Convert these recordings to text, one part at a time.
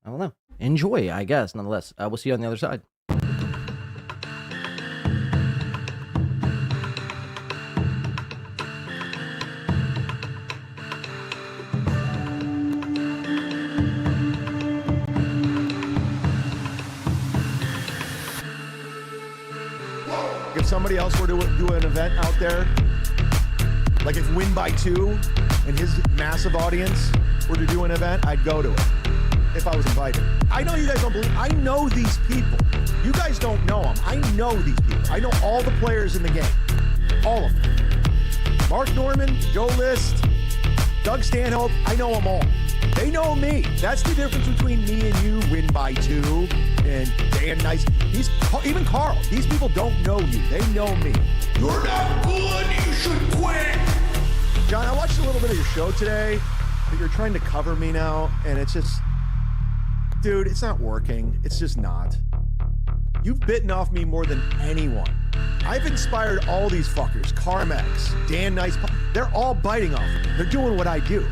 I don't know. Enjoy, I guess, nonetheless. We'll see you on the other side. If somebody else were to do an event out there, like if Win by 2 and his massive audience were to do an event, I'd go to it if I was invited. I know you guys don't believe. I know these people. You guys don't know them. I know these people. I know all the players in the game. All of them. Mark Norman, Joe List, Doug Stanhope, I know them all. They know me. That's the difference between me and you, Win by 2, and Dan Nice. Even Carl. These people don't know you. They know me. You're not good. You should quit. John, I watched a little bit of your show today, but you're trying to cover me now, and it's just, dude, it's not working. It's just not. You've bitten off me more than anyone. I've inspired all these fuckers. Karmicx, Dan Nice. They're all biting off me. They're doing what I do.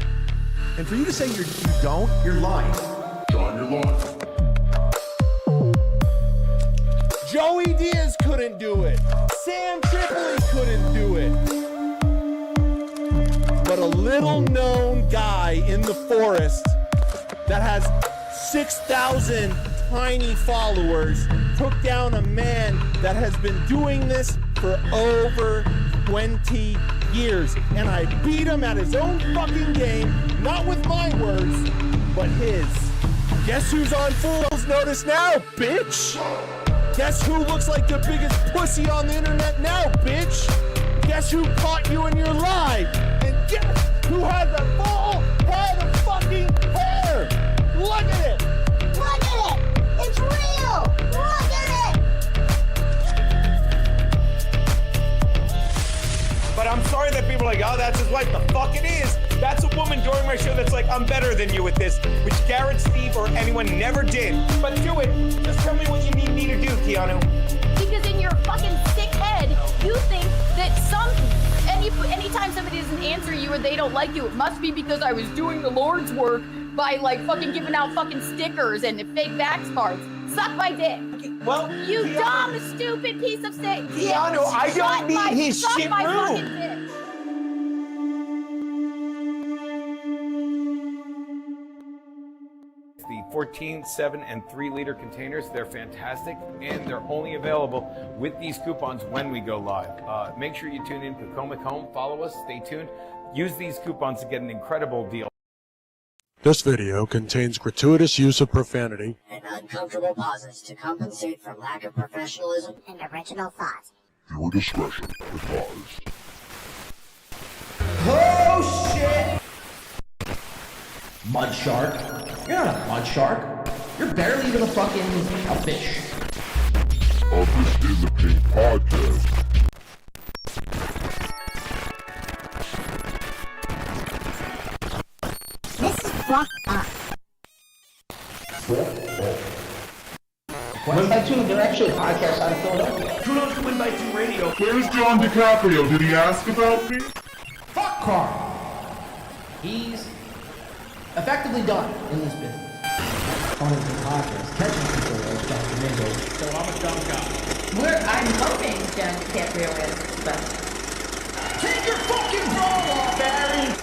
And for you to say you don't, you're lying. John, you're lying. Joey Diaz couldn't do it. Sam Tripoli couldn't do it. But a little known guy in the forest that has 6,000 tiny followers took down a man that has been doing this for over 20 years. And I beat him at his own fucking game, not with my words, but his. Guess who's on Fool's Notice now, bitch? Guess who looks like the biggest pussy on the internet now, bitch? Guess who caught you in your lie? And guess who has a full head of fucking hair? Look at it! Look at it! It's real! Look at it! But I'm sorry that people are like, oh, that's his wife. The fuck it is. That's a woman during my show that's like, I'm better than you with this, which Garrett, Steve, or anyone never did. But do it. Just tell me what you need me to do, Keanu. Because in your fucking sick head, you think that anytime somebody doesn't answer you or they don't like you, it must be because I was doing the Lord's work by like fucking giving out fucking stickers and fake vax cards. Suck my dick. Well, You Keanu, dumb, stupid piece of shit. Keanu, I don't need his shit my room. fucking dick. The 14, 7, and 3-liter containers, they're fantastic, and they're only available with these coupons when we go live. Make sure you tune in to Potomac Home. Follow us. Stay tuned. Use these coupons to get an incredible deal. This video contains gratuitous use of profanity and uncomfortable pauses to compensate for lack of professionalism And original thought. Viewer discretion advised. Oh shit! Mudshark. You're not a mudshark. You're barely even a fish. This is a Pink Podcast. This is fucked up. Win by 2, they're actually a podcast out of Philadelphia. Tune on to Win by 2 Radio. Where's John Di Caprio? Did he ask about me? Fuck Carl. He's effectively done in this business. On the podcast, catching people like Dr. Mingo. So I'm a dumb guy. I'm hoping John Di Caprio is, but Take your fucking bra off, Barry!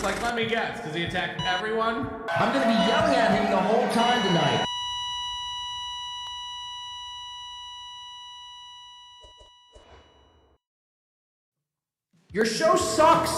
Like, let me guess, because he attacked everyone? I'm gonna be yelling at him the whole time tonight. Your show sucks!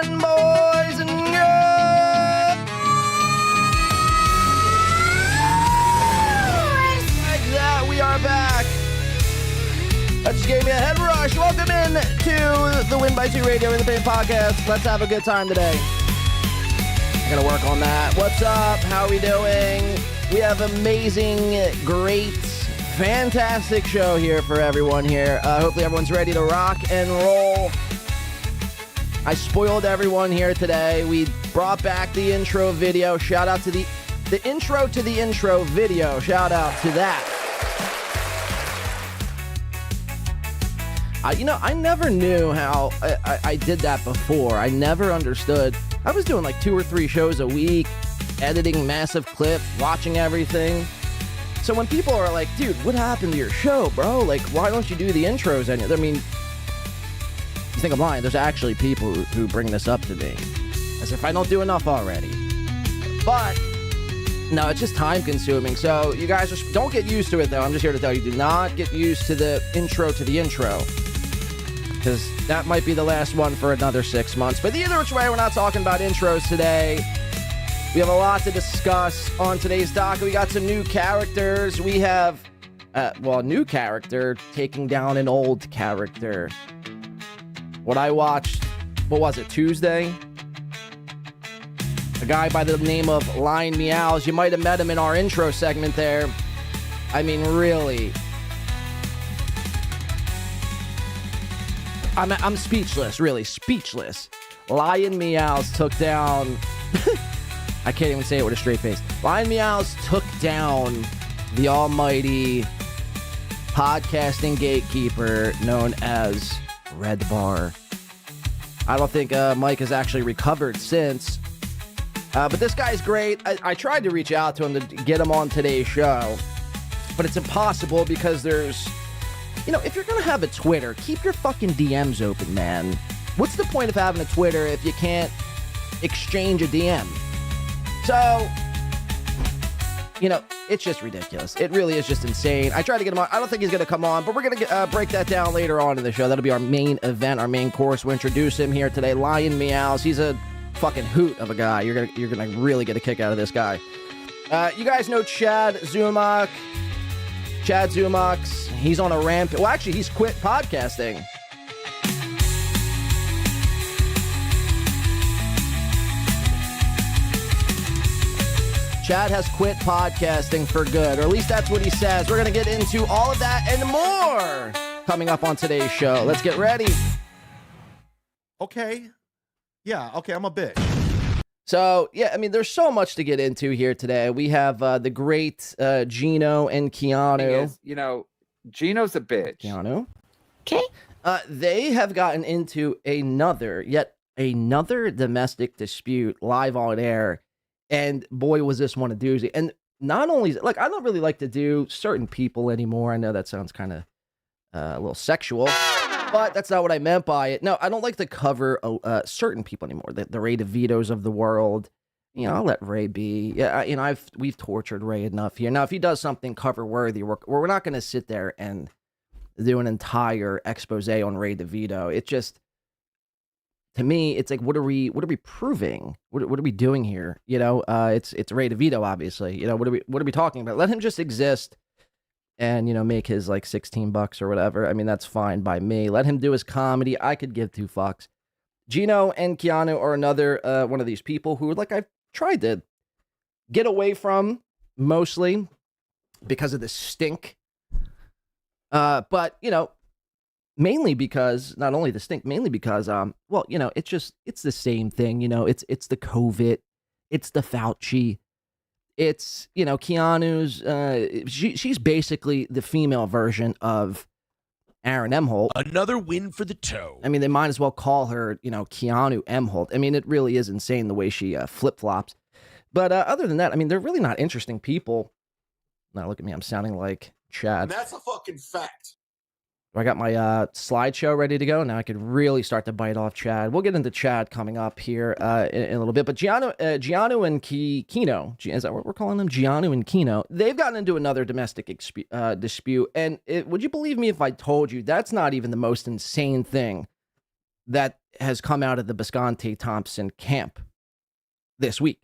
gentlemen, boys and girls. Like that, we are back. That just gave me a head rush. Welcome in to the Win by 2 Radio Independent Podcast. Let's have a good time today. I gotta work on that. What's up? How are we doing? We have amazing, great, fantastic show here for everyone here. Hopefully everyone's ready to rock and roll. I spoiled everyone here today. We brought back the intro video. Shout out to the intro to the intro video. Shout out to that. I never knew how I did that before. I never understood. I was doing like 2 or 3 shows a week, editing massive clips, watching everything. So when people are like, dude, what happened to your show, bro? Like, why don't you do the intros? I mean, you think I'm lying? There's actually people who bring this up to me as if I don't do enough already. But no, it's just time consuming. So you guys just don't get used to it, though. I'm just here to tell you, do not get used to the intro, because that might be the last one for another 6 months. But either which way, we're not talking about intros today. We have a lot to discuss on today's docket. We got some new characters. We have, a new character taking down an old character. What I watched, what was it, Tuesday? A guy by the name of lionmeows. You might have met him in our intro segment there. I mean, really. I'm speechless, really, speechless. lionmeows took down... I can't even say it with a straight face. lionmeows took down the almighty podcasting gatekeeper known as Red Bar. I don't think Mike has actually recovered since. But this guy's great. I tried to reach out to him to get him on today's show. But it's impossible because there's... if you're going to have a Twitter, keep your fucking DMs open, man. What's the point of having a Twitter if you can't exchange a DM? So, it's just ridiculous. It really is just insane. I tried to get him on. I don't think he's going to come on, but we're going to break that down later on in the show. That'll be our main event, our main course. We'll introduce him here today. lionmeows. He's a fucking hoot of a guy. You're gonna really get a kick out of this guy. You guys know Chad Zumock. Chad Zumox. He's on a ramp. Well, actually, he's quit podcasting. Chad has quit podcasting for good, or at least that's what he says. We're going to get into all of that and more coming up on today's show. Let's get ready. Okay. Yeah, okay, I'm a bitch. So, yeah, I mean, there's so much to get into here today. We have the great Geno and Keanu. Geno's a bitch. Keanu. Okay. They have gotten into yet another domestic dispute live on air. And boy, was this one a doozy. And not only, I don't really like to do certain people anymore. I know that sounds kind of a little sexual, but that's not what I meant by it. No, I don't like to cover certain people anymore. The Ray DeVitos of the world. I'll let Ray be. Yeah, we've tortured Ray enough here. Now, if he does something cover worthy, we're not going to sit there and do an entire expose on Ray DeVito. It just, to me, it's like, what are we proving? What are we doing here? It's Ray DeVito, obviously. What are we talking about? Let him just exist and, make his like $16 or whatever. I mean, that's fine by me. Let him do his comedy. I could give 2 fucks. Geno and Keanu are another one of these people who, I've tried to get away from, mostly because of the stink. But, mainly because, not only the stink, mainly because, it's the same thing. It's the COVID, it's the Fauci, it's, Keanu's, she's basically the female version of Aaron Emholt. Another win for the toe. I mean, they might as well call her, Keanu Emholt. I mean, it really is insane the way she flip-flops. But other than that, I mean, they're really not interesting people. Now, look at me. I'm sounding like Chad. And that's a fucking fact. I got my slideshow ready to go. Now I could really start to bite off Chad. We'll get into Chad coming up here in a little bit. But Geno and Keno, is that what we're calling them? Geno and Keno, they've gotten into another domestic dispute. And would you believe me if I told you that's not even the most insane thing that has come out of the Bisconte Thompson camp this week.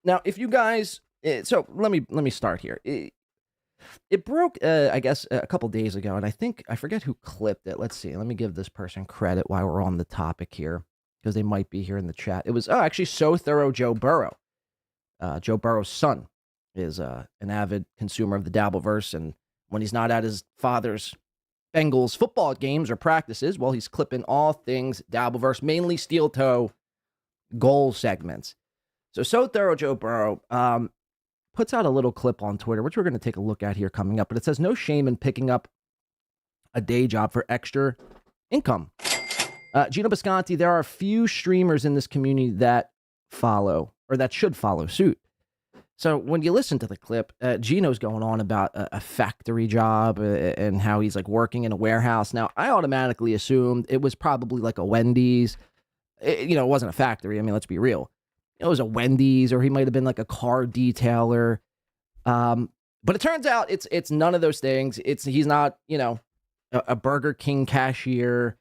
Now, if you guys, so let me start here. It broke, I guess, a couple days ago, and I forget who clipped it. Let's see. Let me give this person credit while we're on the topic here, because they might be here in the chat. It was, actually, So Thorough Joe Burrow. Joe Burrow's son is an avid consumer of the Dabbleverse, and when he's not at his father's Bengals football games or practices, well, he's clipping all things Dabbleverse, mainly steel toe goal segments. So Thorough Joe Burrow puts out a little clip on Twitter, which we're going to take a look at here coming up. But it says, no shame in picking up a day job for extra income. Geno Bisconte, there are a few streamers in this community that follow, or that should follow suit. So when you listen to the clip, Geno's going on about a factory job and how he's like working in a warehouse. Now, I automatically assumed it was probably like a Wendy's. It wasn't a factory. I mean, let's be real. It was a Wendy's, or he might have been like a car detailer. But it turns out it's none of those things. He's not, a Burger King cashier.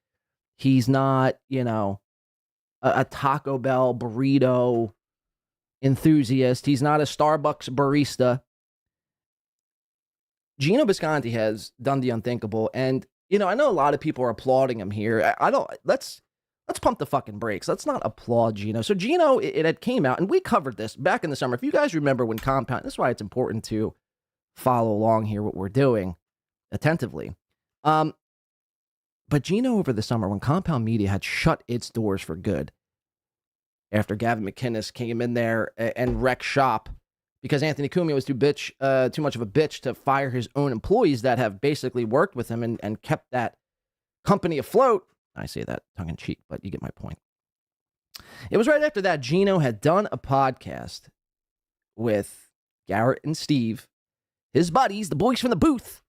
He's not, a Taco Bell burrito enthusiast. He's not a Starbucks barista. Geno Bisconte has done the unthinkable, and I know a lot of people are applauding him here. Let's pump the fucking brakes. Let's not applaud Geno. So Geno, it had came out, and we covered this back in the summer. If you guys remember when Compound, that's why it's important to follow along here what we're doing attentively. But Geno, over the summer, when Compound Media had shut its doors for good, after Gavin McInnes came in there and wrecked shop because Anthony Cumia was too much of a bitch to fire his own employees that have basically worked with him and kept that company afloat. I say that tongue-in-cheek, but you get my point. It was right after that Geno had done a podcast with Garrett and Steve, his buddies, the boys from the booth.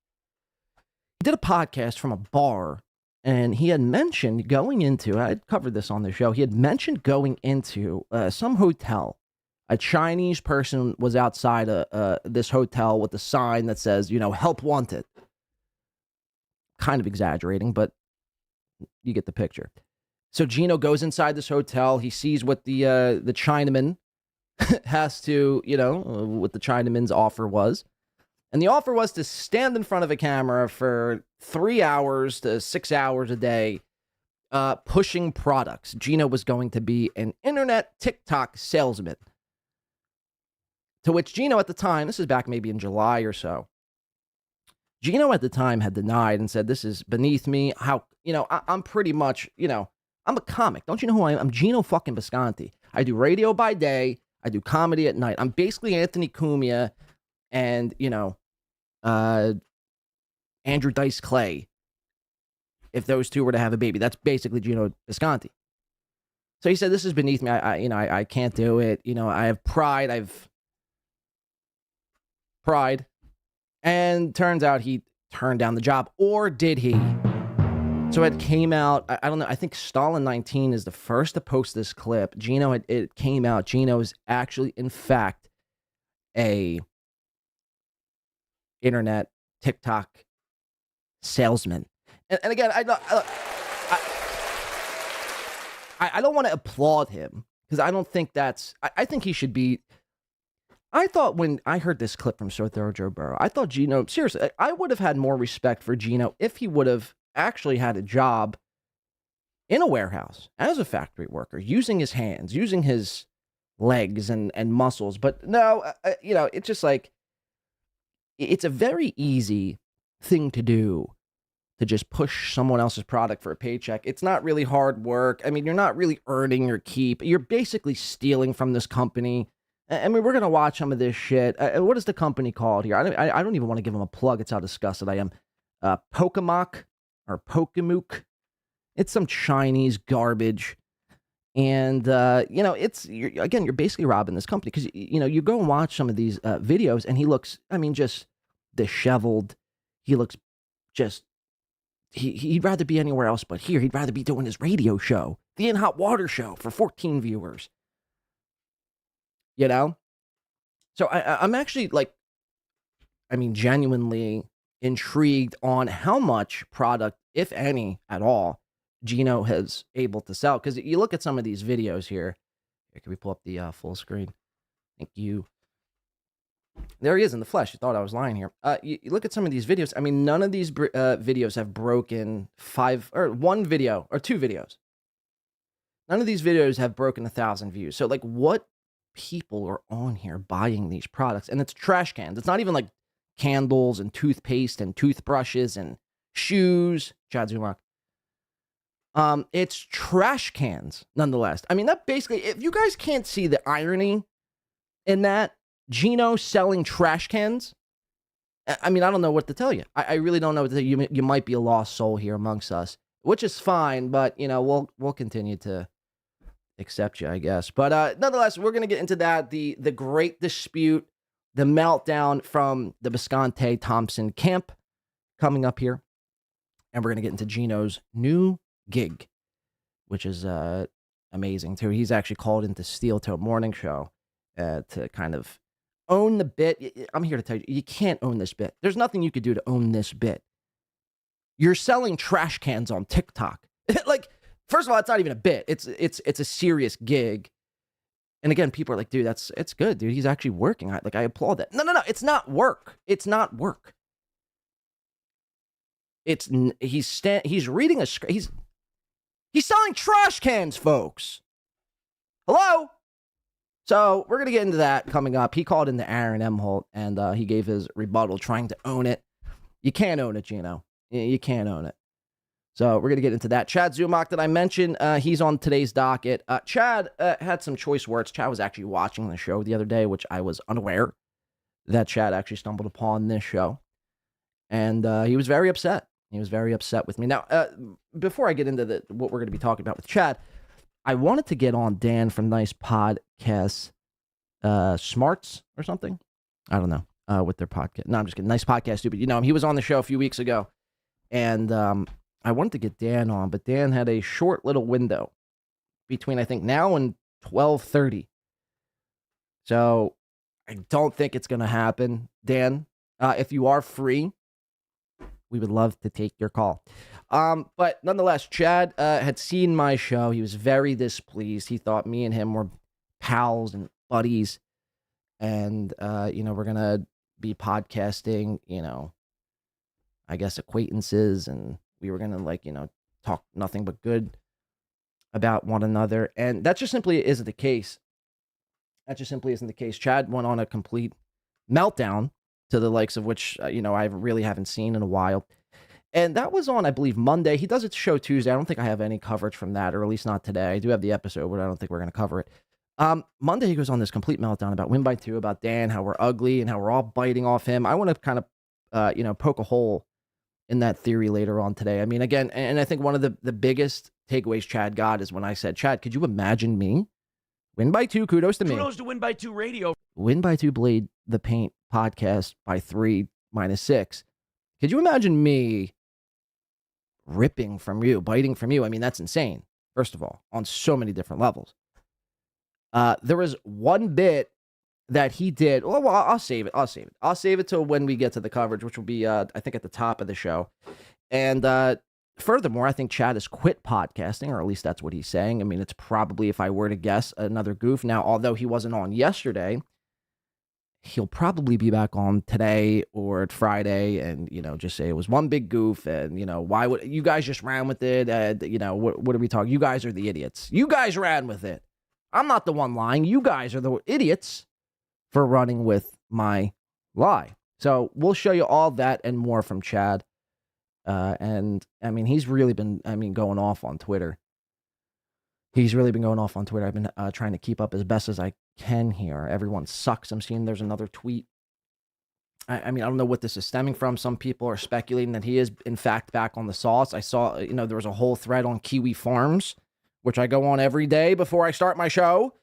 He did a podcast from a bar, and he had mentioned going into, I'd covered this on the show, he had mentioned going into some hotel. A Chinese person was outside this hotel with a sign that says, help wanted. Kind of exaggerating, but you get the picture. So Geno goes inside this hotel. He sees what the Chinaman has to, what the Chinaman's offer was. And the offer was to stand in front of a camera for 3 hours to 6 hours a day, pushing products. Geno was going to be an internet TikTok salesman. To which Geno at the time, this is back maybe in July or so, Geno at the time had denied and said, this is beneath me. How, I'm pretty much, I'm a comic. Don't you know who I am? I'm Geno fucking Bisconte. I do radio by day. I do comedy at night. I'm basically Anthony Cumia and, Andrew Dice Clay. If those two were to have a baby, that's basically Geno Bisconte. So he said, this is beneath me. I can't do it. I have pride. Pride. And turns out he turned down the job. Or did he? So it came out, I don't know, I think Stalin19 is the first to post this clip. Geno, it came out, Geno is actually, in fact, a internet TikTok salesman. And again, I don't want to applaud him, because I don't think that's, I think he should be. I thought when I heard this clip from So Thorough Joe Burrow, I thought Geno, seriously, I would have had more respect for Geno if he would have actually had a job in a warehouse as a factory worker, using his hands, using his legs and muscles. But no, it's just like, it's a very easy thing to do to just push someone else's product for a paycheck. It's not really hard work. I mean, you're not really earning your keep. You're basically stealing from this company. I mean, we're going to watch some of this shit. What is the company called here? I don't even want to give them a plug. It's how disgusted I am. Pokemock or Pokemook. It's some Chinese garbage. And, you're basically robbing this company. Because, you go and watch some of these videos, and he looks, just disheveled. He looks just, he'd rather be anywhere else but here. He'd rather be doing his radio show, the In Hot Water Show, for 14 viewers. So I'm actually genuinely intrigued on how much product, if any at all, Geno has able to sell. Because you look at some of these videos here. Can we pull up the full screen? Thank you. There he is in the flesh. You thought I was lying here. You look at some of these videos. I mean, none of these videos have broken one video or two videos. None of these videos have broken 1,000 views. So, like, what people are on here buying these products? And it's trash cans. It's not even like candles and toothpaste and toothbrushes and shoes. Chad Zumach. It's trash cans, nonetheless. I mean, that basically, if you guys can't see the irony in that, Geno selling trash cans, I mean, I don't know what to tell you. I really don't know what to tell you. You might be a lost soul here amongst us, which is fine, but, you know, we'll continue to accept you, I guess. But nonetheless, we're going to get into that, the great dispute, the meltdown from the Visconti Thompson camp coming up here. And we're going to get into Geno's new gig, which is amazing, too. He's actually called into Steel Toe Morning Show to kind of own the bit. I'm here to tell you, you can't own this bit. There's nothing you could do to own this bit. You're selling trash cans on TikTok. Like, first of all, it's not even a bit. It's a serious gig. And again, people are like, dude, it's good, dude. He's actually working. I applaud that. No. It's not work. It's not work. He's reading a script. He's selling trash cans, folks. Hello? So we're going to get into that coming up. He called in the Aaron M. Holt, and he gave his rebuttal trying to own it. You can't own it, Geno. You can't own it. So we're going to get into that. Chad Zumach that I mentioned, he's on today's docket. Chad had some choice words. Chad was actually watching the show the other day, which I was unaware that Chad actually stumbled upon this show. And he was very upset. He was very upset with me. Now, before I get into what we're going to be talking about with Chad, I wanted to get on Dan from Nice Podcast Smarts or something. I don't know, with their podcast. No, I'm just kidding. Nice PodcastStupid. You know him. He was on the show a few weeks ago. And I wanted to get Dan on, but Dan had a short little window between, I think, now and 12:30. So I don't think it's going to happen. Dan, if you are free, we would love to take your call. But nonetheless, Chad had seen my show. He was very displeased. He thought me and him were pals and buddies. And, we're going to be podcasting, I guess acquaintances. And we were going to, talk nothing but good about one another. And that just simply isn't the case. Chad went on a complete meltdown to the likes of which, I really haven't seen in a while. And that was on, I believe, Monday. He does it show Tuesday. I don't think I have any coverage from that, or at least not today. I do have the episode, but I don't think we're going to cover it. Monday, he goes on this complete meltdown about Win by Two, about Dan, how we're ugly, and how we're all biting off him. I want to kind of, poke a hole in that theory later on today. I mean, again, and I think one of the biggest takeaways Chad got is when I said, Chad, could you imagine me? Win by Two, kudos to me. Kudos to Win by Two Radio. Win by Two Blade the Paint podcast by 3-6. Could you imagine me ripping from you, biting from you? I mean, that's insane, first of all, on so many different levels. There was one bit that he did. Well, I'll save it. I'll save it till when we get to the coverage, which will be, I think, at the top of the show. And furthermore, I think Chad has quit podcasting, or at least that's what he's saying. I mean, it's probably, if I were to guess, another goof. Now, although he wasn't on yesterday, he'll probably be back on today or Friday and, just say it was one big goof. And, why would you guys just ran with it? What are we talking? You guys are the idiots. You guys ran with it. I'm not the one lying. You guys are the idiots for running with my lie. So we'll show you all that and more from Chad. And I mean, he's really been, going off on Twitter. I've been trying to keep up as best as I can here. Everyone sucks. I'm seeing there's another tweet. I don't know what this is stemming from. Some people are speculating that he is, in fact, back on the sauce. I saw, there was a whole thread on Kiwi Farms, which I go on every day before I start my show.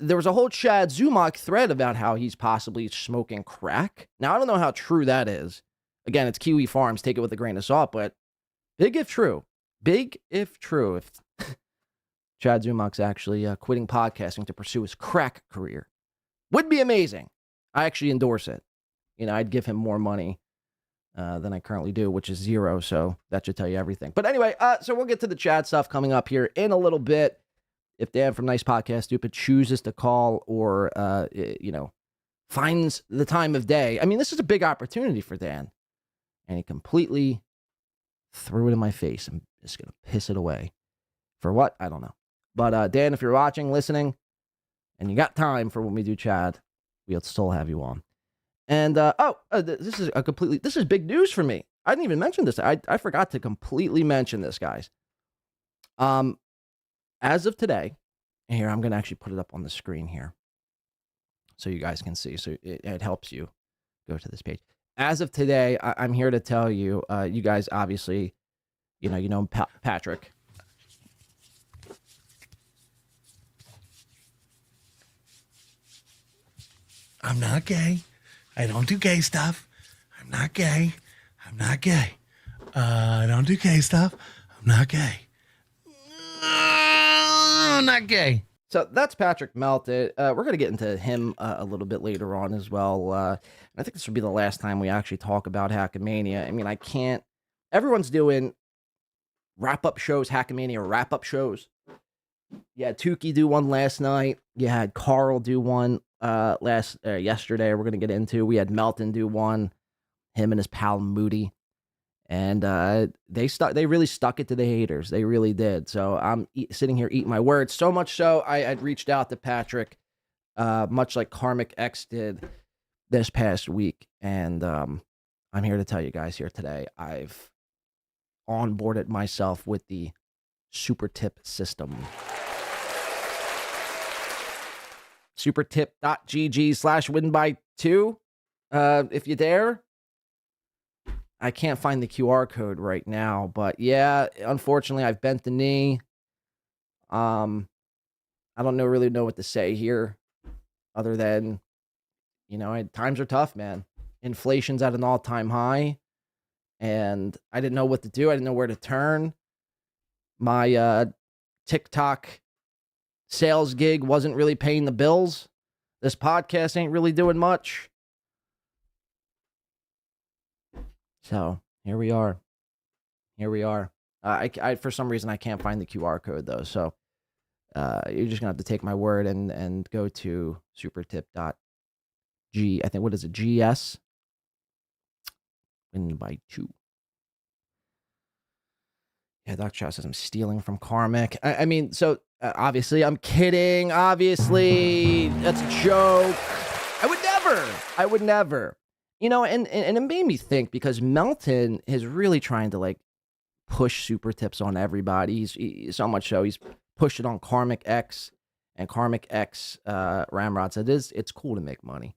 There was a whole Chad Zumach thread about how he's possibly smoking crack. Now, I don't know how true that is. Again, it's Kiwi Farms. Take it with a grain of salt, but big if true. If Chad Zumach's actually quitting podcasting to pursue his crack career. Would be amazing. I actually endorse it. I'd give him more money than I currently do, which is 0. So that should tell you everything. But anyway, so we'll get to the chat stuff coming up here in a little bit. If Dan from Nice Podcast Stupid chooses to call or, finds the time of day. I mean, this is a big opportunity for Dan. And he completely threw it in my face. I'm just going to piss it away. For what? I don't know. But Dan, if you're watching, listening, and you got time for when we do Chad, we'll still have you on. And, this is big news for me. I didn't even mention this. I forgot to completely mention this, guys. As of today, and here, I'm going to actually put it up on the screen here so you guys can see. So it helps you go to this page. As of today, I'm here to tell you, you guys obviously, you know Patrick. I'm not gay. I don't do gay stuff. I'm not gay. I'm not gay. I don't do gay stuff. I'm not gay. I'm not gay. So that's PatrickMelton. We're going to get into him a little bit later on as well. I think this will be the last time we actually talk about Hackamania. I mean, I can't. Everyone's doing wrap-up shows, Hackamania wrap-up shows. You had Tukey do one last night. You had Carl do one yesterday. We're going to get into. We had Melton do one. Him and his pal Moody. And they really stuck it to the haters. They really did. So I'm sitting here eating my words. So much so, I'd reached out to Patrick, much like Karmicx did this past week. And I'm here to tell you guys here today, I've onboarded myself with the super tip system. supertip.gg/win-by-2. If you dare. I can't find the QR code right now, but yeah, unfortunately, I've bent the knee. I don't really know what to say here other than, times are tough, man. Inflation's at an all-time high, and I didn't know what to do. I didn't know where to turn. My TikTok sales gig wasn't really paying the bills. This podcast ain't really doing much. So here we are. I for some reason I can't find the QR code though. So you're just gonna have to take my word and go to supertip.g. I think what is it? GS. Win by 2. Yeah, Doc Chow says I'm stealing from Karmicx. I mean, so obviously I'm kidding. Obviously that's a joke. I would never. And it made me think because Melton is really trying to push super tips on everybody. He's so much so he's pushed it on Karmicx and Karmicx Ramrod said it's cool to make money.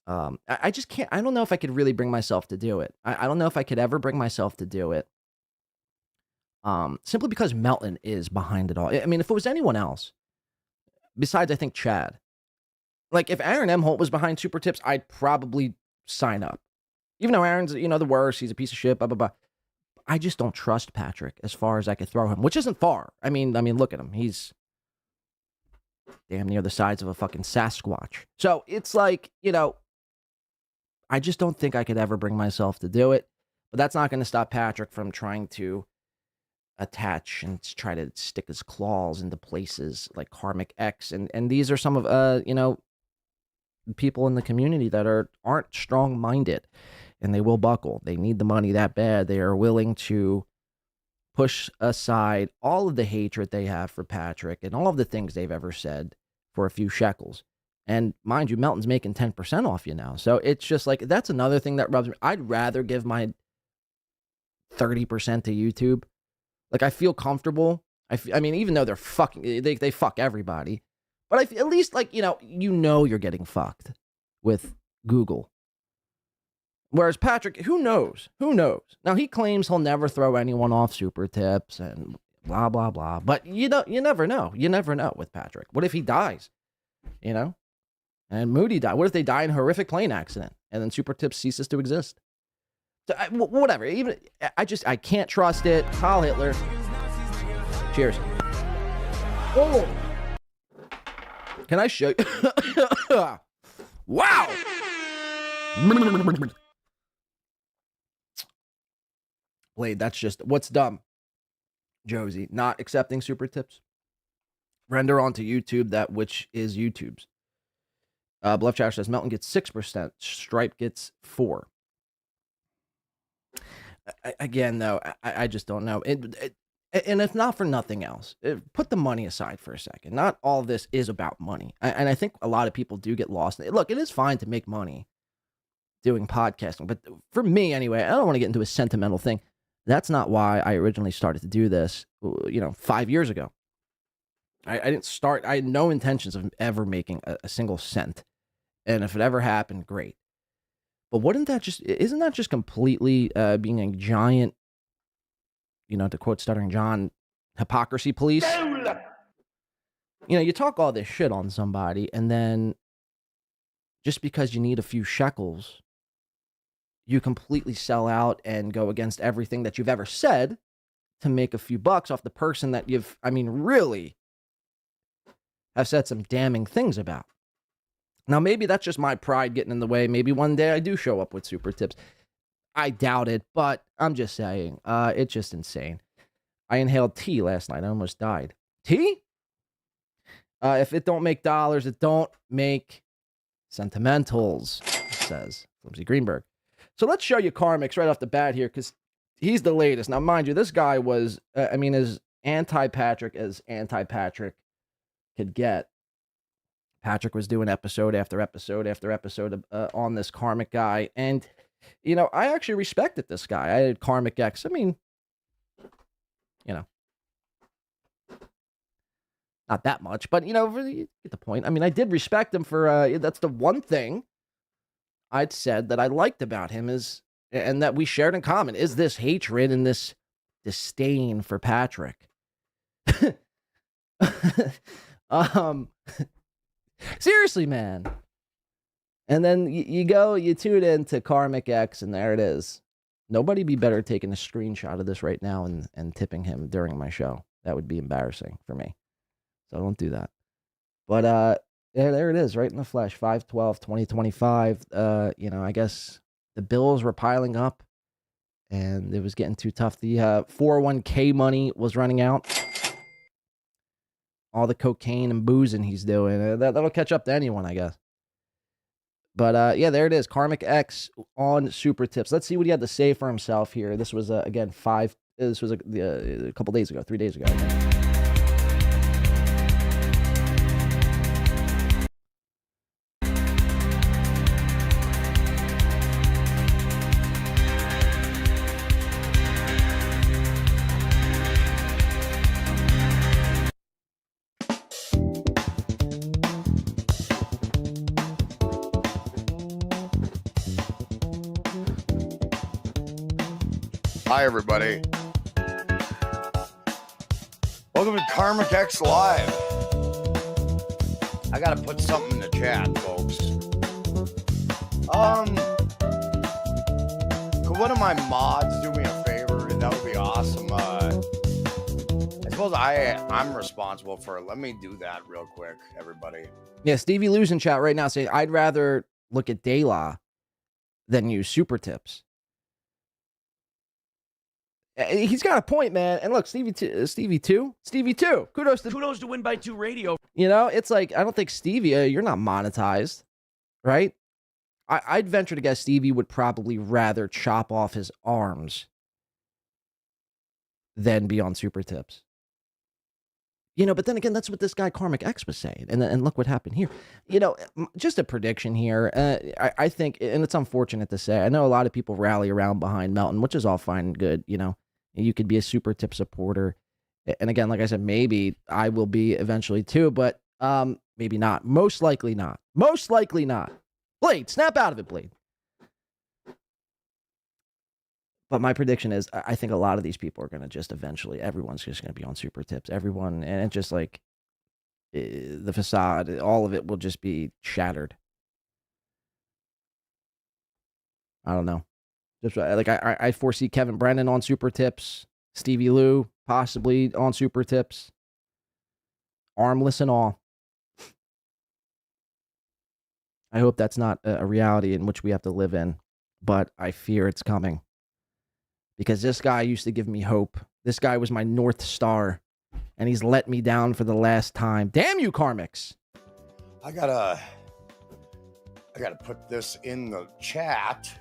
I just can't. I don't know if I could really bring myself to do it. I don't know if I could ever bring myself to do it. Simply because Melton is behind it all. I mean, if it was anyone else, besides I think Chad. If Aaron M. Holt was behind super tips, I'd probably sign up. Even though Aaron's, the worst, he's a piece of shit, blah, blah, blah. I just don't trust Patrick as far as I could throw him, which isn't far. I mean, look at him. He's damn near the size of a fucking Sasquatch. So it's I just don't think I could ever bring myself to do it. But that's not going to stop Patrick from trying to attach and try to stick his claws into places like Karmicx. And these are some of, people in the community that aren't strong-minded and they will buckle. They need the money that bad. They are willing to push aside all of the hatred they have for Patrick and all of the things they've ever said for a few shekels. And mind you, Melton's making 10% off you now. So it's just that's another thing that rubs me. I'd rather give my 30% to YouTube. I feel comfortable. I mean, even though they're fucking, they fuck everybody. But at least, you're getting fucked with Google. Whereas Patrick, who knows? Now, he claims he'll never throw anyone off super tips and blah, blah, blah. But you never know. You never know with Patrick. What if he dies? And Moody died. What if they die in a horrific plane accident and then super tips ceases to exist? So, whatever. I can't trust it. Heil Hitler. Cheers. Oh! Can I show you? Wow! Blade, that's just what's dumb. Josie, not accepting super tips. Render onto YouTube that which is YouTube's. Bluff Chatter says Melton gets 6%. Stripe gets 4%. Again, though, I just don't know. And if not for nothing else, put the money aside for a second. Not all of this is about money. And I think a lot of people do get lost. Look, it is fine to make money doing podcasting. But for me, anyway, I don't want to get into a sentimental thing. That's not why I originally started to do this, 5 years ago. I didn't start, I had no intentions of ever making a single cent. And if it ever happened, great. But isn't that just completely being a giant, to quote Stuttering John, hypocrisy police? You talk all this shit on somebody, and then just because you need a few shekels, you completely sell out and go against everything that you've ever said to make a few bucks off the person that really have said some damning things about. Now, maybe that's just my pride getting in the way. Maybe one day I do show up with super tips. I doubt it, but I'm just saying, it's just insane. I inhaled tea last night. I almost died. Tea? If it don't make dollars, it don't make sentimentals, says Flimsy Greenberg. So let's show you Karmicx right off the bat here, because he's the latest. Now, mind you, this guy was, as anti-Patrick as anti-Patrick could get. Patrick was doing episode after episode after episode on this Karmicx guy. And, I actually respected this guy. I had Karmicx. Not that much, but, you get the point. I did respect him for, that's the one thing I'd said that I liked about him and that we shared in common, is this hatred and this disdain for Patrick. Seriously, man. And then you tune in to Karmicx, and there it is. Nobody be better taking a screenshot of this right now and tipping him during my show. That would be embarrassing for me. So don't do that. But there it is, right in the flesh. 5/12/2025. I guess the bills were piling up, and it was getting too tough. The 401k money was running out. All the cocaine and boozing he's doing. That'll catch up to anyone, I guess. But, there it is. Karmicx on super tips. Let's see what he had to say for himself here. This was, again, this was a couple days ago, 3 days ago, I think. Hi, everybody. Welcome to Karmicx Live. I gotta put something in the chat, folks. Could one of my mods do me a favor? That would be awesome. I suppose I'm responsible for it. Let me do that real quick, everybody. Yeah, Stevie Lou's in chat right now saying, I'd rather look at De La than use super tips. He's got a point, man. And look, Stevie too. Kudos to Win by 2 Radio. It's like, I don't think Stevie, you're not monetized, right? I'd venture to guess Stevie would probably rather chop off his arms than be on super tips. But then again, that's what this guy Karmicx was saying. And look what happened here. Just a prediction here. I think, and it's unfortunate to say, I know a lot of people rally around behind Melton, which is all fine and good. You could be a super tip supporter. And again, like I said, maybe I will be eventually too, but maybe not. Most likely not. Blade, snap out of it, Blade. But my prediction is, I think a lot of these people are going to just eventually, everyone's just going to be on super tips. Everyone, and it's just like the facade, all of it will just be shattered. I don't know. Just like I foresee Kevin Brennan on super tips, Stevie Lou possibly on super tips, armless and all. I hope that's not a reality in which we have to live in, but I fear it's coming. because this guy used to give me hope. This guy was my North Star, and he's let me down for the last time. Damn you, Karmicx. I gotta put this in the chat.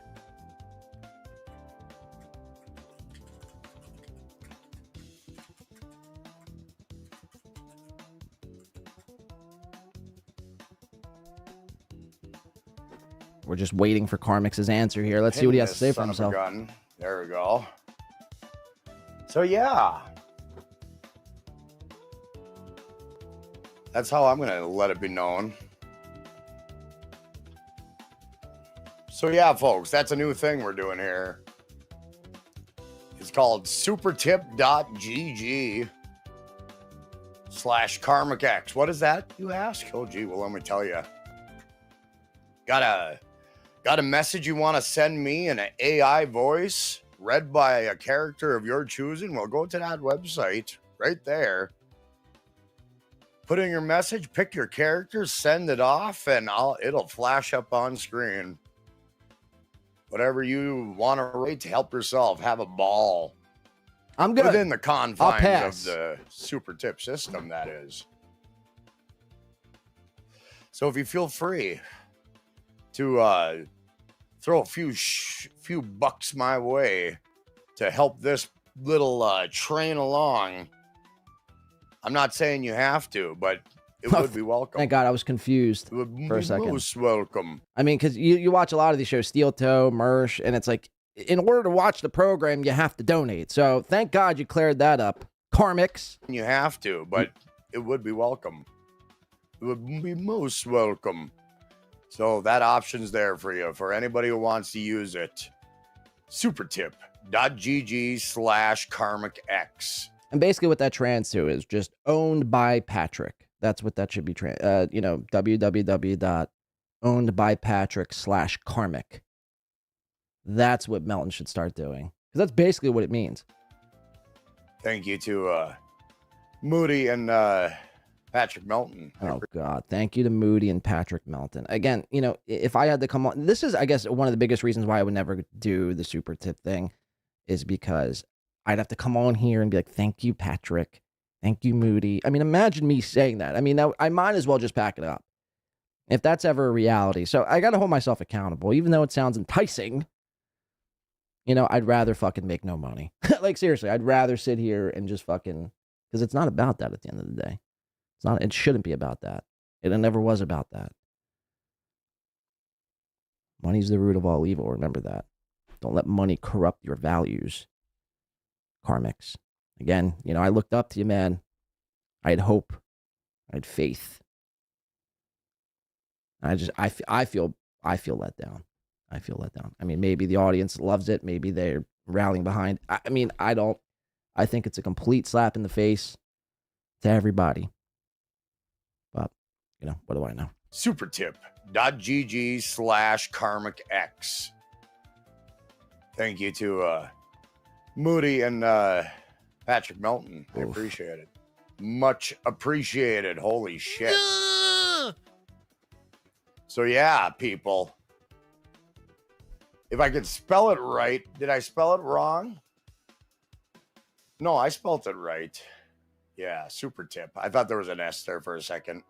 We're just waiting for Karmicx's answer here. Let's see what he has to say for himself. There we go. So yeah, that's how I'm gonna let it be known. So yeah, folks, that's a new thing we're doing here. It's called supertip.gg/Karmicx. What is that, you ask? Oh gee, well let me tell you. Got a message you want to send me in an AI voice read by a character of your choosing? Well, go to that website right there. Put in your message, pick your character, send it off, and it'll flash up on screen. Whatever you want to write to help yourself, have a ball. I'm good. Within the confines of the super tip system, that is. So if you feel free to throw a few bucks my way to help this little train along. I'm not saying you have to, but it would be welcome. Thank God, I was confused It would for a be second. most welcome. I mean, because you watch a lot of these shows, Steel Toe, Mersh, and it's like, in order to watch the program, you have to donate. So thank God you cleared that up. Karmicx. You have to, but it would be welcome. It would be most welcome. So that option's there for you, for anybody who wants to use it. Supertip.gg/Karmicx. And basically what that trans to is just owned by Patrick. That's what that should be. www.ownedbypatrick/Karmicx. That's what Melton should start doing. Because that's basically what it means. Thank you to Moody and PatrickMelton. Oh, God. Thank you to Moody and PatrickMelton. Again, if I had to come on... This is, I guess, one of the biggest reasons why I would never do the super tip thing is because I'd have to come on here and be like, thank you, Patrick. Thank you, Moody. I mean, imagine me saying that. I mean, I might as well just pack it up. If that's ever a reality. So I got to hold myself accountable, even though it sounds enticing. I'd rather fucking make no money. Like, seriously, I'd rather sit here and just fucking... Because it's not about that at the end of the day. It shouldn't be about that. It never was about that. Money's the root of all evil. Remember that. Don't let money corrupt your values. Karmicx. Again, I looked up to you, man. I had hope. I had faith. I feel let down. I feel let down. I mean, maybe the audience loves it. Maybe they're rallying behind. I think it's a complete slap in the face to everybody. But, what do I know? Supertip.gg/Karmicx. Thank you to Moody and PatrickMelton. I appreciate it. Much appreciated. Holy shit. So yeah, people. If I could spell it right, did I spell it wrong? No, I spelled it right. Yeah, super tip. I thought there was an S there for a second.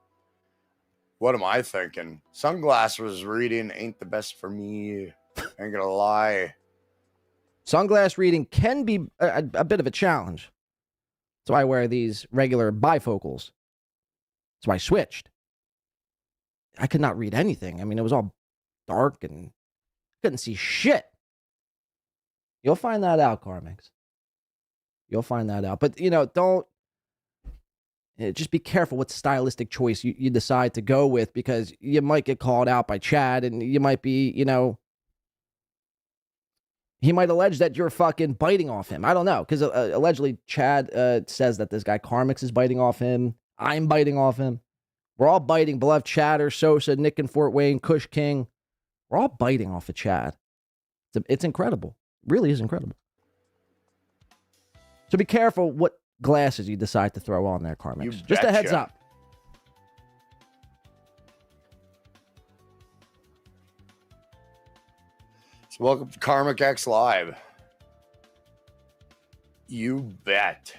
What am I thinking? Sunglasses reading ain't the best for me. Ain't gonna lie. Sunglass reading can be a bit of a challenge. That's why I wear these regular bifocals. That's why I switched. I could not read anything. I mean, it was all dark and couldn't see shit. You'll find that out, Karmicx. You'll find that out. But, don't... just be careful what stylistic choice you decide to go with, because you might get called out by Chad, and you might be, he might allege that you're fucking biting off him. I don't know, because allegedly Chad says that this guy Karmicx is biting off him. I'm biting off him. We're all biting. Beloved Chatter, Sosa, Nick in Fort Wayne, Kush King. We're all biting off of Chad. It's incredible. It really is incredible. So be careful what glasses you decide to throw on there, Karmicx. Just a heads up. So welcome to Karmicx Live. You bet.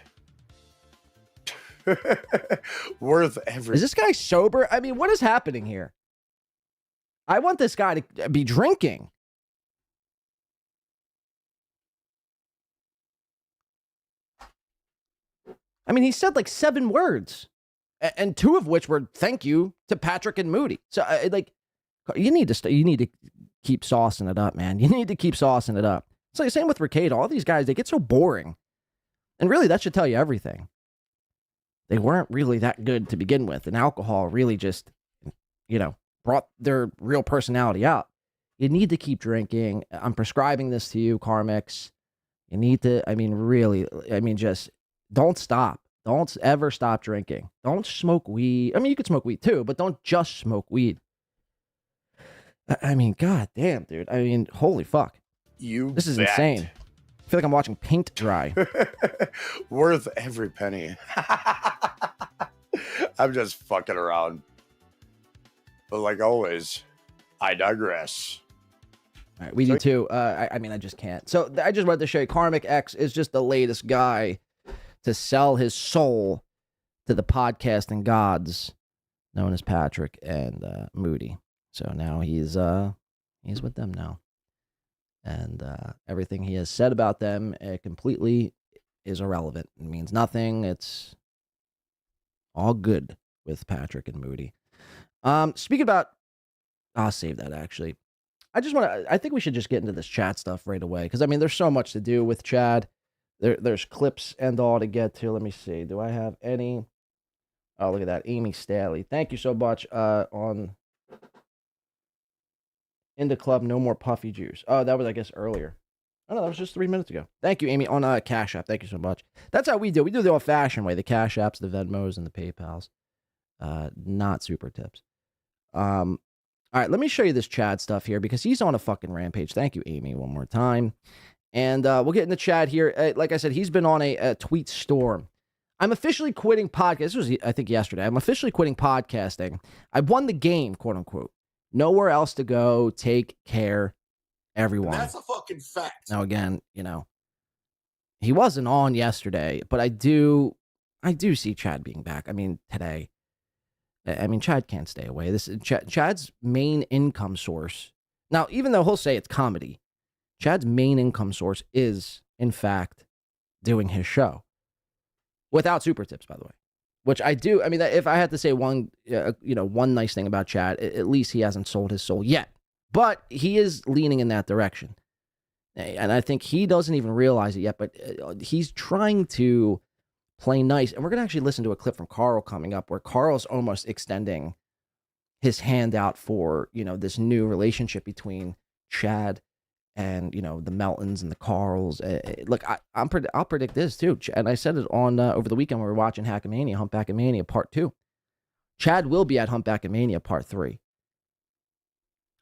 Worth every. Is this guy sober? I mean, what is happening here? I want this guy to be drinking. I mean, he said like 7 words, and 2 of which were thank you to Patrick and Moody. So, like, you need to keep saucing it up, man. You need to keep saucing it up. It's like the same with Rekieta. All these guys, they get so boring, and really, that should tell you everything. They weren't really that good to begin with, and alcohol really just, brought their real personality out. You need to keep drinking. I'm prescribing this to you, Karmicx. You need to, just don't stop. Don't ever stop drinking. Don't smoke weed. I mean, you could smoke weed too, but don't just smoke weed. I mean, god damn, dude. I mean, holy fuck. This is insane. I feel like I'm watching paint dry. Worth every penny. I'm just fucking around. But like always, I digress. All right, we do too. I just can't. So I just wanted to show you, Karmicx is just the latest guy to sell his soul to the podcasting gods, known as Patrick and Moody. So now he's with them now, and everything he has said about them completely is irrelevant. It means nothing. It's all good with Patrick and Moody. Speaking about, I'll save that actually. I think we should just get into this chat stuff right away, because I mean, there's so much to do with Chad. There's clips and all to get to. Let me see. Do I have any? Oh, look at that. Amy Staley. Thank you so much on in the club. No more puffy juice. Oh, that was, I guess, earlier. Oh, no, that was just 3 minutes ago. Thank you, Amy, on Cashapp. Thank you so much. That's how we do. We do the old-fashioned way. The Cashapps, the Venmos, and the PayPals. Not super tips. All right, let me show you this Chad stuff here, because he's on a fucking rampage. Thank you, Amy, one more time. And we'll get into Chad here. Like I said, he's been on a tweet storm. I'm officially quitting podcast. This was, I think, yesterday. I'm officially quitting podcasting. I won the game, quote unquote. Nowhere else to go. Take care, everyone. And that's a fucking fact. Now, again, he wasn't on yesterday, but I do see Chad being back. I mean, today. I mean, Chad can't stay away. This is Chad's main income source. Now, even though he'll say it's comedy, Chad's main income source is, in fact, doing his show. Without super tips, by the way. Which I do. I mean, if I had to say one nice thing about Chad, at least he hasn't sold his soul yet. But he is leaning in that direction. And I think he doesn't even realize it yet, but he's trying to play nice. And we're going to actually listen to a clip from Carl coming up, where Carl's almost extending his hand out for, this new relationship between Chad and, the Meltons and the Carls. Look, I'll predict this too. And I said it on over the weekend when we were watching Humpbackamania Part 2. Chad will be at Humpbackamania Part 3.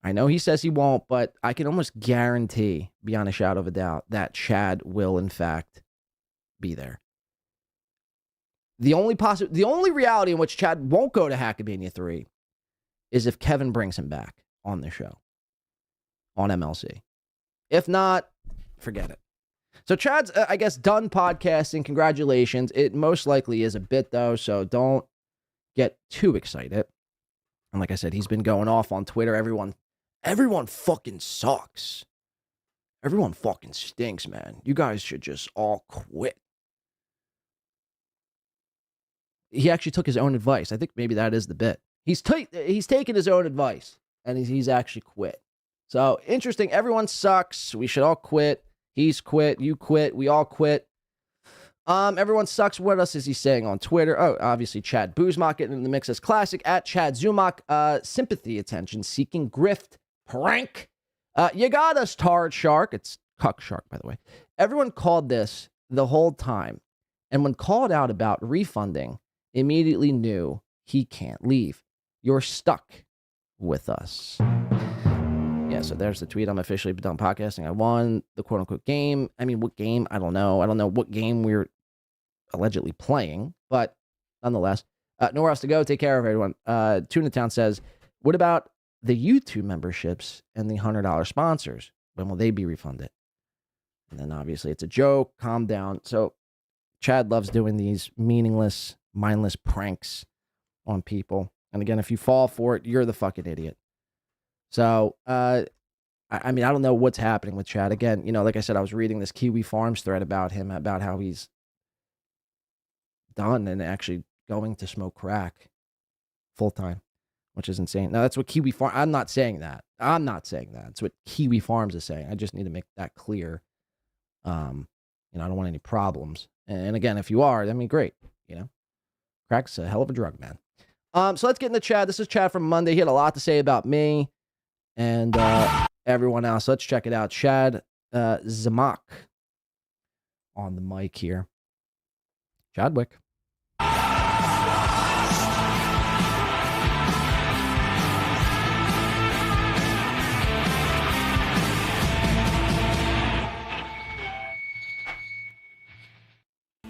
I know he says he won't, but I can almost guarantee, beyond a shadow of a doubt, that Chad will, in fact, be there. The only reality in which Chad won't go to Hackamania 3 is if Kevin brings him back on the show, on MLC. If not, forget it. So Chad's, I guess, done podcasting. Congratulations. It most likely is a bit, though, so don't get too excited. And like I said, he's been going off on Twitter. Everyone fucking sucks. Everyone fucking stinks, man. You guys should just all quit. He actually took his own advice. I think maybe that is the bit. He's taken his own advice, and he's actually quit. So, interesting. Everyone sucks. We should all quit. He's quit. You quit. We all quit. Everyone sucks. What else is he saying on Twitter? Oh, obviously, Chad Boozmock getting in the mix as classic. At Chad Zumach, sympathy, attention, seeking, grift, prank. You got us, Tard Shark. It's Cuck Shark, by the way. Everyone called this the whole time. And when called out about refunding, immediately knew he can't leave. You're stuck with us. Yeah, so there's the tweet. I'm officially done podcasting. I won the quote-unquote game. I mean, what game? I don't know. I don't know what game we're allegedly playing, but nonetheless, nowhere else to go. Take care of everyone. Tuna Town says, what about the YouTube memberships and the $100 sponsors? When will they be refunded? And then obviously it's a joke. Calm down. So Chad loves doing these meaningless, mindless pranks on people. And again, if you fall for it, you're the fucking idiot. So, I mean, I don't know what's happening with Chad. Again, like I said, I was reading this Kiwi Farms thread about him, about how he's done and actually going to smoke crack full time, which is insane. Now, that's what Kiwi Farm. I'm not saying that. It's what Kiwi Farms is saying. I just need to make that clear. I don't want any problems. And again, if you are, I mean, great. Crack's a hell of a drug, man. So let's get into Chad. This is Chad from Monday. He had a lot to say about me and everyone else. Let's check it out. Chad Zamak on the mic here. Chadwick.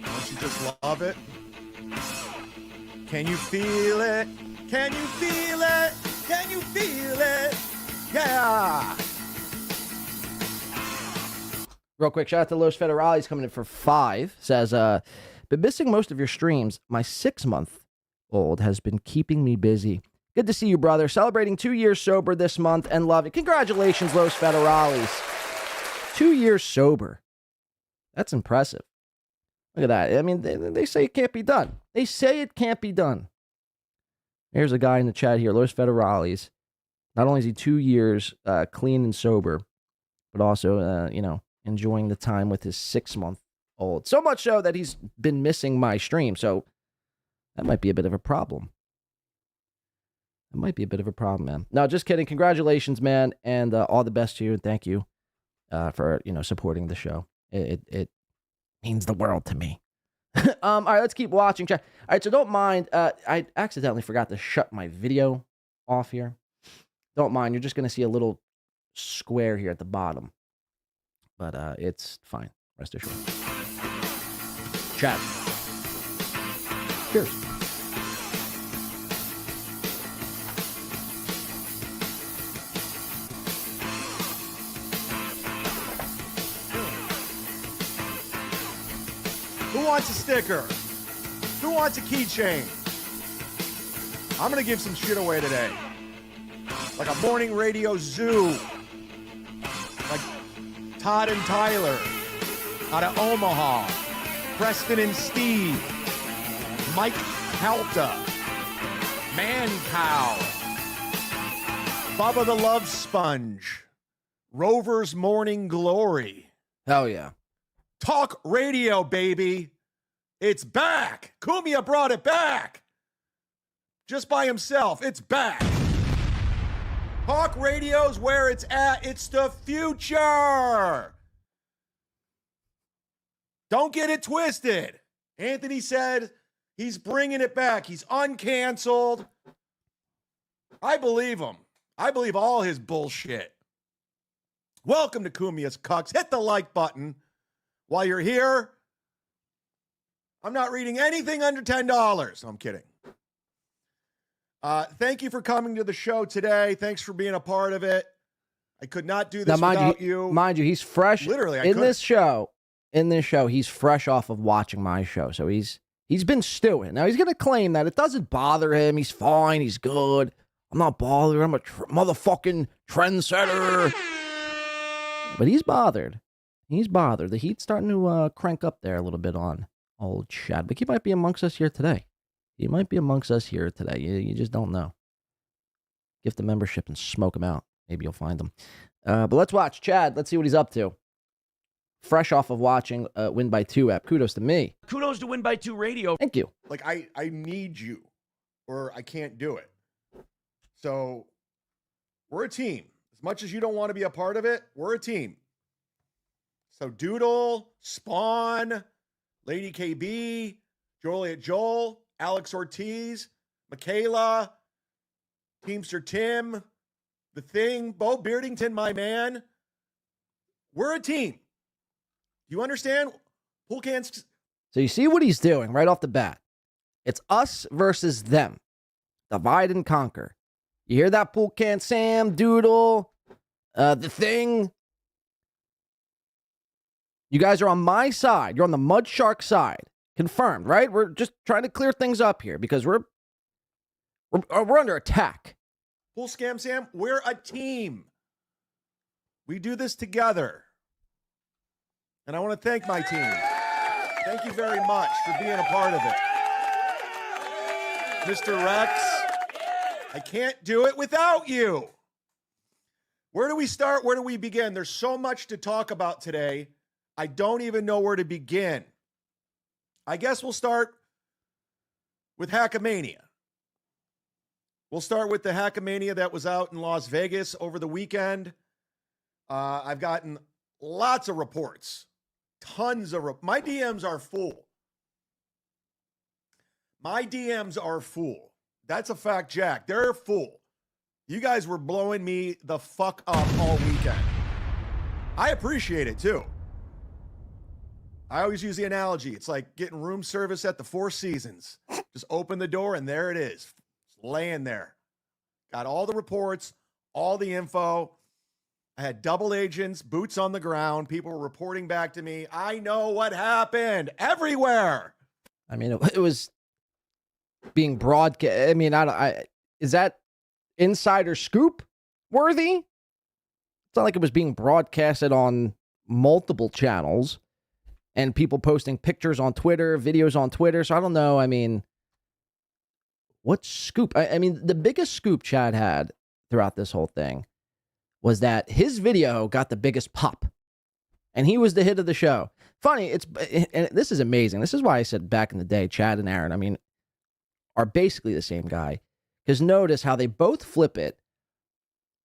Don't you just love it? Can you feel it? Can you feel it? Can you feel it? Yeah. Real quick, shout out to Los Federales coming in for 5. Says, been missing most of your streams. My 6-month-old has been keeping me busy. Good to see you, brother. Celebrating 2 years sober this month and love it. Congratulations, Los Federales. 2 years sober. That's impressive. Look at that. I mean, they say it can't be done. They say it can't be done. Here's a guy in the chat here, Los Federales. Not only is he 2 years clean and sober, but also, enjoying the time with his 6-month-old. So much so that he's been missing my stream. So that might be a bit of a problem. Man. No, just kidding. Congratulations, man. And all the best to you. And thank you for, supporting the show. It means the world to me. All right, let's keep watching. All right, so don't mind. I accidentally forgot to shut my video off here. Don't mind. You're just going to see a little square here at the bottom. But it's fine. Rest assured. Chat. Cheers. Who wants a sticker? Who wants a keychain? I'm going to give some shit away today. Like a morning radio zoo. Like Todd and Tyler out of Omaha. Preston and Steve. Mike Halta. Man Cow. Bubba the Love Sponge. Rover's Morning Glory. Hell yeah. Talk radio, baby. It's back. Kumia brought it back. Just by himself. It's back. Talk radio's where it's at. It's the future. Don't get it twisted. Anthony said he's bringing it back. He's uncanceled. I believe him. I believe all his bullshit. Welcome to Kumia's Cucks. Hit the like button. While you're here, I'm not reading anything under $10. I'm kidding. Thank you for coming to the show today. Thanks for being a part of it. I could not do this without you. Mind you, he's fresh. Literally, in this show, he's fresh off of watching my show. So he's been stewing. Now he's going to claim that it doesn't bother him. He's fine. He's good. I'm not bothered. I'm a motherfucking trendsetter. But he's bothered. He's bothered. The heat's starting to crank up there a little bit on old Chad. But he might be amongst us here today. You just don't know. Gift the membership and smoke him out. Maybe you'll find him. But let's watch Chad. Let's see what he's up to. Fresh off of watching Win by 2 app. Kudos to me. Kudos to Win by 2 Radio. Thank you. Like, I need you, or I can't do it. So, we're a team. As much as you don't want to be a part of it, we're a team. So, Doodle, Spawn, Lady KB, Joliet Joel, Alex Ortiz, Michaela, Teamster Tim, The Thing, Bo Beardington, my man. We're a team. Do you understand? Pool cans. So you see what he's doing right off the bat. It's us versus them. Divide and conquer. You hear that, Pool Can Sam, Doodle, The Thing? You guys are on my side. You're on the Mudshark side. Confirmed, right? We're just trying to clear things up here because we're under attack. Full Scam Sam, we're a team. We do this together. And I want to thank my team. Thank you very much for being a part of it. Mr. Rex, I can't do it without you. Where do we start? Where do we begin? There's so much to talk about today. I don't even know where to begin. I guess we'll start with Hackamania. We'll start with the Hackamania that was out in Las Vegas over the weekend. I've gotten lots of reports, tons of my DMs are full. My DMs are full. That's a fact, Jack. They're full. You guys were blowing me the fuck up all weekend. I appreciate it too. I always use the analogy. It's like getting room service at the Four Seasons. Just open the door and there it is. It's laying there. Got all the reports, all the info. I had double agents, boots on the ground. People were reporting back to me. I know what happened everywhere. I mean, it was being broadcast. I mean, is that insider scoop worthy? It's not like it was being broadcasted on multiple channels and people posting pictures on Twitter, videos on Twitter. So I don't know. I mean, what scoop? I mean, the biggest scoop Chad had throughout this whole thing was that his video got the biggest pop and he was the hit of the show. Funny, and this is amazing. This is why I said back in the day, Chad and Aaron, I mean, are basically the same guy. Because notice how they both flip it.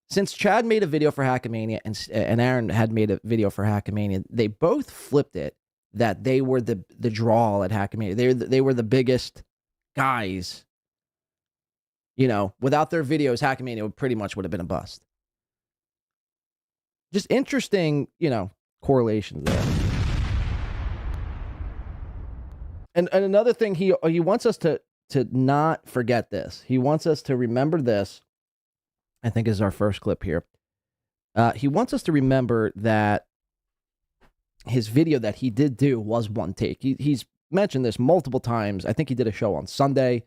Since Chad made a video for Hackamania and Aaron had made a video for Hackamania, they both flipped it that they were the draw at Hackamania. They were the biggest guys. You know, without their videos, Hackamania pretty much would have been a bust. Just interesting, you know, correlations there. And another thing, he wants us to not forget this. He wants us to remember this. I think is our first clip here. He wants us to remember that his video that he did do was one take. He's mentioned this multiple times. I think he did a show on Sunday,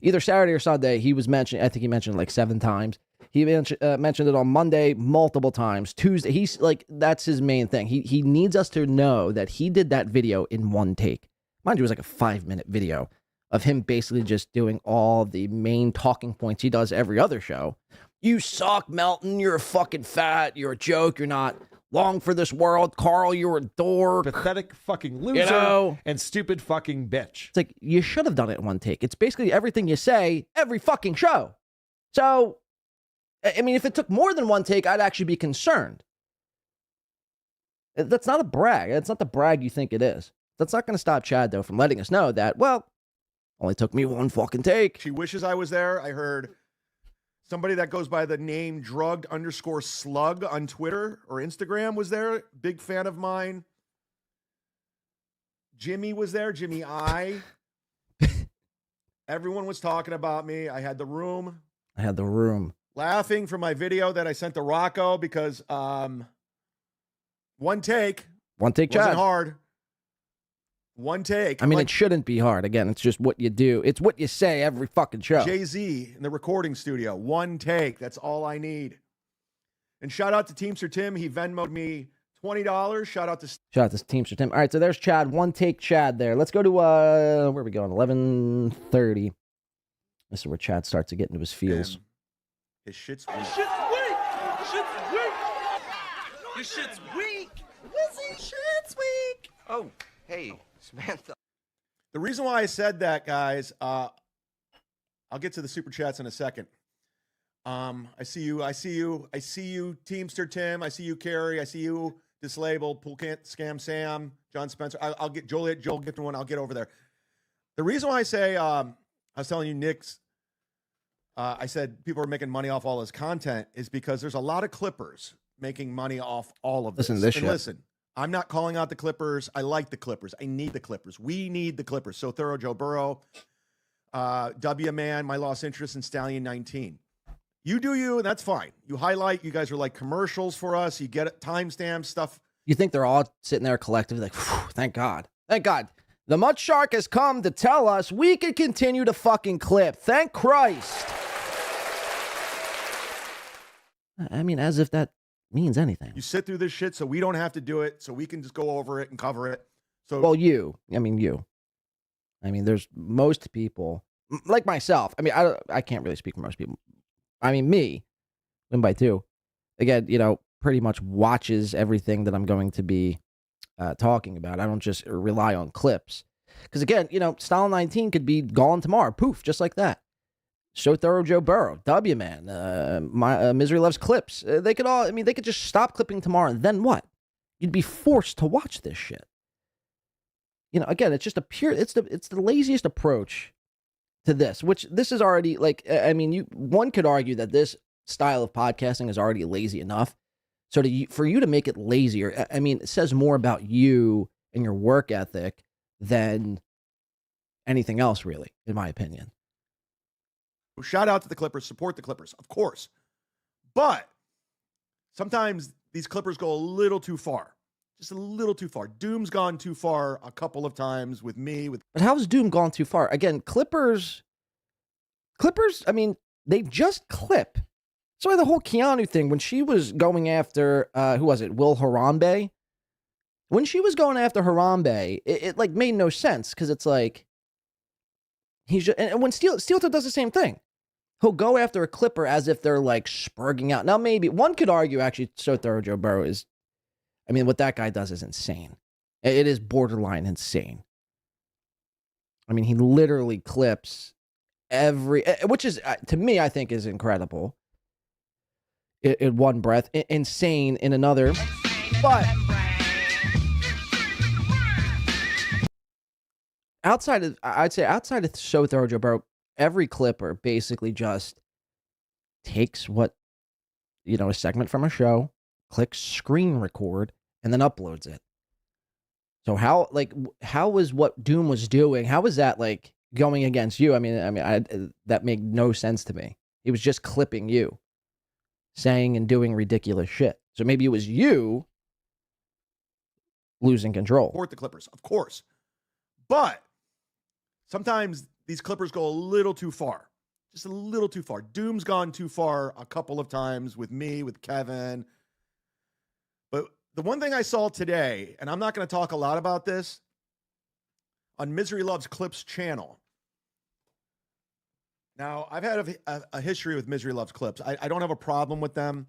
either Saturday or Sunday. He was mentioned. I think he mentioned it like 7 times. He mentioned it on Monday multiple times. Tuesday, he's like, that's his main thing. He needs us to know that he did that video in one take. Mind you, it was like a 5-minute video of him basically just doing all the main talking points he does every other show. You suck, Melton. You're fucking fat. You're a joke. You're not long for this world. Carl, you're a dork. Pathetic fucking loser, you know? And stupid fucking bitch. It's like, you should have done it in one take. It's basically everything you say every fucking show. So, I mean, if it took more than one take, I'd actually be concerned. That's not a brag. That's not the brag you think it is. That's not going to stop Chad, though, from letting us know that, well, only took me one fucking take. She wishes I was there. I heard somebody that goes by the name drugged_slug on Twitter or Instagram was there. Big fan of mine. Jimmy was there. Jimmy I. Everyone was talking about me. I had the room. Laughing for my video that I sent to Rocco because one take Chad. Wasn't hard. One take. I mean, it shouldn't be hard. Again, it's just what you do. It's what you say every fucking show. Jay-Z in the recording studio. One take. That's all I need. And shout out to Teamster Tim. He Venmoed me $20. Shout out to Teamster Tim. All right, so there's Chad. One take Chad there. Let's go to, where are we going? 11:30. This is where Chad starts to get into his feels. His shit's weak. Your shit's weak. Your shit's weak. Lizzie, shit's weak. Oh, hey, Samantha. The reason why I said that, guys, I'll get to the super chats in a second. I see you, Teamster Tim. I see you, Carrie. I see you, Dislabeled, Pool Can't Scam Sam, John Spencer. I'll get Joel get to one. I'll get over there. The reason why I say, I was telling you, Nick's, I said people are making money off all his content is because there's a lot of Clippers making money off all of this. Listen, I'm not calling out the Clippers. I like the Clippers. I need the Clippers. We need the Clippers. So thorough, Joe Burrow, W Man, my lost interest in Stallion 19. You do you, and that's fine. You highlight. You guys are like commercials for us. You get it, timestamp stuff. You think they're all sitting there collectively like, thank God. Thank God. The mudshark has come to tell us we can continue to fucking clip. Thank Christ. I mean, as if that means anything. You sit through this shit so we don't have to do it, so we can just go over it and cover it. So Well, you. I mean, there's most people, like myself. I mean, I can't really speak for most people. I mean, me, Win by 2, again, pretty much watches everything that I'm going to be talking about. I don't just rely on clips. Because again, Style 19 could be gone tomorrow. Poof, just like that. So Thorough Joe Burrow, W Man, Misery Loves Clips. They could just stop clipping tomorrow, and then what? You'd be forced to watch this shit. Again, it's just it's the laziest approach to this, which this is already one could argue that this style of podcasting is already lazy enough. So for you to make it lazier, I mean, it says more about you and your work ethic than anything else, really, in my opinion. Shout out to the Clippers, support the Clippers, of course. But sometimes these Clippers go a little too far. Just a little too far. Doom's gone too far a couple of times with me. But how's Doom gone too far? Again, Clippers, I mean, they just clip. So the whole Keanu thing, when she was going after, who was it, Will Harambe? When she was going after Harambe, it like made no sense, because it's like, he's just, and when Steelto does the same thing. He'll go after a Clipper as if they're like spurging out. Now, maybe one could argue actually So Thorough Joe Burrow is, I mean, what that guy does is insane. It is borderline insane. I mean, he literally clips which is, to me, I think is incredible. In one breath, insane in another. But outside of So Thorough Joe Burrow, every Clipper basically just takes a segment from a show, clicks screen record, and then uploads it. So how was what Doom was doing? How was that like going against you? I mean, that made no sense to me. He was just clipping you, saying and doing ridiculous shit. So maybe it was you losing control. Support the Clippers, of course. But sometimes these Clippers go a little too far. Just a little too far. Doom's gone too far a couple of times with me, with Kevin. But the one thing I saw today, and I'm not going to talk a lot about this, on Misery Loves Clips channel. Now, I've had a history with Misery Loves Clips. I don't have a problem with them.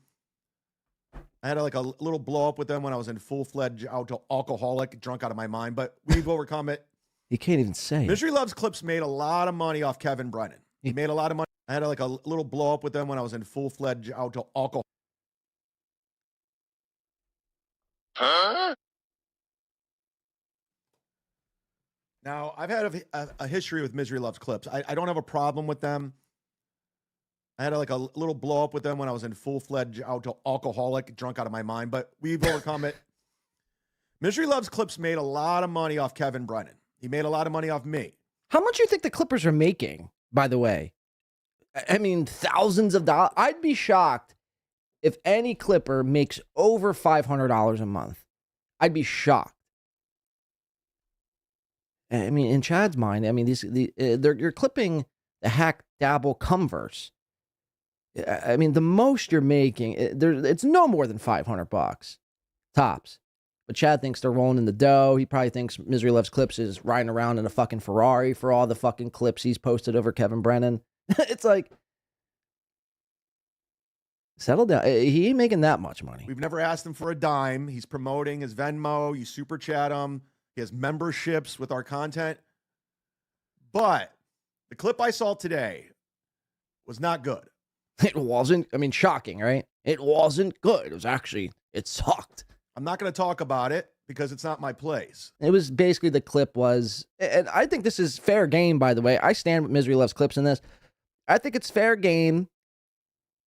I had a little blow up with them when I was in full-fledged alcoholic, drunk out of my mind, but we've overcome it. You can't even say. Misery Loves Clips made a lot of money off Kevin Brennan. He made a lot of money. I had a little blow up with them when I was in full-fledged alcohol. Huh? Now, I've had a history with Misery Loves Clips. I don't have a problem with them. I had a little blow up with them when I was in full-fledged alcoholic, drunk out of my mind, but we've overcome it. Misery Loves Clips made a lot of money off Kevin Brennan. He made a lot of money off me. How much do you think the Clippers are making, by the way? I mean, thousands of dollars. I'd be shocked if any Clipper makes over $500 a month. I'd be shocked. I mean, in Chad's mind, I mean, you're clipping the hack dabble Converse. I mean, the most you're making, it's no more than $500 tops. But Chad thinks they're rolling in the dough. He probably thinks Misery Loves Clips is riding around in a fucking Ferrari for all the fucking clips he's posted over Kevin Brennan. It's like, settle down. He ain't making that much money. We've never asked him for a dime. He's promoting his Venmo. You super chat him. He has memberships with our content. But the clip I saw today was not good. It wasn't. I mean, shocking, right? It wasn't good. It sucked. I'm not going to talk about it because it's not my place. It was basically, the clip was, and I think this is fair game, by the way. I stand with Misery Loves Clips in this. I think it's fair game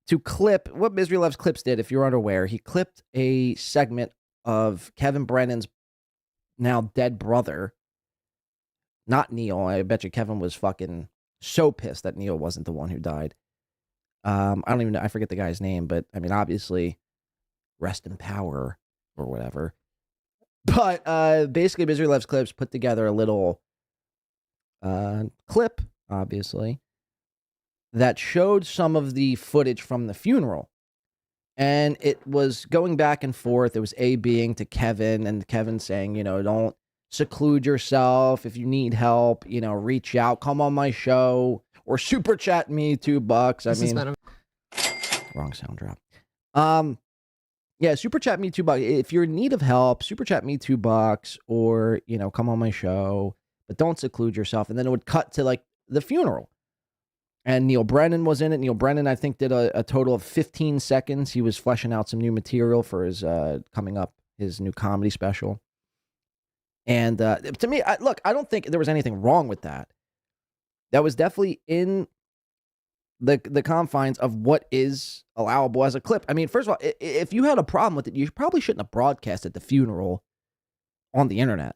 to clip what Misery Loves Clips did. If you're unaware, he clipped a segment of Kevin Brennan's now dead brother, not Neil. I bet you Kevin was fucking so pissed that Neil wasn't the one who died. I don't even know. I forget the guy's name, but I mean, obviously, rest in power or whatever. But basically, Misery Loves Clips put together a little clip, obviously, that showed some of the footage from the funeral. And it was going back and forth. It was A being to Kevin, and Kevin saying, you know, don't seclude yourself. If you need help, you know, reach out, come on my show, or super chat me $2. I mean, wrong sound drop. Yeah, super chat me $2. If you're in need of help, super chat me $2, or, you know, come on my show, but don't seclude yourself. And then it would cut to like the funeral. And Neil Brennan was in it. Neil Brennan, I think, did a total of 15 seconds. He was fleshing out some new material for his coming up, his new comedy special. And to me, look, I don't think there was anything wrong with that. That was definitely in the confines of what is allowable as a clip. I mean, first of all, if you had a problem with it, you probably shouldn't have broadcasted the funeral on the internet.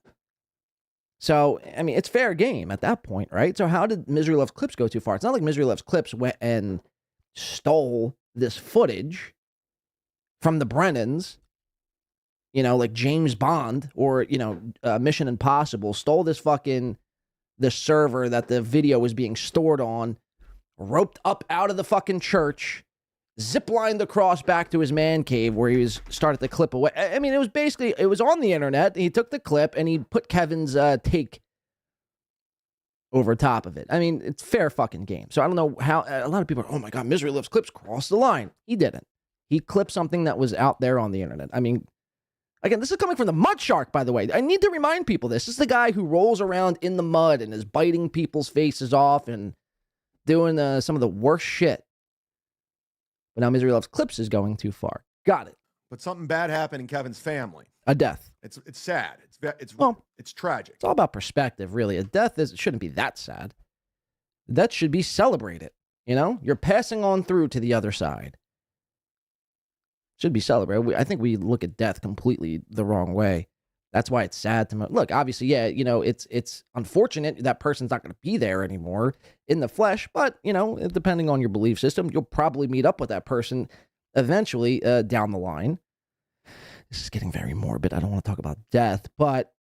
So, I mean, it's fair game at that point, right? So how did Misery Loves Clips go too far? It's not like Misery Loves Clips went and stole this footage from the Brennans, you know, like James Bond or, you know, Mission Impossible, stole this the server that the video was being stored on, roped up out of the fucking church, ziplined across back to his man cave where he was started to clip away. I mean, it was basically, it was on the internet. He took the clip and he put Kevin's take over top of it. I mean, it's fair fucking game. So I don't know how, a lot of people are, oh my God, Misery Loves Clips crossed the line. He didn't. He clipped something that was out there on the internet. I mean, again, this is coming from the mudshark, by the way. I need to remind people this. This is the guy who rolls around in the mud and is biting people's faces off and doing some of the worst shit. But now Misery Loves Clips is going too far. Got it. But something bad happened in Kevin's family. A death. It's sad. It's tragic. It's all about perspective, really. A death shouldn't be that sad. That should be celebrated. You know, you're passing on through to the other side. Should be celebrated. I think we look at death completely the wrong way. That's why it's sad to look. Obviously, yeah, you know, it's unfortunate that person's not going to be there anymore in the flesh. But you know, depending on your belief system, you'll probably meet up with that person eventually down the line. This is getting very morbid. I don't want to talk about death, but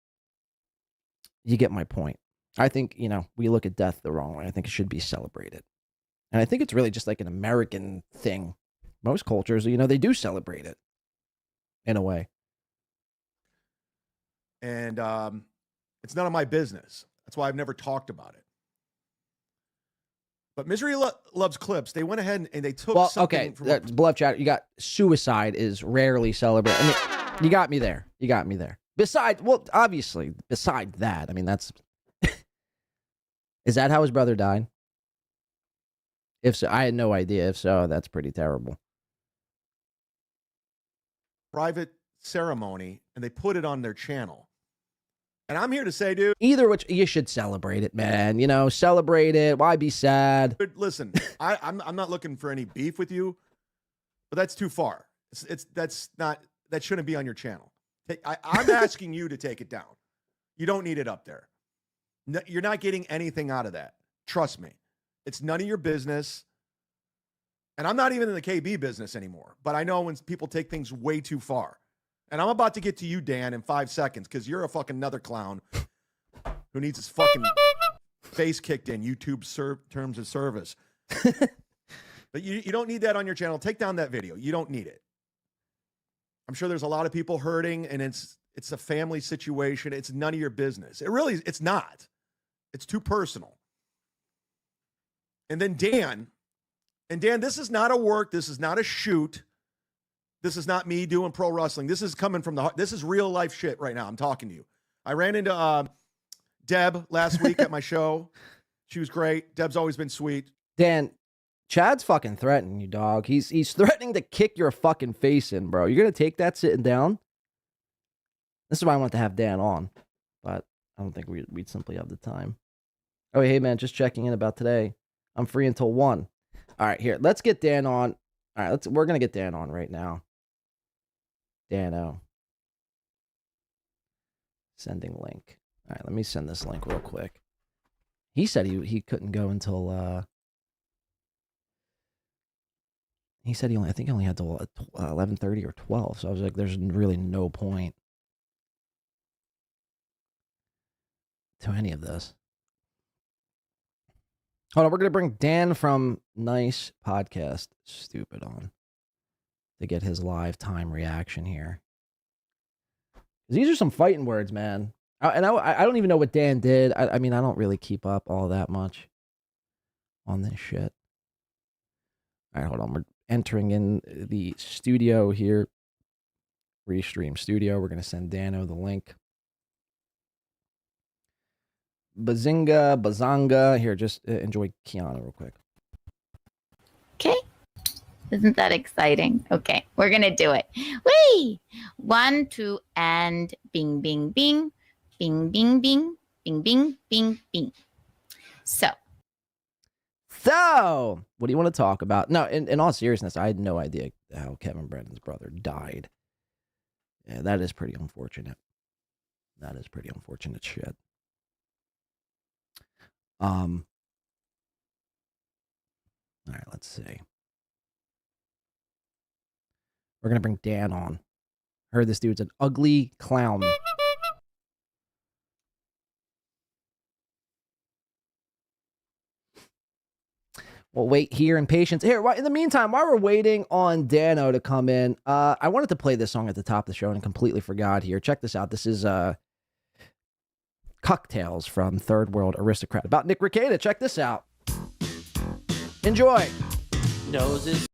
you get my point. I think, you know, we look at death the wrong way. I think it should be celebrated, and I think it's really just like an American thing. Most cultures, you know, they do celebrate it in a way. And it's none of my business. That's why I've never talked about it. But Misery Loves Clips, they went ahead and they took something from... Blow Up Chat, you got suicide is rarely celebrated. I mean, you got me there. You got me there. Besides that, I mean, that's... Is that how his brother died? If so, I had no idea. If so, that's pretty terrible. Private ceremony, and they put it on their channel. And I'm here to say, dude, either which, you should celebrate it, man. You know, celebrate it. Why be sad? Dude, listen, I'm not looking for any beef with you, but that's too far. That shouldn't be on your channel. I'm asking you to take it down. You don't need it up there. No, you're not getting anything out of that. Trust me. It's none of your business. And I'm not even in the KB business anymore, but I know when people take things way too far. And I'm about to get to you, Dan, in 5 seconds, because you're a fucking another clown who needs his fucking face kicked in, YouTube terms of service. But you don't need that on your channel. Take down that video. You don't need it. I'm sure there's a lot of people hurting, and it's a family situation. It's none of your business. It's not. It's too personal. And then Dan, this is not a work. This is not a shoot. This is not me doing pro wrestling. This is coming from the heart. This is real life shit right now. I'm talking to you. I ran into Deb last week at my show. She was great. Deb's always been sweet. Dan, Chad's fucking threatening you, dog. He's threatening to kick your fucking face in, bro. You're going to take that sitting down? This is why I want to have Dan on, but I don't think we'd simply have the time. Oh, hey, man, just checking in about today. I'm free until 1. All right, here. Let's get Dan on. All right, we're going to get Dan on right now. Dano. Sending link. All right, let me send this link real quick. He said he couldn't go until he said I think he only had till 11:30 or 12. So I was like, there's really no point. to any of this. Hold on, we're going to bring Dan from Nice PodcastStupid on to get his live time reaction here. These are some fighting words, man. I don't even know what Dan did. I mean, I don't really keep up all that much on this shit. All right, hold on. We're entering in the studio here. Restream studio. We're going to send Dano the link. Bazinga, Bazanga. Here, just enjoy Keanu real quick. Okay. Isn't that exciting? Okay, we're going to do it. Whee! 1, 2, and bing, bing, bing. Bing, bing, bing. Bing, bing, bing, bing. So, what do you want to talk about? No, in all seriousness, I had no idea how Kevin Brennan's brother died. Yeah, that is pretty unfortunate. That is pretty unfortunate shit. All right, let's see. We're going to bring Dan on. Heard this dude's an ugly clown. We'll wait here in patience. Here, in the meantime, while we're waiting on Dano to come in, I wanted to play this song at the top of the show and completely forgot here. Check this out. This is Cocktails from Third World Aristocrat about Nick Rekieta. Check this out. Enjoy. Noses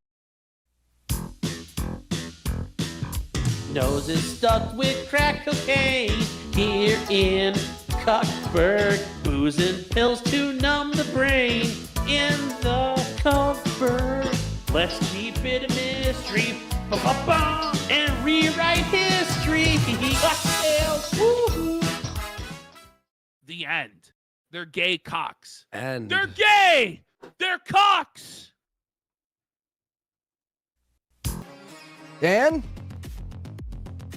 stuffed with crack cocaine here in Cuthbert. Booze and pills to numb the brain in the cupboard. Let's keep it a mystery and rewrite history. Cocktails. Woo-hoo. The end. They're gay cocks. And they're gay. They're cocks. Dan?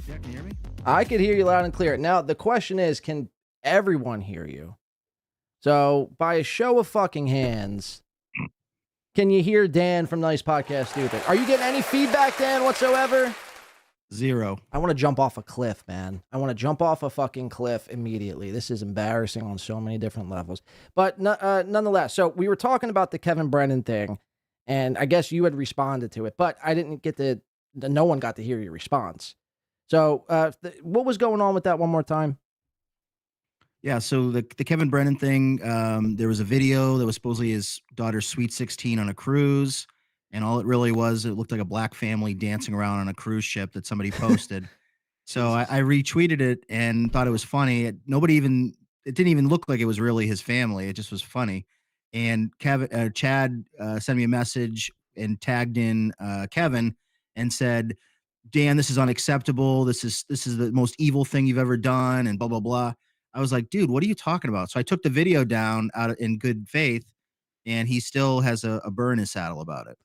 Yeah, can you hear me? I could hear you loud and clear. Now, the question is, can everyone hear you? So, by a show of fucking hands, can you hear Dan from Nice PodcastStupid? Are you getting any feedback, Dan, whatsoever? 0. I want to jump off a cliff, man. I want to jump off a fucking cliff immediately. This is embarrassing on so many different levels. But nonetheless, so we were talking about the Kevin Brennan thing, and I guess you had responded to it, but I didn't get no one got to hear your response. So what was going on with that one more time? Yeah, so the Kevin Brennan thing, there was a video that was supposedly his daughter's Sweet 16 on a cruise, and all it really was, it looked like a black family dancing around on a cruise ship that somebody posted. So I retweeted it and thought it was funny. It didn't even look like it was really his family. It just was funny. And Chad sent me a message and tagged in Kevin and said, Dan, this is unacceptable. This is the most evil thing you've ever done, and blah, blah, blah. I was like, dude, what are you talking about? So I took the video down in good faith, and he still has a burr in his saddle about it.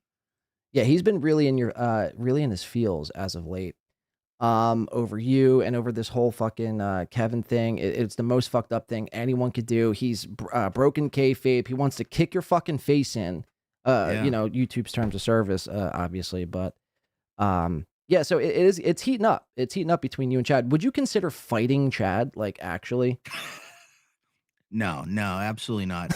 Yeah, he's been really in his feels as of late, over you and over this whole fucking Kevin thing. It's the most fucked up thing anyone could do. He's broken kayfabe. He wants to kick your fucking face in. You know, YouTube's terms of service, obviously, but yeah, so it's heating up. It's heating up between you and Chad. Would you consider fighting Chad, like, actually? No, absolutely not.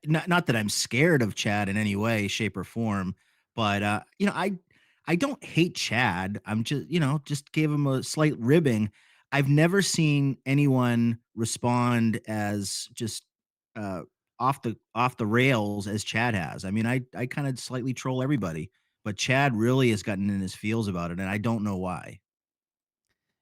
Not that I'm scared of Chad in any way, shape, or form, but you know, I don't hate Chad. I'm just gave him a slight ribbing. I've never seen anyone respond as just off the rails as Chad has. I mean, I kind of slightly troll everybody. But Chad really has gotten in his feels about it, and I don't know why.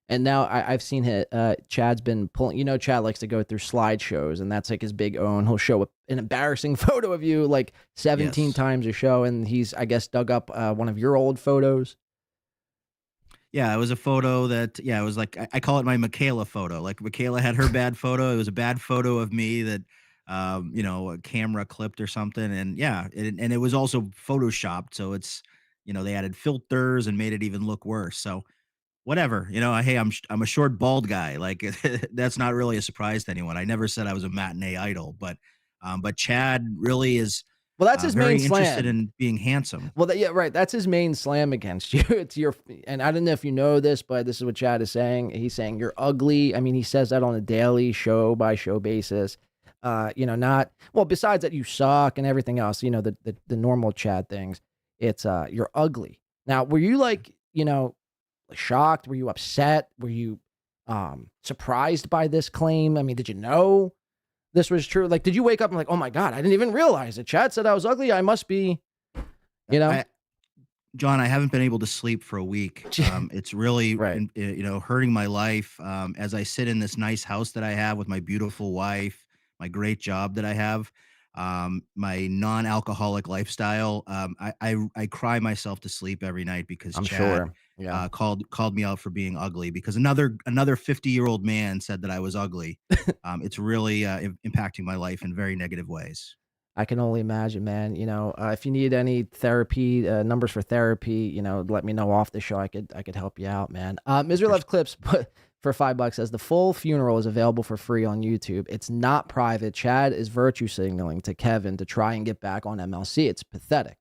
And now I've seen Chad's been pulling. You know, Chad likes to go through slideshows, and that's like his big own. He'll show an embarrassing photo of you like 17 times a show, and he's, I guess, dug up one of your old photos. Yeah, it was a photo that, it was like, I call it my Michaela photo. Like, Michaela had her bad photo. It was a bad photo of me that, a camera clipped or something. And yeah, and it was also photoshopped. So it's, they added filters and made it even look worse. So whatever, hey, I'm a short, bald guy. Like, that's not really a surprise to anyone. I never said I was a matinee idol, but Chad really is. Well, that's his very main interested slam. in being handsome. Well, yeah, right. That's his main slam against you. It's your, and I don't know if you know this, but this is what Chad is saying. He's saying you're ugly. I mean, he says that on a daily show by show basis. Not well. Besides that, you suck and everything else. You know, the normal Chad things. It's you're ugly. Now, were you like, shocked? Were you upset? Were you surprised by this claim? I mean, did you know this was true? Like, did you wake up and like, oh my God, I didn't even realize it. Chad said I was ugly. I must be, John, I haven't been able to sleep for a week. It's really, hurting my life. As I sit in this nice house that I have with my beautiful wife, my great job that I have, my non-alcoholic lifestyle. I cry myself to sleep every night because I'm Chad sure. Yeah. called me out for being ugly because another 50-year-old man said that I was ugly. It's really impacting my life in very negative ways. I can only imagine, man. If you need any therapy, numbers for therapy, let me know off the show. I could help you out, man. Misery Loves Clips for $5 says the full funeral is available for free on YouTube. It's not private. Chad is virtue signaling to Kevin to try and get back on MLC. It's pathetic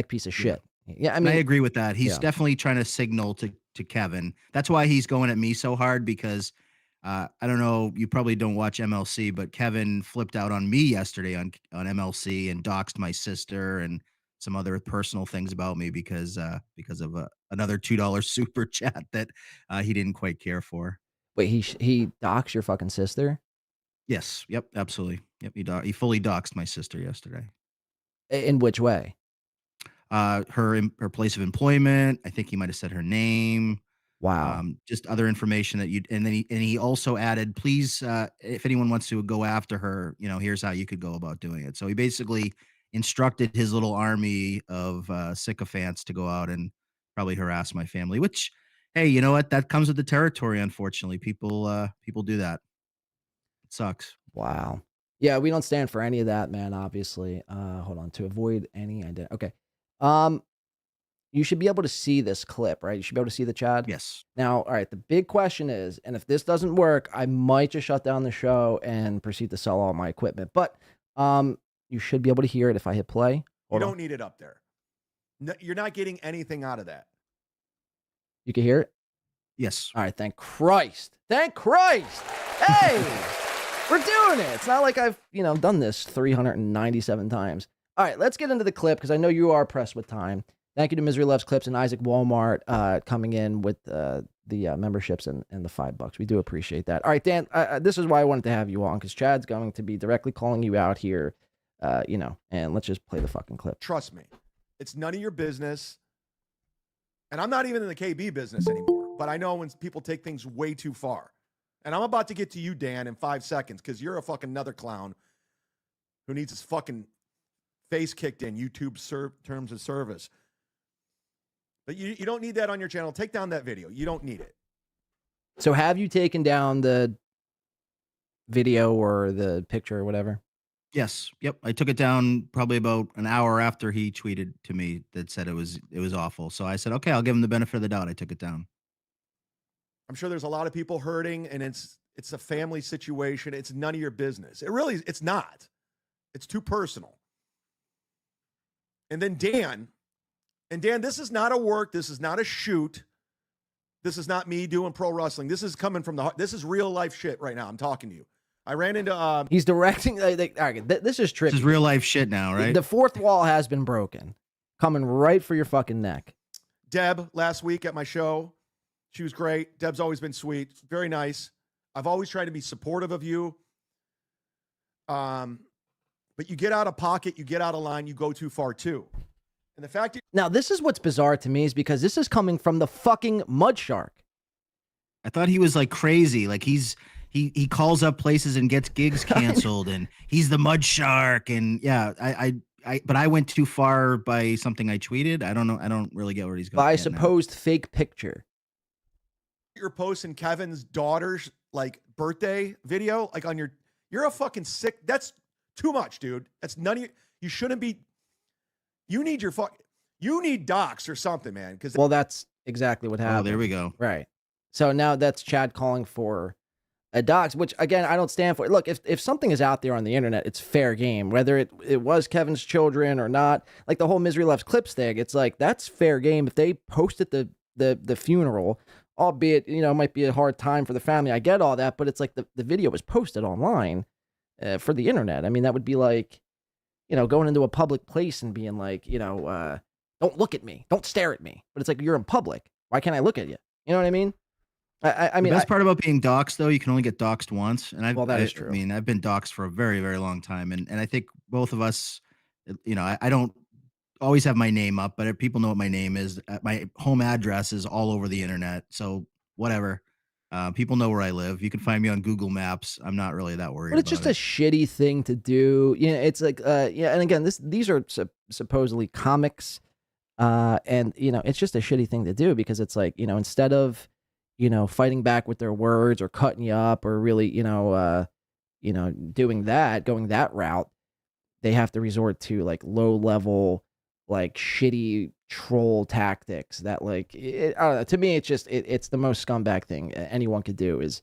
piece of shit. Yeah, I mean, I agree with that. He's yeah. definitely trying to signal to Kevin. That's why he's going at me so hard because I don't know. You probably don't watch MLC, but Kevin flipped out on me yesterday on MLC and doxed my sister and some other personal things about me because of another $2 super chat that he didn't quite care for. Wait, he doxed your fucking sister? Yes. Yep. Absolutely. Yep. He fully doxed my sister yesterday. In which way? Her place of employment. I think he might have said her name. Wow. Just other information that and he also added, please, if anyone wants to go after her, here's how you could go about doing it. So he basically instructed his little army of sycophants to go out and probably harass my family, which, hey, you know what? That comes with the territory. Unfortunately, people do that. It sucks. Wow. Yeah, we don't stand for any of that, man. Obviously. Hold on. To avoid any idea. Okay. You should be able to see this clip, right? You should be able to see the Chad. Yes. Now, all right. The big question is, and if this doesn't work, I might just shut down the show and proceed to sell all my equipment. But you should be able to hear it if I hit play. You don't need it up there. No, you're not getting anything out of that. You can hear it? Yes. All right. Thank Christ. Thank Christ. Hey, we're doing it. It's not like I've, done this 397 times. All right. Let's get into the clip because I know you are pressed with time. Thank you to Misery Loves Clips and Isaac Walmart coming in with the memberships and the $5. We do appreciate that. All right, Dan, this is why I wanted to have you on because Chad's going to be directly calling you out here, and let's just play the fucking clip. Trust me. It's none of your business. And I'm not even in the KB business anymore, but I know when people take things way too far. And I'm about to get to you, Dan, in 5 seconds because you're a fucking another clown who needs his fucking face kicked in YouTube terms of service. But you don't need that on your channel. Take down that video. You don't need it. So have you taken down the video or the picture or whatever? Yes. Yep. I took it down probably about an hour after he tweeted to me that said it was awful. So I said, okay, I'll give him the benefit of the doubt. I took it down. I'm sure there's a lot of people hurting and it's a family situation. It's none of your business. It's not. It's too personal. And then Dan, this is not a work. This is not a shoot. This is not me doing pro wrestling. This is coming from the heart. This is real life shit right now. I'm talking to you. I ran into. He's directing. This is tricky. This is real life shit now, right? The fourth wall has been broken. Coming right for your fucking neck. Deb last week at my show. She was great. Deb's always been sweet. Very nice. I've always tried to be supportive of you. But you get out of pocket. You get out of line. You go too far too. And the fact now, this is what's bizarre to me is because this is coming from the fucking mudshark. I thought he was like crazy. Like he calls up places and gets gigs canceled and he's the mudshark. And yeah, but I went too far by something I tweeted. I don't know. I don't really get where he's going. By a supposed fake picture. You're posting Kevin's daughter's like birthday video, like on you're a fucking sick. That's too much, dude. That's none of you shouldn't be. You need docs or something, man. Well, that's exactly what happened. Oh, there we go. Right. So now that's Chad calling for a dox, which again I don't stand for. Look, if something is out there on the internet, it's fair game, whether it was Kevin's children or not. Like the whole Misery Loves Clips thing, it's like that's fair game. If they posted the funeral, albeit it might be a hard time for the family, I get all that, but it's like the video was posted online for the internet. I mean, that would be like going into a public place and being like don't look at me, don't stare at me, but it's like you're in public. Why can't I look at you? You know what I mean? I mean, the best part about being doxxed, though, you can only get doxxed once. And that is true. I mean, I've been doxxed for a very, very long time. And I think both of us, I don't always have my name up, but people know what my name is. My home address is all over the internet. So whatever. People know where I live. You can find me on Google Maps. I'm not really that worried. But it's just a shitty thing to do. It's like, and again, these are supposedly comics. And it's just a shitty thing to do because it's like, instead of, fighting back with their words or cutting you up or really, doing that, going that route, they have to resort to like low level, like shitty troll tactics that like, I don't know, to me, it's the most scumbag thing anyone could do is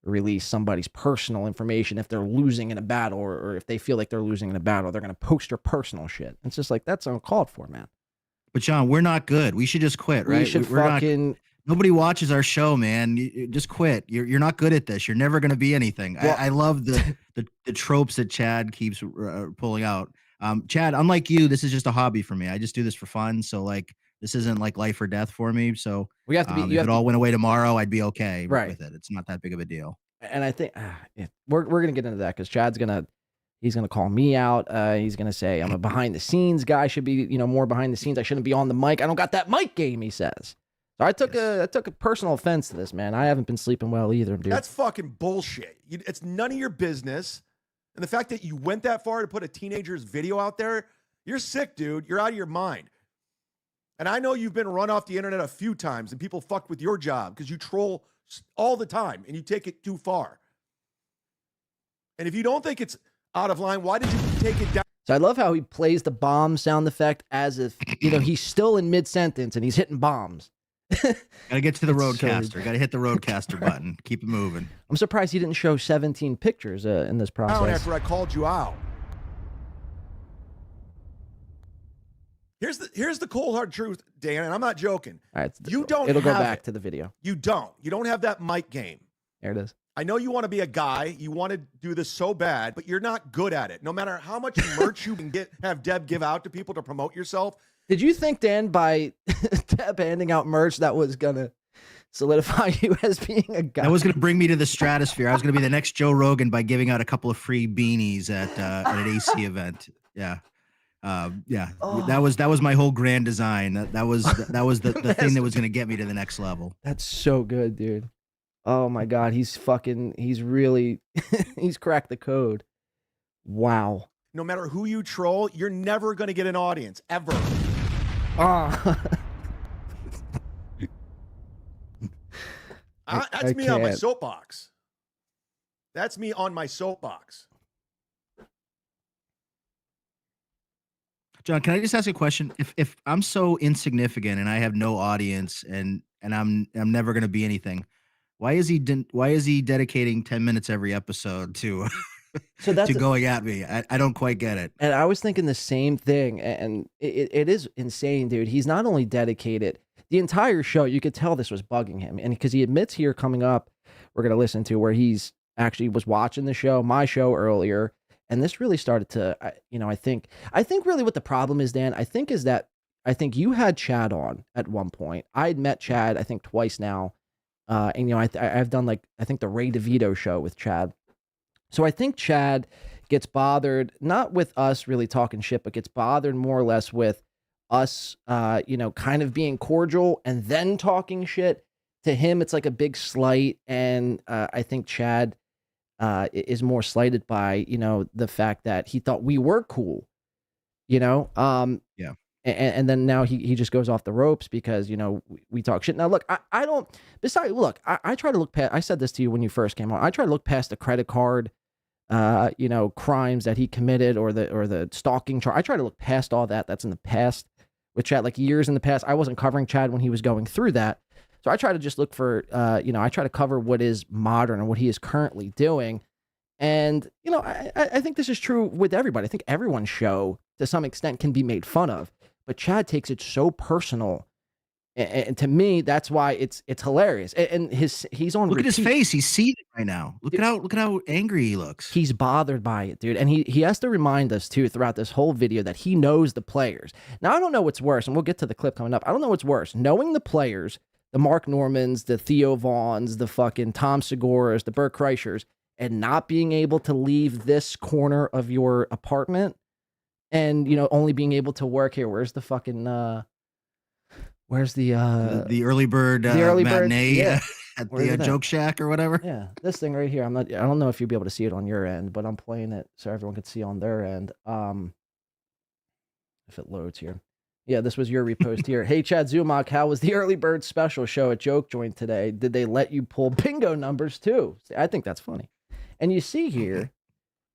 release somebody's personal information if they're losing in a battle or if they feel like they're losing in a battle, they're going to post your personal shit. It's just like, that's uncalled for, man. But John, we're not good. We should just quit, right? We should not, nobody watches our show, man. You just quit. You're not good at this. You're never going to be anything. Well, I love the tropes that Chad keeps pulling out. Chad, unlike you, this is just a hobby for me. I just do this for fun. So like, this isn't like life or death for me. So we have to be. If it all went away tomorrow, I'd be okay with it. It's not that big of a deal. And I think we're gonna get into that because Chad's he's gonna call me out. He's gonna say I'm a behind the scenes guy. Should be more behind the scenes. I shouldn't be on the mic. I don't got that mic game. He says. So I took a personal offense to this, man. I haven't been sleeping well either, dude. That's fucking bullshit. It's none of your business. And the fact that you went that far to put a teenager's video out there, you're sick, dude. You're out of your mind. And I know you've been run off the internet a few times and people fucked with your job because you troll all the time and you take it too far. And if you don't think it's out of line, why did you take it down? So I love how he plays the bomb sound effect as if, he's still in mid-sentence and he's hitting bombs. Gotta get to the roadcaster. Gotta hit the roadcaster button. Keep it moving. I'm surprised he didn't show 17 pictures in this process. After I called you out. Here's the cold hard truth, Dan, and I'm not joking. All right, you don't. It'll go back to the video. You don't. You don't have that mic game. There it is. I know you want to be a guy. You want to do this so bad, but you're not good at it. No matter how much merch you can have Deb give out to people to promote yourself. Did you think, Dan, by Deb handing out merch, that was gonna solidify you as being a guy? That was gonna bring me to the stratosphere. I was gonna be the next Joe Rogan by giving out a couple of free beanies at an AC event. Yeah. Oh. That was my whole grand design. That was the thing that was going to get me to the next level. That's so good, dude. Oh my God. He's really, he's cracked the code. Wow. No matter who you troll, you're never going to get an audience ever. That's me on my soapbox. That's me on my soapbox. John, can I just ask a question? If I'm so insignificant and I have no audience and I'm never going to be anything, why is he dedicating 10 minutes every episode to going at me? I don't quite get it. And I was thinking the same thing, and it is insane, dude. He's not only dedicated the entire show. You could tell this was bugging him, and because he admits here coming up, we're going to listen to where he's actually was watching the show, my show earlier. And this really started to, I think really what the problem is, Dan, I think you had Chad on at one point. I had met Chad, I think twice now. And, I've done I think the Ray DeVito show with Chad. So I think Chad gets bothered, not with us really talking shit, but gets bothered more or less with us, kind of being cordial and then talking shit. To him, it's like a big slight. And I think Chad is more slighted by, the fact that he thought we were cool, Yeah. And then now he just goes off the ropes because, we talk shit. Now, look, I try to look past, I said this to you when you first came on. I try to look past the credit card, crimes that he committed or the stalking charge. I try to look past all that. That's in the past with Chad, like years in the past. I wasn't covering Chad when he was going through that. So I try to just look for, I try to cover what is modern and what he is currently doing. And, I think this is true with everybody. I think everyone's show, to some extent, can be made fun of. But Chad takes it so personal. And to me, that's why it's hilarious. And he's on. Look at his face; he's seething right now. Look at how angry he looks. He's bothered by it, dude. And he has to remind us too throughout this whole video that he knows the players. Now I don't know what's worse, and we'll get to the clip coming up. I don't know what's worse: knowing the players, the Mark Normans, the Theo Vaughns, the fucking Tom Seguras, the Burt Kreischers, and not being able to leave this corner of your apartment, and only being able to work here. Where's the fucking Where's the early bird matinee at the it Joke Shack or whatever? Yeah, this thing right here. I don't know if you'll be able to see it on your end, but I'm playing it so everyone can see on their end. If it loads here. Yeah, this was your repost here. Hey, Chad Zumach, how was the early bird special show at Joke Joint today? Did they let you pull bingo numbers too? See, I think that's funny. And you see here,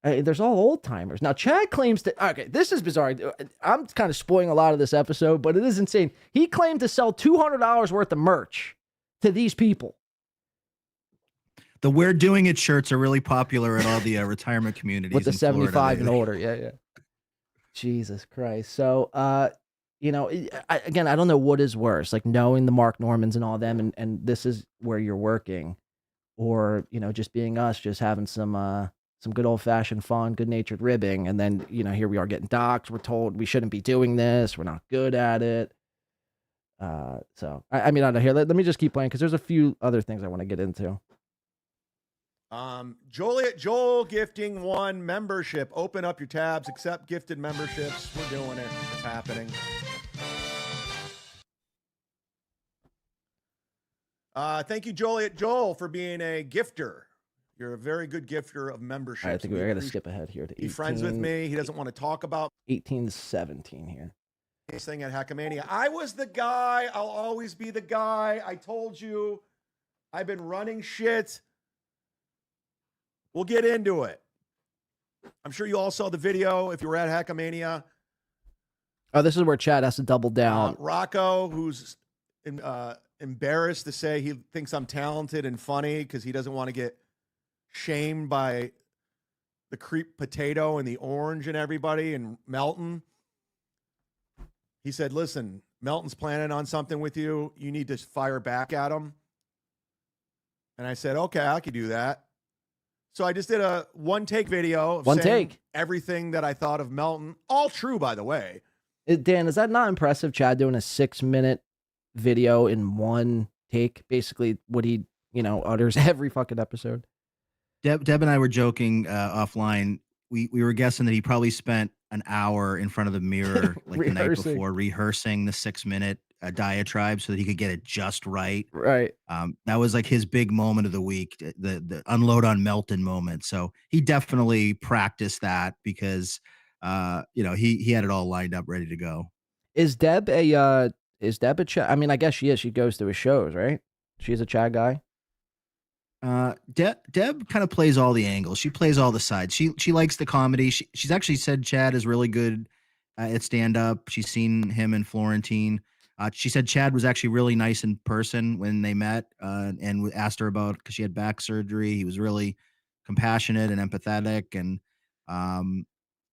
there's all old timers. Now, Chad claims to, okay, this is bizarre. I'm kind of spoiling a lot of this episode, but it is insane. He claimed to sell $200 worth of merch to these people. The We're Doing It shirts are really popular at all the retirement communities. With the in 75 and Florida. older. Yeah. Jesus Christ. So, again, I don't know what is worse, like knowing the Mark Normans and all them, and this is where you're working, or, just being us, just having some good old-fashioned fun, good-natured ribbing, and then, here we are getting doxxed. We're told we shouldn't be doing this. We're not good at it. So, I mean, I don't know. Here, let me just keep playing, because there's a few other things I want to get into. Joel Gifting 1 membership. Open up your tabs, accept gifted memberships. We're doing it. It's happening. Thank you, Joel, for being a gifter. You're a very good gifter of memberships. I think we got to skip ahead here to 18. Be friends with me. He doesn't want to talk about 1817 here. This thing at Hackamania. I was the guy. I'll always be the guy. I told you. I've been running shit. We'll get into it. I'm sure you all saw the video if you were at Hackamania. Oh, this is where Chad has to double down. Rocco, who's embarrassed to say he thinks I'm talented and funny because he doesn't want to get shamed by the creep potato and the orange and everybody and Melton. He said, listen, Melton's planning on something with you. You need to fire back at him. And I said, okay, I could do that. So I just did a one-take video of saying everything that I thought of Melton. All true, by the way. Dan, is that not impressive, Chad, doing a 6-minute video in one take? Basically what he, utters every fucking episode. Deb and I were joking offline. We were guessing that he probably spent an hour in front of the mirror like the night before rehearsing the 6-minute diatribe so that he could get it just right. Right. That was like his big moment of the week, the unload on Melton moment. So he definitely practiced that because he had it all lined up, ready to go. Is Deb a Chad? I mean, I guess she is. She goes to his shows, right? She's a Chad guy. Deb kind of plays all the angles. She plays all the sides. She likes the comedy. She's actually said Chad is really good at stand-up. She's seen him in Florentine. She said Chad was actually really nice in person when they met and asked her about, because she had back surgery. He was really compassionate and empathetic.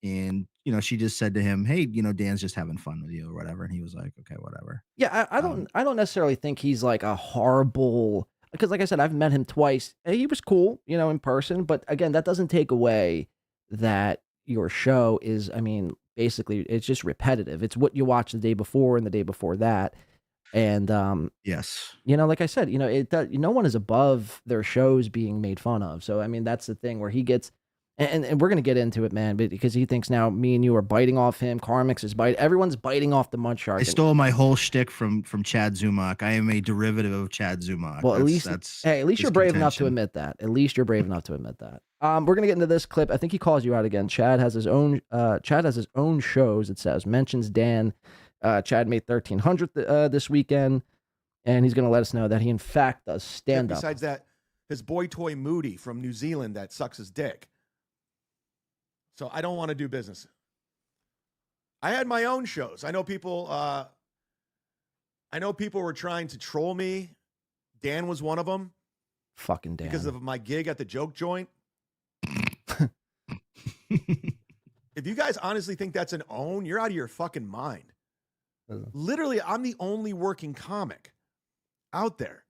And she just said to him, hey, Dan's just having fun with you or whatever. And he was like, okay, whatever. Yeah, I don't necessarily think he's like a horrible, because like I said, I've met him twice. He was cool, in person. But again, that doesn't take away that your show is, basically it's just repetitive. It's what you watch the day before and the day before that. And yes, like I said, no one is above their shows being made fun of. So that's the thing where he gets, and we're gonna get into it, man, because he thinks now me and you are biting off him. Karmicx is everyone's biting off the mudshark. I stole my whole shtick from Chad Zumach. I am a derivative of Chad Zumach. Well, at least you're brave enough to admit that. At least you're brave enough to admit that. We're gonna get into this clip. I think he calls you out again. Chad has his own shows. It says mentions Dan. Chad made 1,300 this weekend, and he's gonna let us know that he in fact does stand up. Besides that, his boy toy Moody from New Zealand that sucks his dick. So I don't want to do business. I had my own shows. I know people were trying to troll me Dan was one of them. Fucking Dan. Because of my gig at the joke joint. If you guys honestly think that's an own, you're out of your fucking mind. Literally, I'm the only working comic out there.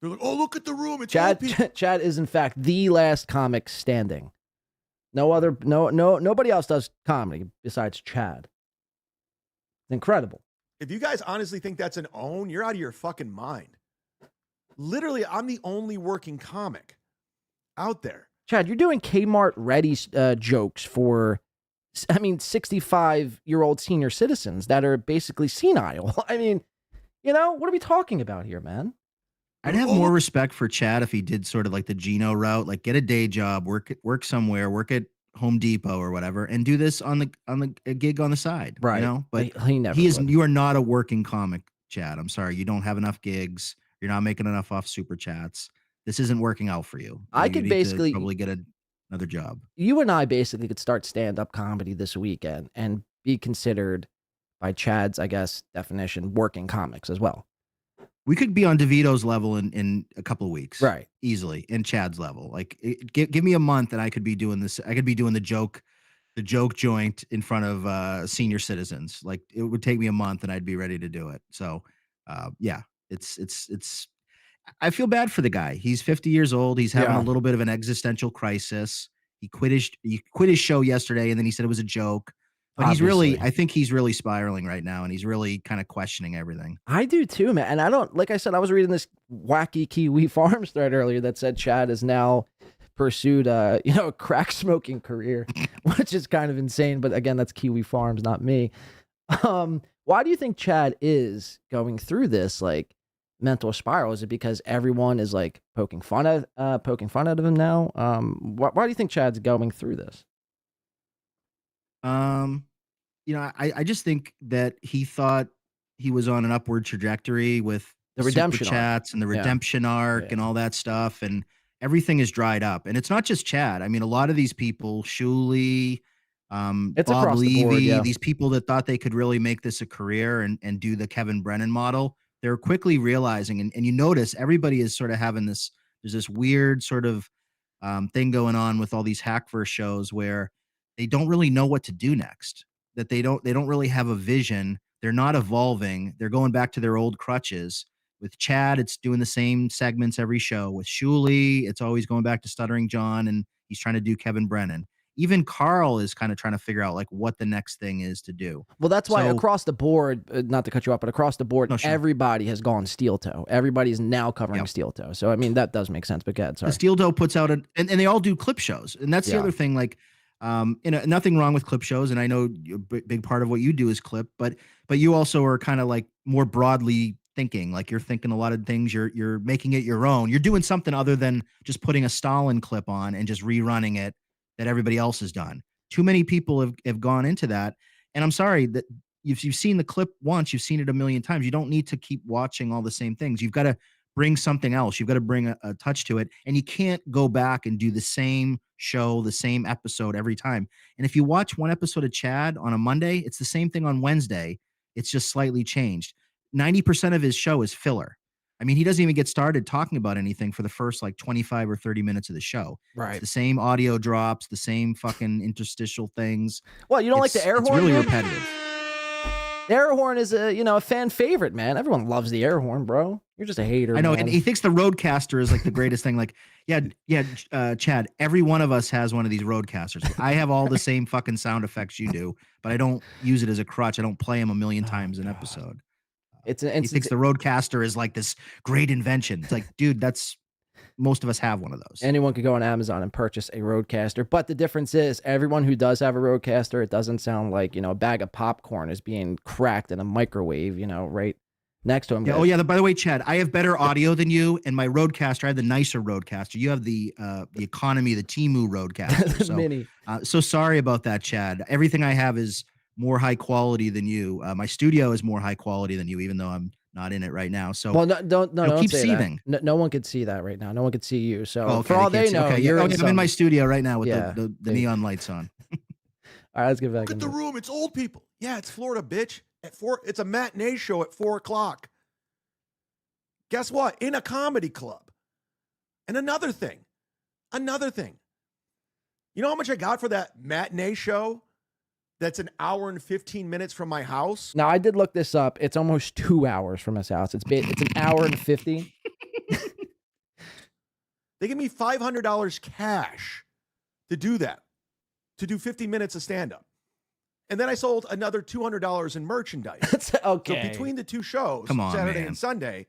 They're like, oh, look at the room. It's old people. Chad is in fact the last comic standing. Nobody else does comedy besides Chad. Incredible. If you guys honestly think that's an own, you're out of your fucking mind. Literally, I'm the only working comic out there. Chad, you're doing Kmart ready jokes for, 65-year-old senior citizens that are basically senile. I mean, what are we talking about here, man? I'd have more respect for Chad if he did sort of like the Geno route, like get a day job, work somewhere, work at Home Depot or whatever, and do this on a gig on the side, right? But he never. You are not a working comic, Chad. I'm sorry, you don't have enough gigs. You're not making enough off super chats. This isn't working out for you. I You could need basically to probably get another job. You and I basically could start stand-up comedy this weekend and be considered, by Chad's, I guess, definition, working comics as well. We could be on DeVito's level in a couple of weeks, right? Easily, in Chad's level. Like, give me a month, and I could be doing this. I could be doing the joke joint in front of senior citizens. Like, it would take me a month, and I'd be ready to do it. So, yeah, it's. I feel bad for the guy. He's 50 years old. He's having a little bit of an existential crisis. He quit his show yesterday, and then he said it was a joke. But I think he's really spiraling right now, and he's really kind of questioning everything. I do too, man. And like I said, I was reading this wacky Kiwi Farms thread earlier that said Chad has now pursued a crack smoking career, which is kind of insane. But again, that's Kiwi Farms, not me. Why do you think Chad is going through this like mental spiral? Is it because everyone is like poking fun at him now? Why do you think Chad's going through this? I just think that he thought he was on an upward trajectory with the redemption chats and the redemption arc and all that stuff, and everything is dried up. And it's not just Chad. I mean, a lot of these people, Shuley, Bob Levy, these people that thought they could really make this a career and do the Kevin Brennan model, they're quickly realizing, and you notice everybody is sort of having this, there's this weird sort of thing going on with all these Hackverse shows where they don't really know what to do next, that they don't really have a vision. They're not evolving. They're going back to their old crutches. With Chad, it's doing the same segments every show. With Shuley, it's always going back to Stuttering John, and he's trying to do Kevin Brennan. Even Carl is kind of trying to figure out like what the next thing is to do. Well, that's why across the board, not to cut you off, but across the board, everybody has gone steel toe. Everybody's now covering steel toe. So, I mean, that does make sense. But go ahead, sorry. The Steel Toe puts out and they all do clip shows. And that's the other thing. Like, nothing wrong with clip shows. And I know a big part of what you do is clip, but you also are kind of like more broadly thinking, like you're thinking a lot of things. You're making it your own. You're doing something other than just putting a Stalin clip on and just rerunning it that everybody else has done. Too many people have gone into that. And I'm sorry that if you've seen the clip once, you've seen it a million times. You don't need to keep watching all the same things. You've got to bring something else. You've got to bring a touch to it. And you can't go back and do the same show, the same episode every time. And if you watch one episode of Chad on a Monday, it's the same thing on Wednesday. It's just slightly changed. 90% of his show is filler. I mean, he doesn't even get started talking about anything for the first like 25 or 30 minutes of the show. Right. It's the same audio drops, the same fucking interstitial things. Well, you don't like the air horn? It's really dude? repetitive. The air horn is a fan favorite, man. Everyone loves the air horn, bro. You're just a hater. I know, man. and he thinks the Roadcaster is like the greatest thing. Like, Chad, every one of us has one of these Roadcasters. I have all the same fucking sound effects you do, but I don't use it as a crutch. I don't play them a million times an episode. He thinks the Roadcaster is like this great invention. It's like, dude, most of us have one of those. Anyone could go on Amazon and purchase a Roadcaster, but the difference is everyone who does have a Roadcaster, it doesn't sound like, a bag of popcorn is being cracked in a microwave, right next to him. Yeah, oh yeah. By the way, Chad, I have better audio than you, and my Roadcaster, I have the nicer Roadcaster. You have the economy, the Temu Roadcaster. So, Mini. So sorry about that, Chad. Everything I have is more high quality than you. My studio is more high quality than you, even though I'm not in it right now. So don't keep say seething. That. No one could see that right now. No one could see you. So okay, for all they know, I'm in my studio right now with the neon lights on. All right, let's get back. Look at the room. It's old people. Yeah, it's Florida, bitch. It's a matinee show at 4:00. Guess what? In a comedy club. And another thing. You know how much I got for that matinee show? That's an hour and 15 minutes from my house. Now, I did look this up. It's almost 2 hours from his house. It's an hour and 50. They give me $500 cash to do that, to do 50 minutes of stand-up. And then I sold another $200 in merchandise. That's okay. So between the two shows, Come on, Saturday man. and Sunday,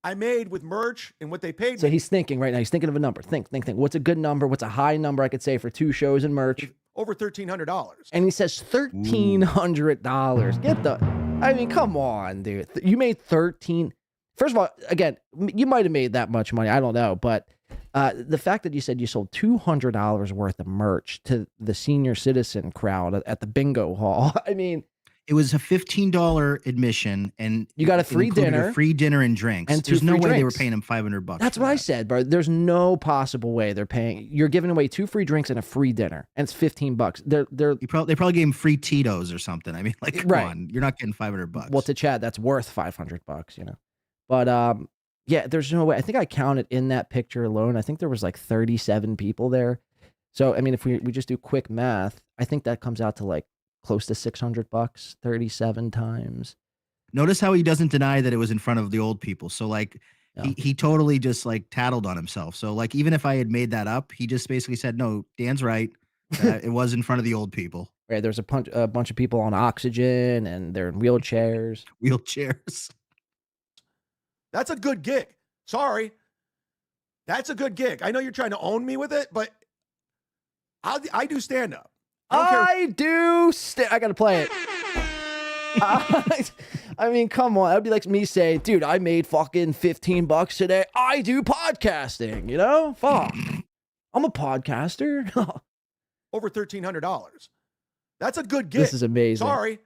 I made with merch and what they paid So me. he's thinking right now. He's thinking of a number. Think. What's a good number? What's a high number I could say for 2 shows and merch? Over $1,300. And he says $1,300. Get the... I mean, come on, dude. You made 13... First of all, again, you might have made that much money. I don't know. But the fact that you said you sold $200 worth of merch to the senior citizen crowd at the bingo hall. I mean... It was a $15 admission, and you got a it free included dinner, a free dinner and drinks. and 2 There's no free way they were drinks. paying him $500. That's for what I that. said, bro. There's no possible way they're paying. You're giving away 2 free drinks and a free dinner, and it's $15. They probably gave him free Tito's or something. I mean, like, come Right. on, you're not getting $500. Well, to Chad, that's worth $500, you know. But yeah, there's no way. I think I counted in that picture alone. I think there was like 37 people there. So I mean, if we just do quick math, I think that comes out to like close to $600, 37 times. Notice how he doesn't deny that it was in front of the old people. So like he totally just like tattled on himself. So like even if I had made that up, he just basically said, no, Dan's right. It was in front of the old people. Right. There's a bunch of people on oxygen and they're in wheelchairs. Wheelchairs. That's a good gig. Sorry. That's a good gig. I know you're trying to own me with it, but I do stand-up. I gotta play it. I mean, come on. That'd be like me saying, dude, I made fucking $15 today. I do podcasting, you know? Fuck. I'm a podcaster. Over $1,300. That's a good gig. This is amazing. Sorry.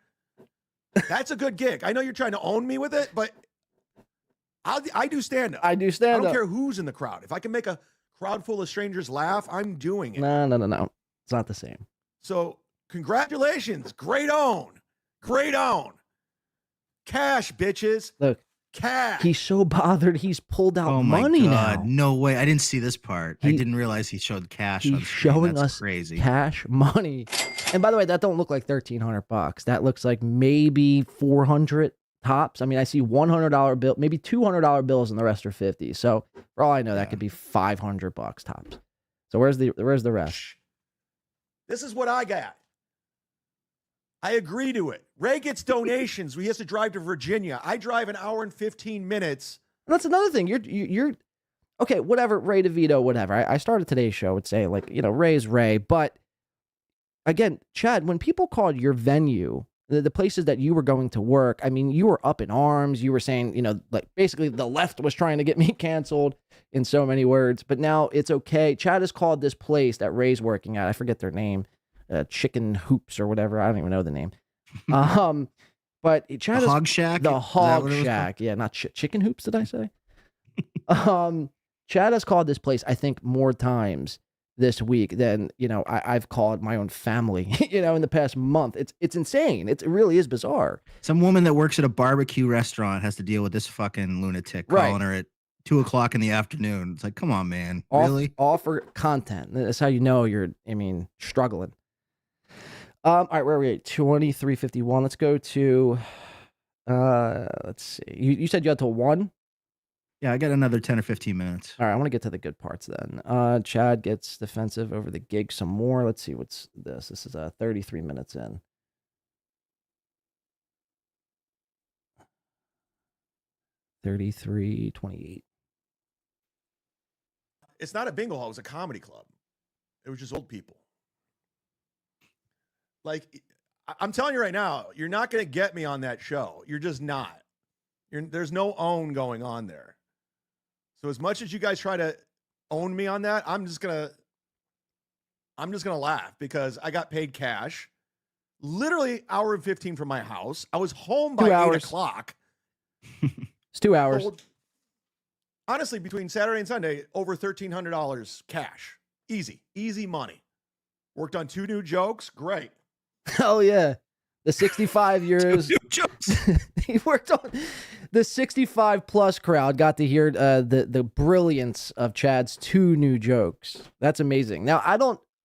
That's a good gig. I know you're trying to own me with it, but I do stand-up. I do I stand-up. don't care who's in the crowd. If I can make a crowd full of strangers laugh, I'm doing it. No. It's not the same. So congratulations. Great own. Cash, bitches. Look. Cash. He's so bothered. He's pulled out Oh my money God. now. No way. I didn't see this part. I didn't realize he showed cash on He's screen. showing That's us crazy. cash money. And by the way, that don't look like $1,300. That looks like maybe 400 tops. I mean, I see $100 bill, maybe $200 bills, and the rest are 50. So for all I know, that could be $500 tops. So where's the rest? This is what I got. I agree to it. Ray gets donations. He has to drive to Virginia. I drive an hour and 15 minutes. And that's another thing. You're okay. Whatever, Ray DeVito, whatever. I started today's show with saying like, you know, Ray's Ray, but again, Chad, when people called your venue, the places that you were going to work, I mean, you were up in arms. You were saying, you know, like basically the left was trying to get me canceled in so many words, but now it's okay. Chad has called this place that Ray's working at, I forget their name, Chicken Hoops or whatever. I don't even know the name. But Chad The Hog Shack? The Is that Hog what it was Shack. Yeah, not Chicken Hoops, did I say? Chad has called this place, I think, more times this week than, you know, I've called my own family, you know, in the past month. It's insane. It really is bizarre. Some woman that works at a barbecue restaurant has to deal with this fucking lunatic calling her at 2:00 in the afternoon. It's like, come on, man. Really? All for content. That's how you know you're, struggling. All right, where are we at? 2351. Let's go to, let's see. You said you had till 1? Yeah, I got another 10 or 15 minutes. All right, I want to get to the good parts then. Chad gets defensive over the gig some more. Let's see what's this. This is 33 minutes in. $33.28. It's not a bingo hall. It was a comedy club. It was just old people. Like, I'm telling you right now, you're not going to get me on that show. You're just not. There's no own going on there. So as much as you guys try to own me on that, I'm just gonna laugh because I got paid cash. Literally hour and 15 from my house. I was home by 8 o'clock. It's 2 hours. Honestly, between Saturday and Sunday, over $1,300 cash. Easy money. Worked on 2 new jokes. Great. Oh yeah, the 65 euros. New jokes. He worked on The 65 plus crowd got to hear the brilliance of Chad's 2 new jokes. That's amazing. Now,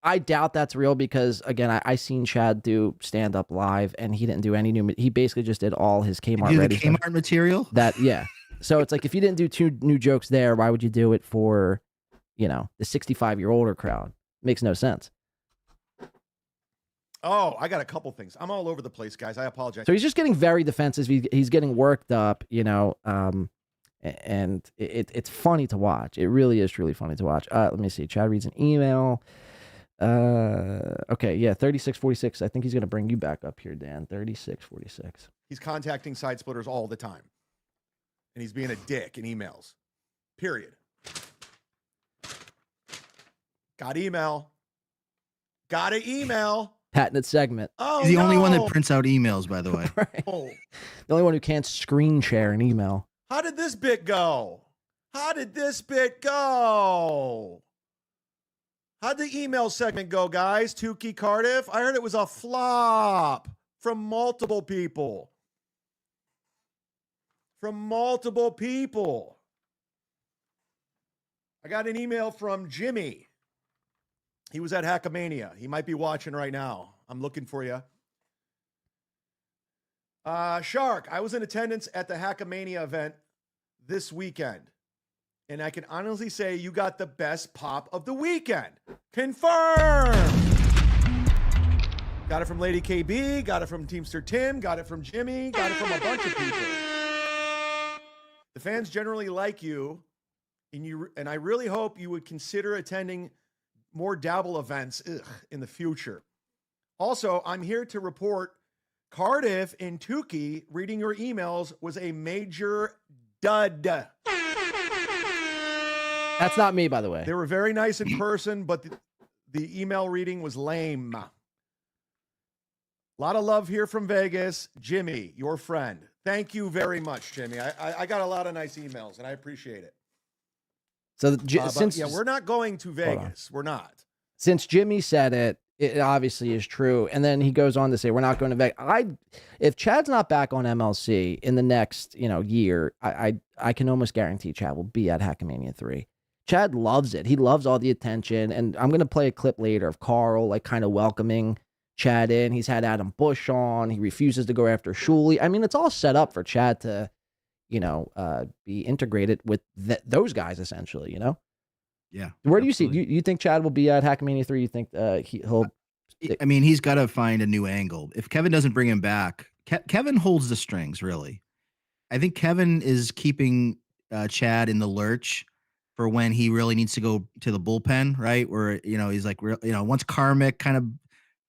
I doubt that's real because, again, I seen Chad do stand up live and he didn't do any new. He basically just did all his Kmart Do the ready Kmart stuff. material? Yeah. So it's like, if you didn't do 2 new jokes there, why would you do it for, the 65-year older crowd? Makes no sense. Oh, I got a couple things. I'm all over the place, guys. I apologize. So he's just getting very defensive. He's getting worked up, and it's funny to watch. It really is truly funny to watch. Let me see. Chad reads an email. Okay, yeah, 3646. I think he's gonna bring you back up here, Dan. 3646. He's contacting side splitters all the time. And he's being a dick in emails. Period. Got email. Got an email. Patented segment. Oh, He's the only one that no. prints out emails, by the way. Right. Oh. The only one who can't screen share an email. How did this bit go? How'd the email segment go, guys? Tukey Cardiff? I heard it was a flop from multiple people. I got an email from Jimmy. He was at Hackamania. He might be watching right now. I'm looking for you. Shark, I was in attendance at the Hackamania event this weekend. And I can honestly say you got the best pop of the weekend. Confirmed. Got it from Lady KB, got it from Teamster Tim, got it from Jimmy, got it from a bunch of people. The fans generally like you, and I really hope you would consider attending more dabble events in the future. Also, I'm here to report Cardiff and Tukey reading your emails was a major dud. That's not me, by the way. They were very nice in person, but the email reading was lame. A lot of love here from Vegas. Jimmy, your friend. Thank you very much, Jimmy. I got a lot of nice emails, and I appreciate it. So we're not going to Vegas. We're not. Since Jimmy said it, it obviously is true. And then he goes on to say, we're not going to Vegas. If Chad's not back on MLC in the next, year, I can almost guarantee Chad will be at Hackamania 3. Chad loves it. He loves all the attention. And I'm going to play a clip later of Carl, kind of welcoming Chad in. He's had Adam Bush on. He refuses to go after Shuley. I mean, it's all set up for Chad to, be integrated with those guys, essentially, Yeah. Where do you see? You think Chad will be at Hackamania 3? You think he'll? I mean, he's got to find a new angle. If Kevin doesn't bring him back, Kevin holds the strings, really. I think Kevin is keeping Chad in the lurch for when he really needs to go to the bullpen, right? Where, he's like, once Karmicx kind of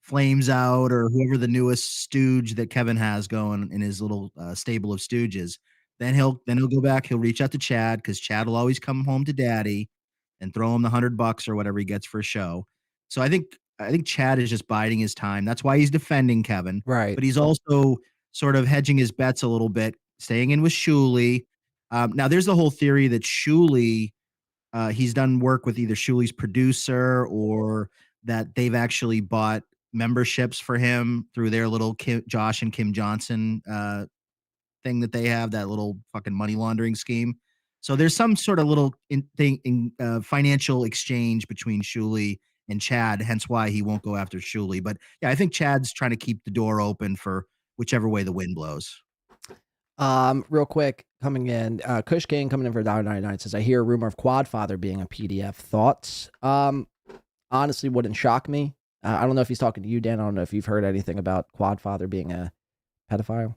flames out, or whoever the newest stooge that Kevin has going in his little stable of stooges, then he'll go back. He'll reach out to Chad, because Chad will always come home to daddy and throw him the $100 or whatever he gets for a show. So I think Chad is just biding his time. That's why he's defending Kevin. Right. But he's also sort of hedging his bets a little bit, staying in with Shuley. Now there's the whole theory that Shuley, he's done work with either Shuley's producer, or that they've actually bought memberships for him through their little Josh and Kim Johnson thing that they have, that little fucking money laundering scheme. So there's some sort of little financial exchange between Shuley and Chad, hence why he won't go after Shuley. But yeah, I think Chad's trying to keep the door open for whichever way the wind blows. Real quick, coming in, Kush King coming in for $1.99 says, I hear a rumor of Quadfather being a PDF. Thoughts? Honestly, wouldn't shock me. I don't know if he's talking to you, Dan. I don't know if you've heard anything about Quadfather being a pedophile.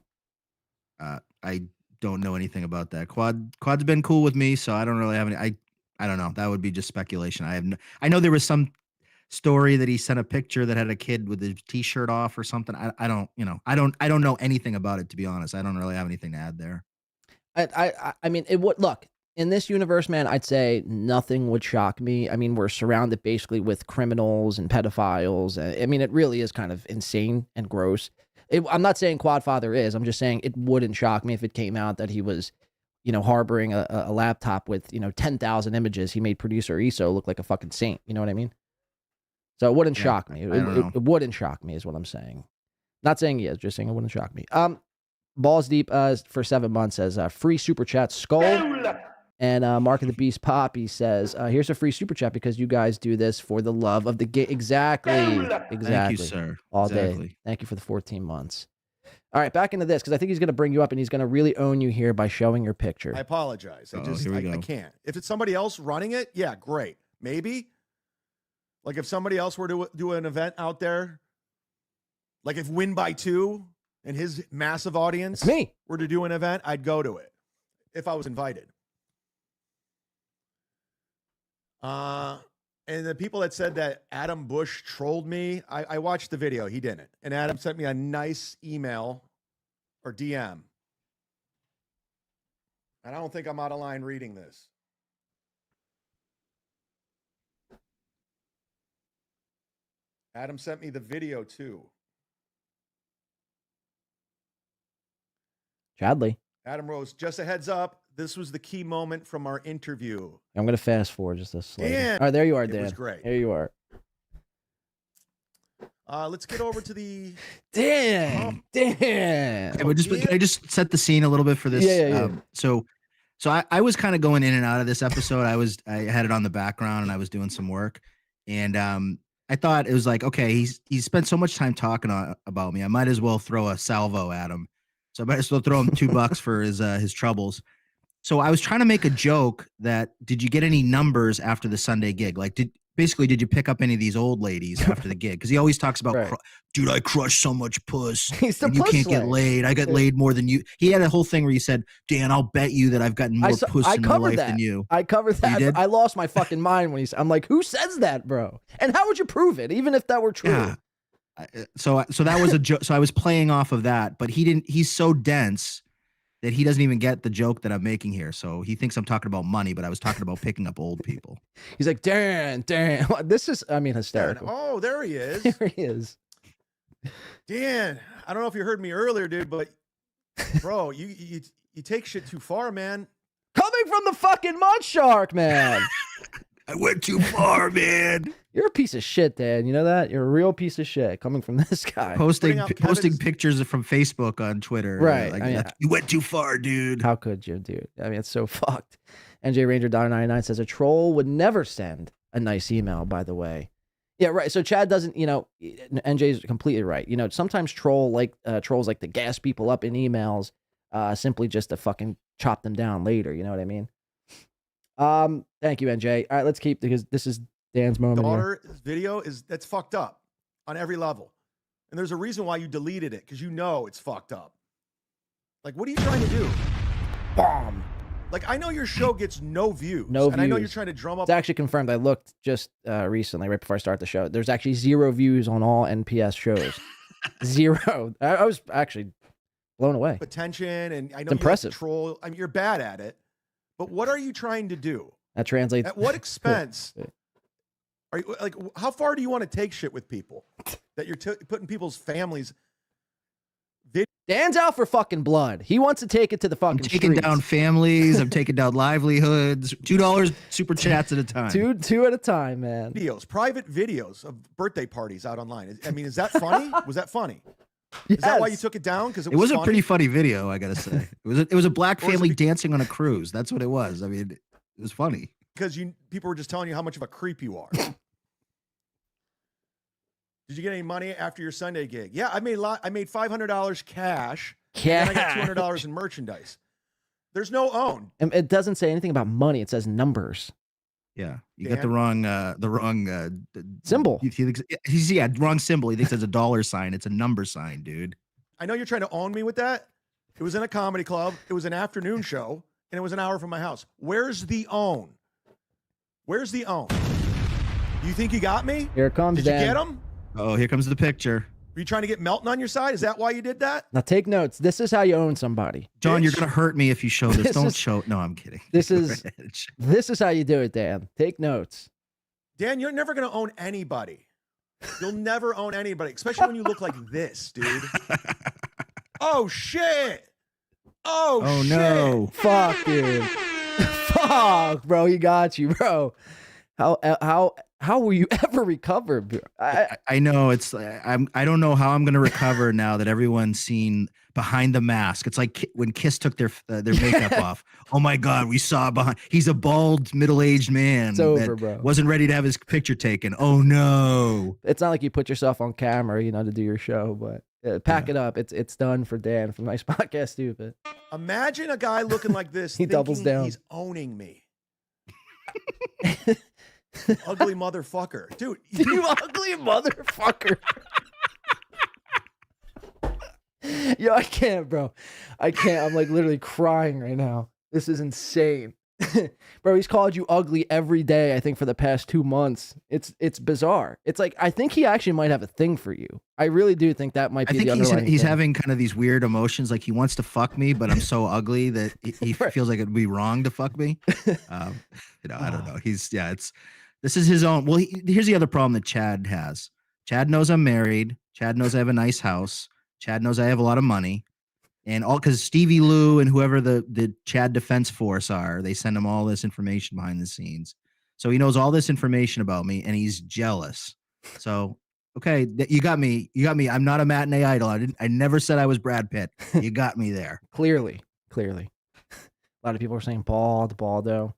I don't know anything about that. Quad's been cool with me, so I don't really have any. I don't know. That would be just speculation. I know there was some story that he sent a picture that had a kid with his t-shirt off or something. I don't know anything about it, to be honest. I don't really have anything to add there. I mean, it would look in this universe, man. I'd say nothing would shock me. I mean, we're surrounded basically with criminals and pedophiles. I mean, it really is kind of insane and gross. I'm not saying Quadfather is. I'm just saying it wouldn't shock me if it came out that he was, harboring a laptop with 10,000 images. He made producer ESO look like a fucking saint. You know what I mean? So it wouldn't shock me. It wouldn't shock me, is what I'm saying. Not saying he is, just saying it wouldn't shock me. Balls Deep for 7 months says free super chat skull. And Mark of the Beast Poppy says, here's a free super chat because you guys do this for the love of the game. Exactly. Thank you, sir. All day. Exactly. Thank you for the 14 months. All right, back into this because I think he's going to bring you up and he's going to really own you here by showing your picture. I apologize. Here we I go. can't. If it's somebody else running it, yeah, great. Maybe. Like if somebody else were to do an event out there, like if Win by 2 and his massive audience were to do an event, I'd go to it if I was invited. And the people that said that Adam Bush trolled me, I watched the video. He didn't. And Adam sent me a nice email or DM. And I don't think I'm out of line reading this. Adam sent me the video too. Chadley. Adam Rose, just a heads up. This was the key moment from our interview. I'm going to fast forward just a slightly. Dan! All right, there you are, Dan. It was great. There you are. Let's get over to the Dan. Can I just set the scene a little bit for this? Yeah. So I was kind of going in and out of this episode. I had it on the background and I was doing some work, and I thought it was like, okay, he's spent so much time talking about me. I might as well throw a salvo at him. So I might as well throw him $2 for his troubles. So I was trying to make a joke that, did you get any numbers after the Sunday gig? Like, did you pick up any of these old ladies after the gig? Because he always talks about, dude, I crushed so much puss. And you can't get laid. I got laid more than you. He had a whole thing where he said, Dan, I'll bet you that I've gotten more puss in my life than you. I covered that. You did? I lost my fucking mind when he said, I'm like, who says that, bro? And how would you prove it, even if that were true? Yeah. So that was a joke. So I was playing off of that, but he's so dense that he doesn't even get the joke that I'm making here. So he thinks I'm talking about money, but I was talking about picking up old people. He's like, Dan. This is, hysterical. Oh, there he is. There he is. Dan, I don't know if you heard me earlier, dude, but bro, you take shit too far, man. Coming from the fucking mudshark, man. I went too far, man. You're a piece of shit, Dan. You know that? You're a real piece of shit coming from this guy. Posting pictures from Facebook on Twitter. Right. Like, you went too far, dude. How could you, dude? I mean, it's so fucked. NJ Ranger $99 says a troll would never send a nice email, by the way. Yeah, right. So Chad doesn't, NJ's completely right. Sometimes trolls like to gas people up in emails simply just to fucking chop them down later. You know what I mean? Thank you, NJ. All right, let's keep, because this is Dan's moment. Daughter's video that's fucked up on every level. And there's a reason why you deleted it, because you know it's fucked up. Like, what are you trying to do? Bomb. Like, I know your show gets no views. No views. And I know you're trying to drum up. It's actually confirmed. I looked just recently, right before I start the show. There's actually 0 views on all NPS shows. 0. I was actually blown away. Attention, and I know it's impressive. You troll. I mean, you're bad at it. But what are you trying to do? That translates. At what expense? Are you, like, how far do you want to take shit with people that you're putting people's families? Dan's out for fucking blood. He wants to take it to the fucking I'm taking down families. I'm taking down livelihoods. $2 super chats at a time. Two at a time, man. Private videos of birthday parties out online. I mean, is that funny? Was that funny? Is that why you took it down? Because it was a pretty funny video, I gotta say. It was a black family dancing on a cruise. That's what it was. I mean, it was funny. Because people were just telling you how much of a creep you are. Did you get any money after your Sunday gig? Yeah, I made $500 cash. And I got $200 in merchandise. There's no own. And it doesn't say anything about money. It says numbers. Yeah, you got the wrong symbol. Wrong symbol. He thinks it's a dollar sign. It's a number sign, dude. I know you're trying to own me with that. It was in a comedy club. It was an afternoon show, and it was an hour from my house. Where's the own? Where's the own? You think you got me? Here it comes. Did you get him? Oh, here comes the picture. Were you trying to get Melton on your side? Is that why you did that? Now take notes. This is how you own somebody. John, you're gonna hurt me if you show this. Don't show. No, I'm kidding. This is how you do it, Dan. Take notes. Dan, you're never gonna own anybody. You'll never own anybody, especially when you look like this, dude. Oh shit! Oh shit. No! Fuck, dude. Fuck, bro. He got you, bro. How How will you ever recover, bro? I know it's I don't know how I'm going to recover now that everyone's seen behind the mask. It's like when Kiss took their makeup off. Oh my God, we saw behind. He's a bald middle-aged man It's over, that bro. wasn't ready to have his picture taken. Oh no. It's not like you put yourself on camera, to do your show, but pack it up. It's done for Dan from Nice Podcast Stupid. Imagine a guy looking like this. He doubles thinking down. He's owning me. Ugly motherfucker. Dude, you ugly motherfucker. Yo, I can't, bro. I can't. I'm like literally crying right now. This is insane. Bro, he's called you ugly every day, I think, for the past 2 months. It's bizarre. It's like, I think he actually might have a thing for you. I really do think that might be the underlying he's thing. having kind of these weird emotions, like he wants to fuck me, but I'm so ugly that he feels like it'd be wrong to fuck me. I don't know. This is his own. Well, here's the other problem that Chad has. Chad knows I'm married. Chad knows I have a nice house. Chad knows I have a lot of money. And all because Stevie Lou and whoever the Chad Defense Force are, they send him all this information behind the scenes. So he knows all this information about me, and he's jealous. So, okay, you got me. You got me. I'm not a matinee idol. I never said I was Brad Pitt. You got me there. Clearly. A lot of people are saying baldo.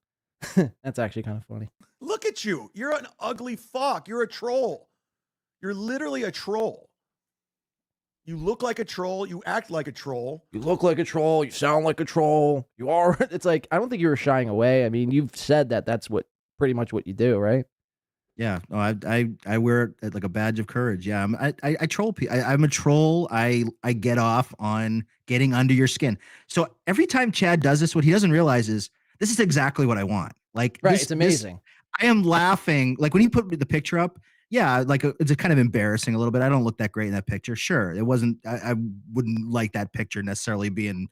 That's actually kind of funny. look at you. You're an ugly fuck. You're a troll. You're literally a troll. You look like a troll. You act like a troll. You look like a troll. You sound like a troll. You are. It's like, I don't think you were shying away. I mean, you've said that that's pretty much what you do, right? Yeah. No, I wear it like a badge of courage. Yeah. I troll people. I'm a troll. I get off on getting under your skin. So every time Chad does this, what he doesn't realize is this is exactly what I want. Like, right. It's amazing. I am laughing. Like when he put the picture up, yeah, like it's a kind of embarrassing a little bit. I don't look that great in that picture. Sure, it wasn't. I wouldn't like that picture necessarily being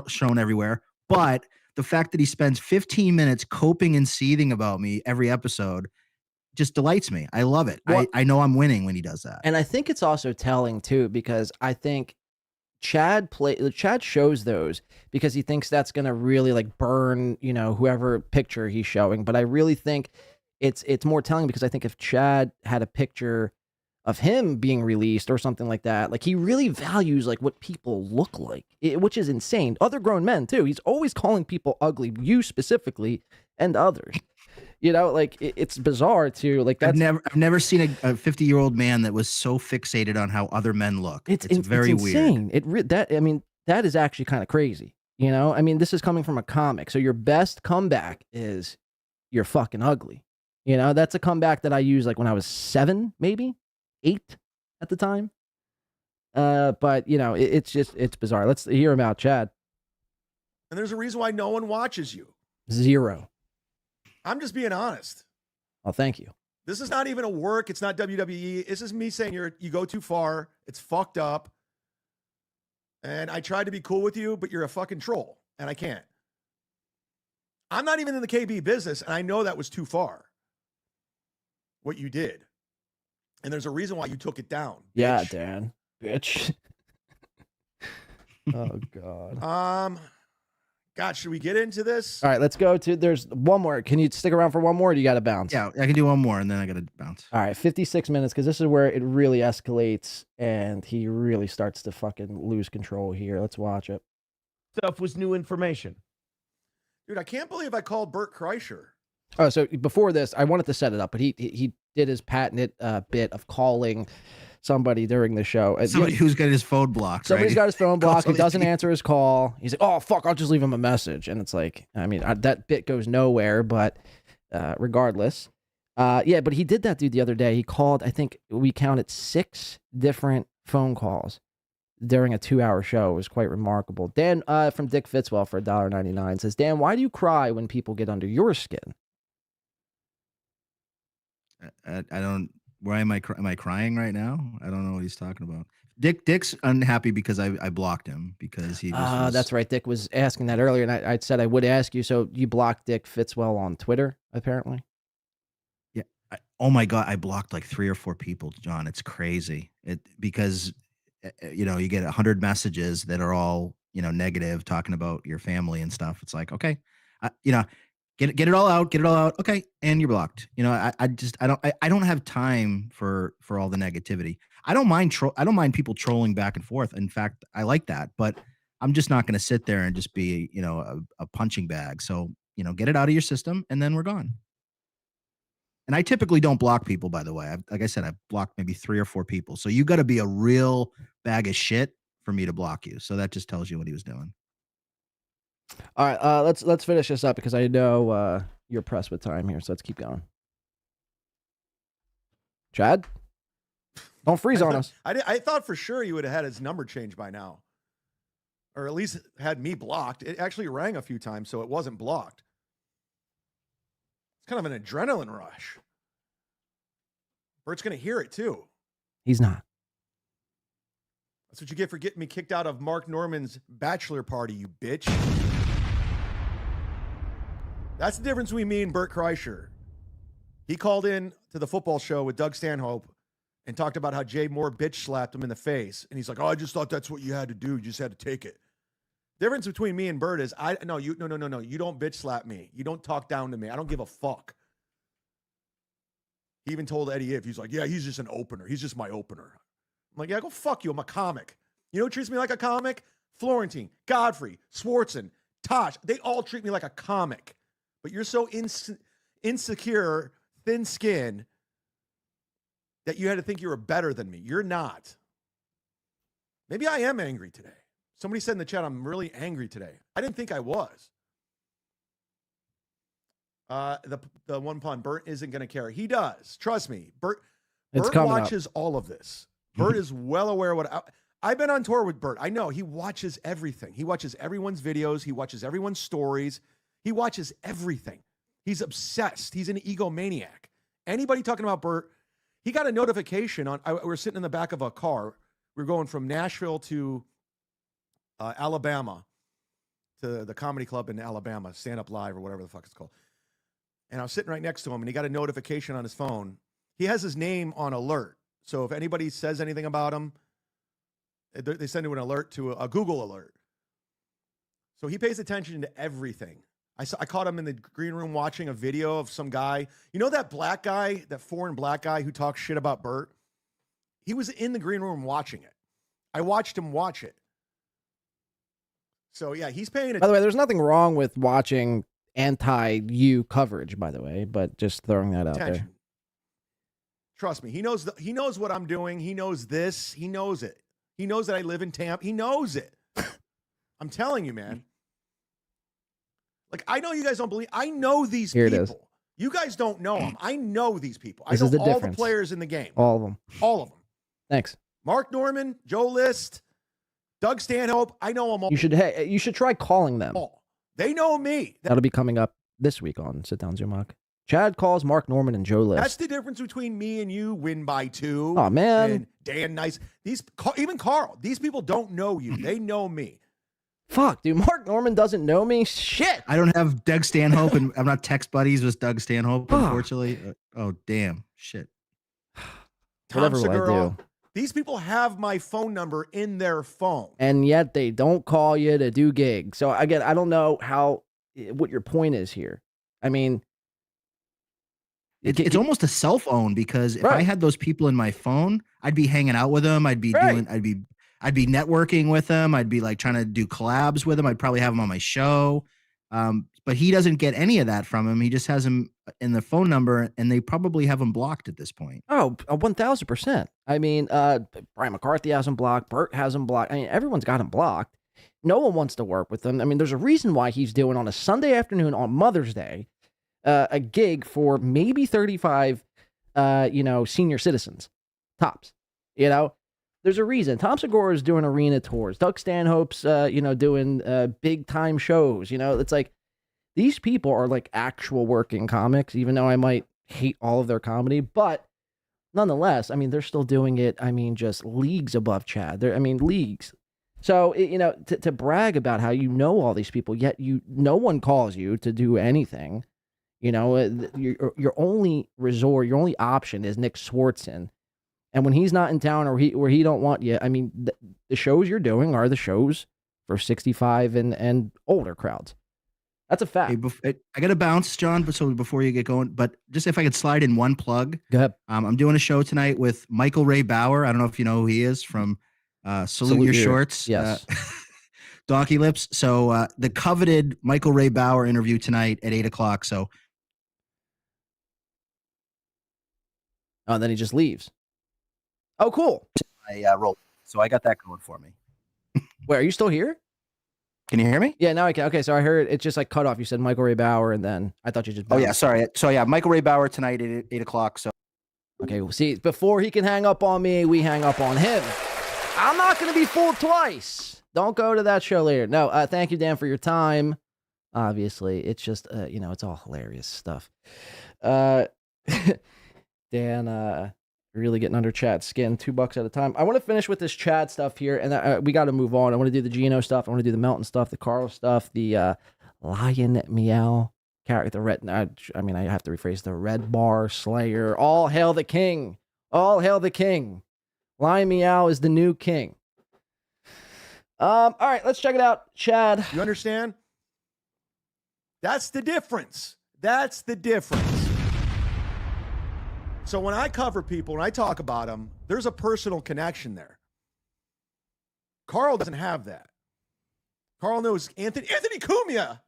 shown everywhere. But the fact that he spends 15 minutes coping and seething about me every episode just delights me. I love it. Well, I know I'm winning when he does that. And I think it's also telling too, because I think Chad shows those because he thinks that's gonna really like burn, whoever picture he's showing. But I really think it's more telling because I think if Chad had a picture of him being released or something like that, like he really values like what people look like, which is insane. Other grown men too. He's always calling people ugly, you specifically, and others. Like it's bizarre too. Like that's I've never seen a 50-year-old man that was so fixated on how other men look. It's very insane. weird. That is actually kind of crazy. I mean, this is coming from a comic. So your best comeback is you're fucking ugly. That's a comeback that I used like when I was 7, maybe 8 at the time. But it's bizarre. Let's hear him out, Chad. And there's a reason why no one watches you. 0. I'm just being honest. Oh, thank you. This is not even a work. It's not WWE. This is me saying you go too far. It's fucked up. And I tried to be cool with you, but you're a fucking troll. And I can't. I'm not even in the KB business. And I know that was too far. What you did. And there's a reason why you took it down. Yeah, bitch. Dan. Bitch. Oh, God. God, should we get into this? All right, let's go to, there's one more. Can you stick around for one more or do you got to bounce? Yeah, I can do one more and then I got to bounce. All right, 56 minutes because this is where it really escalates and he really starts to fucking lose control here. Let's watch it. Stuff was new information. Dude, I can't believe I called Bert Kreischer. Oh, so before this, I wanted to set it up, but he did his patented bit of calling somebody during the show. Somebody who's got his phone blocked. Somebody's right? got his phone blocked. He doesn't answer his call. He's like, oh, fuck, I'll just leave him a message. And it's like, I mean, that bit goes nowhere, but regardless. Yeah, but he did that dude the other day. He called, I think we counted 6 different phone calls during a 2-hour show. It was quite remarkable. Dan from Dick Fitzwell for $1.99 says, Dan, why do you cry when people get under your skin? I don't. Why am I crying right now? I don't know what he's talking about. Dick's unhappy because I blocked him because he. That's right. Dick was asking that earlier, and I said I would ask you. So you blocked Dick Fitzwell on Twitter, apparently. Yeah. Oh my God, I blocked like 3 or 4 people, John. It's crazy. Because you get 100 messages that are all negative, talking about your family and stuff. It's like, okay, Get it all out. Get it all out. Okay, and you're blocked. You know, I don't have time for all the negativity. I don't mind people trolling back and forth. In fact, I like that, but I'm just not going to sit there and just be, you know, a punching bag. So, you know, get it out of your system, and then we're gone. And I typically don't block people, by the way. Like I said, I've blocked maybe 3 or 4 people. So you got to be a real bag of shit for me to block you. So that just tells you what he was doing. All right, let's finish this up because I know you're pressed with time here. So let's keep going. Chad, don't freeze on us. I thought for sure you would have had his number changed by now, or at least had me blocked. It actually rang a few times, so it wasn't blocked. It's kind of an adrenaline rush. Bert's going to hear it too. He's not. That's what you get for getting me kicked out of Mark Norman's bachelor party, you bitch. That's the difference between me and Bert Kreischer. He called in to the football show with Doug Stanhope and talked about how Jay Moore bitch slapped him in the face. And he's like, oh, I just thought that's what you had to do. You just had to take it. Difference between me and Bert is no. You don't bitch slap me. You don't talk down to me. I don't give a fuck. He even told Eddie If, he's like, yeah, he's just an opener. He's just my opener. I'm like, yeah, go fuck you. I'm a comic. You know who treats me like a comic? Florentine, Godfrey, Swartzen, Tosh. They all treat me like a comic. But you're so insecure, thin-skinned that you had to think you were better than me. You're not. Maybe I am angry today. Somebody said in the chat, I'm really angry today. I didn't think I was. The one pun, Bert isn't going to care. He does. Trust me. Bert watches all of this. Bert is well aware of what I've been on tour with Bert. I know he watches everything. He watches everyone's videos. He watches everyone's stories. He watches everything. He's obsessed. He's an egomaniac. Anybody talking about Bert, he got a notification we're sitting in the back of a car. We're going from Nashville to Alabama, to the comedy club in Alabama, Stand Up Live or whatever the fuck it's called. And I was sitting right next to him, and he got a notification on his phone. He has his name on alert. So if anybody says anything about him, they send him an alert to a Google alert. So he pays attention to everything. I caught him in the green room watching a video of some guy. You know that black guy, that foreign black guy who talks shit about Bert? He was in the green room watching it. I watched him watch it. So, yeah, he's paying attention. By the way, there's nothing wrong with watching anti-you coverage, by the way, but just throwing that out there. Trust me, he knows what I'm doing. He knows this. He knows it. He knows that I live in Tampa. He knows it. I'm telling you, man. Like, I know you guys don't believe. I know these Here people. It is. You guys don't know them. I know these people. This I is know the all difference. the players in the game. All of them. All of them. Thanks. Mark Norman, Joe List, Doug Stanhope. I know them all. You should try calling them. All. They know me. That'll be coming up this week on Sit Down Zumach. Chad calls Mark Norman and Joe List. That's the difference between me and you. Win by 2. Oh man, and Dan Nice. Even Carl. These people don't know you. They know me. Fuck, dude. Mark Norman doesn't know me. Shit. I don't have Doug Stanhope, and I'm not text buddies with Doug Stanhope, unfortunately. Oh, damn. Shit. Whatever will I do? These people have my phone number in their phone. And yet they don't call you to do gigs. So again, I don't know what your point is here. I mean, it's almost a cell phone, because if I had those people in my phone, I'd be hanging out with them. I'd be networking with them. I'd be like trying to do collabs with them. I'd probably have them on my show. But he doesn't get any of that from him. He just has him in the phone number, and they probably have him blocked at this point. Oh, 1000%. I mean, Brian McCarthy has him blocked. Bert has him blocked. I mean, everyone's got him blocked. No one wants to work with him. I mean, there's a reason why he's doing on a Sunday afternoon on Mother's Day, a gig for maybe 35, senior citizens, tops. There's a reason. Tom Segura is doing arena tours. Doug Stanhope's, doing big time shows. It's like these people are like actual working comics, even though I might hate all of their comedy. But nonetheless, I mean, they're still doing it. I mean, just leagues above Chad. Leagues. So, to brag about how you know all these people, yet no one calls you to do anything. Your only resort, your only option is Nick Swartzen. And when he's not in town or he don't want you, I mean, the shows you're doing are the shows for 65 and older crowds. That's a fact. Hey, I got to bounce, John, but so before you get going, but just if I could slide in one plug. Go ahead. I'm doing a show tonight with Michael Ray Bauer. I don't know if you know who he is from Salute Your Shorts. Yes. Donkey Lips. So the coveted Michael Ray Bauer interview tonight at 8:00. So. Oh, and then he just leaves. Oh, cool. I rolled. So I got that going for me. Wait, are you still here? Can you hear me? Yeah, now I can. Okay, so I heard it just like cut off. You said Michael Ray Bauer, and then I thought you just. Oh yeah, sorry. So yeah, Michael Ray Bauer tonight at 8:00. So. Okay, well, see, before he can hang up on me, we hang up on him. I'm not going to be fooled twice. Don't go to that show later. No, thank you, Dan, for your time. Obviously, it's just, it's all hilarious stuff. Dan, really getting under Chad's skin, $2 at a time. I want to finish with this Chad stuff here, and we got to move on. I want to do the Geno stuff. I want to do the Melton stuff, the Carl stuff, the lion meow character, the red. I have to rephrase the Red Bar Slayer. All hail the king! All hail the king! Lion meow is the new king. All right, let's check it out, Chad. You understand? That's the difference. That's the difference. So when I cover people, when I talk about them, there's a personal connection there. Carl doesn't have that. Carl knows Anthony Cumia.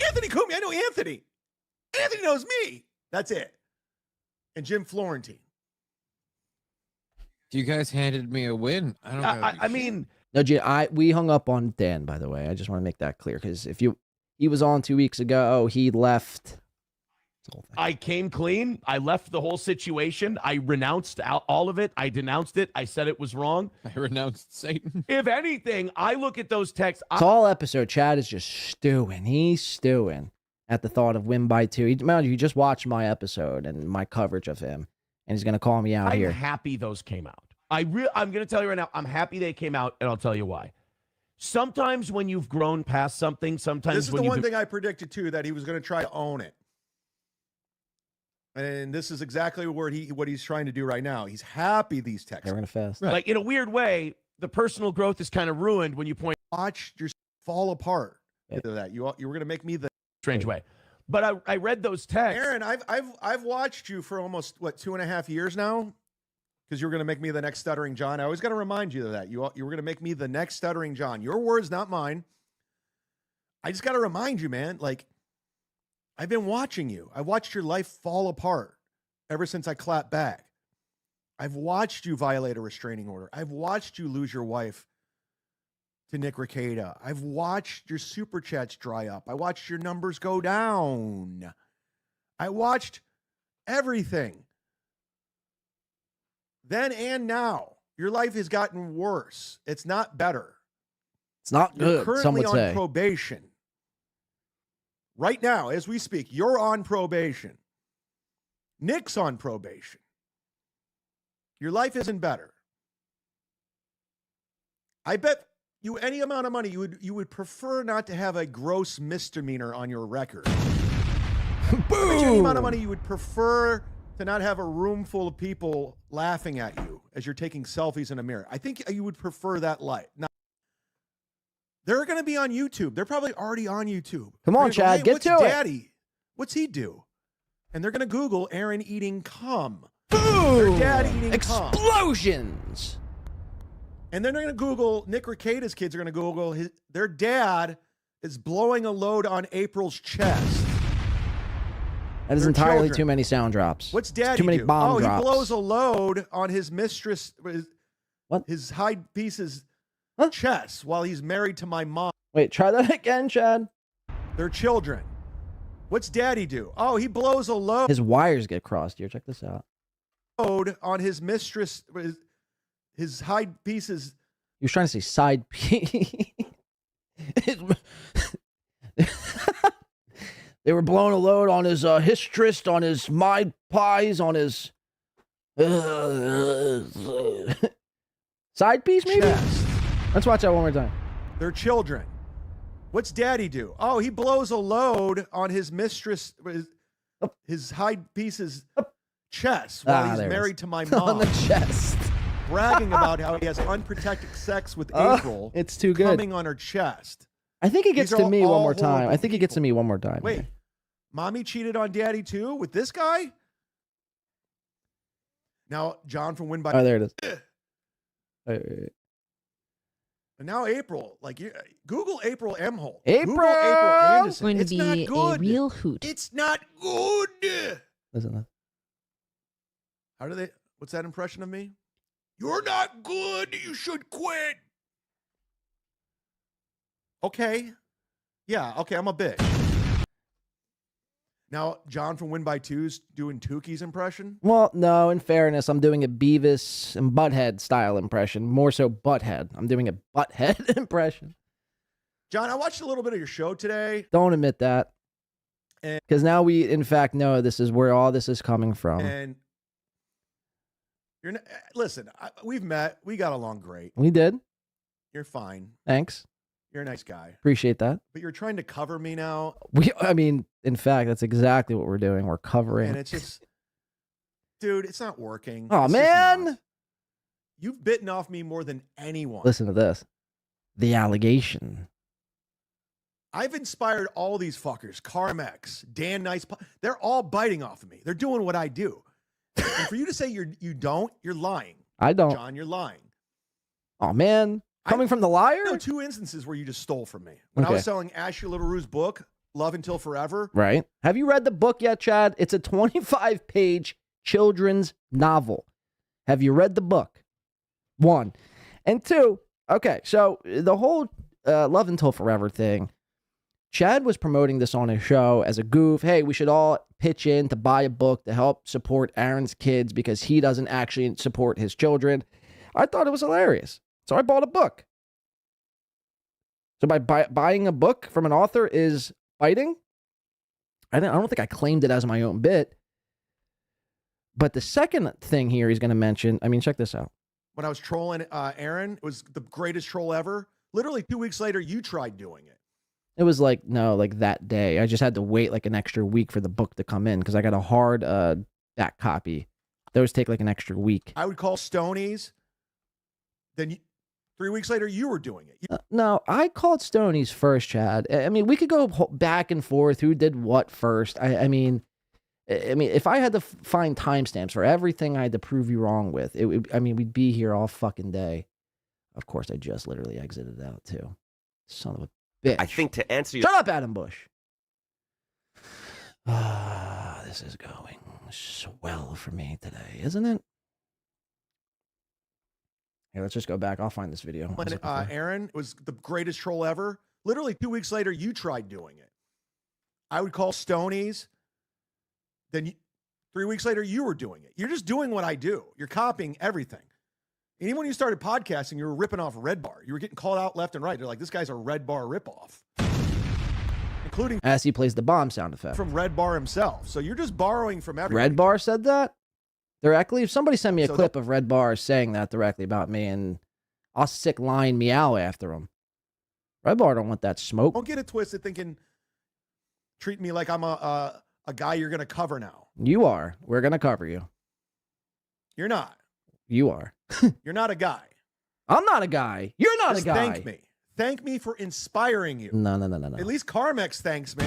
Anthony Cumia, I know Anthony. Anthony knows me. That's it. And Jim Florentine. You guys handed me a win. I don't know. I mean, no, Gene, we hung up on Dan, by the way. I just want to make that clear because he was on 2 weeks ago. He left. I came clean. I left the whole situation. I renounced all of it. I denounced it. I said it was wrong. I renounced Satan. If anything, I look at those texts. It's all episode. Chad is just stewing. He's stewing at the thought of win by 2. You just watched my episode and my coverage of him, and he's going to call me out here. I'm happy those came out. I'm going to tell you right now, I'm happy they came out, and I'll tell you why. Sometimes when you've grown past something, sometimes this is the one thing I predicted too, that he was going to try to own it. And this is exactly what he's trying to do right now. He's happy these texts. They're going to fast. Like in a weird way, the personal growth is kind of ruined when you point. Watch your fall apart. Yeah. That you were going to make me the strange way. But I read those texts. Aaron, I've watched you for almost 2.5 years now, because you were going to make me the next stuttering John. I always got to remind you of that. You were going to make me the next stuttering John. Your words, not mine. I just got to remind you, man. Like, I've been watching you. I watched your life fall apart ever since I clapped back. I've watched you violate a restraining order. I've watched you lose your wife to Nick Rekieta. I've watched your super chats dry up. I watched your numbers go down. I watched everything. Then and now, your life has gotten worse. It's not better. It's not good. You're currently on probation. Right now, as we speak, you're on probation. Nick's on probation. Your life isn't better. I bet you any amount of money you would prefer not to have a gross misdemeanor on your record. Boom! Any amount of money you would prefer to not have a room full of people laughing at you as you're taking selfies in a mirror. I think you would prefer that life. Now, they're going to be on YouTube. They're probably already on YouTube. Come on, Chad, get to Daddy? What's he do? And they're going to Google Aaron eating cum. Boom! Their dad eating explosions. Cum. And then they're going to Google, Nick Rekieta's kids are going to Google, their dad is blowing a load on April's chest. That is entirely too many sound drops. What's Daddy too many do? bomb drops. He blows a load on his mistress, his hide piece's chest while he's married to my mom. Wait, try that again, Chad. Their children. What's Daddy do? Oh, he blows a load. His wires get crossed here. Check this out. Load on his mistress, his hide pieces. He was trying to say side piece. They were blowing a load on his histress, on his Mide Pies, on his side piece, maybe? Chest. Let's watch that one more time. Their children. What's Daddy do? Oh, he blows a load on his mistress, his hide pieces chest while he's married to my mom. On the chest. Bragging about how he has unprotected sex with April. It's too good. Coming on her chest. I think he gets These are to me all one more time. horrible I think he gets to me one more time. Wait, mommy cheated on daddy too with this guy? Now, John from Win by. Oh, there it is. Wait. And now April, like Google April M. Hole. April! Google April Anderson. Going to It's be not a good. real hoot. It's not good. Listen. How do they? What's that impression of me? You're not good. You should quit. Okay. Yeah. Okay. I'm a bitch. Now, John from Win by Two's doing Tuki's impression. Well, no, in fairness, I'm doing a Beavis and Butthead style impression. More so Butthead. I'm doing a Butthead impression. John, I watched a little bit of your show today. Don't admit that. Because now we, in fact, know this is where all this is coming from. And listen, we've met. We got along great. We did. You're fine. Thanks. You're a nice guy. Appreciate that. But you're trying to cover me now. I mean, in fact, that's exactly what we're doing. We're covering. And it's just, dude, it's not working. Oh, It's just man. not. You've bitten off me more than anyone. Listen to this. The allegation. I've inspired all these fuckers. Karmicx, Dan Nice. They're all biting off of me. They're doing what I do. And for you to say you don't, you're lying. I don't. John, you're lying. Oh, man. Coming from the liar? I know 2 instances where you just stole from me. When I was Okay. selling Ashley Little Rue's book, Love Until Forever. Right. Have you read the book yet, Chad? It's a 25-page children's novel. Have you read the book? 1. And 2, okay, so the whole Love Until Forever thing, Chad was promoting this on his show as a goof. Hey, we should all pitch in to buy a book to help support Aaron's kids because he doesn't actually support his children. I thought it was hilarious. So I bought a book. So by buying a book from an author is biting? I don't think I claimed it as my own bit. But the second thing here he's going to mention, I mean, check this out. When I was trolling Aaron, it was the greatest troll ever. Literally 2 weeks later, you tried doing it. It was like that day. I just had to wait like an extra week for the book to come in because I got a hard back copy. Those take like an extra week. I would call Stonies. Then 3 weeks later, you were doing it. No, I called Stoney's first, Chad. I mean, we could go back and forth who did what first. I mean, if I had to find timestamps for everything I had to prove you wrong with, we'd be here all fucking day. Of course, I just literally exited out too. Son of a bitch. I think to answer your... Shut up, Adam Bush. This is going swell for me today, isn't it? Here, let's just go back. I'll find this video. When Aaron was the greatest troll ever. Literally 2 weeks later, you tried doing it. I would call Stonies. Then 3 weeks later, you were doing it. You're just doing what I do. You're copying everything. And even when you started podcasting, you were ripping off Red Bar. You were getting called out left and right. They're like, this guy's a Red Bar ripoff. Including as he plays the bomb sound effect. From Red Bar himself. So you're just borrowing from everyone. Red Bar said that? Directly? If somebody sent me a clip of Red Bar saying that directly about me, and I'll sick lion meow after him. Red Bar don't want that smoke. Don't get it twisted thinking, treat me like I'm a guy you're going to cover now. You are. We're going to cover you. You're not. You are. You're not a guy. I'm not a guy. You're not Just a guy. Thank me. Thank me for inspiring you. No. At least Karmicx thanks me.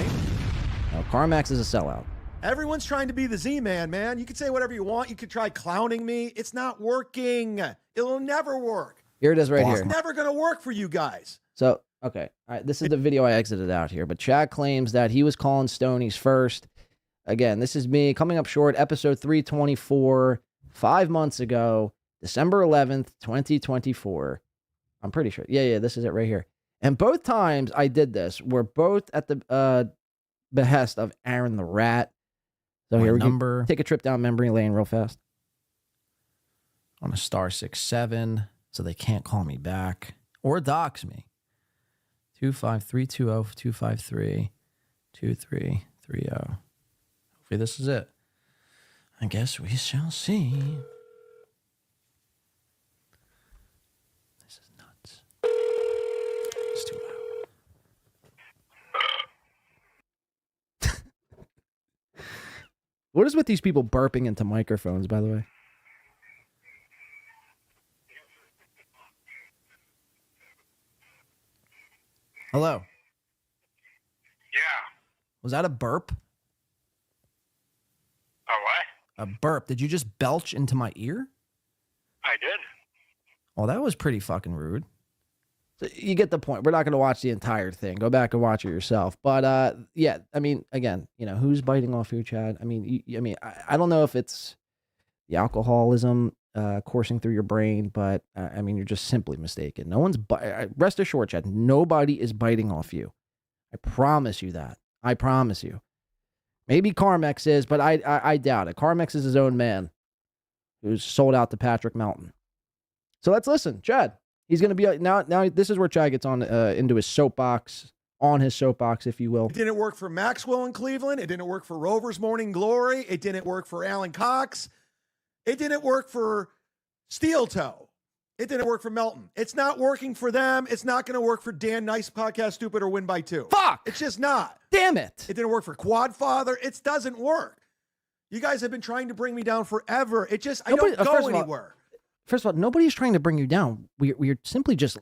No, Karmicx is a sellout. Everyone's trying to be the Z-Man, man. You can say whatever you want. You could try clowning me. It's not working. It'll never work. Here it is right It's here. never going to work for you guys. So, okay. All right, this is the video I exited out here, but Chad claims that he was calling Stonies first. Again, this is me coming up short, episode 324, 5 months ago, December 11th, 2024. I'm pretty sure. Yeah, this is it right here. And both times I did this were both at the behest of Aaron the Rat. So here we go. Take a trip down memory lane real fast. On a *67, so they can't call me back or dox me. 25320-253-2330. Hopefully this is it. I guess we shall see. This is nuts. It's too loud. What is with these people burping into microphones, by the way? Hello. Was that a burp? A what? A burp. Did you just belch into my ear? I did. Well, that was pretty fucking rude. So you get the point. We're not going to watch the entire thing. Go back and watch it yourself. But yeah, I mean, again, you know, who's biting off who, Chad? I mean, I don't know if it's the alcoholism coursing through your brain, but I mean, you're just simply mistaken. No one's rest assured, Chad. Nobody is biting off you. I promise you that. I promise you. Maybe Karmicx is, but I doubt it. Karmicx is his own man who's sold out to PatrickMelton. So let's listen. Chad, he's going to be now this is where Chad gets on into his soapbox, on his soapbox, if you will. It didn't work for Maxwell in Cleveland. It didn't work for Rover's Morning Glory. It didn't work for Alan Cox. It didn't work for Steel Toe. It didn't work for Melton. It's not working for them. It's not going to work for Dan, Nice Podcast Stupid, or Win by 2. Fuck! It's just not. Damn it. It didn't work for Quadfather. It doesn't work. You guys have been trying to bring me down forever. I don't go anywhere. First of all, nobody's trying to bring you down. We're simply just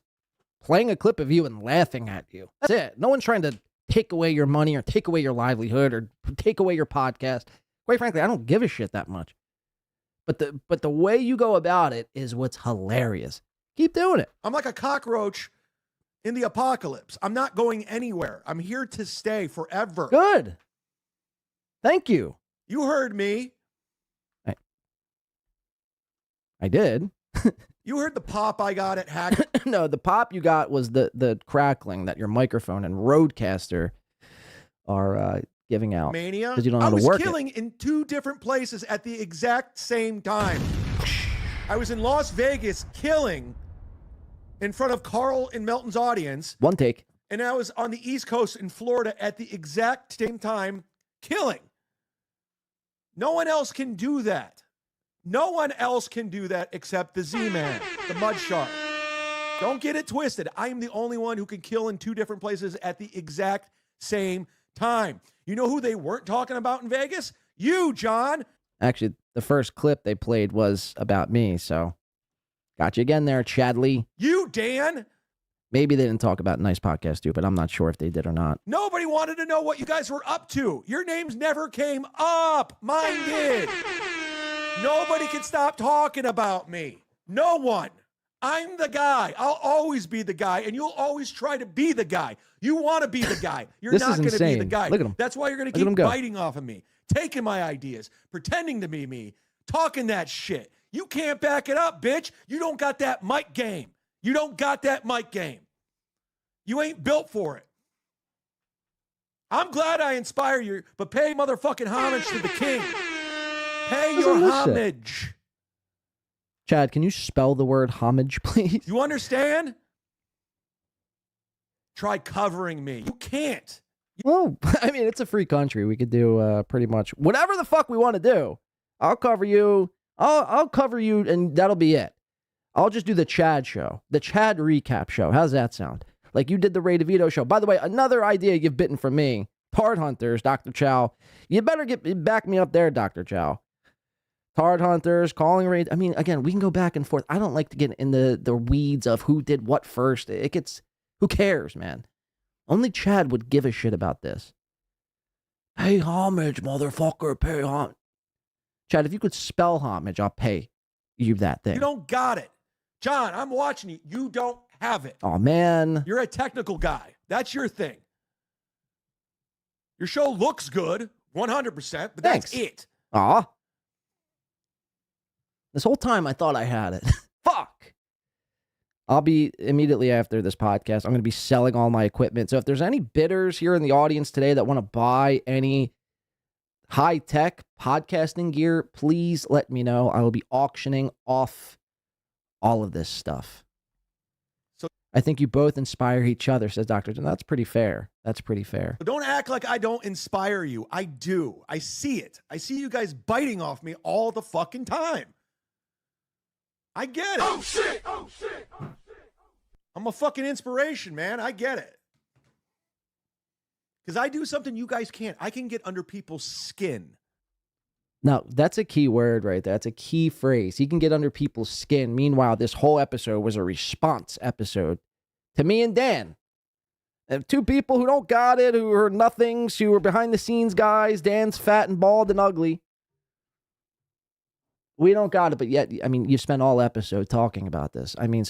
playing a clip of you and laughing at you. That's it. No one's trying to take away your money or take away your livelihood or take away your podcast. Quite frankly, I don't give a shit that much. But the way you go about it is what's hilarious. Keep doing it. I'm like a cockroach in the apocalypse. I'm not going anywhere. I'm here to stay forever. Good. Thank you. You heard me. I did. You heard the pop I got at Hack. No, the pop you got was the crackling that your microphone and Rodecaster are giving out. Mania. Because you don't know how to work I was killing in 2 different places at the exact same time. I was in Las Vegas killing in front of Carl and Melton's audience. One take. And I was on the East Coast in Florida at the exact same time killing. No one else can do that. No one else can do that except the Z-Man, the mudshark. Don't get it twisted. I am the only one who can kill in 2 different places at the exact same time. You know who they weren't talking about in Vegas? You, John. Actually, the first clip they played was about me, so got you again there, Chadley. You, Dan. Maybe they didn't talk about Nice Podcast Stupid. I'm not sure if they did or not. Nobody wanted to know what you guys were up to. Your names never came up. Mine did. Nobody can stop talking about me. No one. I'm the guy. I'll always be the guy, and you'll always try to be the guy. You want to be the guy. You're not going to be the guy. Look at him. That's why you're going to keep biting off of me, taking my ideas, pretending to be me, talking that shit. You can't back it up, bitch. You don't got that mic game. You don't got that mic game. You ain't built for it. I'm glad I inspire you, but pay motherfucking homage to the king. Pay your homage. Chad, can you spell the word homage, please? You understand? Try covering me. You can't. Well, I mean, it's a free country. We could do pretty much whatever the fuck we want to do. I'll cover you. I'll cover you, and that'll be it. I'll just do the Chad show, the Chad recap show. How's that sound? Like you did the Ray DeVito show. By the way, another idea you've bitten from me. Tard Hunters, Dr. Chow. You better back me up there, Dr. Chow. Tard Hunters, calling Ray. I mean, again, we can go back and forth. I don't like to get in the weeds of who did what first. It gets, who cares, man? Only Chad would give a shit about this. Pay homage, motherfucker. Pay homage. Chad, if you could spell homage, I'll pay you that thing. You don't got it. John, I'm watching you. You don't have it. Oh, man. You're a technical guy. That's your thing. Your show looks good, 100%, but that's it. Aw. This whole time I thought I had it. Fuck. I'll be immediately after this podcast. I'm going to be selling all my equipment. So if there's any bidders here in the audience today that want to buy any high-tech podcasting gear, please let me know. I will be auctioning off all of this stuff. So I think you both inspire each other, says Dr. John. That's pretty fair. That's pretty fair. Don't act like I don't inspire you. I do. I see it. I see you guys biting off me all the fucking time. I get it. Oh, shit. Oh, shit. Oh, shit. I'm a fucking inspiration, man. I get it. Because I do something you guys can't. I can get under people's skin. Now, that's a key word right there. That's a key phrase. He can get under people's skin. Meanwhile, this whole episode was a response episode to me and Dan. Two people who don't got it, who are nothings, who are behind the scenes guys. Dan's fat and bald and ugly. We don't got it, but yet, I mean, you spent all episode talking about this. I mean,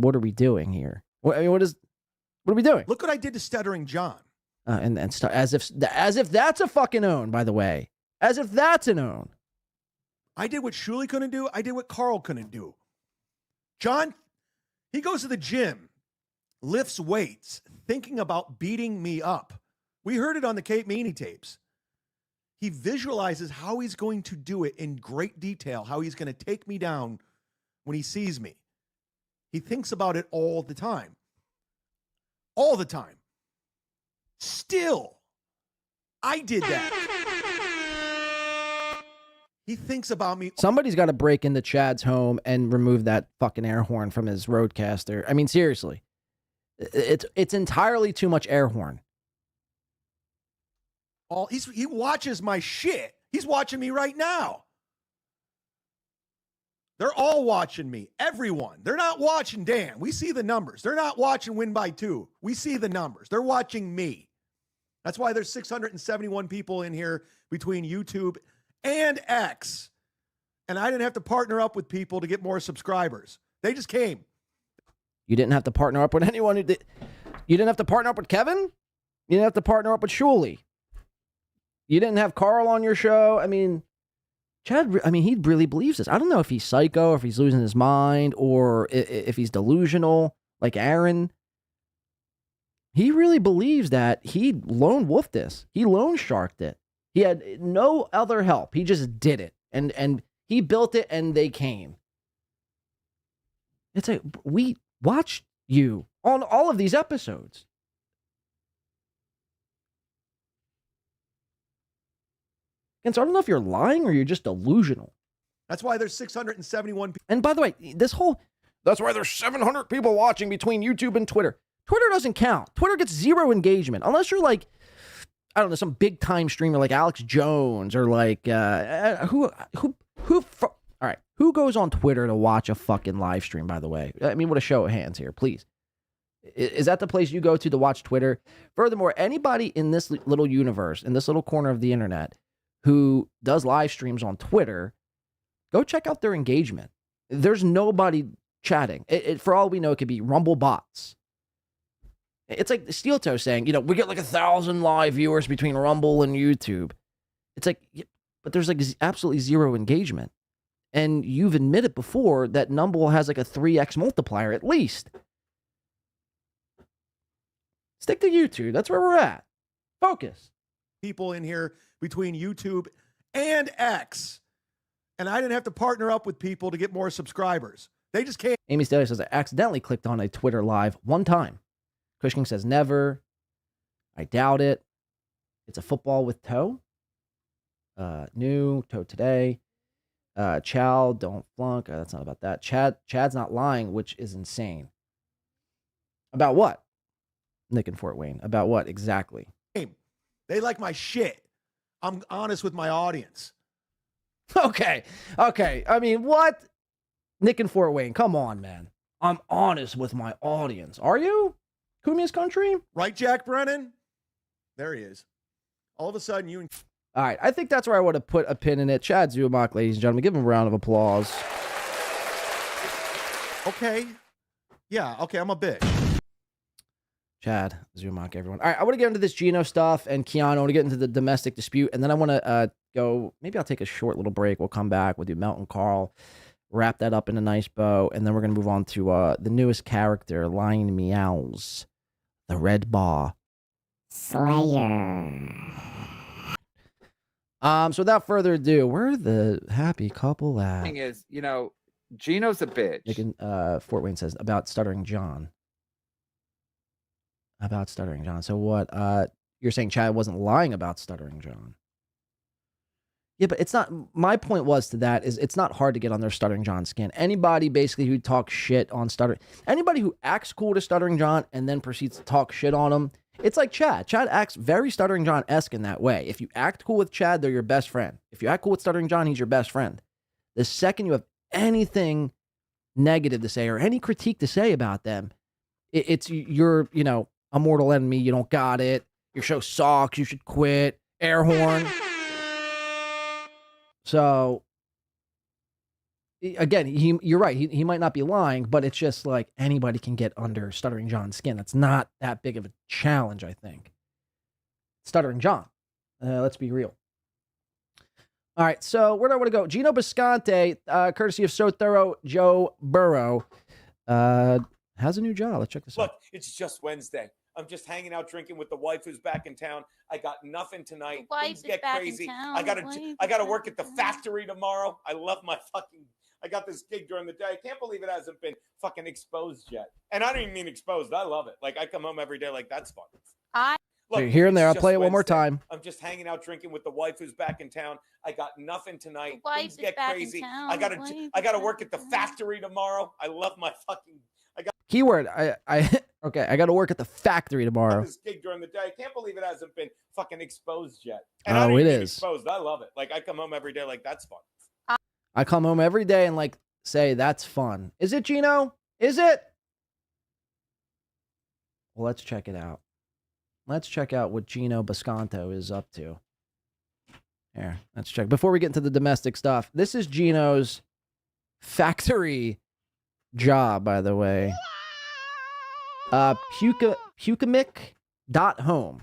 what are we doing here? What are we doing? Look what I did to Stuttering John. As if that's a fucking own, by the way. As if that's an own. I did what Shuli couldn't do. I did what Carl couldn't do. John, he goes to the gym, lifts weights, thinking about beating me up. We heard it on the Kate Meany tapes. He visualizes how he's going to do it in great detail, how he's going to take me down when he sees me. He thinks about it all the time. All the time. Still, I did that. He thinks about me. Somebody's got to break into Chad's home and remove that fucking air horn from his Roadcaster. I mean, seriously. It's entirely too much air horn. He watches my shit. He's watching me right now. They're all watching me. Everyone. They're not watching Dan. We see the numbers. They're not watching Win by 2. We see the numbers. They're watching me. That's why there's 671 people in here between YouTube and X. And I didn't have to partner up with people to get more subscribers. They just came. You didn't have to partner up with anyone who did. You didn't have to partner up with Kevin? You didn't have to partner up with Shuli. You didn't have Carl on your show. I mean, Chad, he really believes this. I don't know if he's psycho, or if he's losing his mind, or if he's delusional, like Aaron. He really believes that he lone wolfed this. He lone sharked it. He had no other help. He just did it. And he built it, and they came. It's like, we watched you on all of these episodes. And so I don't know if you're lying or you're just delusional. That's why there's 671 people. And by the way, that's why there's 700 people watching between YouTube and Twitter. Twitter doesn't count. Twitter gets 0 engagement. Unless you're like, I don't know, some big time streamer like Alex Jones or like, all right, who goes on Twitter to watch a fucking live stream, by the way? I mean, what a show of hands here, please. Is that the place you go to watch Twitter? Furthermore, anybody in this little universe, in this little corner of the internet, who does live streams on Twitter, go check out their engagement. There's nobody chatting. For all we know, it could be Rumble bots. It's like Steel Toe saying, we get like 1,000 live viewers between Rumble and YouTube. It's like, but there's like absolutely 0 engagement. And you've admitted before that Numble has like a 3x multiplier at least. Stick to YouTube. That's where we're at. Focus. People in here between YouTube and X. And I didn't have to partner up with people to get more subscribers. They just came. Amy Staley says, I accidentally clicked on a Twitter live one time. Cushing says, never. I doubt it. It's a football with toe. New, toe today. Chow, don't flunk. That's not about that. Chad's not lying, which is insane. About what? Nick in Fort Wayne. About what exactly? They like my shit. I'm honest with my audience. Okay. I mean, what? Nick in Fort Wayne, come on, man. I'm honest with my audience. Are you? Kumia's country? Right, Jack Brennan? There he is. All of a sudden, you... All right, I think that's where I would have put a pin in it. Chad Zumock, ladies and gentlemen. Give him a round of applause. Okay. Yeah, okay, I'm a bitch. Chad Zumock, everyone. All right, I want to get into this Geno stuff and Keanu. I want to get into the domestic dispute, and then I want to go... Maybe I'll take a short little break. We'll come back. We'll do Melton Carl. Wrap that up in a nice bow, and then we're going to move on to the newest character, lionmeows, the Red Bar Slayer. So without further ado, where the happy couple at? Thing is, Geno's a bitch. Nick in, Fort Wayne says about Stuttering John. About Stuttering John. So what? You're saying Chad wasn't lying about Stuttering John? Yeah, but it's not. My point was to that is it's not hard to get on their Stuttering John skin. Anybody basically who talks shit on Stuttering, anybody who acts cool to Stuttering John and then proceeds to talk shit on him, it's like Chad. Chad acts very Stuttering John-esque in that way. If you act cool with Chad, they're your best friend. If you act cool with Stuttering John, he's your best friend. The second you have anything negative to say or any critique to say about them, it's you're, A mortal enemy, you don't got it. Your show sucks, you should quit. Air horn. So, again, you're right. He might not be lying, but it's just like anybody can get under Stuttering John's skin. That's not that big of a challenge, I think. Stuttering John. Let's be real. All right, so where do I want to go? Geno Bisconte, courtesy of So Thorough Joe Burrow, has a new job. Let's check this out. Look, it's just Wednesday. I'm just hanging out drinking with the wife who's back in town. I got nothing tonight. Things get crazy. I gotta work at the factory tomorrow. I love my I got this gig during the day. I can't believe it hasn't been fucking exposed yet. And I don't even mean exposed. I love it. Like I come home every day like that's fun. Look, Here and there, it's I'll play it just one more Wednesday. time. I'm just hanging out drinking with the wife who's back in town. I got nothing tonight. Things get back in crazy. town. I gotta work at the factory tomorrow. I love my Keyword, okay, I got to work at the factory tomorrow. this gig during the day. I can't believe it hasn't been fucking exposed yet. And I Oh, don't it even mean is. exposed. I love it. Like I come home every day like that's fun. I come home every day and like say, that's fun. Is it, Geno? Is it? Well, let's check it out. Let's check out what Geno Bisconto is up to. Here, let's check. Before we get into the domestic stuff, this is Geno's factory job, by the way. Karmicx.home.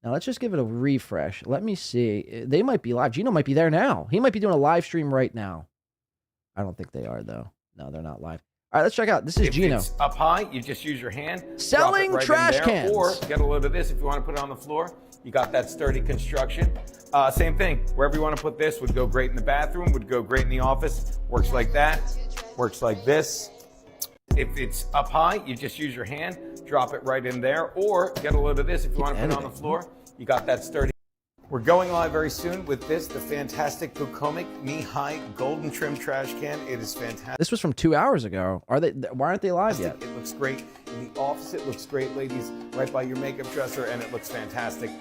Now, let's just give it a refresh. Let me see. They might be live. Geno might be there now. He might be doing a live stream right now. I don't think they are, though. No, they're not live. All right, let's check out. This is If Geno. it's up high, you just use your hand. Selling drop it right trash in there, cans. Or get a load of this if you want to put it on the floor. You got that sturdy construction. Same thing. Wherever you want to put this would go great in the bathroom, would go great in the office. Works like that. Works like this. If it's up high, you just use your hand. Drop it right in there. Or get a load of this if you want to put it on the floor. You got that sturdy. We're going live very soon with this, the fantastic Karmicx knee-high golden trim trash can. It is fantastic. This was from 2 hours ago. Why aren't they live yet? It looks great in the office. It looks great, ladies, right by your makeup dresser, and it looks fantastic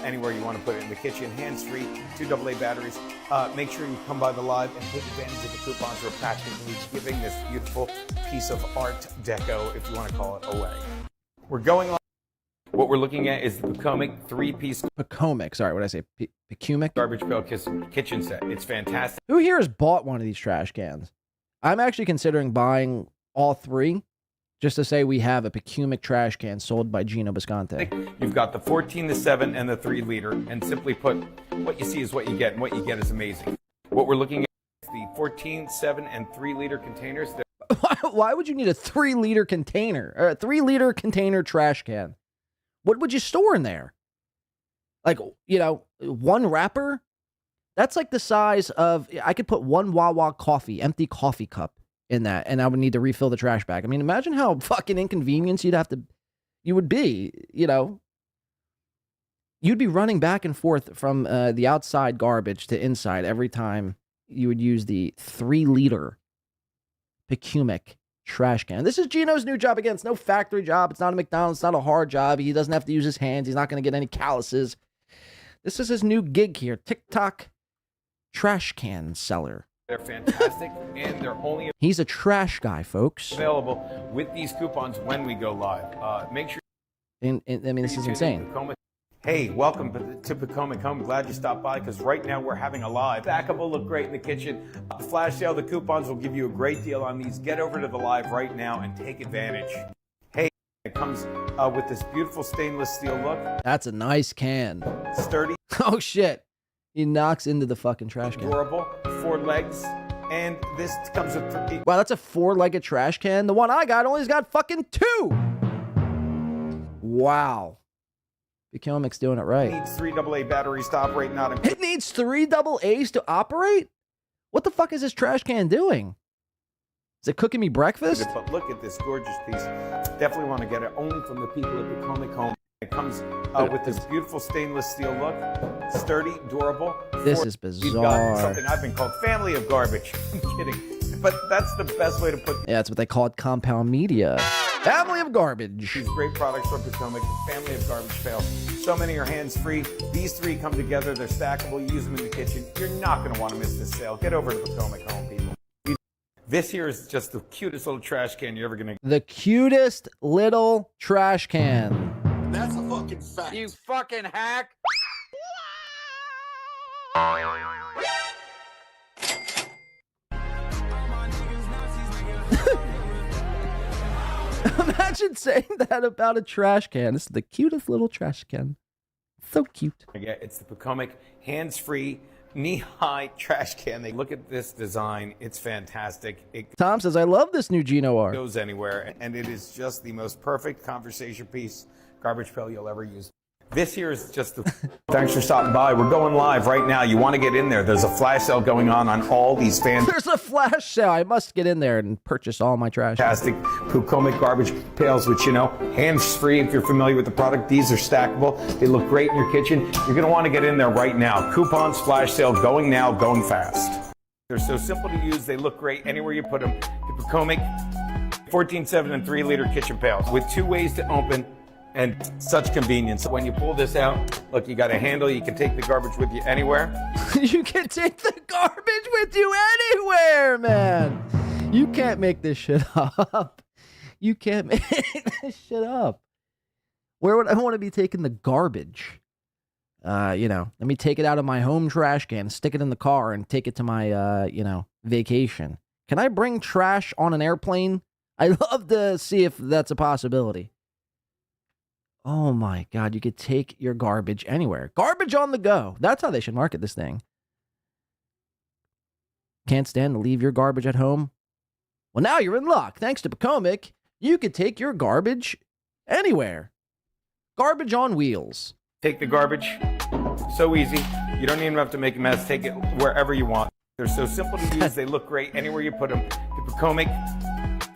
anywhere you want to put it in the kitchen. Hands-free, 2 AA batteries. Make sure you come by the live and take advantage of the coupons. We're practically giving this beautiful piece of art deco, if you want to call it, away. We're going live. What we're looking at is the Karmicx 3-piece. Karmicx. Sorry, what did I say? Karmicx? Garbage pail kitchen set. It's fantastic. Who here has bought one of these trash cans? I'm actually considering buying all 3 just to say we have a Karmicx trash can sold by Geno Bisconte. You've got the 14, the 7, and the 3 liter. And simply put, what you see is what you get, and what you get is amazing. What we're looking at is the 14, 7, and 3 liter containers. Why would you need a 3 liter container? Or a 3 liter container trash can? What would you store in there? Like, one wrapper? That's like the size of, I could put 1 Wawa coffee, empty coffee cup in that, and I would need to refill the trash bag. I mean, imagine how fucking inconvenienced you would be, You'd be running back and forth from the outside garbage to inside every time you would use the 3 liter Karmicx trash can. This is Geno's new job again. It's no factory job. It's not a McDonald's. It's not a hard job. He doesn't have to use his hands. He's not going to get any calluses. This is his new gig here. TikTok trash can seller. They're fantastic, and they're only He's a trash guy, folks. available with these coupons when we go live. Make sure. I mean, this is insane. Hey, welcome to Karmicx. I'm glad you stopped by because right now we're having a live. Backup will look great in the kitchen. The flash sale, the coupons will give you a great deal on these. Get over to the live right now and take advantage. Hey, it comes with this beautiful stainless steel look. That's a nice can. Sturdy. Oh, shit. He knocks into the fucking trash can. Durable, 4 legs, and this comes with 3. Wow, that's a 4-legged trash can. The one I got only's got fucking 2. Wow. Karmicx doing it right. It needs 3 AA batteries to operate, not in. It needs 3 AA's to operate? What the fuck is this trash can doing? Is it cooking me breakfast? But look at this gorgeous piece. Definitely want to get it only from the people at the Karmicx home. It comes with this beautiful stainless steel look. Sturdy, durable. This is You've got bizarre. something I've been called family of garbage. I'm kidding. But that's the best way to put Yeah, that's what they call it, compound media. Family of garbage. these great products from Karmicx, family of garbage pail. So many are hands-free. These 3 come together. They're stackable. You use them in the kitchen. You're not going to want to miss this sale. Get over to the Karmicx home, people. This here is just the cutest little trash can you're ever gonna. The cutest little trash can. That's a fucking fact. You fucking hack. Imagine saying that about a trash can. This is the cutest little trash can. So cute. Yeah, it's the Pocomic hands-free, knee-high trash can. They look at this design. It's fantastic. It Tom says, I love this new Geno art. goes anywhere, and it is just the most perfect conversation piece, garbage pail you'll ever use. This here is just the... Thanks for stopping by. We're going live right now. You want to get in there. There's a flash sale going on all these fans. There's a flash sale. I must get in there and purchase all my trash. Fantastic Pocomic garbage pails, which, you know, hands-free if you're familiar with the product. These are stackable. They look great in your kitchen. You're going to want to get in there right now. Coupons, flash sale, going now, going fast. They're so simple to use. They look great anywhere you put them. The Pocomic 14.7 and 3-liter kitchen pails with 2 ways to open. And such convenience. When you pull this out, look, you got a handle. You can take the garbage with you anywhere. You can take the garbage with you anywhere, man. You can't make this shit up. You can't make this shit up. Where would I want to be taking the garbage? You know, let me take it out of my home trash can, stick it in the car, and take it to my, you know, vacation. Can I bring trash on an airplane? I'd love to see if that's a possibility. Oh my God, you could take your garbage anywhere. Garbage on the go. That's how they should market this thing. Can't stand to leave your garbage at home? Well, now you're in luck. Thanks to Pocomic, you could take your garbage anywhere. Garbage on wheels. Take the garbage. So easy. You don't even have to make a mess. Take it wherever you want. They're so simple to use. They look great anywhere you put them. The Pocomic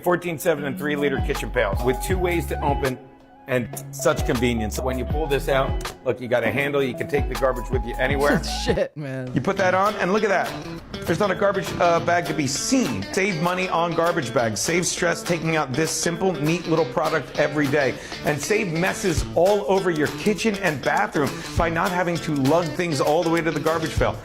14.7 and 3-liter kitchen pails with 2 ways to open. And such convenience. When you pull this out, look, you got a handle. You can take the garbage with you anywhere. Shit, man. You put that on, and look at that. There's not a garbage bag to be seen. Save money on garbage bags. Save stress taking out this simple, neat little product every day. And save messes all over your kitchen and bathroom by not having to lug things all the way to the garbage pail.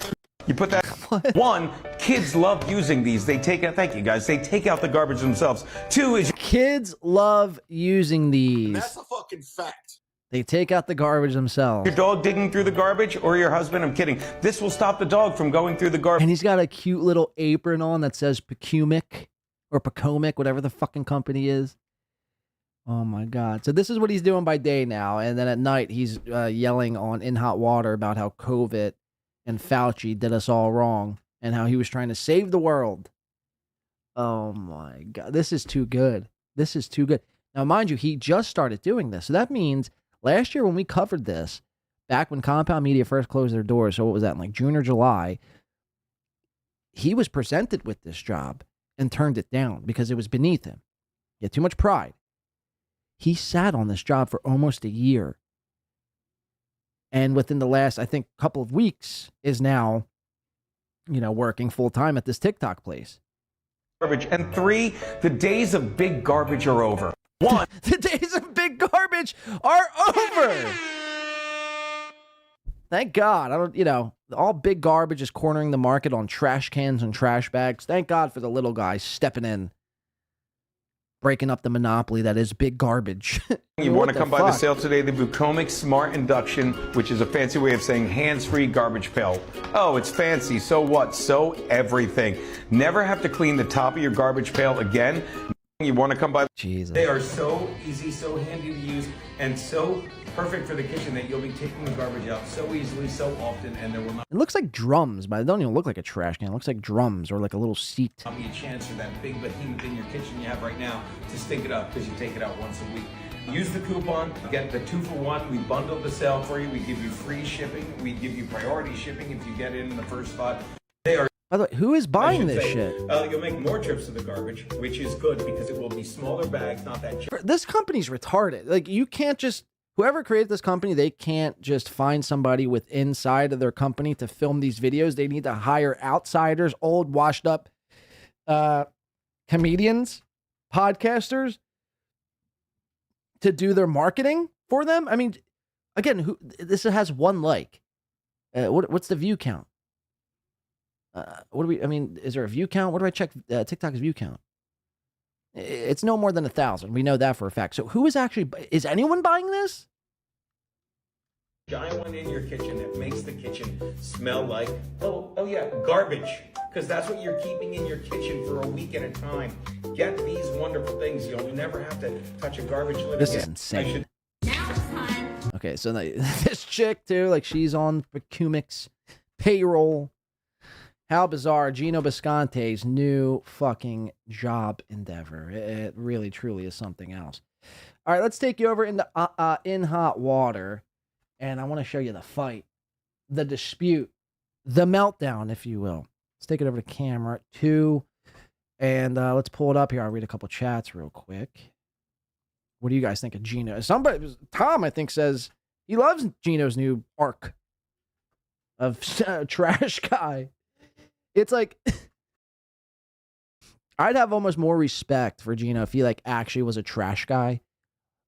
You put that. What? 1, kids love using these. They take out, thank you guys, they take out the garbage themselves. 2 is kids love using these. That's a fucking fact. They take out the garbage themselves. Your dog digging through the garbage or your husband? I'm kidding. This will stop the dog from going through the garbage. And he's got a cute little apron on that says Pocomic or Pocomic, whatever the fucking company is. Oh my God. So this is what he's doing by day now. And then at night, he's yelling on In Hot Water about how COVID and Fauci did us all wrong and how he was trying to save the world. Oh my God. This is too good. This is too good. Now, mind you, he just started doing this. So that means last year when we covered this, back when Compound Media first closed their doors, so what was that, in like June or July, he was presented with this job and turned it down because it was beneath him. He had too much pride. He sat on this job for almost a year. And within the last, I think, couple of weeks is now, you know, working full time at this TikTok place. Garbage. And 3, the days of big garbage are over. 1, the days of big garbage are over. Thank God. I don't, you know, all big garbage is cornering the market on trash cans and trash bags. Thank God for the little guys stepping in, breaking up the monopoly that is big garbage. You want to come by the sale today, the Pocomic Smart Induction, which is a fancy way of saying hands-free garbage pail. Oh, it's fancy. So what? So everything. Never have to clean the top of your garbage pail again. You want to come by. Jesus. They are so easy, so handy to use, and so perfect for the kitchen that you'll be taking the garbage out so easily, so often, and there will not It looks like drums, but it don't even look like a trash can. It looks like drums or like a little seat. be a chance for that big behemoth in your kitchen you have right now to stink it up because you take it out once a week. Use the coupon, get the 2-for-1. We bundle the sale for you. We give you free shipping. We give you priority shipping if you get in the first spot. They are. By the way, who is buying this shit? You'll make more trips to the garbage, which is good because it will be smaller bags, not that cheap. This company's retarded. Like, you can't just, whoever created this company, they can't just find somebody with inside of their company to film these videos. They need to hire outsiders, old, washed up comedians, podcasters to do their marketing for them. I mean, again, this has 1 like. What's the view count? What do we? I mean, is there a view count? What do I check TikTok's view count? It's no more than 1,000. We know that for a fact. So who is actually? Is anyone buying this? Giant one in your kitchen that makes the kitchen smell like garbage, because that's what you're keeping in your kitchen for a week at a time. Get these wonderful things. You'll never have to touch a garbage lid This again. is insane. Now it's time. Okay, so this chick too, like she's on Karmicx payroll. How bizarre! Geno Bisconte's new fucking job endeavor. It really, truly is something else. All right, let's take you over into in hot water, and I want to show you the fight, the dispute, the meltdown, if you will. Let's take it over to camera 2, and let's pull it up here. I'll read a couple chats real quick. What do you guys think of Geno? Tom, I think, says he loves Geno's new arc of trash guy. It's like, I'd have almost more respect for Geno if he like actually was a trash guy.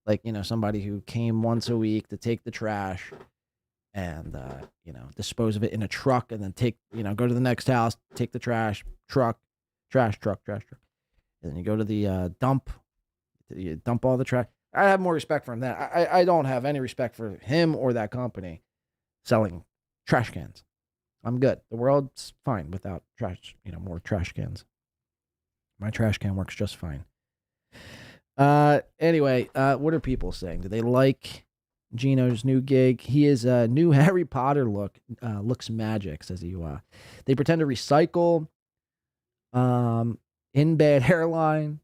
Like, you know, somebody who came once a week to take the trash and, you know, dispose of it in a truck and then go to the next house, take the trash truck. And then you go to the dump, you dump all the trash. I have more respect for him than that. I don't have any respect for him or that company selling trash cans. I'm good. The world's fine without trash, more trash cans. My trash can works just fine. Anyway, what are people saying? Do they like Geno's new gig? He is a new Harry Potter looks magic, says he. They pretend to recycle. In bad hairline.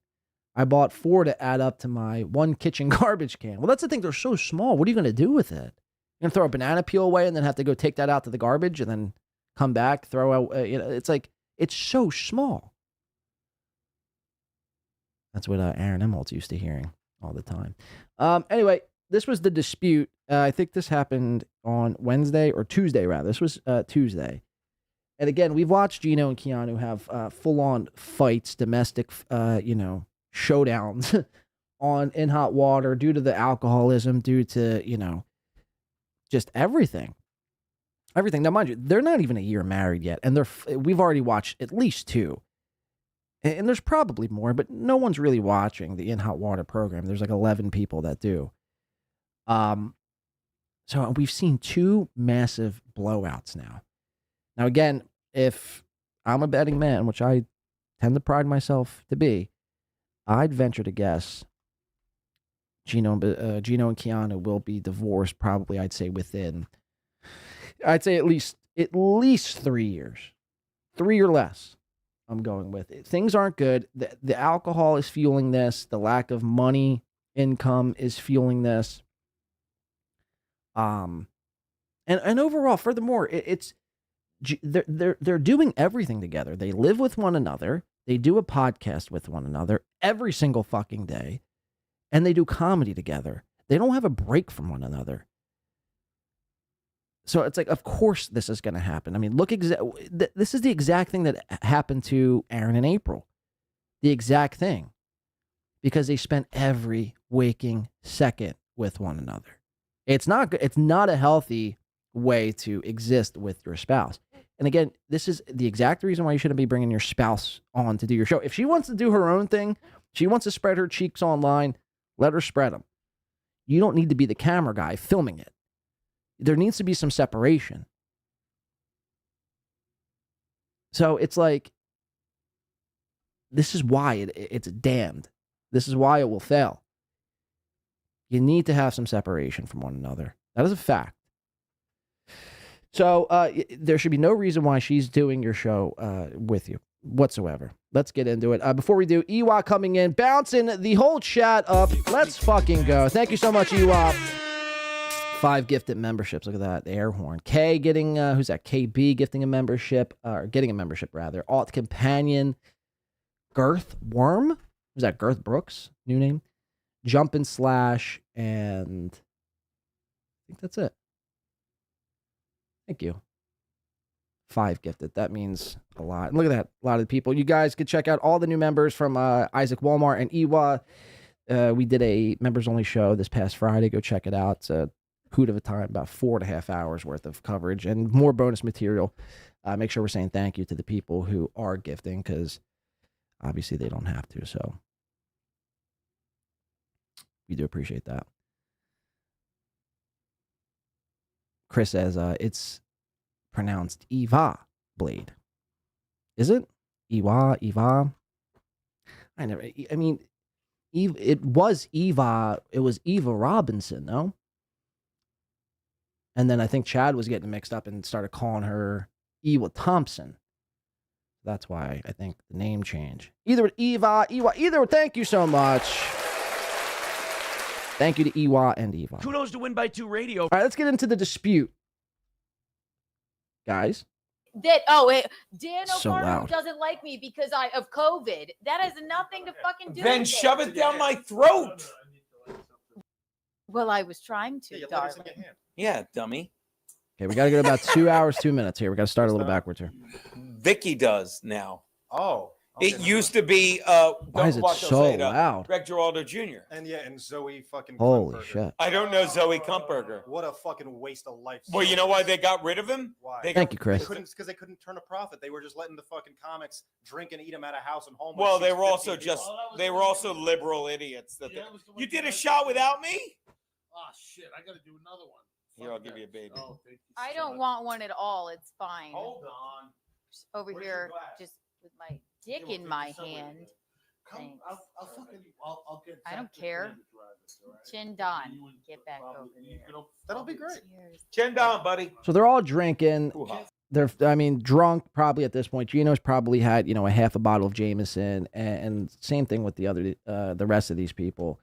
I bought 4 to add up to my 1 kitchen garbage can. Well, that's the thing. They're so small. What are you going to do with it? You're going to throw a banana peel away and then have to go take that out to the garbage and then come back, throw out, it's like, it's so small. That's what Aaron Emholtz used to hearing all the time. Anyway, this was the dispute. I think this happened on Wednesday or Tuesday, rather. This was Tuesday. And again, we've watched Geno and Keanu have full-on fights, domestic, showdowns in hot water due to the alcoholism, due to, just everything. Everything. Now, mind you, they're not even a year married yet, and we've already watched at least 2. And there's probably more, but no one's really watching the In Hot Water program. There's like 11 people that do. So we've seen 2 massive blowouts now. Now, again, if I'm a betting man, which I tend to pride myself to be, I'd venture to guess Geno and Keanu will be divorced probably, I'd say at least 3 years. 3 or less, I'm going with it. Things aren't good. The alcohol is fueling this. The lack of money income is fueling this. And overall, furthermore, they're doing everything together. They live with one another. They do a podcast with one another every single fucking day, and they do comedy together. They don't have a break from one another. So it's like, of course this is going to happen. I mean, this is the exact thing that happened to Aaron and April. The exact thing. Because they spent every waking second with one another. It's not good. It's not a healthy way to exist with your spouse. And again, this is the exact reason why you shouldn't be bringing your spouse on to do your show. If she wants to do her own thing, she wants to spread her cheeks online, let her spread them. You don't need to be the camera guy filming it. There needs to be some separation. So it's like, this is why it's damned. This is why it will fail. You need to have some separation from one another. That is a fact. So there should be no reason why she's doing your show with you whatsoever. Let's get into it. Before we do, Ewok coming in, bouncing the whole chat up. Let's fucking go. Thank you so much, Ewok. 5 gifted memberships. Look at that. The air horn. K getting, who's that? KB gifting a membership, or getting a membership rather. Alt Companion. Girth Worm. Who's that? Girth Brooks? New name. Jumpin' Slash. And I think that's it. Thank you. 5 gifted. That means a lot. And look at that. A lot of the people. You guys can check out all the new members from Isaac Walmart and Ewa. We did a members only show this past Friday. Go check it out. It's a hoot of a time, about 4.5 hours worth of coverage and more bonus material. Make sure we're saying thank you to the people who are gifting, because obviously they don't have to. So we do appreciate that. Chris says it's pronounced Eva Blade. Is it? Eva? I mean, it was Eva Robinson, no? And then I think Chad was getting mixed up and started calling her Eva Thompson. That's why I think the name change. Either thank you so much. Thank you to Ewa and Eva. Kudos to Win by 2 Radio. All right, let's get into the dispute, guys. Dan So O'Connor loud. doesn't like me because of COVID. That has nothing to fucking do Then with shove it down my throat. Well, I was trying to, darling. Yeah, dummy. Okay, we got to go about 2 hours, 2 minutes here. We got to start a little backwards here. Vicky does now. Oh. It used to be. Why is it so loud? Greg Giraldo Jr. And Zoe fucking. Holy shit. I don't know Zoe Kumpberger. What a fucking waste of life. Well, you know why they got rid of him? Why? Thank you, Chris. Because they couldn't turn a profit. They were just letting the fucking comics drink and eat them at a house and home. Well, they were also liberal idiots. You did a shot without me? Oh shit! I got to do another one. Here, I'll give you a baby. Oh, thank you I so don't much. want one at all. It's fine. Hold on. Just over Where's here, your glass? just with my dick Here, in we'll my take you somewhere hand. good. Come, I'll get. I don't Zach to care. drive us, all right? Chin Don, You and get back probably- over you here. can- That'll be great. Cheers. Chin down, buddy. So they're all drinking. They're, drunk probably at this point. Geno's probably had, a half a bottle of Jameson, and same thing with the rest of these people.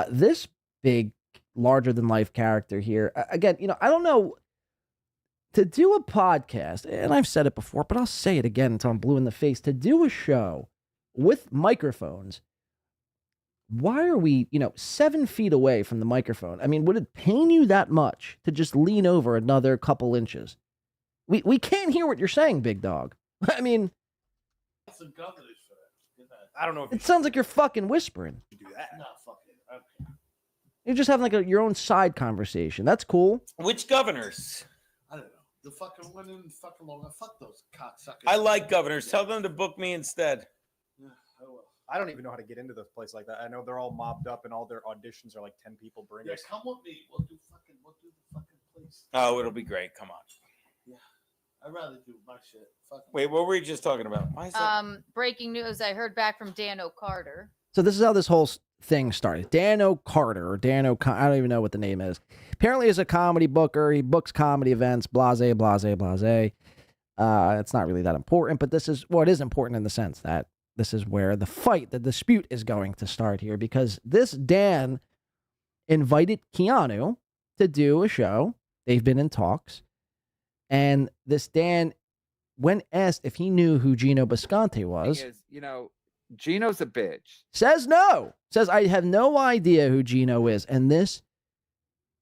This big, larger than life character here, again, I don't know, to do a podcast, and I've said it before, but I'll say it again until I'm blue in the face, to do a show with microphones. Why are we, 7 feet away from the microphone? I mean, would it pain you that much to just lean over another couple inches? We can't hear what you're saying, big dog. I mean, That's the governor's for that. I don't know if it sounds like you're fucking whispering. you do that. No, fuck it. Okay. You're just having like your own side conversation. That's cool. Which governors? I don't know. The fucking one in fucking long. Fuck those cocksuckers. I like governors. Tell them to book me instead. Yeah, I will. I don't even know how to get into this place like that. I know they're all mobbed up and all their auditions are like 10 people bring Yeah, us. come with me. We'll do the fucking place. Oh, it'll be great. Come on. Yeah, I'd rather do my shit. Fuck 'em. Wait, what were we just talking about? Why is that? Breaking news. I heard back from Dan O'Carter. So this is how this whole thing started. Dan O'Carter, or I don't even know what the name is. Apparently he's a comedy booker. He books comedy events, blase. It's not really that important, but this is what is important in the sense that this is where the dispute is going to start here, because this Dan invited Keanu to do a show. They've been in talks. And this Dan, when asked if he knew who Geno Bisconte was, Thing is, Geno's a bitch. says no. Says, I have no idea who Geno is. And this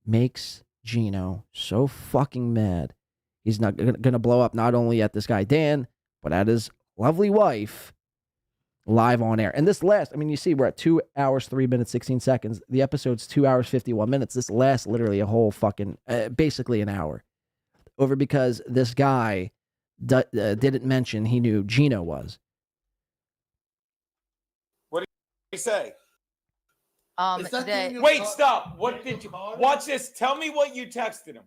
makes Geno so fucking mad. He's not going to blow up not only at this guy, Dan, but at his lovely wife live on air. And this last, you see, we're at 2 hours, 3 minutes, 16 seconds. The episode's 2 hours, 51 minutes. This lasts literally a whole fucking, basically an hour. Over because this guy didn't mention he knew Geno was. What did he say? Wait, stop. What did you watch this? Tell me what you texted him.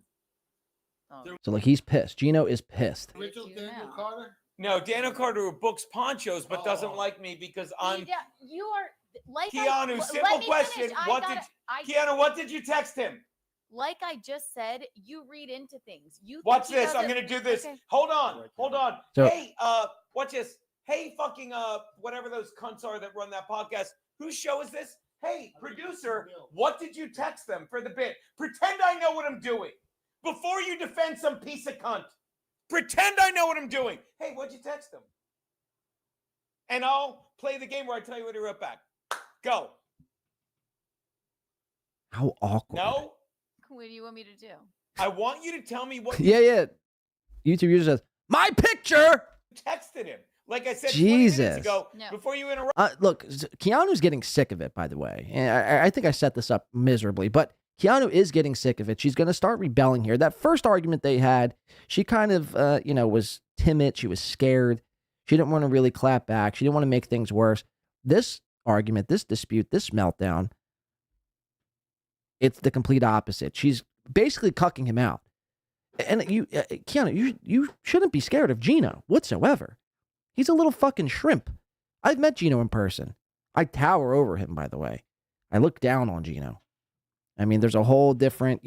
So like he's pissed. Geno is pissed. Original Daniel Carter? No, Dan O'Carter books ponchos, but doesn't like me because I'm You are like Keanu. Simple question. Keanu, what did you text him? Like I just said, you read into things. You Watch think he this. I'm doesn't- gonna do this. Okay. Hold on. So- Hey, watch this. Hey, fucking whatever those cunts are that run that podcast. Whose show is this? Hey, producer, what did you text them for the bit? Pretend I know what I'm doing. Before you defend some piece of cunt. Pretend I know what I'm doing. Hey, what'd you text them? And I'll play the game where I tell you what he wrote back. Go. How awkward. No? What do you want me to do? I want you to tell me what Yeah. YouTube user says, my picture! you texted him. Like I said 20 Jesus. minutes ago, before you interrupt. Look, Keanu's getting sick of it, by the way. And I think I set this up miserably, but Keanu is getting sick of it. She's going to start rebelling here. That first argument they had, she kind of, was timid. She was scared. She didn't want to really clap back. She didn't want to make things worse. This argument, this dispute, this meltdown, it's the complete opposite. She's basically cucking him out. And Keanu, you shouldn't be scared of Geno whatsoever. He's a little fucking shrimp. I've met Geno in person. I tower over him, by the way. I look down on Geno. I mean, there's a whole different,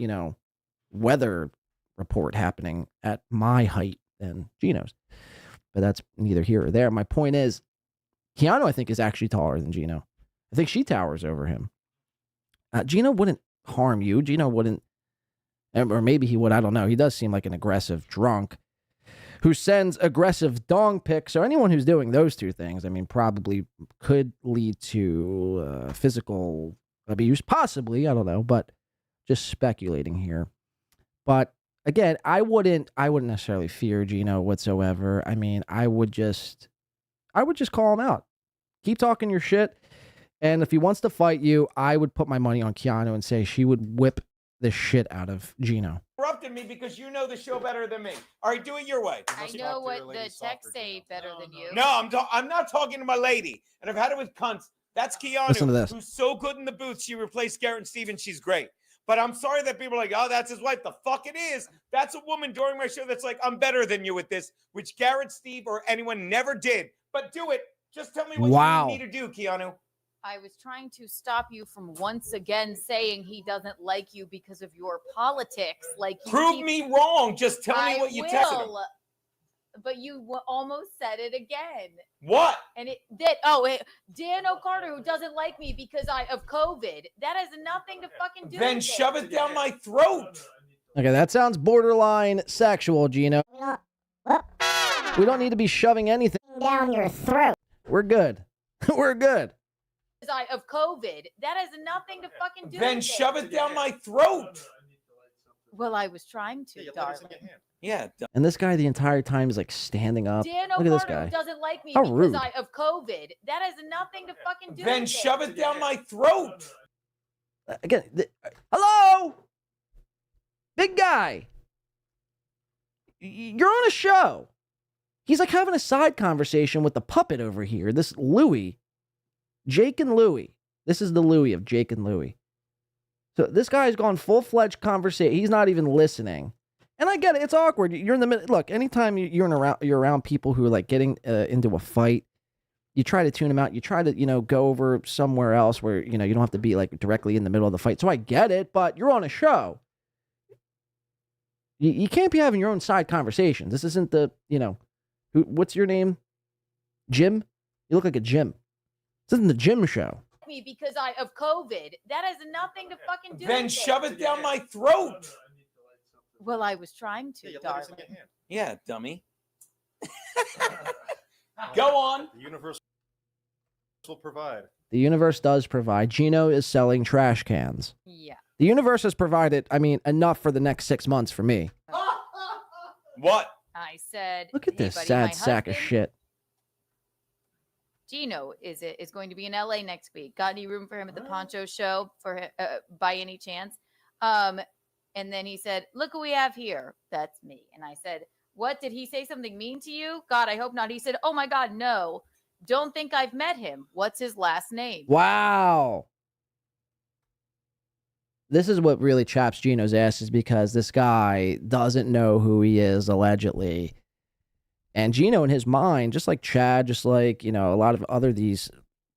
weather report happening at my height than Geno's. But that's neither here or there. My point is, Keanu, I think, is actually taller than Geno. I think she towers over him. Geno wouldn't harm you. Geno wouldn't, or maybe he would. I don't know. He does seem like an aggressive drunk who sends aggressive dong pics. So anyone who's doing those two things, I mean, probably could lead to physical abuse, possibly. I don't know, but just speculating here. But again, I wouldn't necessarily fear Geno whatsoever. I mean, I would just call him out. Keep talking your shit. And if he wants to fight you, I would put my money on Keanu and say she would whip the shit out of Geno. Interrupted me because you know the show better than me. All right, do it your way. I know what the texts say better than you. No, I'm not talking to my lady, and I've had it with cunts. That's Keanu, Listen to this. who's so good in the booth. She replaced Garrett and Steven. She's great. But I'm sorry that people are like, oh, that's his wife. The fuck it is. That's a woman during my show that's like, I'm better than you with this, which Garrett, Steve, or anyone never did. But do it. Just tell me what you need to do, Keanu. I was trying to stop you from once again saying he doesn't like you because of your politics. Like, prove me wrong. Just tell me what you texted him. But you almost said it again. What? And Dan O'Carter, who doesn't like me because of COVID. That has nothing to fucking do with it. Then shove it down my throat. Okay, that sounds borderline sexual, Geno. We don't need to be shoving anything down your throat. We're good. We're good. Of COVID. That has nothing to fucking do with it. Then shove it down my throat. Well, I was trying to, darling. Yeah. And this guy the entire time is like standing up. Dan Look at this O'Carter, guy. who doesn't like me How because rude. of COVID. That has nothing to fucking do with it. Then shove it down my throat. Again, hello? Big guy. You're on a show. He's like having a side conversation with the puppet over here. This Louie. Jake and Louie. This is the Louie of Jake and Louie. So this guy's gone full-fledged conversation. He's not even listening. And I get it. It's awkward. You're in the middle. Look, anytime you're around people who are like getting into a fight, you try to tune them out. You try to, go over somewhere else where, you don't have to be like directly in the middle of the fight. So I get it, but you're on a show. You can't be having your own side conversations. This isn't the, what's your name? Jim? You look like a Jim. This isn't the Jim show. Me because of COVID. That has nothing to fucking do with it. Then shove it down my throat. Well, I was trying to, darling. Yeah, dummy. Go on. The universe will provide. The universe does provide. Geno is selling trash cans. Yeah. The universe has provided, enough for the next 6 months for me. What? I said, Look at hey, this buddy, sad my sack of husband, shit. Geno is going to be in LA next week. Got any room for him at the Poncho show for by any chance? And then he said, look who we have here. That's me. And I said, what? Did he say something mean to you? God, I hope not. He said, oh my God, no. Don't think I've met him. What's his last name? Wow. This is what really chaps Geno's ass, is because this guy doesn't know who he is, allegedly. And Geno, in his mind, just like Chad, just like, a lot of other these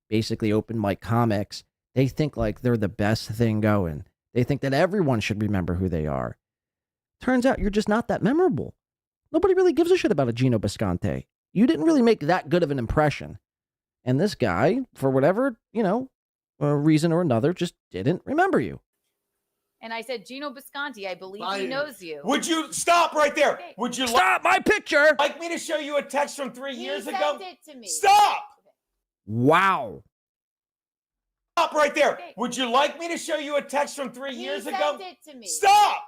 basically open mic comics, they think like they're the best thing going. They think that everyone should remember who they are. Turns out you're just not that memorable. Nobody really gives a shit about a Geno Bisconte. You didn't really make that good of an impression. And this guy, for whatever, reason or another, just didn't remember you. And I said, Geno Bisconti, I believe he knows you. Would you stop right there? Okay. Would you stop my picture? Like me to show you a text from 3 years ago? He sent it to me. Stop! Wow. Stop right there. Okay. Would you like me to show you a text from 3 years ago? He sent it to me. Stop!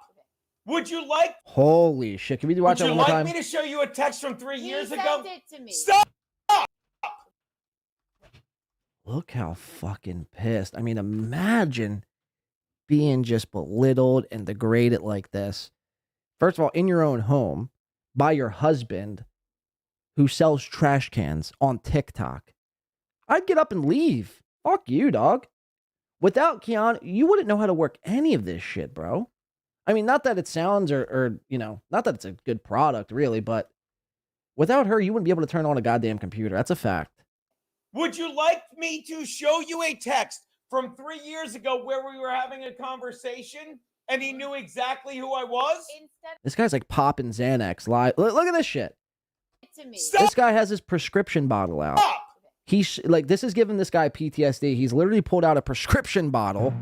Would you like? Holy shit! Can we watch that one more time? Would you like me to show you a text from 3 years ago? He sent it to me. Stop! Look how fucking pissed. Imagine being just belittled and degraded like this. First of all, in your own home, by your husband who sells trash cans on TikTok. I'd get up and leave. Fuck you, dog. Without Keanu, you wouldn't know how to work any of this shit, bro. I mean, not that it sounds or not that it's a good product, really, but without her, you wouldn't be able to turn on a goddamn computer. That's a fact. Would you like me to show you a text from 3 years ago where we were having a conversation and he knew exactly who I was? This guy's like popping Xanax live. Look at this shit. To me. This guy has his prescription bottle out. He's like, this is giving this guy PTSD. He's literally pulled out a prescription bottle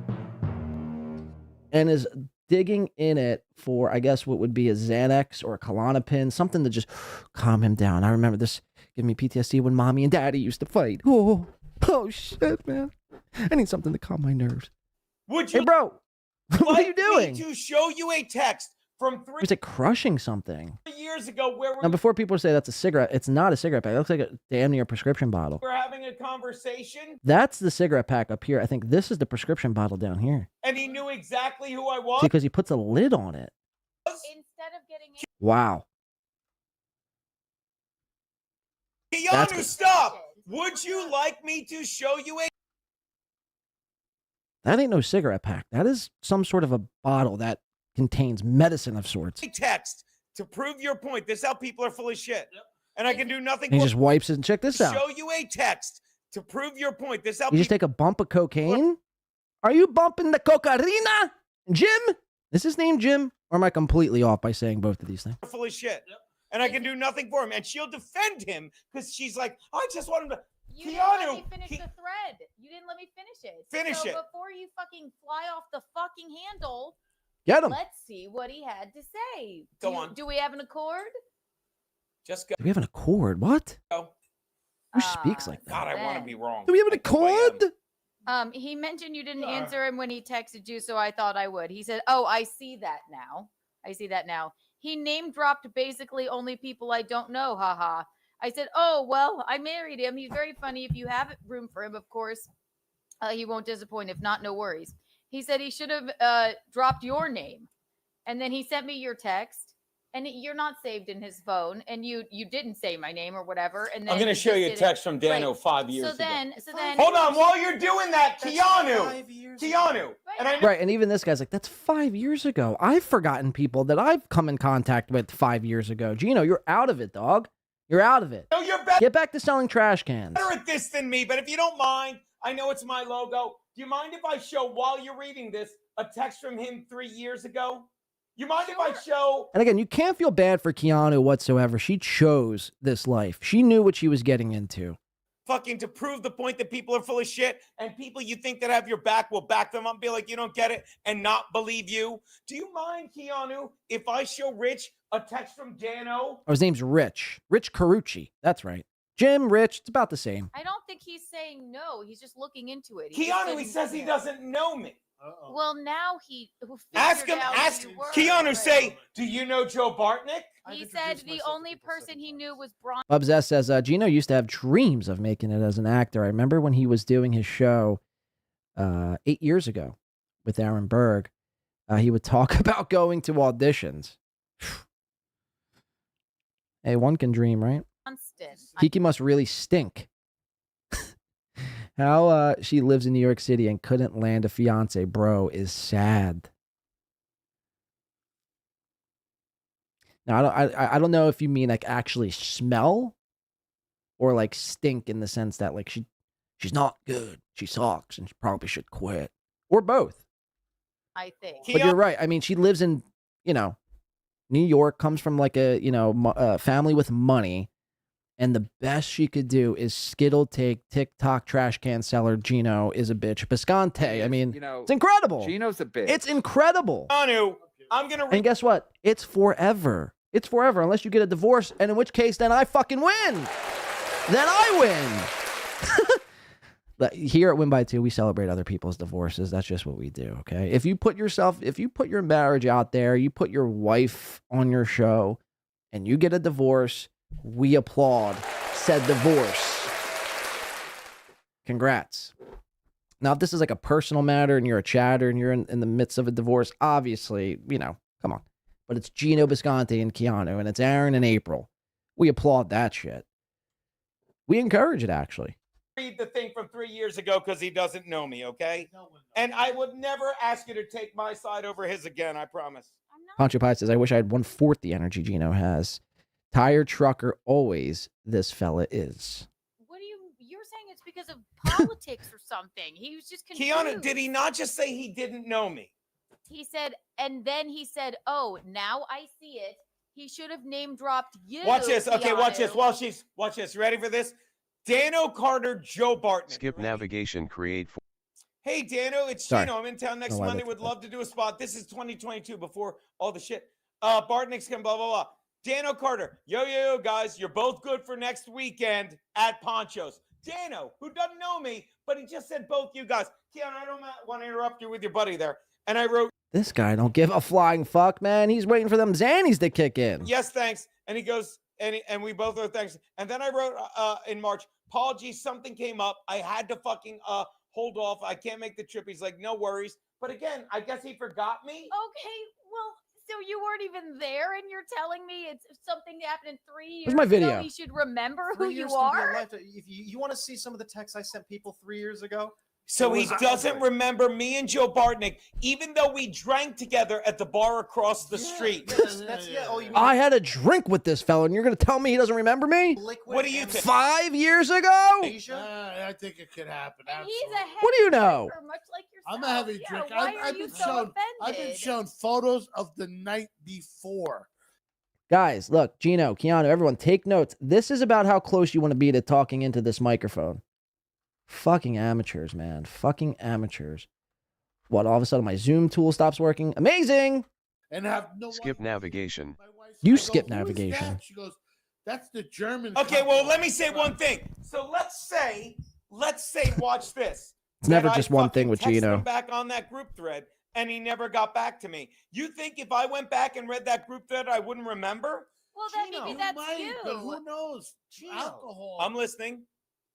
and is digging in it for, I guess, what would be a Xanax or a Klonopin, something to just calm him down. I remember this giving me PTSD when mommy and daddy used to fight. Oh shit, man. I need something to calm my nerves. Would you, hey, bro, what are you doing? To show you a text from 3 He's like crushing something. years ago where Now, before people say that's a cigarette, it's not a cigarette pack. It looks like a damn near prescription bottle. we're having a conversation That's the cigarette pack up here. I think this is the prescription bottle down here. and he knew exactly who I was. See, because he puts a lid on it. Instead of getting Wow. That's Keanu, good. stop! Would you like me to show you a That ain't no cigarette pack. That is some sort of a bottle that contains medicine of sorts. text to prove your point? This is how people are full of shit. And I can do nothing And he but just wipes it and check this out. show you a text to prove your point. This is how You just take a bump of cocaine? Are you bumping the cocaina? Jim? Is his name Jim? Or am I completely off by saying both of these things? people are full of shit. And I can do nothing for him. And she'll defend him because she's like, I just want him to. You didn't let me Keanu, finish the thread. You didn't let me finish it. Finish so it. Before you fucking fly off the fucking handle, Get him. let's see what he had to say. Go on. Do we have an accord? Just go. Do we have an accord? What? Who speaks like that? God, I want to be wrong. Do we have an accord? He mentioned you didn't answer him when he texted you, so I thought I would. He said, "Oh, I see that now. I see that now." He name dropped basically only people I don't know. Haha. I said, "Oh well, I married him. He's very funny. If you have room for him, of course, he won't disappoint. If not, no worries." He said he should have dropped your name, and then he sent me your text, and you're not saved in his phone, and you didn't say my name or whatever. And then I'm going to he show just you a did it. text from Dano Right. 5 years So then, Hold on, while you're doing that, Keanu. And I know Right, and even this guy's like, that's 5 years ago. I've forgotten people that I've come in contact with 5 years ago. Geno, you're out of it, dog. You're out of it. you're better Get back to selling trash cans. at this than me, but if you don't mind, I know it's my logo. Do you mind if I show, while you're reading this, a text from him 3 years ago? You mind if I show? And again, you can't feel bad for Keanu whatsoever. She chose this life. She knew what she was getting into. Fucking to prove the point that people are full of shit and people you think that have your back will back them up and be like, you don't get it and not believe you. Do you mind, Keanu, if I show Rich a text from Geno? Oh, his name's Rich. Rich Carucci. That's right. Jim, Rich, it's about the same. I don't think he's saying no. He's just looking into it. He Keanu, he says he doesn't know me. Well, now he Ask him, ask Keanu, say, do you know Joe Bartnick? He said the only person he knew was Bron. Bubs S says, Geno used to have dreams of making it as an actor. I remember when he was doing his show 8 years ago with Aaron Berg, he would talk about going to auditions. Hey, one can dream, right? Constant. Kiki must really stink. How she lives in New York City and couldn't land a fiance, bro, is sad. Now, I don't know if you mean like actually smell or like stink in the sense that like she's not good. She sucks and she probably should quit, or both. I think. But you're right. I mean, she lives in, New York, comes from like a family with money. And the best she could do is skittle take TikTok trash can seller Geno is a bitch. Biscante. I mean, it's incredible. Geno's a bitch. It's incredible. Keanu, I'm going to And guess what? It's forever. It's forever unless you get a divorce, and in which case, then I fucking win. Then I win. Here at Win by Two, we celebrate other people's divorces. That's just what we do, okay? If you put your marriage out there, you put your wife on your show, and you get a divorce, we applaud said divorce. Congrats. Now, if this is like a personal matter and you're a chatter and you're in the midst of a divorce, obviously, come on. But it's Geno Bisconte and Keanu, and it's Aaron and April. We applaud that shit. We encourage it, actually. Read the thing from 3 years ago because he doesn't know me, okay? And I would never ask you to take my side over his again, I promise. Pancho Pie says, I wish I had 1/4 the energy Geno has. Tire trucker always, this fella is. You're saying it's because of politics or something. He was just confused. Keanu, did he not just say he didn't know me? He said, and then he said, oh, now I see it. He should have name dropped you. Watch this. Okay, watch this. Keanu. Watch this. Ready for this? Dano Carter, Joe Bartnick. Skip navigation, create. Hey, Dano, it's Sorry. Geno. I'm in town next No, I Monday. looked Would at love to do a spot. This is 2022 before all the shit. Bartnick's can blah, blah, blah. Dano Carter, yo, guys, you're both good for next weekend at Poncho's. Dano, who doesn't know me, but he just said both you guys. Keanu, I don't want to interrupt you with your buddy there. And I wrote, This guy don't give a flying fuck, man. He's waiting for them Xannies to kick in. yes, thanks. And he goes, and we both wrote thanks. And then I wrote in March, apologies, something came up. I had to fucking hold off. I can't make the trip. He's like, no worries. But again, I guess he forgot me. Okay, well, so you weren't even there and you're telling me it's something that happened in 3 years Where's my video? ago? You should remember who 3 you years can be a are? lifetime. If you want to see some of the texts I sent people 3 years ago, So it he was doesn't awkward. remember me and Joe Bartnick, even though we drank together at the bar across the street. That's Oh, you mean I had a drink with this fella, and you're going to tell me he doesn't remember me? What do you think? 5 years ago? I think it could happen. And he's a heavy What do you know? drinker, much like yourself. I'm a heavy Yeah, drinker. why are you so I've been offended? shown photos of the night before. Guys, look, Geno, Keanu, everyone, take notes. This is about how close you want to be to talking into this microphone. Fucking amateurs, man. Fucking amateurs. What, all of a sudden my Zoom tool stops working? Amazing! And have no Skip navigation. You I skip go, "Who is navigation. that?" She goes, that's the German. Okay, well, company." let me say one thing. So let's say, watch this. It's never that I just one fucking thing with texted Geno. him back on that group thread, and he never got back to me. You think if I went back and read that group thread, I wouldn't remember? Well, then maybe You that's might, you. But who knows? Alcohol. I'm listening.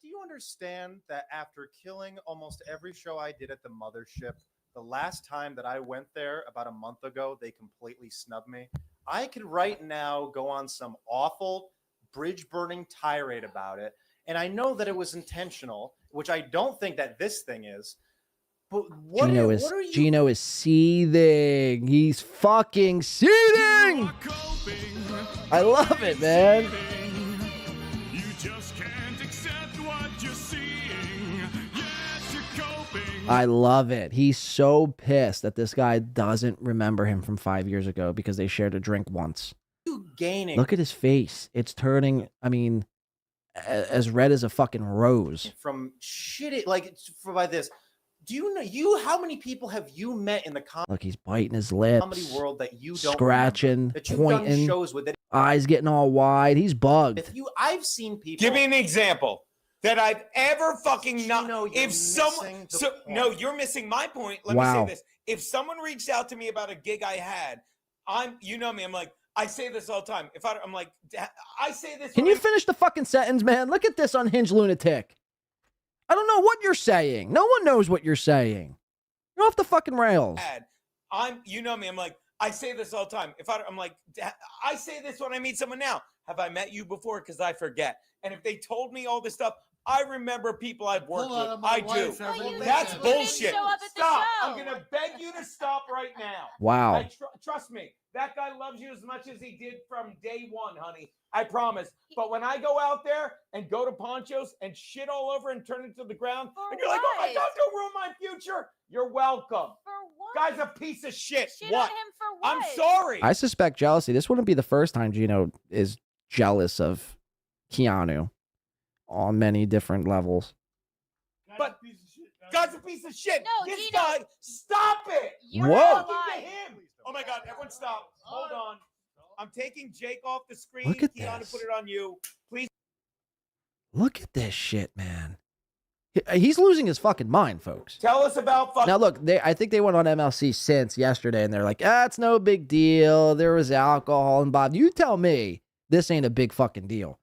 Do you understand that after killing almost every show I did at the mothership, the last time that I went there about a month ago, they completely snubbed me? I could right now go on some awful bridge burning tirade about it. And I know that it was intentional, which I don't think that this thing is. But what Geno is seething. He's fucking seething. I love it, man. You just can't accept what you're seeing. Yes, you're coping. I love it. He's so pissed that this guy doesn't remember him from 5 years ago because they shared a drink once. Gaining Look at his face. It's turning, I mean, as red as a fucking rose. from shitty, like by this. Do you know how many people have you met in the Look, he's biting his comedy lips, world that you don't scratching, remember, that you've done pointing, shows with? That eyes getting all wide. He's bugged. if you, I've seen people. Give me an example that I've ever fucking not. Geno, you're If someone, missing the so point. no, you're missing my point. Let me Wow. say this: if someone reached out to me about a gig I had, you know me. I'm like, I say this all the time. I'm like, I say this. Can when you finish the fucking sentence, man? Look at this unhinged lunatic. I don't know what you're saying. No one knows what you're saying. You're off the fucking rails. you know me. I'm like, I say this all the time. I'm like, I say this when I meet someone now. Have I met you before? Because I forget. And if they told me all this stuff, I remember people I've worked Hold on, with. my I do. wife ever met That's them. bullshit. show up at the Stop. show. I'm gonna beg you to stop right now. Wow. Trust me. That guy loves you as much as he did from day one, honey. I promise. But when I go out there and go to Poncho's and shit all over and turn it to the ground, and you're like, oh my God, don't ruin my future. You're welcome. For what? Guy's a piece of shit. Shit What? on him for what? I'm sorry. I suspect jealousy. This wouldn't be the first time Geno is jealous of Keanu on many different levels. But guy's a piece of shit. No, this Geno. guy, stop it. You're Whoa. not Talking to alive. him. Oh my God, everyone stop. Hold on. I'm taking Jake off the screen. Look at Keanu, this. put it on you. Please. Look at this shit, man. He's losing his fucking mind, folks. Tell us about fucking. Now, look, I think they went on MLC since yesterday, and they're like, it's no big deal. There was alcohol and Bob. You tell me this ain't a big fucking deal.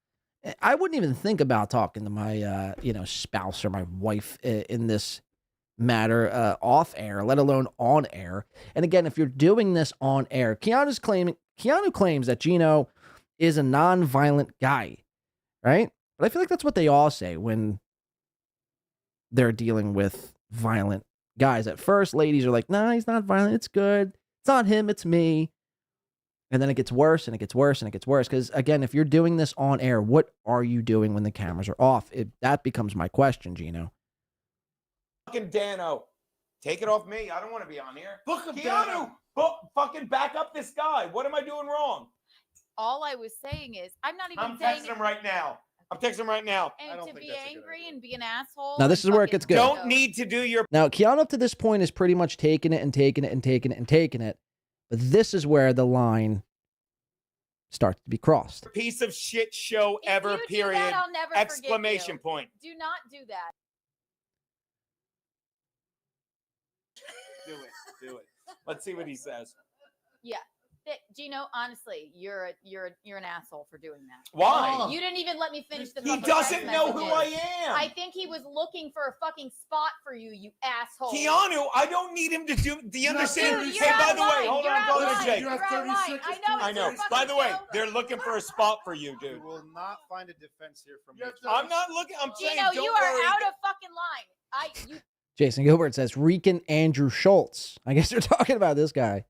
I wouldn't even think about talking to my, spouse or my wife in this matter off air, let alone on air. And again, if you're doing this on air, Keanu claims that Geno is a non-violent guy, right? But I feel like that's what they all say when they're dealing with violent guys. At first, ladies are like, nah, he's not violent. It's good. It's not him. It's me. And then it gets worse and it gets worse and it gets worse. Because again, if you're doing this on air, what are you doing when the cameras are off? That becomes my question, Geno. Fucking Dano, take it off me. I don't want to be on here. Book him, Keanu, fucking back up this guy. What am I doing wrong? All I was saying is, I'm not even I'm saying texting him right now. I'm texting him right now. And to be angry and be an asshole. Now, this is where it gets good. Don't need to do your Now, Keanu up to this point is pretty much taking it and taking it and taking it and taking it. But this is where the line starts to be crossed. piece of shit show ever, you do period. that, I'll never Exclamation forgive you. point. Do not do that. Do it. Let's see what he says. Yeah. Geno, honestly, you're an asshole for doing that. Why? You didn't even let me finish the He fucking doesn't text know who messages. I am. I think he was looking for a fucking spot for you, you asshole. Keanu, I don't need him to do. Do you understand? Dude, Hey, you're by out the of way, line. hold You're on, out go of to line. Jake. You're out of line. I know. I know. By the way, they're looking for a spot for you, dude. You will not find a defense here from me. I'm not looking. I'm saying, Geno, don't you are worry. out of fucking line. Jason Gilbert says, Rican Andrew Schultz. I guess they're talking about this guy.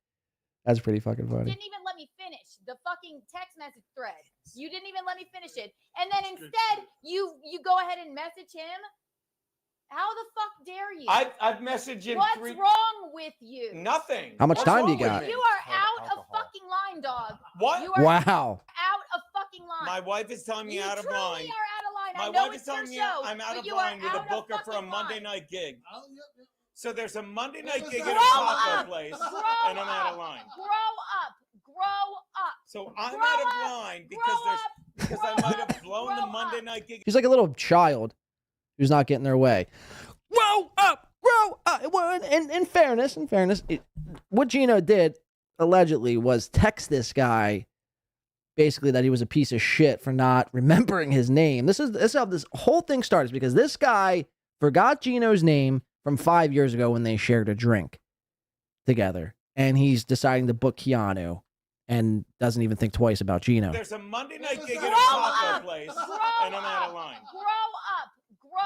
That's pretty fucking funny. Didn't even let me finish the fucking text message thread. You didn't even let me finish it. And then instead, you go ahead and message him. How the fuck dare you? I've messaged him. What's wrong with you? Nothing. How much What's time do you wrong with got? me? You are out of fucking line, dog. What? You are Wow. out of fucking line. My wife is telling me You out of truly line. are out of line. My I know wife it's is telling your me show, I'm out but of you are line with a out of booker for a fucking Monday line. night gig. So there's a Monday night gig at Grow a taco up. place, Grow and I'm out of up. line. Grow up. Grow up. So I'm Grow out of up. line because I might have blown the Monday night gig. He's like a little child who's not getting their way. Grow up, grow up. Well, in fairness, what Geno did allegedly was text this guy basically that he was a piece of shit for not remembering his name. This is how this whole thing starts, because this guy forgot Geno's name from 5 years ago when they shared a drink together, and he's deciding to book Keanu and doesn't even think twice about Geno. There's a Monday night gig at Grow a taco up. place, Grow and I'm out of line. Grow up. Grow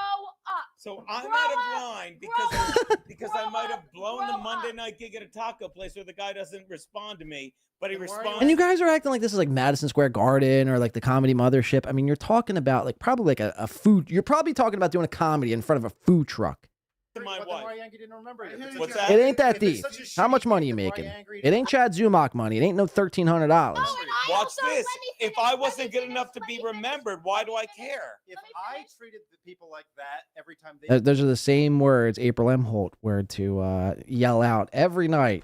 up. So I'm Grow out of up. line Grow because I might have blown the Monday night gig at a taco place where the guy doesn't respond to me, but he responds. And you guys are acting like this is like Madison Square Garden or like the Comedy Mothership. I mean, you're talking about like probably like a food. You're probably talking about doing a comedy in front of a food truck. to my But then wife. why Yankee didn't remember you? What's that? It ain't that If it's deep. such a How shitty much money you thing, then why making? angry? It ain't Chad Zumach money. It ain't no $1,300. Watch this. If I wasn't good enough to be remembered, why do I care? If I treated the people like that every time they Those are the same words April M. Holt were to yell out every night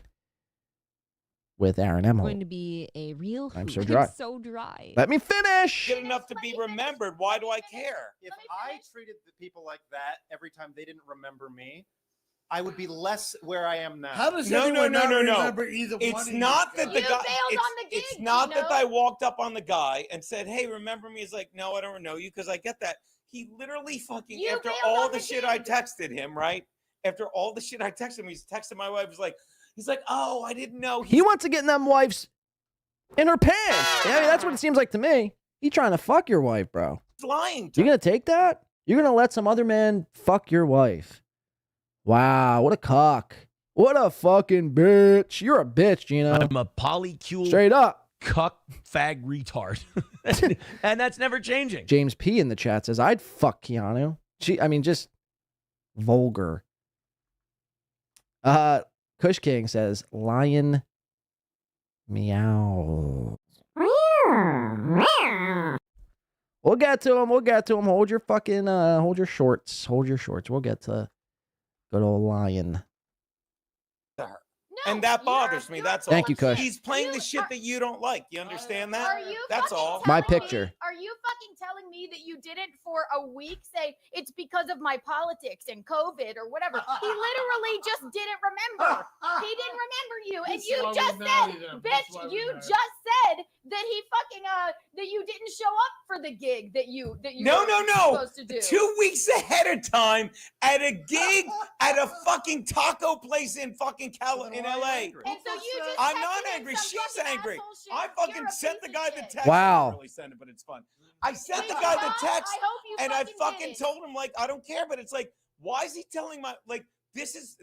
with Aaron M. Holt. Going to be a real I'm hoot. so dry. So dry. Let me finish. Good enough to be remembered, why do I care? if I treated the people like that every time they didn't remember me, I would be less where I am now. How does No, anyone no, not no, no. remember either one It's of not you that the guys? guy. bailed on the It's gig, not you that know? I walked up on the guy and said, "Hey, remember me?" He's like, "No, I don't know you," because I get that. He literally fucking You after bailed all on the the shit I texted him, right? After all the shit I texted him, he's texting my wife. He's like, "Oh, I didn't know." He wants to get in them wife's in her pants. Yeah, I mean, that's what it seems like to me. He trying to fuck your wife, bro. He's lying. You gonna take that? You're gonna let some other man fuck your wife? Wow, what a cock. What a fucking bitch. You're a bitch, Geno. I'm a polycule Straight up. cuck fag retard. And that's never changing. James P in the chat says, I'd fuck Keanu. Just vulgar. Kush King says, lion meow. We'll get to him. Hold your fucking, hold your shorts. We'll get to good old lion. And that bothers me. That's all. Thank you, Kush. He's playing the shit that you don't like. You understand that? Are you That's fucking all. My telling picture. Me, are you fucking telling me that you didn't for a week say it's because of my politics and COVID or whatever? He literally just didn't remember. He didn't remember you, and That's you why just we're mad said, at him. bitch, That's why you we're mad. just said that he fucking that you didn't show up for the gig that you No, were no, no. supposed to do. 2 weeks ahead of time at a gig at a fucking taco place in fucking in LA. And so you just I'm texted not him angry. some She's fucking angry. asshole shit. I fucking You're a sent the piece guy of the shit. text. Wow. I didn't really send it, but it's fun. I sent the guy the text, I hope you and I fucking fucking did it. told him like I don't care, but it's like, why is he telling my like this is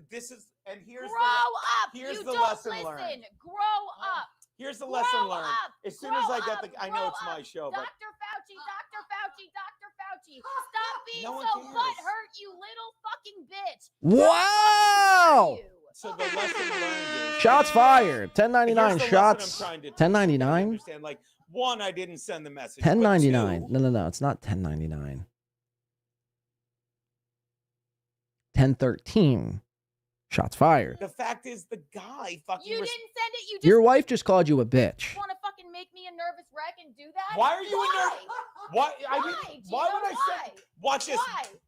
and here's Grow up. here's You the don't lesson listen. learned. Grow up. Here's the lesson Grow learned. up. As soon as Grow I get up. I know it's my show, but Dr. Fauci, Dr. Fauci, Dr. Fauci. Stop being No one so cares. butthurt, you little fucking bitch. Wow. so the lesson learned is Shots fired. Here's the 1099 lesson shots. I'm trying to 1099. understand. Like, one, I didn't send the message. but 1099. two, No. It's not 1099. 1013. Shots fired. The fact is, the guy fucking. You didn't send it. You just Your wife just called you a bitch. want to fucking make me a nervous wreck and do that? Why are you in there? Why? Why? Why would I send? Watch this.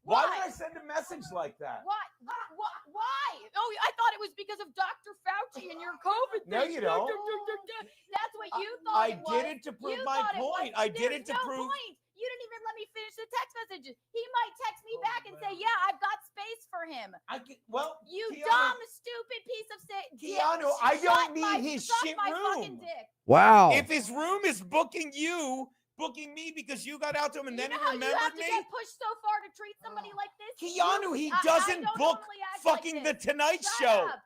Why would I send a message like that? Why? Why? Oh, I thought it was because of Dr. Fauci and your COVID No, thing. you don't. That's what you thought I it was. did it to prove You my thought it was. point. I did There's it to no prove. Point. You didn't even let me finish the text messages. He might text me back and say, "Yeah, I've got space for him." Well, you Keanu- dumb, stupid piece of shit. Keanu, I don't need his shit room. Wow. If his room is booking me because you got out to him and then he You remembered have to me. get pushed so far to treat somebody like this. Keanu, he I doesn't don't book normally act fucking like The this. Tonight Shut Show. up.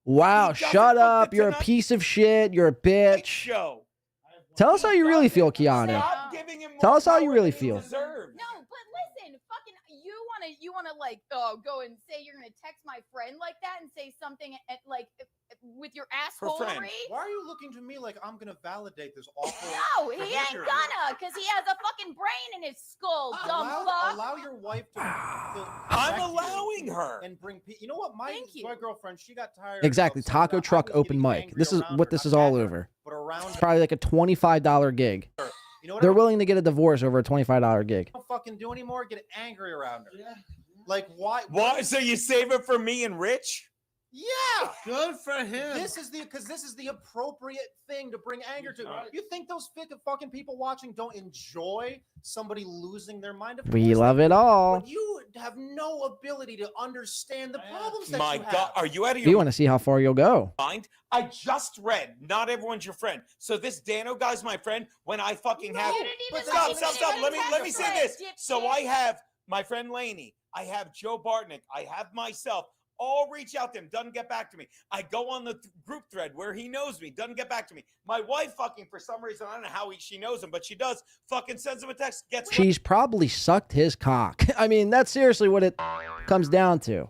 Wow. He doesn't Shut book up. the You're a Tonight piece of shit. You're a bitch. Show. Tell us how you really feel, Keanu. Stop giving him Tell more us how you power really than he feel. deserves. No, but listen, fucking, you wanna like, go and say you're gonna text my friend like that and say something like with your assholery. Why are you looking to me like I'm gonna validate this awful? No, he ain't behavior? gonna, cause he has a fucking brain in his skull, dumb fuck. Allow your wife to. I'm allowing her. And bring. You know what? My girlfriend, she got tired. Exactly. Taco truck open mic. This is what this is all over. But around It's probably like a $25 gig. You know what? They're willing to get a divorce over a $25 gig. Don't fucking do anymore. Get angry around her. Yeah. Like why? Why? So you save it for me and Rich? Yeah. Good for him. This is the appropriate thing to bring anger to. You think those fucking people watching don't enjoy somebody losing their mind? Of We course love they it do. all. But you have no ability to understand the problems that My you have. God, are you out of We your want to see how far you'll go. mind? I just read, not everyone's your friend. So this Dano guy's my friend when I fucking have. You didn't even Stop. let Let me say this. Dipshit. So I have my friend Laney. I have Joe Bartnick. I have myself. All reach out to him. Doesn't get back to me. I go on the group thread where he knows me. Doesn't get back to me. My wife fucking, for some reason, I don't know how she knows him, but she does. Fucking sends him a text. Gets She's probably sucked his cock. I mean, that's seriously what it comes down to.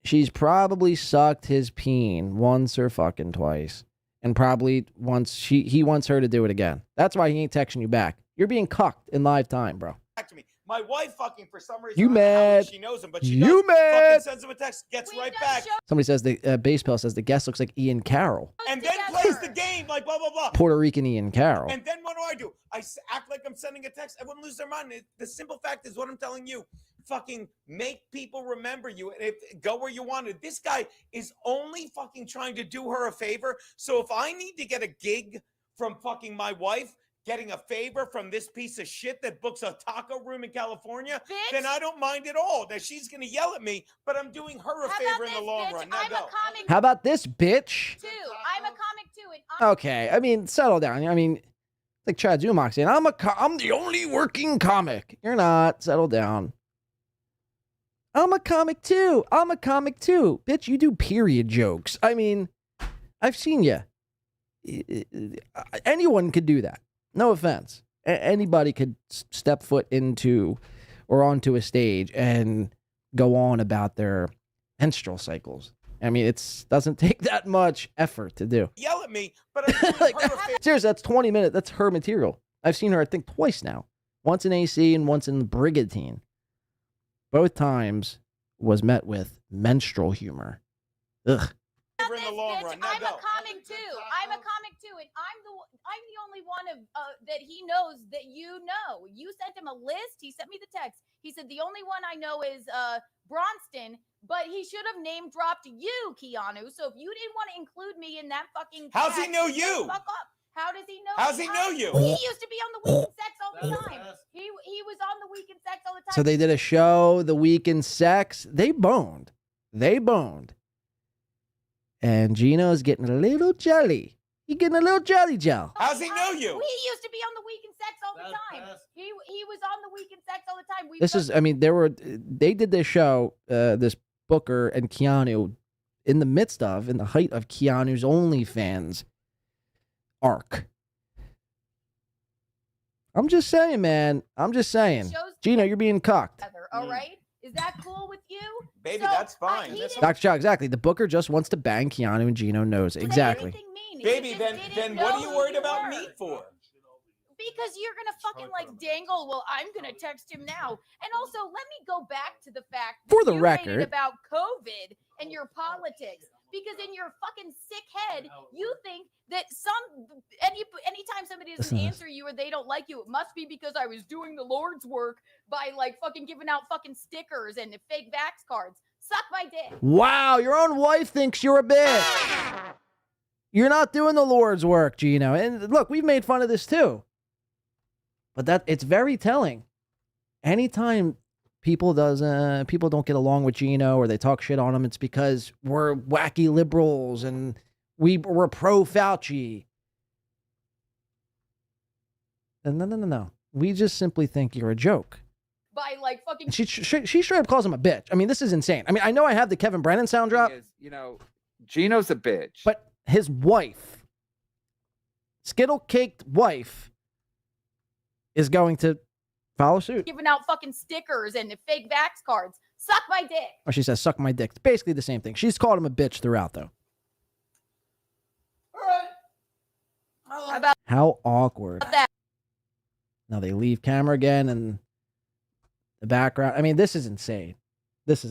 She's probably sucked his peen once or fucking twice. And probably once he wants her to do it again. That's why he ain't texting you back. You're being cucked in live time, bro. back to me. My wife fucking, for some reason, You I don't know how mad? she knows him, but she You does. mad? Fucking sends him a text. Gets right back. Somebody says the bass pill says the guest looks like Ian Carroll. And then plays the game like blah, blah, blah. Puerto Rican Ian Carroll. And then what do? I act like I'm sending a text. Everyone lose their mind. The simple fact is what I'm telling you. Fucking make people remember you. And go where you wanted. This guy is only fucking trying to do her a favor. So if I need to get a gig from fucking my wife, getting a favor from this piece of shit that books a taco room in California, then I don't mind at all. Now she's gonna yell at me, but I'm doing her a favor in the long run. Now go. How about this bitch? Too. I'm a comic too. And Okay, I mean, settle down. I mean, like Chad Zumach saying, I'm the only working comic. You're not. Settle down. I'm a comic too. I'm a comic too. Bitch, you do period jokes. I mean, I've seen you. Anyone could do that. No offense. Anybody could step foot into or onto a stage and go on about their menstrual cycles. I mean, it doesn't take that much effort to do. Yell at me, but I'm doing her a favor. Seriously, that's 20 minutes. That's her material. I've seen her, I think, twice now. Once in AC and once in Brigantine. Both times was met with menstrual humor. Ugh. In the long run. Now I'm go. a comic too. I'm a comic too, and I'm the only one of that he knows that you know. You sent him a list. He sent me the text. He said the only one I know is Bronston, but he should have name dropped you, Keanu. So if you didn't want to include me in that fucking How's he text, know then you? Fuck up. How does he know? How's he know you? He used to be on the Weekend Sex all the time. He was on the Weekend Sex all the time. So they did a show, The Weekend Sex. They boned. And Geno's getting a little jelly. He getting a little jelly gel. How's he know you? We used to be on the Weekend Sex all the time. He was on the Weekend Sex all the time. They did this show, this Booker and Keanu, in the height of Keanu's OnlyFans arc. I'm just saying, man. Geno, you're being cocked. All right? Is that cool with you? Baby, that's fine. Dr. Chow, exactly. The Booker just wants to bang Keanu and Geno knows. Exactly. Baby, then what are you worried about me for? Because you're gonna fucking like dangle. Well, I'm gonna text him now. And also, let me go back to the fact that For the you record. made it about COVID and your politics. Because in your fucking sick head, you think that anytime somebody doesn't answer you or they don't like you, it must be because I was doing the Lord's work by like fucking giving out fucking stickers and fake vax cards. Suck my dick. Wow, your own wife thinks you're a bitch. You're not doing the Lord's work, Geno. And look, we've made fun of this too. But it's very telling. Anytime people don't get along with Geno or they talk shit on him, it's because we're wacky liberals and we're pro Fauci. No. We just simply think you're a joke. By like fucking. She straight up calls him a bitch. I mean, this is insane. I mean, I know I have the Kevin Brennan sound drop. Geno's a bitch. But his wife, skittle-caked wife, is going to follow suit. Giving out fucking stickers and fake vax cards. Suck my dick. Or she says, suck my dick. It's basically the same thing. She's called him a bitch throughout, though. How awkward. That. Now they leave camera again and the background. I mean, this is insane. That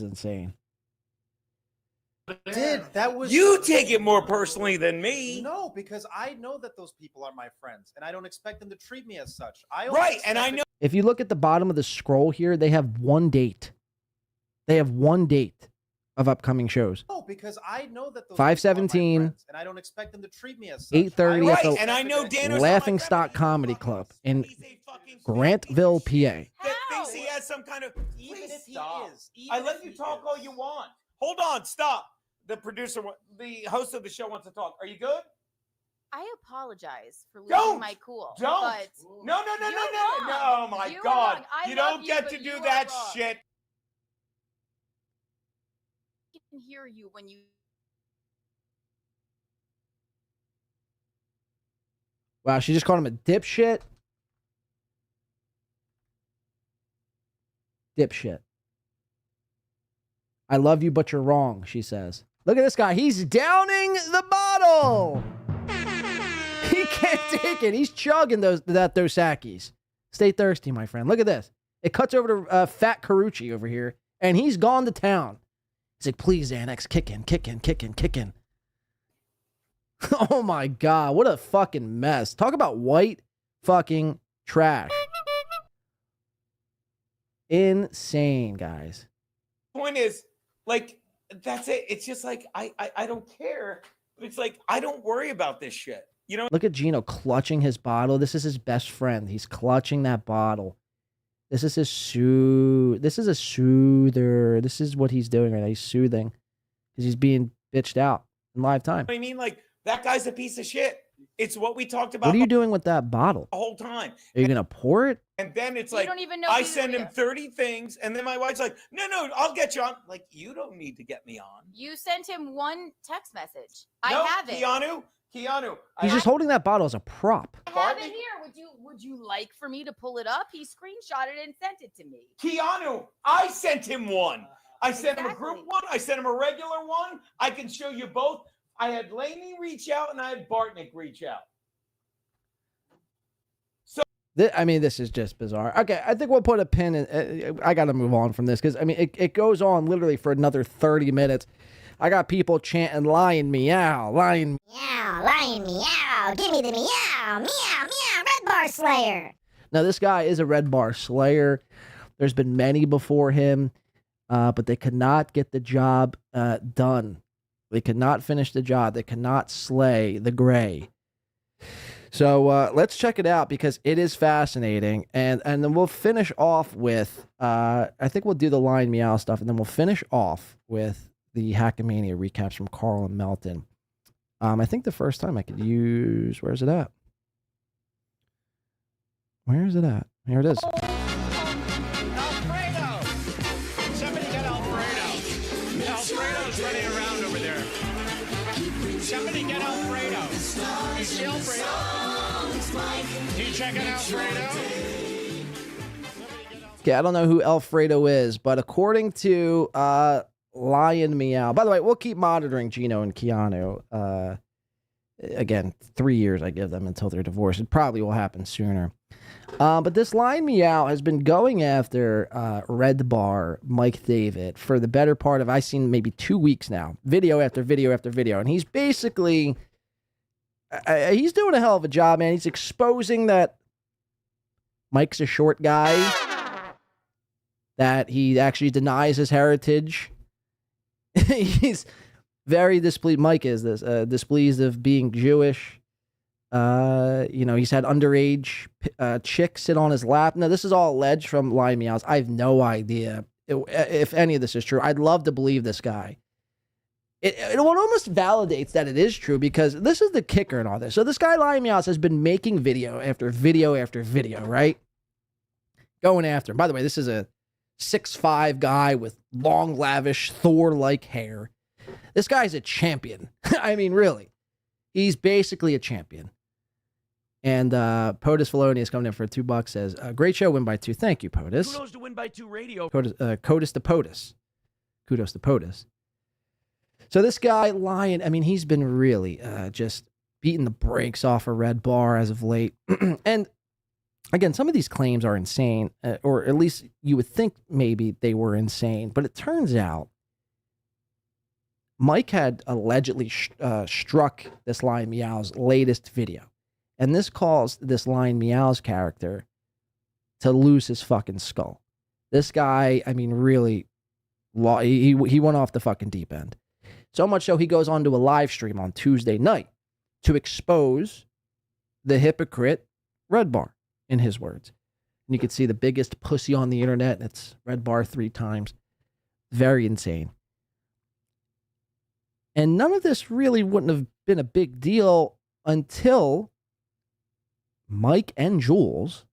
was You take it more personally than me. No, because I know that those people are my friends, and I don't expect them to treat me as such. If you look at the bottom of the scroll here, they have one date. They have one date of upcoming shows. No, because I know that those 5/17, and I don't expect them to treat me as such. 8:30 at Right, and I know the Dano's Laughing Stock Comedy Club in Grantville, PA. that thinks he has some kind of. Even Please if he stop. is, I let you talk all you want. Hold on, stop. The producer, the host of the show wants to talk. Are you good? I apologize for losing Don't. my cool. Don't. But No. you're No, wrong. my You are God. wrong. I You love don't you, get but to you do are that wrong. shit. I can hear you when you. Wow, she just called him a dipshit. Dipshit. I love you, but you're wrong, she says. Look at this guy. He's downing the bottle. He can't take it. He's chugging those Dos Equis. Stay thirsty, my friend. Look at this. It cuts over to Fat Carucci over here, and he's gone to town. He's like, please, Xanax, kick in. Oh, my God. What a fucking mess. Talk about white fucking trash. Insane, guys. Point is, like, that's it. It's just like I don't care. It's like I don't worry about this shit. You know. Look at Geno clutching his bottle. This is his best friend. He's clutching that bottle. This is This is a soother. This is what he's doing right now. He's soothing because he's being bitched out in live time. I mean, like that guy's a piece of shit. It's what we talked about. What are you doing with that bottle? The whole time? Are you gonna pour it? And then it's You like don't even know I who send you him are. 30 things, and then my wife's like, "No, I'll get you on." Like, you don't need to get me on. You sent him one text message. No, I have it. Keanu. He's just holding that bottle as a prop. I have it here. Would you like for me to pull it up? He screenshotted it and sent it to me. Keanu, I sent him one. I sent him a group one. I sent him a regular one. I can show you both. I had Lainey reach out, and I had Bartnick reach out. This is just bizarre. Okay, I think we'll put a pin in. I got to move on from this because, it goes on literally for another 30 minutes. I got people chanting, lion meow, lion Meow, lion meow, give me the meow, meow, red bar slayer. Now, this guy is a red bar slayer. There's been many before him, but they could not get the job done. They could not finish the job. They could not slay the gray. So let's check it out because it is fascinating, and then we'll finish off with I think we'll do the Lion Meow stuff, and then we'll finish off with the Hackamania recaps from Carl and Melton. I think the first time I could use, where's it at? Where is it at? Here it is. Alfredo! Somebody get Alfredo. Alfredo's running around over there. Somebody get Alfredo. You see Alfredo? Can you check out Alfredo? Okay, I don't know who Alfredo is, but according to Lion Meow, by the way, we'll keep monitoring Geno and Keanu. Again, 3 years I give them until they're divorced. It probably will happen sooner. But this Lion Meow has been going after Red Bar Mike David for the better part of, I've seen maybe 2 weeks now, video after video after video. And he's basically, he's doing a hell of a job, man. He's exposing that Mike's a short guy, that he actually denies his heritage. He's very displeased. Mike is this displeased of being Jewish. He's had underage chicks sit on his lap. Now, this is all alleged from Lion Meows. I have no idea if any of this is true. I'd love to believe this guy. It almost validates that it is true, because this is the kicker in all this. So this guy, Lion Meows, has been making video after video after video, right? Going after him. By the way, this is a 6'5" guy with long, lavish, Thor-like hair. This guy's a champion. I mean, really. He's basically a champion. And POTUS Felonious coming in for $2 says, great show, win by 2. Thank you, POTUS. Kudos to Win by 2 Radio. Kudos to POTUS. Kudos to POTUS. So this guy, Lion, I mean, he's been really just beating the brakes off of Red Bar as of late. And again, some of these claims are insane, or at least you would think maybe they were insane. But it turns out Mike had allegedly struck this Lion Meow's latest video. And this caused this Lion Meow's character to lose his fucking skull. This guy, I mean, really, he went off the fucking deep end. So much so he goes on to a live stream on Tuesday night to expose the hypocrite Red Bar, in his words. And you can see the biggest pussy on the internet, and it's Red Bar 3 times. Very insane. And none of this really wouldn't have been a big deal until Mike and Jules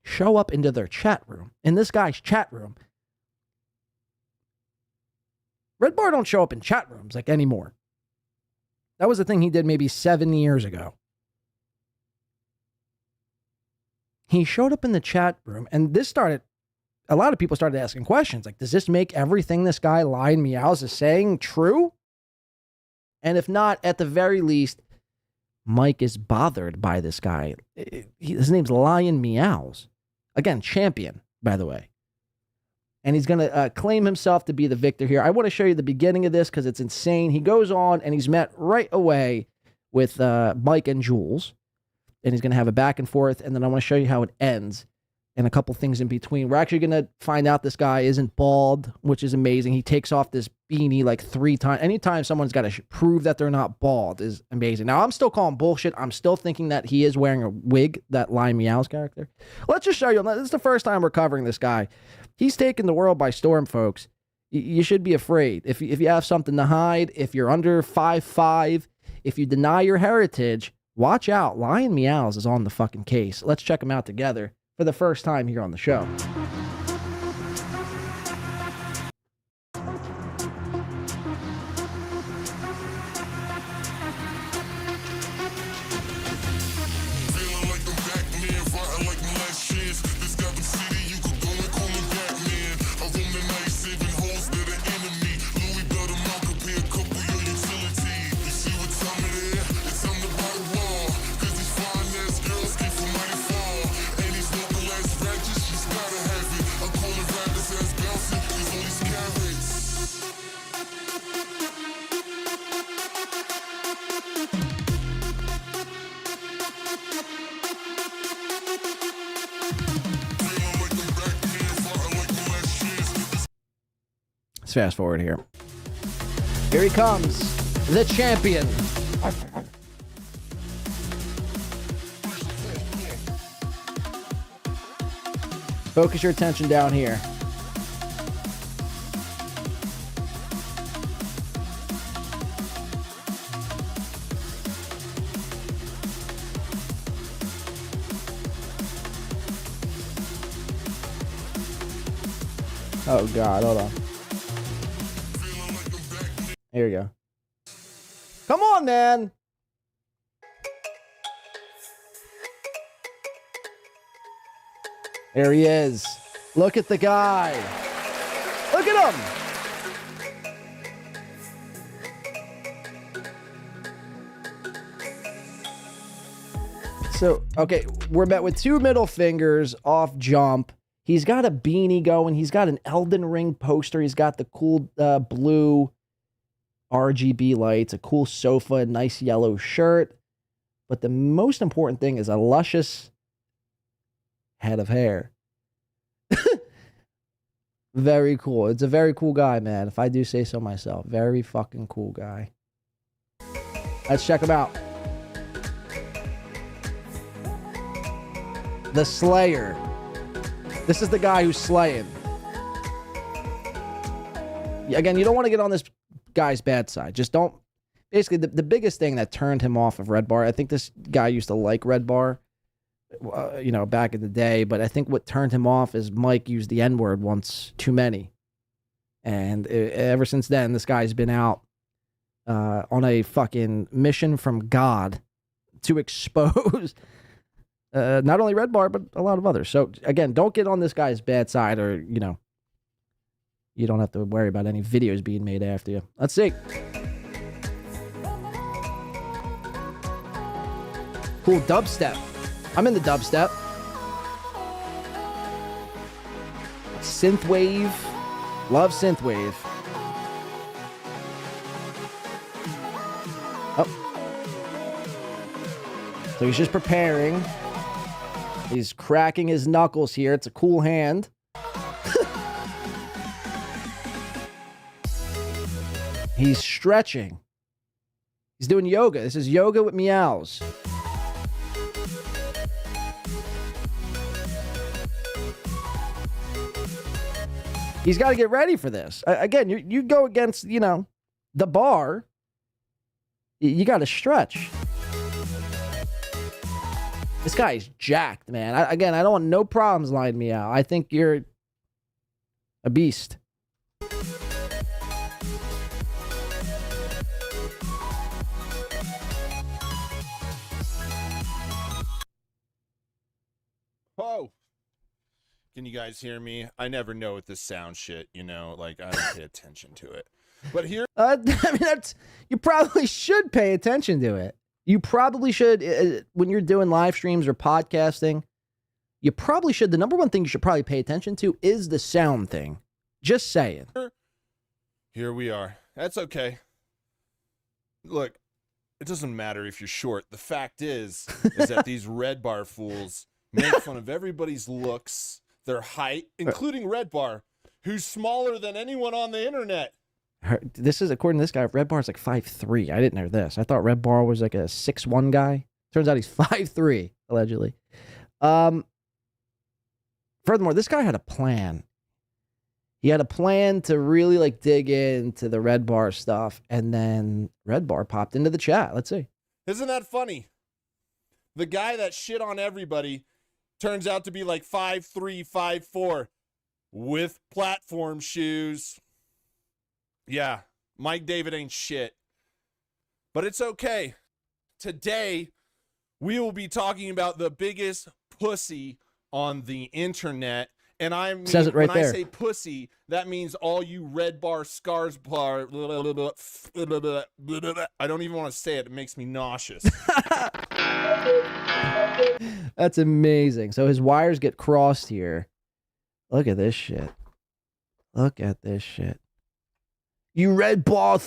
show up into their chat room. In this guy's chat room. Red Bar don't show up in chat rooms like anymore. That was a thing he did maybe 7 years ago. He showed up in the chat room, and this started, a lot of people started asking questions like, does this make everything this guy Lion Meows is saying true? And if not, at the very least, Mike is bothered by this guy. His name's Lion Meows. Again, champion, by the way. And he's going to claim himself to be the victor here. I want to show you the beginning of this because it's insane. He goes on and he's met right away with Mike and Jules. And he's going to have a back and forth. And then I want to show you how it ends and a couple things in between. We're actually going to find out this guy isn't bald, which is amazing. He takes off this beanie like 3 times. Anytime someone's got to prove that they're not bald is amazing. Now, I'm still calling bullshit. I'm still thinking that he is wearing a wig, that Lion Meows character. Let's just show you. This is the first time we're covering this guy. He's taking the world by storm, folks. You should be afraid. If you have something to hide, if you're under 5'5", if you deny your heritage, watch out. Lion Meows is on the fucking case. Let's check him out together for the first time here on the show. Let's fast forward here. Here he comes, the champion. Focus your attention down here. Oh God, hold on. Here we go. Come on, man. There he is. Look at the guy. Look at him. So, okay, we're met with 2 middle fingers off jump. He's got a beanie going. He's got an Elden Ring poster. He's got the cool blue RGB lights, a cool sofa, a nice yellow shirt. But the most important thing is a luscious head of hair. Very cool. It's a very cool guy, man. If I do say so myself. Very fucking cool guy. Let's check him out. The Slayer. This is the guy who's slaying. Again, you don't want to get on this guy's bad side. Just don't. Basically, the biggest thing that turned him off of Red Bar, I think this guy used to like Red Bar, you know, back in the day. But I think what turned him off is Mike used the N-word once too many. And ever since then, this guy's been out on a fucking mission from God to expose not only Red Bar, but a lot of others. So, again, don't get on this guy's bad side or, you know, you don't have to worry about any videos being made after you. Let's see. Cool dubstep. I'm in the dubstep. Synthwave. Love synthwave. Oh. So he's just preparing. He's cracking his knuckles here. It's a cool hand. He's stretching. He's doing yoga. This is yoga with meows. He's got to get ready for this. Again, you go against, you know, the bar. You got to stretch. This guy's jacked, man. I don't want no problems lying me out. I think you're a beast. Oh, can you guys hear me? I never know with this sound shit, you know, like I don't pay attention to it. But here, I mean, you probably should pay attention to it. You probably should, when you're doing live streams or podcasting, you probably should. The number one thing you should probably pay attention to is the sound thing. Just saying. Here we are. That's okay. Look, it doesn't matter if you're short. The fact is that these Red Bar fools make fun of everybody's looks, their height, including Red Bar, who's smaller than anyone on the internet. This is, according to this guy, Red Bar's like 5'3". I didn't know this. I thought Red Bar was like a 6'1" guy. Turns out he's 5'3", allegedly. Furthermore, this guy had a plan. He had a plan to really like dig into the Red Bar stuff, and then Red Bar popped into the chat. Let's see. Isn't that funny? The guy that shit on everybody turns out to be like 5'3", 5'4", with platform shoes. Yeah, Mike David ain't shit. But it's okay. Today, we will be talking about the biggest pussy on the internet. And I mean, says it right when there. I say pussy, that means all you Red Bar scars bar. I don't even want to say it. It makes me nauseous. That's amazing. So his wires get crossed here. Look at this shit. Look at this shit. You Red Bar.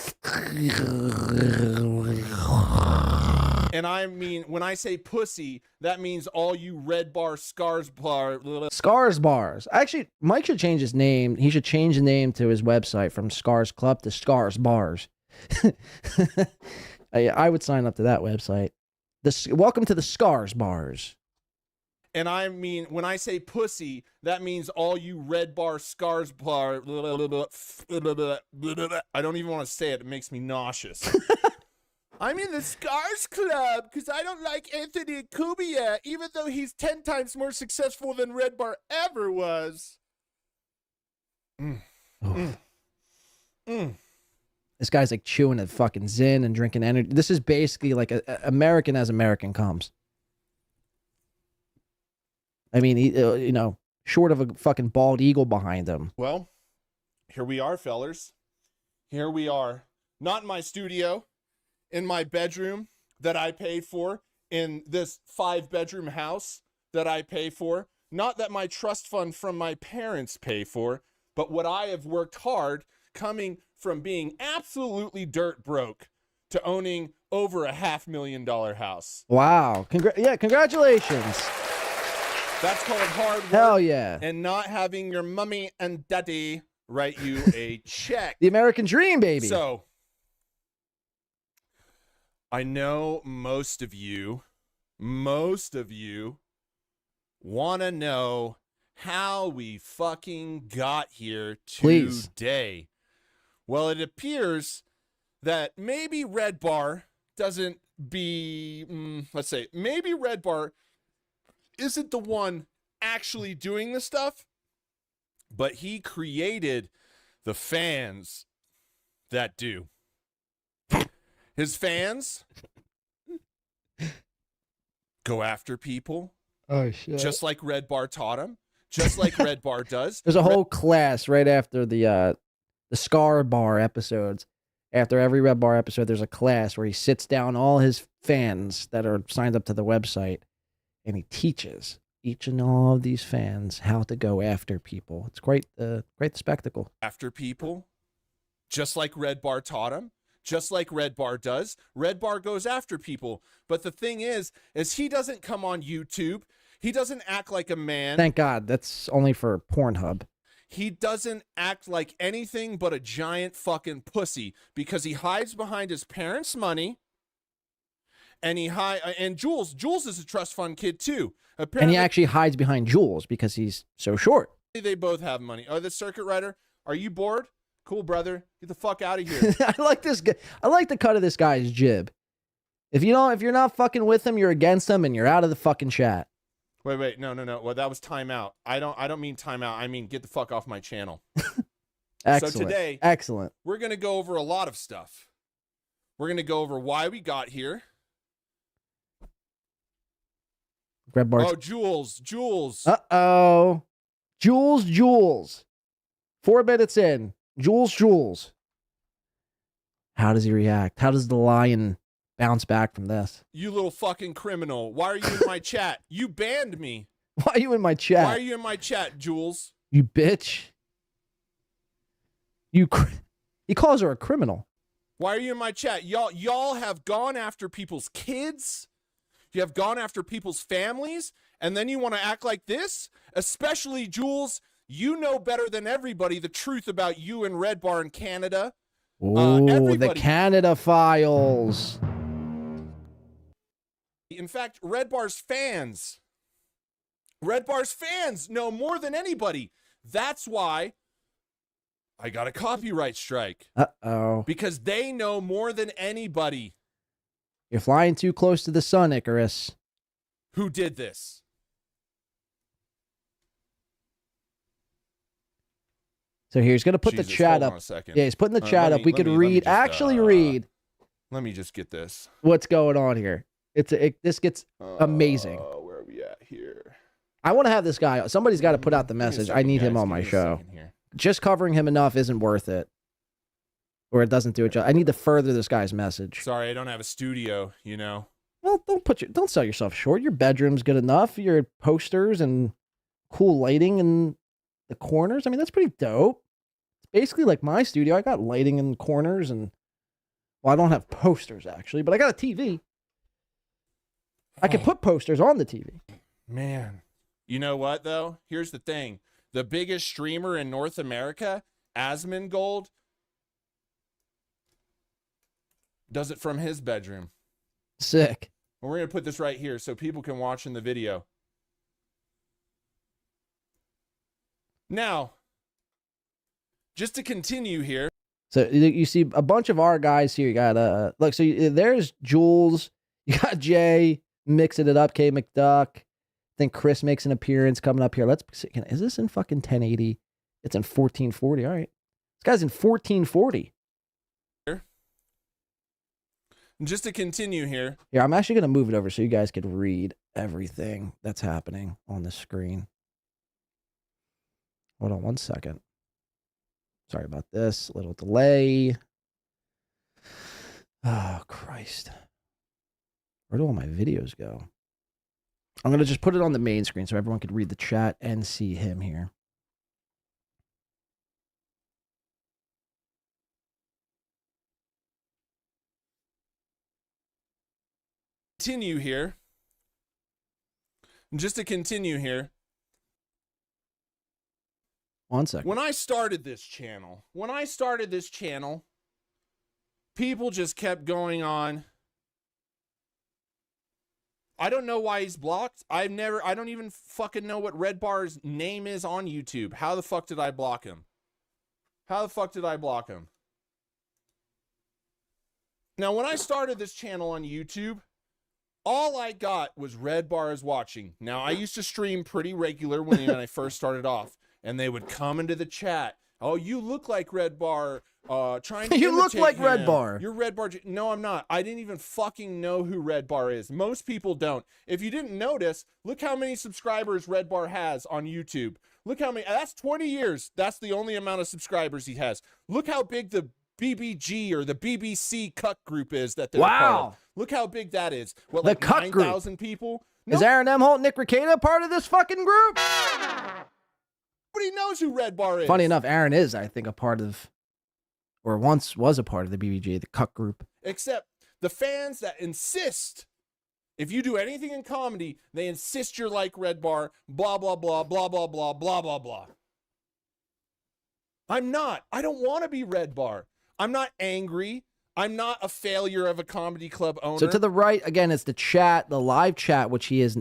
And I mean, when I say pussy, that means all you Red Bar scars bar. Scars Bars. Actually, Mike should change his name. He should change the name to his website from Scars Club to Scars Bars. I would sign up to that website. Welcome to the Scars Bars. And I mean, when I say pussy, that means all you red bar scars bar. I don't even want to say it. It makes me nauseous. I'm in the Scars Club because I don't like Anthony Cumia, even though he's 10 times more successful than Red Bar ever was. This guy's like chewing a fucking Zin and drinking energy. This is basically like a American as American comes. I mean, you know, short of a fucking bald eagle behind him. Well, here we are, fellers. Here we are. Not in my studio, in my bedroom that I paid for, in this 5-bedroom house that I pay for. Not that my trust fund from my parents pay for, but what I have worked hard coming from being absolutely dirt broke to owning over a $500,000 house. Wow. Congratulations. That's called hard work. Hell yeah. And not having your mummy and daddy write you a check. The American dream, baby. So, I know most of you want to know how we fucking got here Please. today. Well, it appears that maybe Red Bar doesn't be, maybe Red Bar isn't the one actually doing the stuff, but he created the fans that do. His fans go after people. Oh, shit. Just like Red Bar taught him. Just like Red Bar does. There's a whole class right after the Scar Bar episodes. After every Red Bar episode, there's a class where he sits down all his fans that are signed up to the website, and he teaches each and all of these fans how to go after people. It's great spectacle. After people, just like Red Bar taught him, just like Red Bar does. Red Bar goes after people. But the thing is he doesn't come on YouTube. He doesn't act like a man. Thank God. That's only for Pornhub. He doesn't act like anything but a giant fucking pussy because he hides behind his parents' money. And and Jules is a trust fund kid too. Apparently, And he actually hides behind Jules because he's so short. they both have money. Oh, the circuit rider, are you bored? Cool, brother. Get the fuck out of here. I like this guy. I like the cut of this guy's jib. If you're not fucking with him, you're against him, and you're out of the fucking chat. Wait, no. Well, that was timeout. I don't mean timeout. I mean get the fuck off my channel. Excellent. So today, excellent. We're gonna go over a lot of stuff. We're gonna go over why we got here. Red Bar. Oh, Jules. Uh-oh. Jules. 4 minutes in. Jules. How does he react? How does the lion bounce back from this? You little fucking criminal. Why are you in my chat? You banned me. Why are you in my chat? Why are you in my chat, Jules? You bitch. He calls her a criminal. Why are you in my chat? Y'all have gone after people's kids. You have gone after people's families, and then you want to act like this? Especially, Jules, you know better than everybody the truth about you and Red Bar in Canada. Oh, the Canada files. In fact, Red Bar's fans know more than anybody. That's why I got a copyright strike. Uh-oh. Because they know more than anybody. You're flying too close to the sun, Icarus. Who did this? So here, he's going to put the chat up. Yeah, he's putting the chat up. We could read, read. Let me just get this. What's going on here? This gets amazing. Where are we at here? I want to have this guy. Somebody's got to put out the message. I need him on my show. Just covering him enough isn't worth it. Or it doesn't do it. I need to further this guy's message. Sorry, I don't have a studio, you know. Well, don't sell yourself short. Your bedroom's good enough. Your posters and cool lighting in the corners. I mean, that's pretty dope. It's basically like my studio. I got lighting in the corners and, well, I don't have posters actually, but I got a TV. I can put posters on the TV. Man, you know what though? Here's the thing. The biggest streamer in North America, Asmongold, does it from his bedroom. Sick. And we're going to put this right here so people can watch in the video. Now, just to continue here. So you see a bunch of our guys here. You got look. So there's Jules. You got Jay mixing it up. K McDuck. I think Chris makes an appearance coming up here. Let's see. Is this in fucking 1080? It's in 1440. All right. This guy's in 1440. Just to continue here. Yeah, I'm actually gonna move it over so you guys could read everything that's happening on the screen. Hold on one second. Sorry about this. A little delay. Oh, Christ. Where do all my videos go? I'm going to just put it on the main screen so everyone could read the chat and see him here. Continue here. Just to continue here. One second. When I started this channel, people just kept going on. I don't know why he's blocked. I don't even fucking know what Red Bar's name is on YouTube. How the fuck did I block him? Now, when I started this channel on YouTube, all I got was Red Bar is watching. Now, I used to stream pretty regular when I first started off. And they would come into the chat. Oh, you look like Red Bar. Trying to You look imitate like him. Red Bar. You're Red Bar. No, I'm not. I didn't even fucking know who Red Bar is. Most people don't. If you didn't notice, look how many subscribers Red Bar has on YouTube. Look how many. That's 20 years. That's the only amount of subscribers he has. Look how big the BBG or the BBC Cuck group is that they're part of. Look how big that is. What, The like Cuck group. 9,000 people? Is Aaron M. Holt, Nick Rekieta part of this fucking group? Nobody knows who Red Bar is. Funny enough, Aaron is, I think, a part of, or once was a part of the BBG, the Cuck group. Except the fans that insist, if you do anything in comedy, they insist you're like Red Bar, blah, blah, blah, blah, blah, blah, blah, blah, blah. I'm not. I don't want to be Red Bar. I'm not angry. I'm not a failure of a comedy club owner. So to the right, again, it's the chat, the live chat, which he is,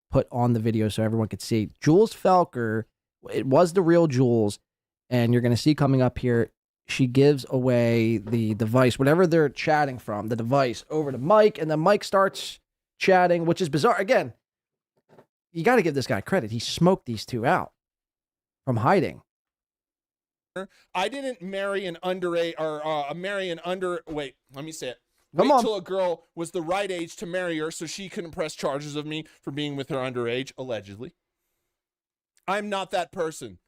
put on the video so everyone could see. Jules Felker, it was the real Jules, and you're going to see coming up here, she gives away the device, whatever they're chatting from, the device, over to Mike, and then Mike starts chatting, which is bizarre. Again, you got to give this guy credit. He smoked these two out from hiding. I didn't marry an underage or wait, let me say it. Come Wait on. till a girl was the right age to marry her so she couldn't press charges of me for being with her underage, allegedly. I'm not that person.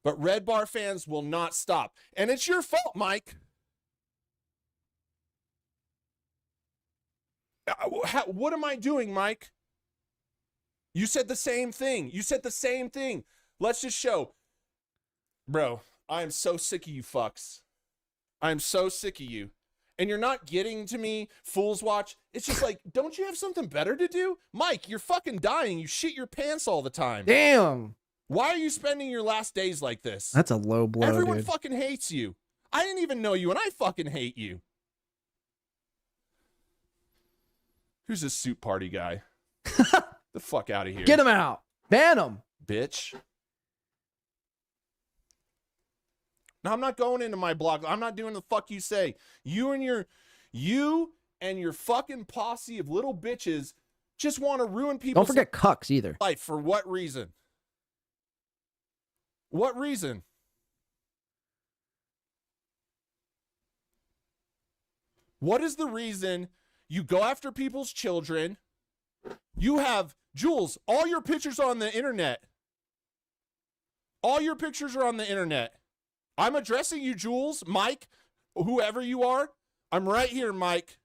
But Red Bar fans will not stop. And it's your fault, Mike. What am I doing, Mike? You said the same thing. Let's just show. Bro, I am so sick of you fucks. I am so sick of you. And you're not getting to me, Fool's Watch. It's just like, don't you have something better to do? Mike, you're fucking dying. You shit your pants all the time. Damn. Why are you spending your last days like this? That's a low blow, Everyone dude. fucking hates you. I didn't even know you, and I fucking hate you. Who's this suit party guy? The fuck out of here. Get him out. Ban him. Bitch. No, I'm not going into my blog. I'm not doing the fuck you say. You and your fucking posse of little bitches just want to ruin people's Don't forget cucks either. life. For what reason? What reason? What is the reason you go after people's children? You have, Jules, all your pictures are on the internet. All your pictures are on the internet. I'm addressing you, Jules, Mike, whoever you are. I'm right here, Mike.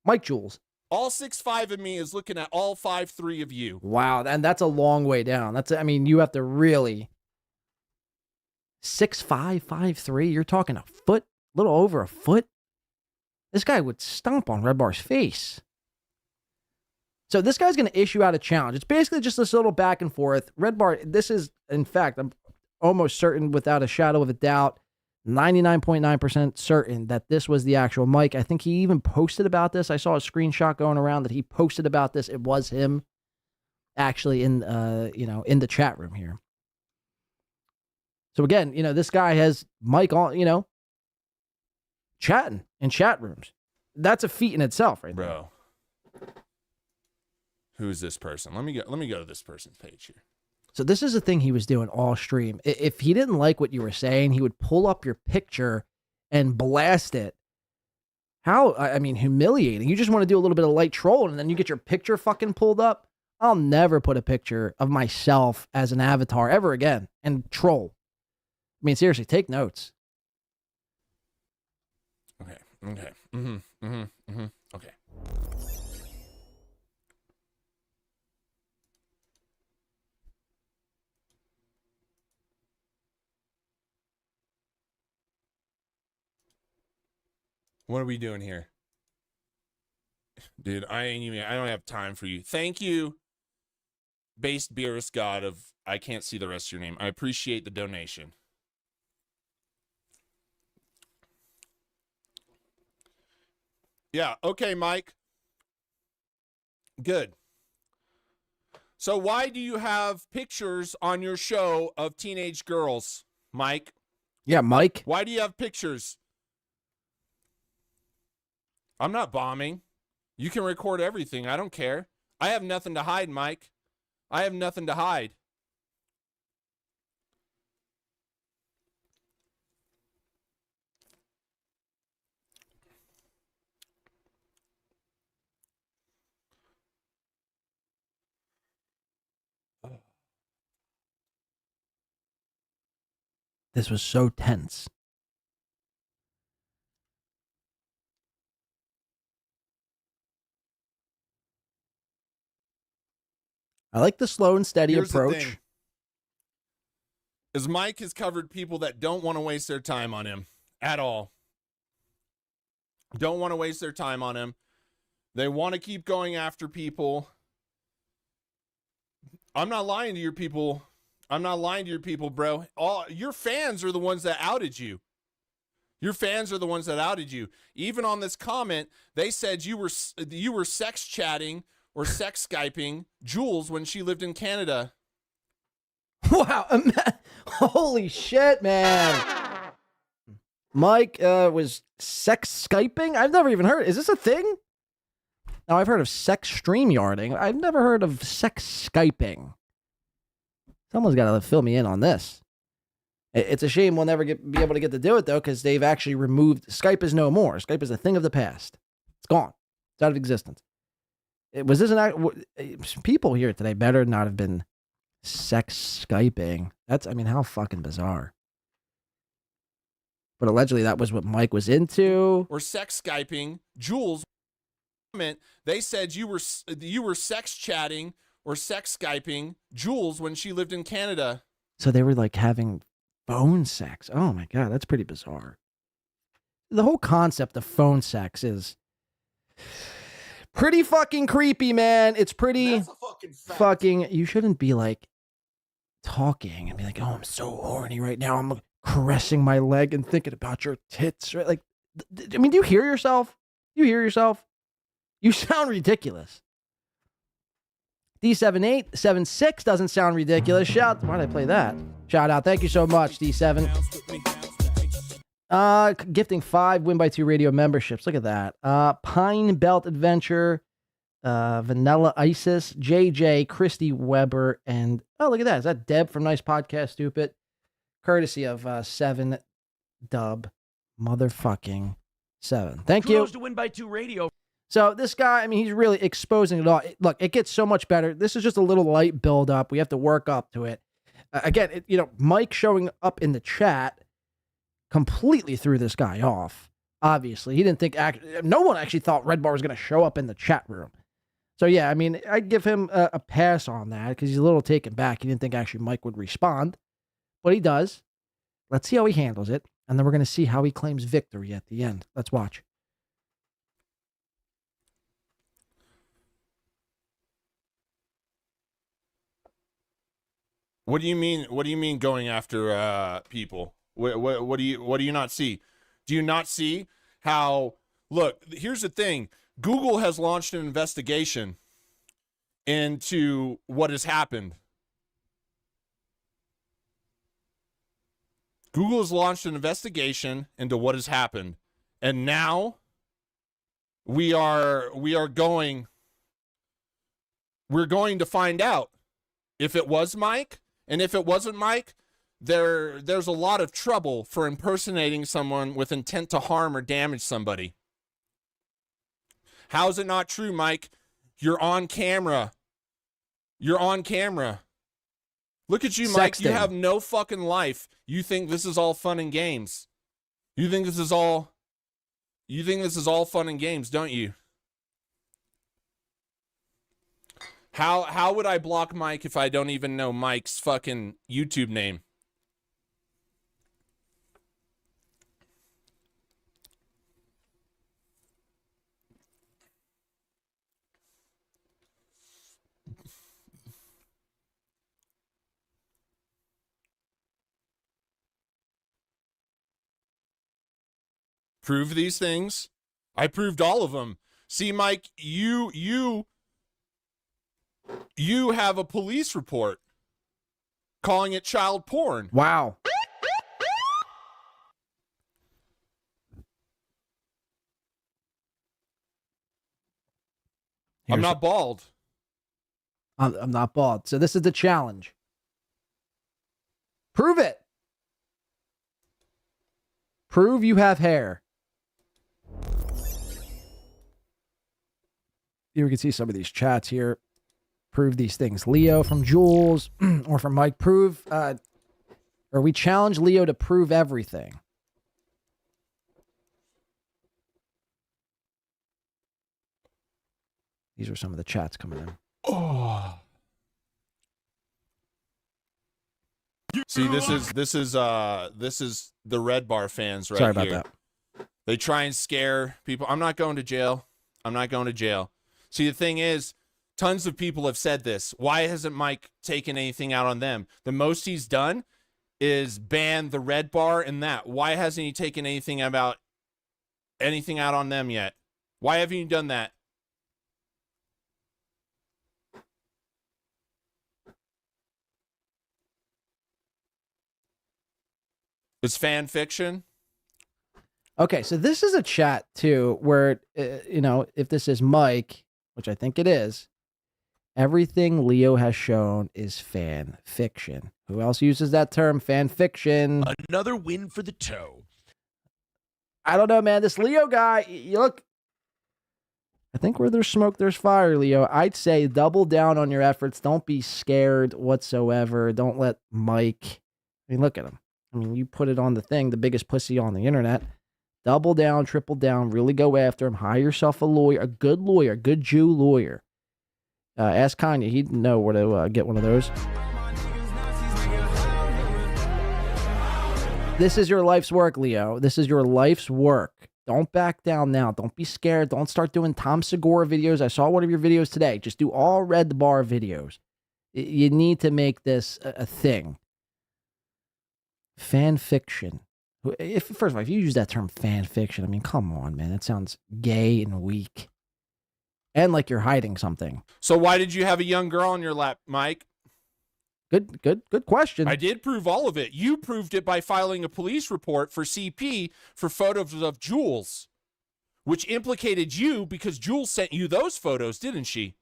Mike Jules. All 6'5" of me is looking at all 5'3" of you. Wow, and that's a long way down. You have to really 6'5", 5'3". You're talking a foot, a little over a foot. This guy would stomp on Red Bar's face. So this guy's going to issue out a challenge. It's basically just this little back and forth. Red Bar, this is, in fact, I'm almost certain without a shadow of a doubt, 99.9% certain that this was the actual Mike. I think he even posted about this. I saw a screenshot going around that he posted about this. It was him actually in the chat room here. So again, this guy has Mike on, chatting in chat rooms. That's a feat in itself, right there. Bro. Who's this person? Let me go to this person's page here. So this is the thing he was doing all stream. If he didn't like what you were saying, he would pull up your picture and blast it. How, humiliating. You just want to do a little bit of light troll and then you get your picture fucking pulled up. I'll never put a picture of myself as an avatar ever again and troll. Seriously, take notes. Okay. Okay. What are we doing here? Dude, I don't have time for you. Thank you, based beerus god of, I can't see the rest of your name. I appreciate the donation. Yeah, okay, Mike. Good. So why do you have pictures on your show of teenage girls, Mike? Yeah, Mike. Why do you have pictures? I'm not bombing. You can record everything. I don't care. I have nothing to hide, Mike. I have nothing to hide. This was so tense. I like the slow and steady Here's approach. The thing, is Mike has covered people that don't want to waste their time on him at all. Don't want to waste their time on him. They want to keep going after people. I'm not lying to your people. I'm not lying to your people, bro. All your fans are the ones that outed you. Your fans are the ones that outed you. Even on this comment, they said you were sex chatting or sex Skyping Jules when she lived in Canada. Wow. Holy shit, man. Mike was sex Skyping? I've never even heard. Is this a thing? Now, I've heard of sex StreamYarding. I've never heard of sex Skyping. Someone's got to fill me in on this. It's a shame we'll never be able to get to do it, though, because they've actually removed... Skype is no more. Skype is a thing of the past. It's gone. It's out of existence. Was this people here today better not have been sex Skyping. That's, how fucking bizarre. But allegedly that was what Mike was into. Or sex Skyping Jules. They said you were sex chatting or sex Skyping Jules when she lived in Canada. So they were like having phone sex. Oh my God, that's pretty bizarre. The whole concept of phone sex is pretty fucking creepy, man. It's pretty fucking, you shouldn't be like talking and be like, oh, I'm so horny right now. I'm caressing my leg and thinking about your tits. Right? Like, do you hear yourself? You hear yourself? You sound ridiculous. D7876 doesn't sound ridiculous. Why did I play that? Shout out. Thank you so much, D7. Gifting 5 Win by 2 radio memberships. Look at that. Pine Belt Adventure, Vanilla Isis, JJ, Christy Weber, and oh, look at that. Is that Deb from Nice Podcast Stupid? Courtesy of 7 Dub motherfucking 7. Thank you. Kudos to Win by 2 radio. So this guy, he's really exposing it all. Look, it gets so much better. This is just a little light build up. We have to work up to it. Again, Mike showing up in the chat completely threw this guy off. Obviously, he didn't think. No one actually thought Red Bar was going to show up in the chat room. So yeah, I'd give him a pass on that because he's a little taken back. He didn't think actually Mike would respond, but he does. Let's see how he handles it, and then we're going to see how he claims victory at the end. Let's watch. What do you mean? What do you mean going after people? What do you not see? Do you not see how? Look, here's the thing. Google has launched an investigation into what has happened. Google has launched an investigation into what has happened, and now we're going to find out if it was Mike, and if it wasn't Mike, there's a lot of trouble for impersonating someone with intent to harm or damage somebody. How is it not true, Mike? You're on camera. You're on camera. Look at you, Mike. You Sexting. have no fucking life. You think this is all fun and games. You think this is all fun and games, don't you? How would I block Mike if I don't even know Mike's fucking YouTube name? Prove these things. I proved all of them. See, Mike, you have a police report calling it child porn. Wow. I'm not bald. I'm not bald. So this is the challenge. Prove it. Prove you have hair. Here we can see some of these chats here. Prove these things. Leo from Jules or from Mike. Prove, or we challenge Leo to prove everything. These are some of the chats coming in. Oh. See, this is the Red Bar fans right Sorry about here. that. They try and scare people. I'm not going to jail. I'm not going to jail. See, the thing is, tons of people have said this. Why hasn't Mike taken anything out on them? The most he's done is ban the Red Bar and that. Why hasn't he taken anything out on them yet? Why haven't you done that? It's fan fiction. Okay, so this is a chat too, where if this is Mike, which I think it is, everything Leo has shown is fan fiction. Who else uses that term, fan fiction? Another win for the toe. I don't know, man. This Leo guy, you look. I think where there's smoke, there's fire, Leo. I'd say double down on your efforts. Don't be scared whatsoever. Don't let Mike. I mean, look at him. I mean, you put it on the thing, the biggest pussy on the internet. Double down, triple down, really go after him. Hire yourself a lawyer, a good Jew lawyer. Ask Kanye. He'd know where to get one of those. This is your life's work, Leo. This is your life's work. Don't back down now. Don't be scared. Don't start doing Tom Segura videos. I saw one of your videos today. Just do all Red Bar videos. You need to make this a thing. Fan fiction. First of all, if you use that term fan fiction, I mean, come on, man. That sounds gay and weak. And like you're hiding something. So why did you have a young girl on your lap, Mike? Good question. I did prove all of it. You proved it by filing a police report for CP for photos of Jules, which implicated you because Jules sent you those photos, didn't she?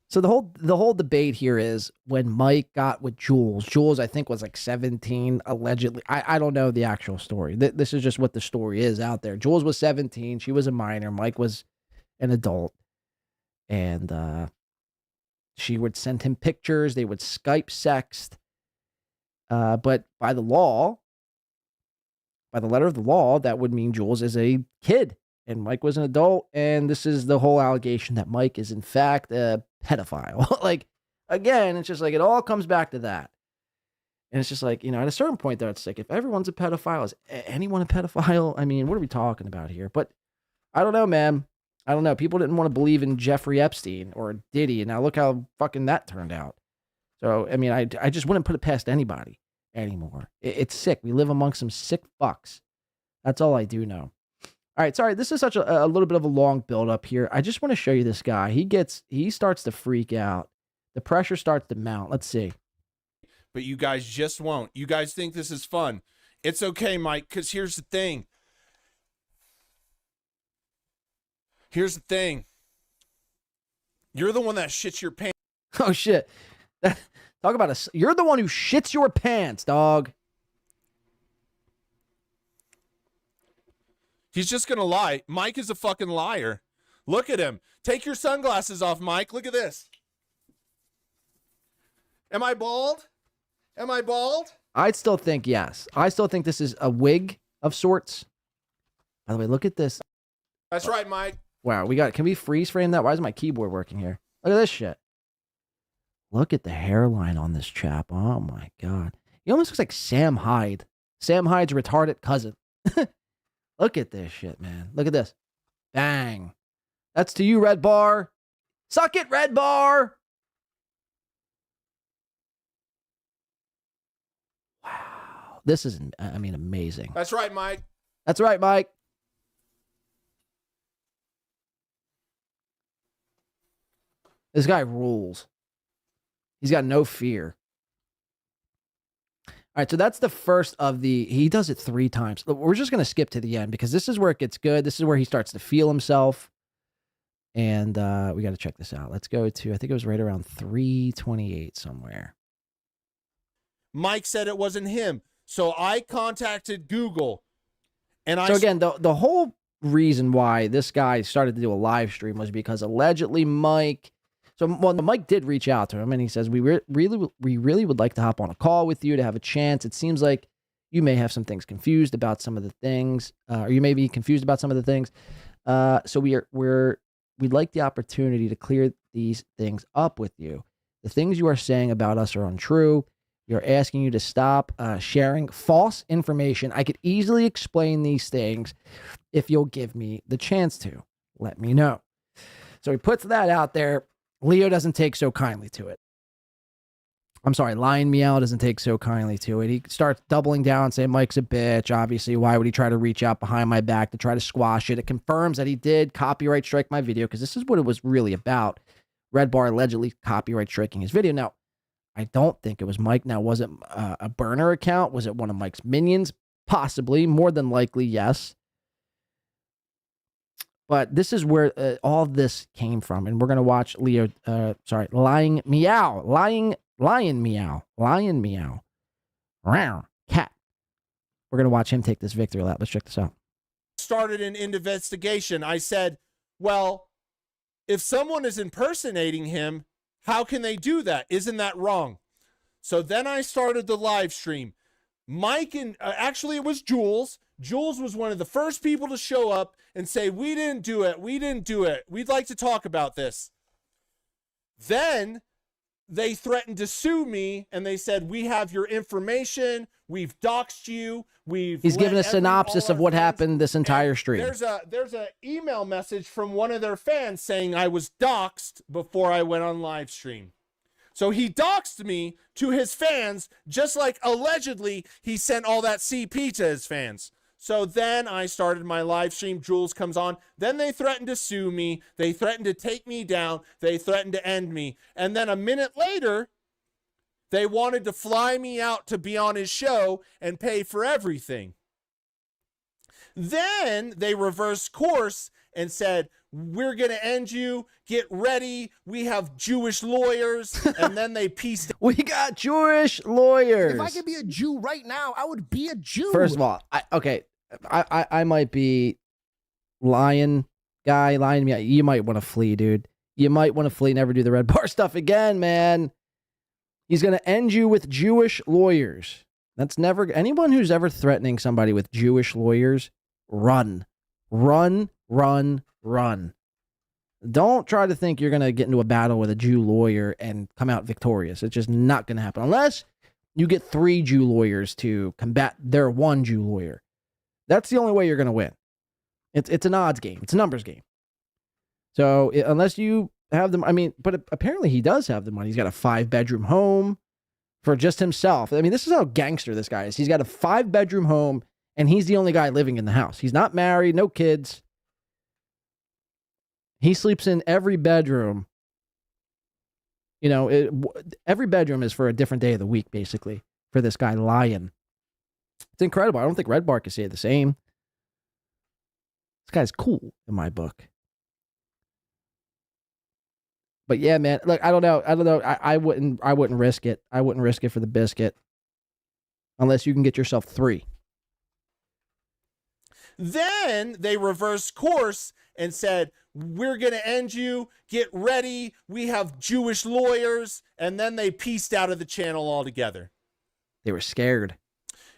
So the whole debate here is when Mike got with Jules. Jules, I think, was like 17, allegedly. I don't know the actual story. This is just what the story is out there. Jules was 17. She was a minor. Mike was an adult. And she would send him pictures. They would Skype sext. But by the law, by the letter of the law, that would mean Jules is a kid. And Mike was an adult. And this is the whole allegation that Mike is, in fact, a pedophile. Like, again, it's just like it all comes back to that. And it's just like, at a certain point, though, it's like if everyone's a pedophile, is anyone a pedophile? I mean, what are we talking about here? But I don't know, man. I don't know. People didn't want to believe in Jeffrey Epstein or Diddy. And now look how fucking that turned out. So, I mean, I just wouldn't put it past anybody anymore. It's sick. We live amongst some sick fucks. That's all I do know. All right, sorry, this is such a little bit of a long build up here. I just want to show you this guy. He starts to freak out. The pressure starts to mount. Let's see. but you guys just won't. You guys think this is fun. It's okay, Mike, because here's the thing. You're the one that shits your pants. Oh, shit. Talk about you're the one who shits your pants, dog. He's just going to lie. Mike is a fucking liar. Look at him. Take your sunglasses off, Mike. Look at this. Am I bald? I'd still think yes. I still think this is a wig of sorts. By the way, look at this. That's right, Mike. Wow, can we freeze frame that? Why is my keyboard working here? Look at this shit. Look at the hairline on this chap. Oh my God. He almost looks like Sam Hyde. Sam Hyde's retarded cousin. Look at this shit, man. Look at this. Bang. That's to you, Red Bar. Suck it, Red Bar. Wow. This is, amazing. That's right, Mike. That's right, Mike. This guy rules. He's got no fear. All right, so that's the first of he does it 3 times. We're just going to skip to the end because this is where it gets good. This is where he starts to feel himself. And we got to check this out. Let's go to, I think it was right around 328 somewhere. Mike said it wasn't him. So I contacted Google. And again, the whole reason why this guy started to do a live stream was because allegedly Mike... Mike did reach out to him, and he says, we really would like to hop on a call with you to have a chance. It seems like you may have some things confused about some of the things, or you may be confused about some of the things. So we'd like the opportunity to clear these things up with you. The things you are saying about us are untrue. You're asking you to stop sharing false information. I could easily explain these things if you'll give me the chance to. Let me know. So he puts that out there. Leo doesn't take so kindly to it. I'm sorry, Lion Meow doesn't take so kindly to it. He starts doubling down, saying Mike's a bitch. Obviously, why would he try to reach out behind my back to try to squash it? It confirms that he did copyright strike my video because this is what it was really about. Red Bar allegedly copyright striking his video. Now, I don't think it was Mike. Now, was it a burner account? Was it one of Mike's minions? Possibly. More than likely, yes. But this is where all of this came from. And we're going to watch Lion Meow. Cat. We're going to watch him take this victory lap. Let's check this out. Started an investigation. I said, well, if someone is impersonating him, how can they do that? Isn't that wrong? So then I started the live stream. Mike and actually it was Jules. Jules was one of the first people to show up and say, we didn't do it. We'd like to talk about this. Then they threatened to sue me and they said, we have your information. We've doxed you. He's given a synopsis of what happened this entire stream. There's a email message from one of their fans saying I was doxed before I went on live stream. So he doxed me to his fans, just like allegedly he sent all that CP to his fans. So then I started my live stream. Jules comes on. Then they threatened to sue me. They threatened to take me down. They threatened to end me. And then a minute later, they wanted to fly me out to be on his show and pay for everything. Then they reversed course and said, we're going to end you. Get ready. We have Jewish lawyers. And then they pieced. We got Jewish lawyers. If I could be a Jew right now, I would be a Jew. First of all, I might be Lion Meow. You might want to flee, dude. You might want to flee. Never do the Red Bar stuff again, man. He's going to end you with Jewish lawyers. That's never, anyone who's ever threatening somebody with Jewish lawyers, run. Run. Don't try to think you're going to get into a battle with a Jew lawyer and come out victorious. It's just not going to happen unless you get 3 Jew lawyers to combat their 1 Jew lawyer. That's the only way you're going to win. It's an odds game. It's a numbers game. So unless you have them, but apparently he does have the money. He's got a 5-bedroom home for just himself. This is how gangster this guy is. He's got a 5-bedroom home and he's the only guy living in the house. He's not married, no kids. He sleeps in every bedroom. You know, every bedroom is for a different day of the week, basically, for this guy, Lion. It's incredible. I don't think Red Bar can say the same. This guy's cool in my book. But yeah, man, look, I don't know. I wouldn't risk it. I wouldn't risk it for the biscuit. Unless you can get yourself 3. Then they reversed course and said, we're going to end you. Get ready. We have Jewish lawyers. And then they pieced out of the channel altogether. They were scared.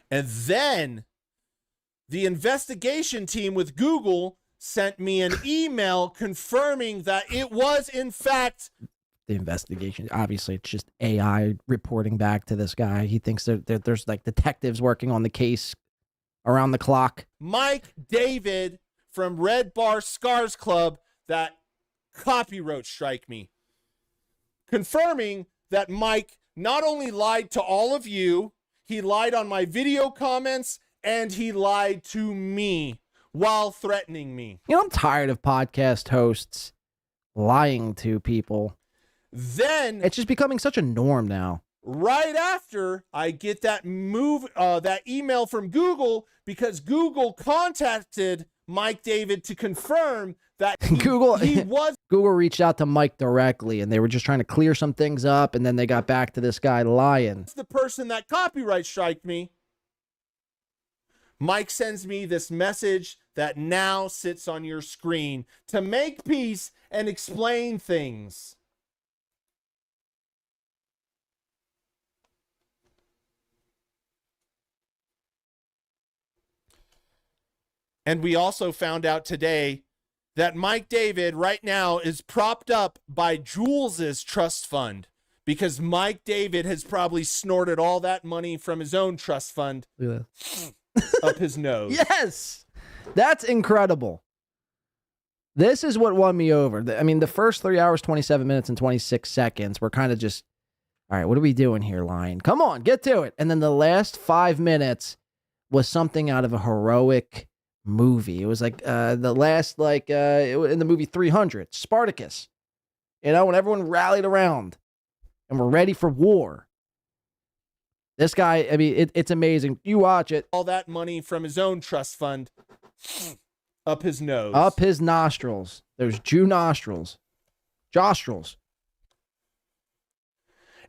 And then the investigation team with Google sent me an email confirming that it was, in fact, the investigation. Obviously, it's just AI reporting back to this guy. He thinks there's like detectives working on the case around the clock. Mike David from Red Bar Scars Club that copyright strike me, confirming that Mike not only lied to all of you, he lied on my video comments, and he lied to me while threatening me. You know, I'm tired of podcast hosts lying to people. Then it's just becoming such a norm now. Right after I get that that email from Google, because Google contacted Mike David to confirm that Google reached out to Mike directly, and they were just trying to clear some things up, and then they got back to this guy, Lion. The person that copyright striked me. Mike sends me this message that now sits on your screen to make peace and explain things. And we also found out today that Mike David right now is propped up by Jules's trust fund, because Mike David has probably snorted all that money from his own trust fund up his nose. Yes, that's incredible. This is what won me over. I mean, the first 3 hours, 27 minutes, and 26 seconds were kind of just, all right, what are we doing here, Lion? Come on, get to it. And then the last 5 minutes was something out of a heroic movie. It was like the last, in the movie 300, Spartacus. You know, when everyone rallied around and were ready for war. This guy, I mean, it's amazing. You watch it. All that money from his own trust fund up his nose. Up his nostrils. Those Jew nostrils. Jostrils.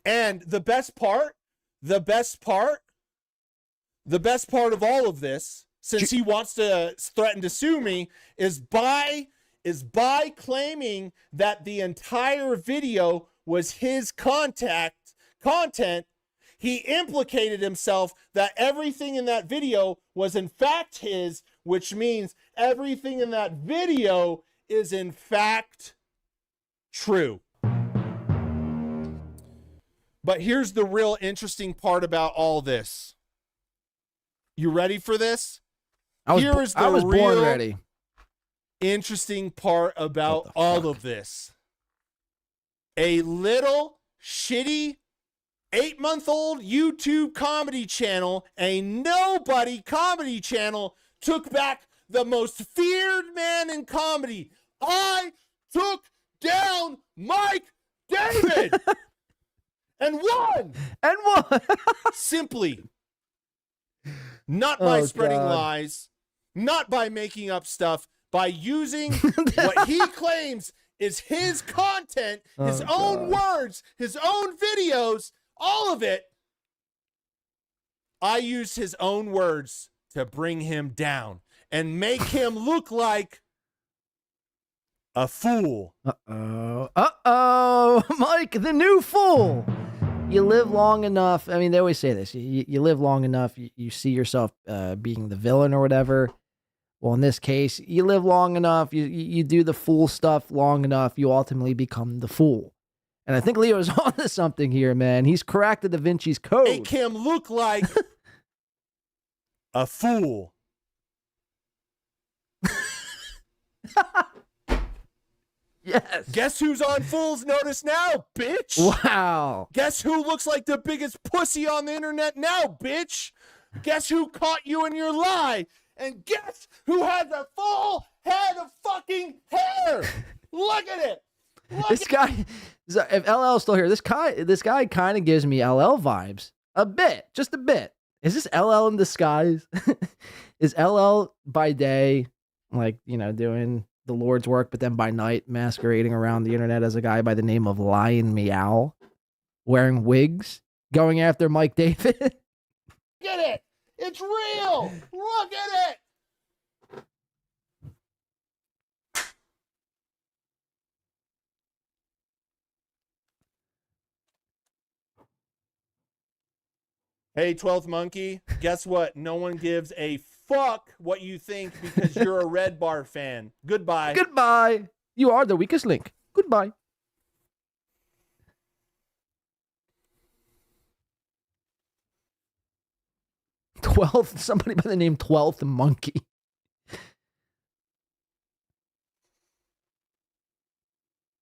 And the best part of all of this, since he wants to threaten to sue me, is by claiming that the entire video was his content, he implicated himself that everything in that video was in fact his, which means everything in that video is in fact true. But here's the real interesting part about all this. You ready for this? I was born ready. Interesting part about all of this. A little shitty 8-month-old YouTube comedy channel, a nobody comedy channel, took back the most feared man in comedy. I took down Mike David and won. Simply. Not by spreading lies, not by making up stuff, by using what he claims is his content, his own words, his own videos, all of it. I used his own words to bring him down and make him look like a fool. Uh-oh, Mike, the new fool. You live long enough. I mean, they always say this. You live long enough, you see yourself being the villain or whatever. Well, in this case, you live long enough, you do the fool stuff long enough, you ultimately become the fool. And I think Leo's onto something here, man. He's cracked the Da Vinci's Code. Make him look like a fool. Yes. Guess who's on Fool's Notice now, bitch? Wow. Guess who looks like the biggest pussy on the internet now, bitch? Guess who caught you in your lie? And guess who has a full head of fucking hair? Look at it. This guy, if LL's still here, this guy kind of gives me LL vibes. A bit, just a bit. Is this LL in disguise? Is LL by day, like, you know, doing the Lord's work, but then by night masquerading around the internet as a guy by the name of Lion Meow, wearing wigs, going after Mike David? Look at it. It's real. Look at it. Hey, 12th Monkey, guess what? No one gives a fuck what you think because you're a Red Bar fan. Goodbye. Goodbye. You are the weakest link. Goodbye. Somebody by the name 12th Monkey.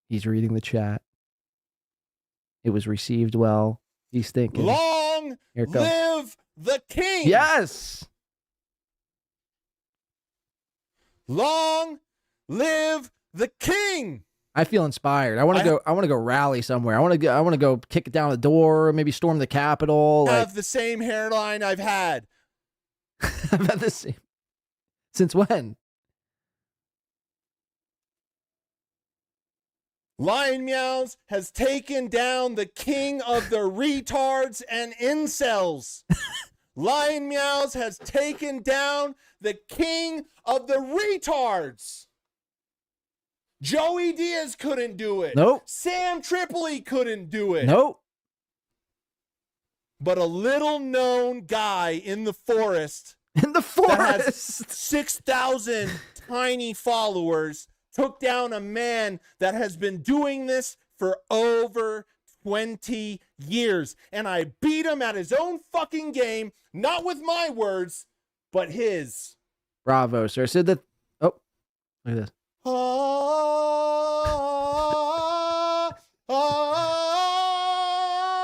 He's reading the chat. It was received well. He's thinking. Long Here it comes. live the king. Yes. Long live the king. I feel inspired. I want to go. I want to go rally somewhere. I want to go kick it down the door. Maybe storm the Capitol. I have the same hairline I've had. I've had the same. Since when? Lion Meows has taken down the king of the retards and incels. Lion Meows has taken down the king of the retards. Joey Diaz couldn't do it. Nope. Sam Tripoli couldn't do it. Nope. But a little known guy in the forest. In the that has 6,000 tiny followers took down a man that has been doing this for over 20 years. And I beat him at his own fucking game, not with my words, but his. Bravo, sir. Said that. Oh, look at this.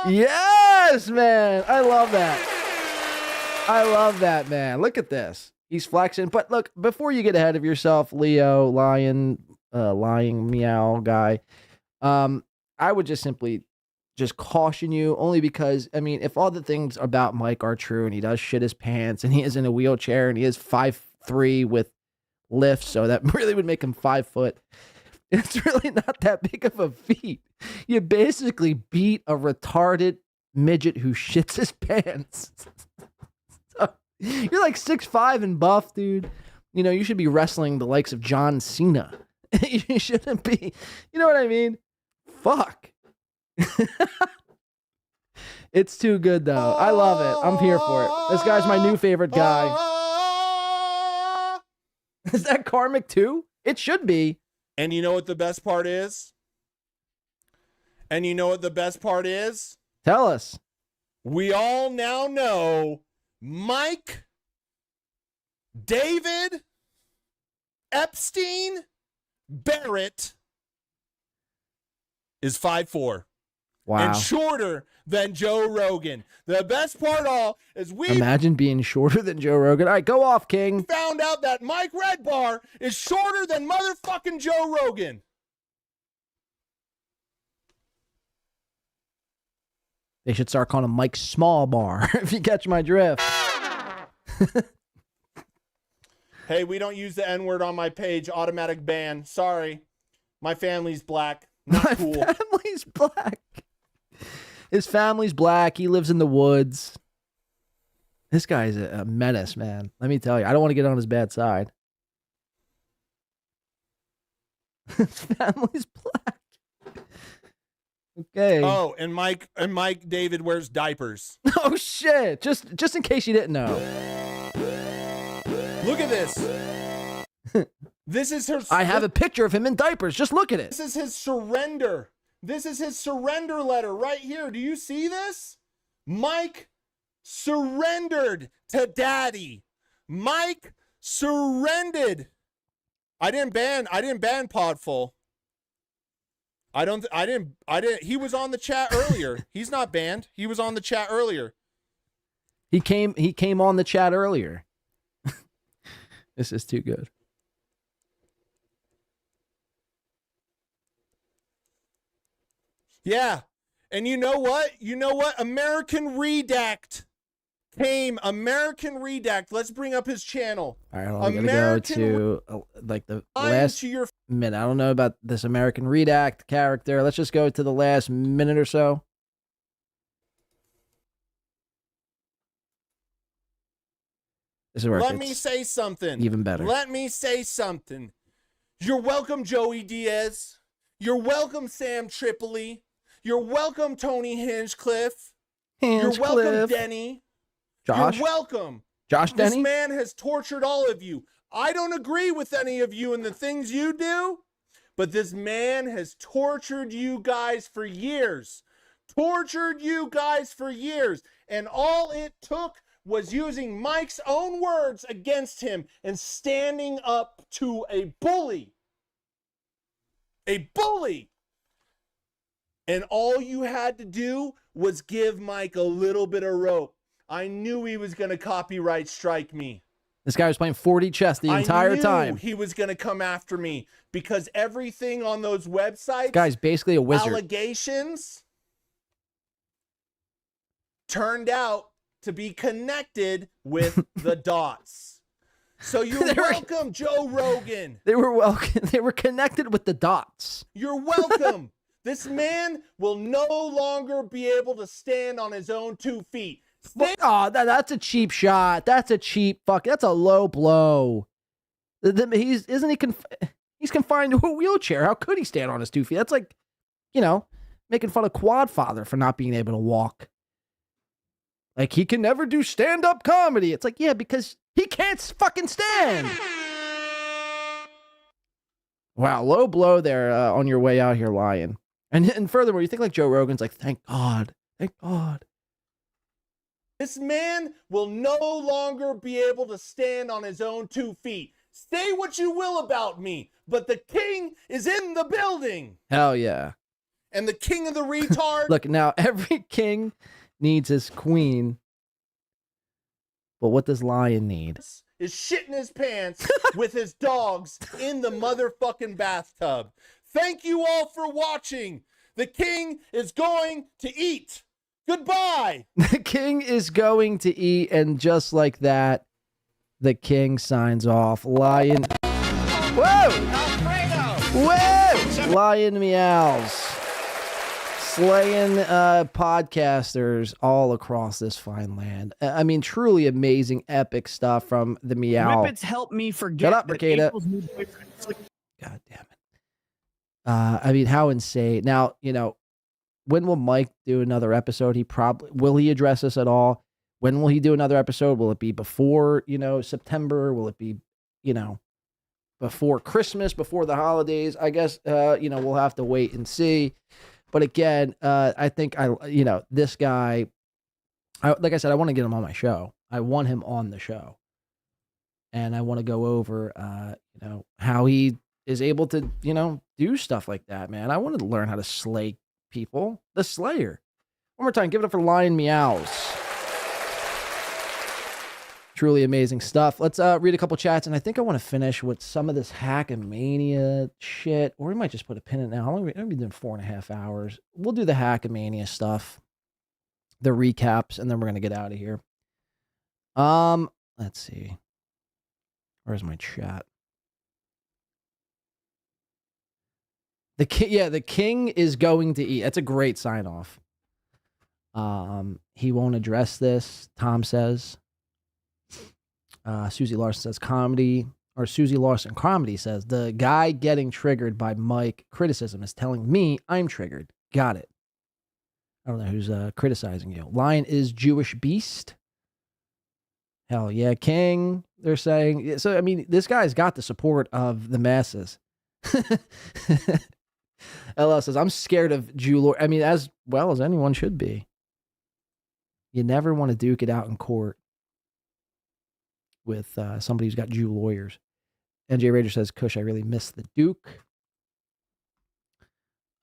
Yes, man. I love that. I love that, man. Look at this. He's flexing. But look, before you get ahead of yourself, Leo, lying meow guy, I would just simply just caution you, only because, I mean, if all the things about Mike are true and he does shit his pants and he is in a wheelchair and he is 5'3" with lifts, so that really would make him 5 foot. It's really not that big of a feat. You basically beat a retarded midget who shits his pants. So, you're like 6'5" and buff, dude. You know, you should be wrestling the likes of John Cena. You shouldn't be. You know what I mean? Fuck. It's too good, though. I love it. I'm here for it. This guy's my new favorite guy. Is that Karmicx too? It should be. And you know what the best part is? And you know what the best part is? Tell us. We all now know Mike David Epstein Barrett is 5'4". Wow. And shorter than Joe Rogan. The best part all is we imagine being shorter than Joe Rogan. All right, go off, King. Found out that Mike Redbar is shorter than motherfucking Joe Rogan. They should start calling him Mike Small Bar, if you catch my drift. Hey, we don't use the N-word on my page. Automatic ban. Sorry. My family's black. Not cool. My family's black. His family's black. He lives in the woods. This guy's a menace, man. Let me tell you. I don't want to get on his bad side. His family's black. Okay. Oh, and Mike David wears diapers. Oh shit. Just in case you didn't know. Look at this. This is her. I have a picture of him in diapers. Just look at it. This is his surrender. This is his surrender letter right here. Do you see this? Mike surrendered to daddy. Mike surrendered. I didn't ban Podful. I didn't. He was on the chat earlier. He's not banned. He was on the chat earlier. He came on the chat earlier. This is too good. Yeah. And you know what? American Redact came. American Redact. Let's bring up his channel. All right, well, I'm gonna go to like the last minute. I don't know about this American Redact character. Let's just go to the last minute or so. This is where Let me say something. Even better. Let me say something. You're welcome, Joey Diaz. You're welcome, Sam Tripoli. You're welcome, Tony Hinchcliffe. You're welcome, Denny. Josh. You're welcome. Josh Denny. This man has tortured all of you. I don't agree with any of you and the things you do, but this man has tortured you guys for years. Tortured you guys for years. And all it took was using Mike's own words against him and standing up to a bully. A bully. And all you had to do was give Mike a little bit of rope. I knew he was going to copyright strike me. This guy was playing 40 chess the entire time. He was going to come after me because everything on those websites, This guy's basically a wizard. allegations, turned out to be connected with the dots. So you're welcome, Joe Rogan. They were welcome. They were connected with the dots. You're welcome. This man will no longer be able to stand on his own 2 feet. Oh, that's a cheap shot. That's a cheap that's a low blow. He's confined to a wheelchair. How could he stand on his 2 feet? That's like, making fun of Quadfather for not being able to walk. Like, he can never do stand-up comedy. It's like, yeah, because he can't fucking stand. Wow, low blow there on your way out here, Lion. And furthermore, you think like Joe Rogan's like, thank God. Thank God. This man will no longer be able to stand on his own 2 feet. Say what you will about me, but the king is in the building. Hell yeah. And the king of the retard. Look, now every king needs his queen. But what does Lion need? Is shitting his pants with his dogs in the motherfucking bathtub. Thank you all for watching. The king is going to eat. Goodbye. The king is going to eat, and just like that, the king signs off. Lion. Whoa! Whoa! Lion meows. Slaying podcasters all across this fine land. I mean, truly amazing, epic stuff from the meow. Whippets help me forget. Shut up, that Rekieta. April's new boyfriend is like- God damn it. I mean, how insane. Now, when will Mike do another episode? Will he address this at all? When will he do another episode? Will it be before, September? Will it be, before Christmas, before the holidays? I guess, we'll have to wait and see. But again, I think this guy, like I said, I want to get him on my show. I want him on the show. And I want to go over, how he is able to, do stuff like that, man. I wanted to learn how to slay people. The Slayer. One more time, give it up for Lion Meows. Truly amazing stuff. Let's read a couple chats, and I think I want to finish with some of this Hackamania shit, or we might just put a pin in it now. How long have we been doing? 4.5 hours. We'll do the Hackamania stuff, the recaps, and then we're gonna get out of here. Let's see. Where's my chat? The king is going to eat. That's a great sign off. He won't address this, Tom says. Susie Larson says Susie Larson comedy says the guy getting triggered by Mike criticism is telling me I'm triggered. Got it. I don't know who's criticizing you. Lion is Jewish beast. Hell yeah, king. They're saying so. I mean, this guy's got the support of the masses. LL says I'm scared of Jew lord. I mean, as well as anyone should be. You never want to duke it out in court with somebody who's got Jew lawyers. NJ Rager says, Kush, I really miss the Duke.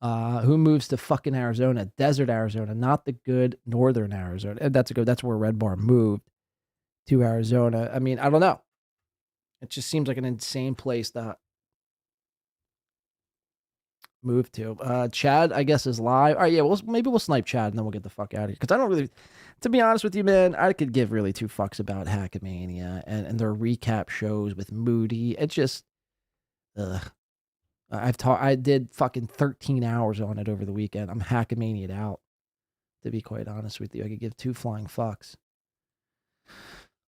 Who moves to fucking Arizona? Desert Arizona, not the good northern Arizona. And that's where Red Bar moved to Arizona. I mean, I don't know. It just seems like an insane place to move to. Chad, I guess, is live. All right, yeah, maybe we'll snipe Chad and then we'll get the fuck out of here. Because I don't really, to be honest with you, man, I could give really two fucks about Hackmania and their recap shows with Moody. It just, I did fucking 13 hours on it over the weekend. I'm Hackmania'd out, to be quite honest with you. I could give two flying fucks.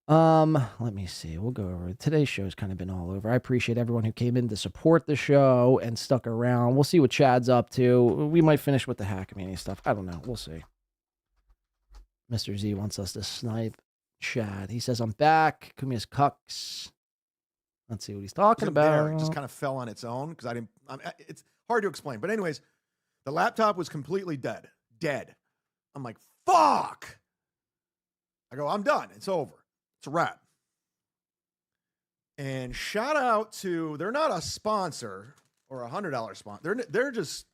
Let me see. We'll go over it. Today's show's kind of been all over. I appreciate everyone who came in to support the show and stuck around. We'll see what Chad's up to. We might finish with the Hackmania stuff. I don't know. We'll see. Mr. Z wants us to snipe Chad. He says, I'm back. Kumia's cucks. Let's see what he's talking about. It just kind of fell on its own because it's hard to explain. But anyways, the laptop was completely dead. I'm like, fuck. I go, I'm done. It's over. It's a wrap. And shout out to, they're not a sponsor or $100 sponsor. They're just,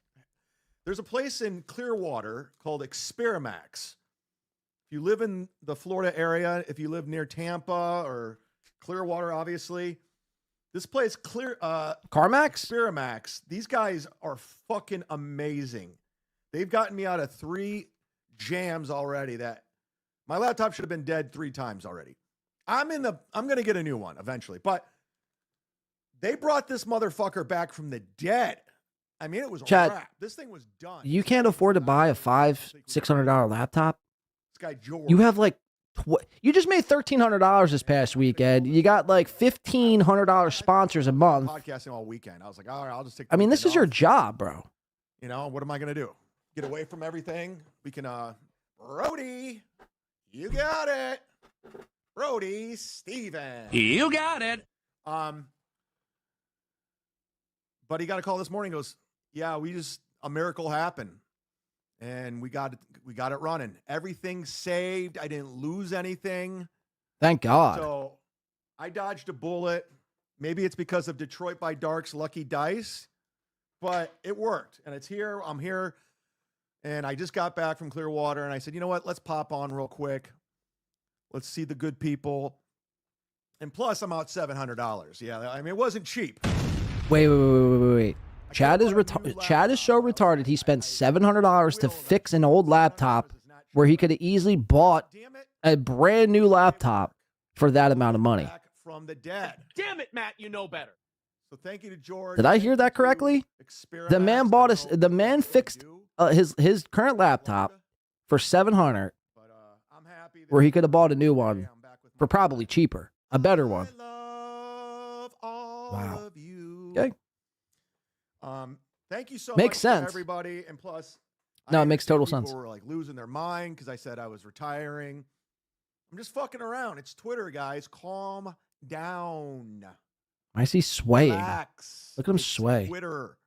there's a place in Clearwater called Experamax. If you live in the Florida area, if you live near Tampa or Clearwater, obviously, this place, Karmicx? Experamax, these guys are fucking amazing. They've gotten me out of 3 jams already that my laptop should have been dead 3 times already. I'm going to get a new one eventually, but they brought this motherfucker back from the dead. I mean, it was Chad, a wrap. This thing was done. You can't afford to buy a $500-600 laptop. This guy George. You have like, you just made $1,300 this past weekend. You got like $1,500 sponsors a month. Podcasting all weekend. I was like, all right, I'll just take. I mean, this is your job, bro. You know, what am I going to do? Get away from everything? We can, Brody, you got it. Brody, Steven. You got it. But he got a call this morning. Goes, yeah, a miracle happened, and we got it running. Everything's saved. I didn't lose anything. Thank God. So I dodged a bullet. Maybe it's because of Detroit by Dark's lucky dice, but it worked, and it's here. I'm here, and I just got back from Clearwater, and I said, you know what? Let's pop on real quick. Let's see the good people. And plus, I'm out $700. Yeah, I mean, it wasn't cheap. Wait. Chad is so retarded. He spent $700 to fix an old laptop where he could have easily bought a brand new laptop for that amount of money. From the dead. Damn it, Matt, you know better. So thank you to George. Did I hear that correctly? The man fixed his current laptop for $700, where he could have bought a new one for probably cheaper, a better one. Wow. Okay. Thank you so Makes much sense. to everybody. And plus, No, it makes total sense. People were like losing their mind because I said I was retiring. I'm just fucking around. It's Twitter, guys. Calm down. I see swaying. Relax. Look at him sway. Twitter.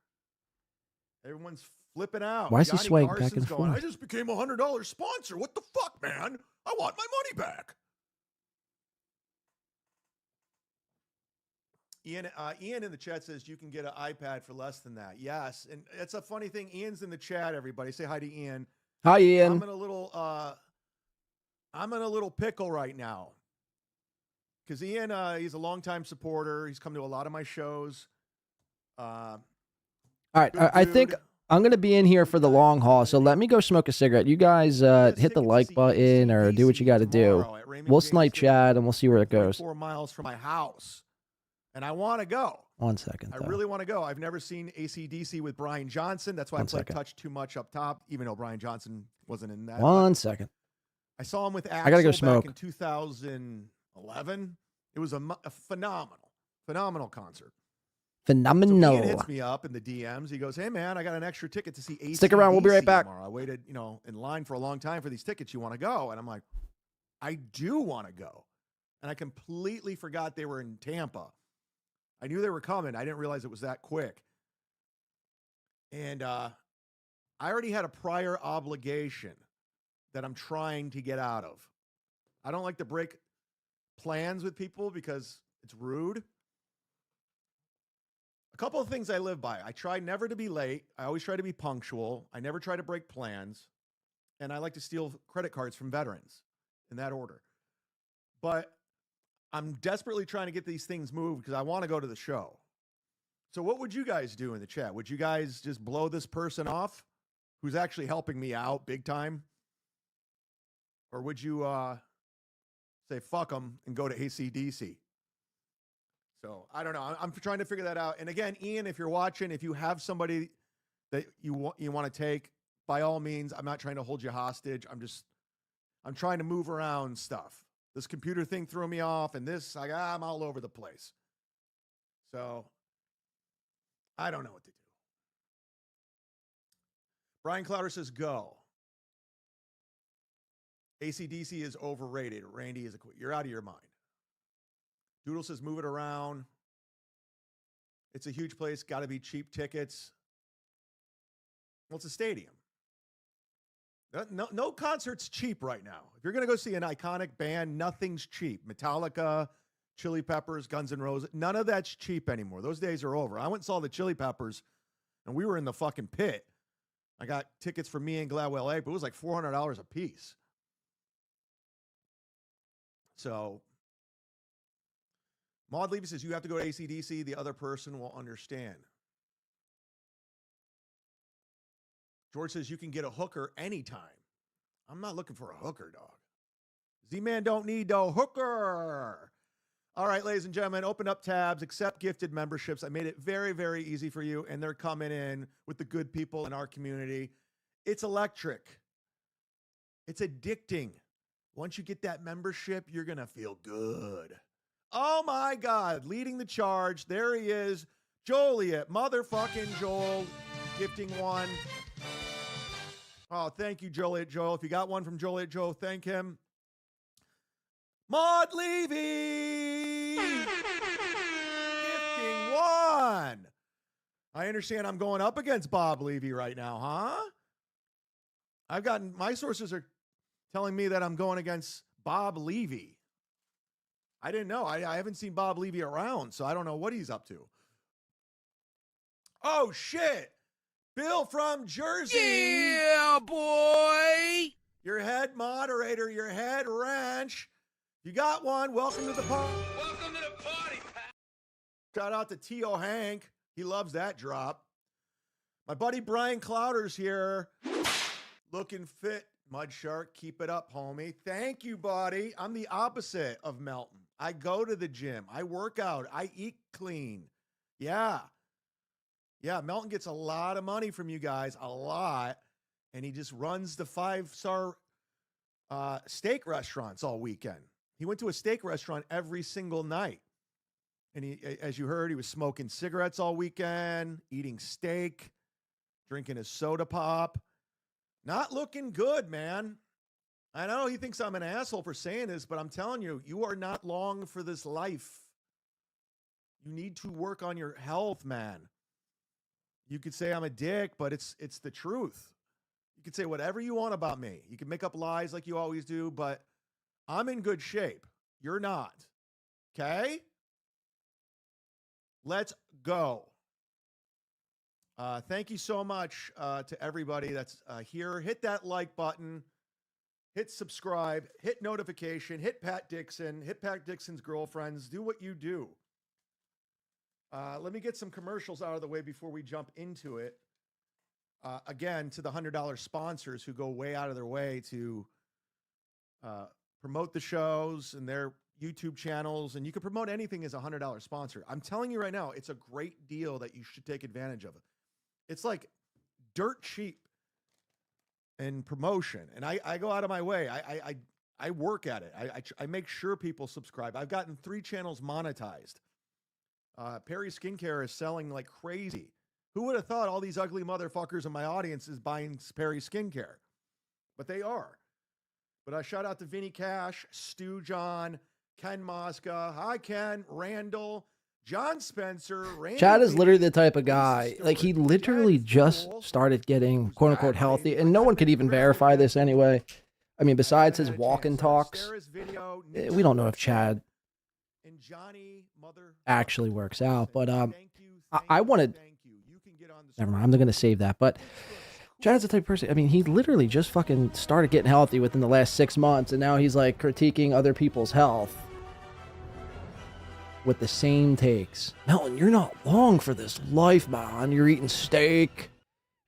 Everyone's flipping out. Why is he Johnny swaying back Carson's and going, forth? I just became a $100 sponsor. What the fuck, man? I want my money back. Ian in the chat says you can get an iPad for less than that. Yes, and it's a funny thing. Ian's in the chat. Everybody, say hi to Ian. Hi, Ian. I'm in a little pickle right now because Ian, he's a longtime supporter. He's come to a lot of my shows. All right, I think I'm going to be in here for the long haul, so let me go smoke a cigarette. You guys hit the like button or do what you got to do. We'll snipe Chad, and we'll see where it goes. 4 miles from my house, and I want to go. 1 second, I really want to go. I've never seen AC/DC with Brian Johnson. That's why I played Touch Too Much up top, even though Brian Johnson wasn't in that. 1 second. I saw him with Axl I gotta go smoke. back in 2011. It was a phenomenal concert. Phenomenal. So Ian hits me up in the DMs. He goes, hey, man, I got an extra ticket to see AC/DC Stick around. We'll be right back. tomorrow. I waited, in line for a long time for these tickets. You want to go? And I'm like, I do want to go. And I completely forgot they were in Tampa. I knew they were coming. I didn't realize it was that quick. And I already had a prior obligation that I'm trying to get out of. I don't like to break plans with people because it's rude. A couple of things I live by. I try never to be late. I always try to be punctual. I never try to break plans. And I like to steal credit cards from veterans in that order. But I'm desperately trying to get these things moved because I want to go to the show. So what would you guys do in the chat? Would you guys just blow this person off who's actually helping me out big time? Or would you say fuck them and go to AC/DC? So I don't know. I'm trying to figure that out. And again, Ian, if you're watching, if you have somebody that you want to take, by all means, I'm not trying to hold you hostage. I'm trying to move around stuff. This computer thing threw me off, and I'm all over the place. So I don't know what to do. Brian Clowder says, go. AC/DC is overrated. Randy is you're out of your mind. Doodle says, move it around. It's a huge place. Got to be cheap tickets. Well, it's a stadium. No concert's cheap right now. If you're going to go see an iconic band, nothing's cheap. Metallica, Chili Peppers, Guns N' Roses, none of that's cheap anymore. Those days are over. I went and saw the Chili Peppers, and we were in the fucking pit. I got tickets for me and Gladwell Egg, but it was like $400 a piece. So, Maud Levy says, you have to go to AC/DC. The other person will understand. George says, you can get a hooker anytime. I'm not looking for a hooker, dog. Z-Man don't need no hooker. All right, ladies and gentlemen, open up tabs, accept gifted memberships. I made it very, very easy for you, and they're coming in with the good people in our community. It's electric. It's addicting. Once you get that membership, you're going to feel good. Oh, my God. Leading the charge. There he is. Joliet. Motherfucking Joel. Gifting one. Oh, thank you, Joliet Joel. If you got one from Joliet Joel, thank him. Maud Levy! Gifting one. I understand I'm going up against Bob Levy right now, huh? My sources are telling me that I'm going against Bob Levy. I didn't know. I haven't seen Bob Levy around, so I don't know what he's up to. Oh, shit. Bill from Jersey. Yeah, boy. Your head moderator, your head ranch. You got one. Welcome to the party. Welcome to the party, pal. Shout out to T.O. Hank. He loves that drop. My buddy Brian Clowder's here. Looking fit. Mudshark, keep it up, homie. Thank you, buddy. I'm the opposite of Melton. I go to the gym. I work out. I eat clean. Yeah. Yeah, Melton gets a lot of money from you guys, a lot, and he just runs the 5-star steak restaurants all weekend. He went to a steak restaurant every single night, and he, as you heard, he was smoking cigarettes all weekend, eating steak, drinking his soda pop. Not looking good, man. I know he thinks I'm an asshole for saying this, but I'm telling you, you are not long for this life. You need to work on your health, man. You could say I'm a dick, but it's the truth. You could say whatever you want about me. You can make up lies like you always do, but I'm in good shape. You're not. Okay? Let's go. Thank you so much to everybody that's here. Hit that like button. Hit subscribe. Hit notification. Hit Pat Dixon. Hit Pat Dixon's girlfriends. Do what you do. Let me get some commercials out of the way before we jump into it. Again, to the $100 sponsors who go way out of their way to promote the shows and their YouTube channels. And you can promote anything as a $100 sponsor. I'm telling you right now, it's a great deal that you should take advantage of. It's like dirt cheap in promotion. And I go out of my way. I work at it. I make sure people subscribe. I've gotten 3 channels monetized. Perry Skincare is selling like crazy. Who would have thought all these ugly motherfuckers in my audience is buying Perry Skincare? But they are. But I shout out to Vinny Cash, Stu John, Ken Mosca. Hi, Ken, Randall, John Spencer. Randy Chad is literally the type of guy, like he literally just started getting quote unquote healthy, and no one could even verify this anyway. I mean, besides his walk and talks, we don't know if Chad actually works out, but I wanted, never mind, I'm not going to save that, but Chad's the type of person, I mean, he literally just fucking started getting healthy within the last 6 months, and now he's like critiquing other people's health. with the same takes. Melton, you're not long for this life, man. You're eating steak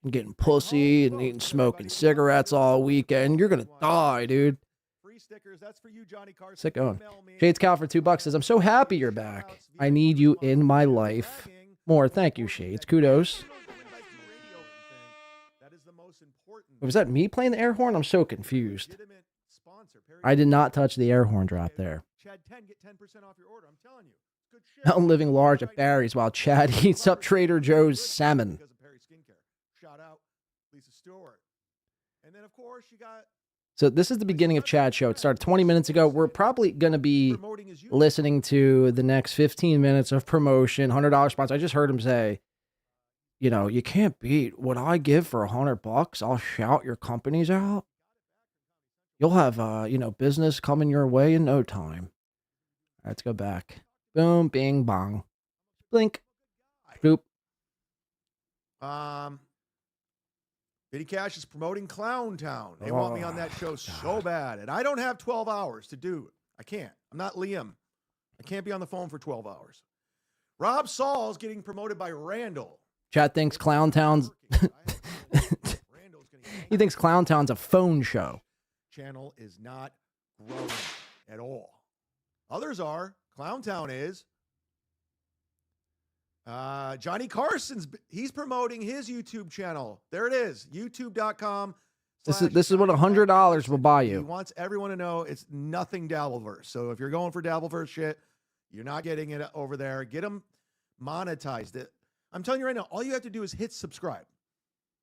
and getting pussy and eating smoking cigarettes all weekend. You're gonna die, dude. Free stickers. That's for you, Johnny Carson. Sick on. Shades Cal for $2 says, I'm so happy you're back. I need you in my life more. Thank you, Shades. Kudos. Was that me playing the air horn? I'm so confused. I did not touch the air horn drop there. Chad 10, get 10% off your order. I'm telling you. Good shit. Melton living large at Barry's while Chad heats up Trader Joe's salmon. Shout out Lisa Stewart. And then, of course, you got... So this is the beginning of Chad's show. It started 20 minutes ago. We're probably going to be listening to the next 15 minutes of promotion, $100 sponsor. I just heard him say, you know, you can't beat what I give for $100. I'll shout your companies out. You'll have, you know, business coming your way in no time. All right, let's go back. Boom, bing, bong. Blink. Boop. Vinny Cash is promoting Clown Town. They want me on that show so bad. And I don't have 12 hours to do it. I can't. I'm not Liam. I can't be on the phone for 12 hours. Rob Saul's getting promoted by Randall. Chad thinks Clown Town's... he thinks Clown Town's a phone show. Channel is not growing at all. Others are. Clown Town is. Johnny Carson's, he's promoting his YouTube channel. There it is. YouTube.com. This is what $100 will buy He you. wants everyone to know it's nothing Dabbleverse. So if you're going for Dabbleverse shit, you're not getting it over there. Get them monetized. I'm telling you right now, all you have to do is hit subscribe.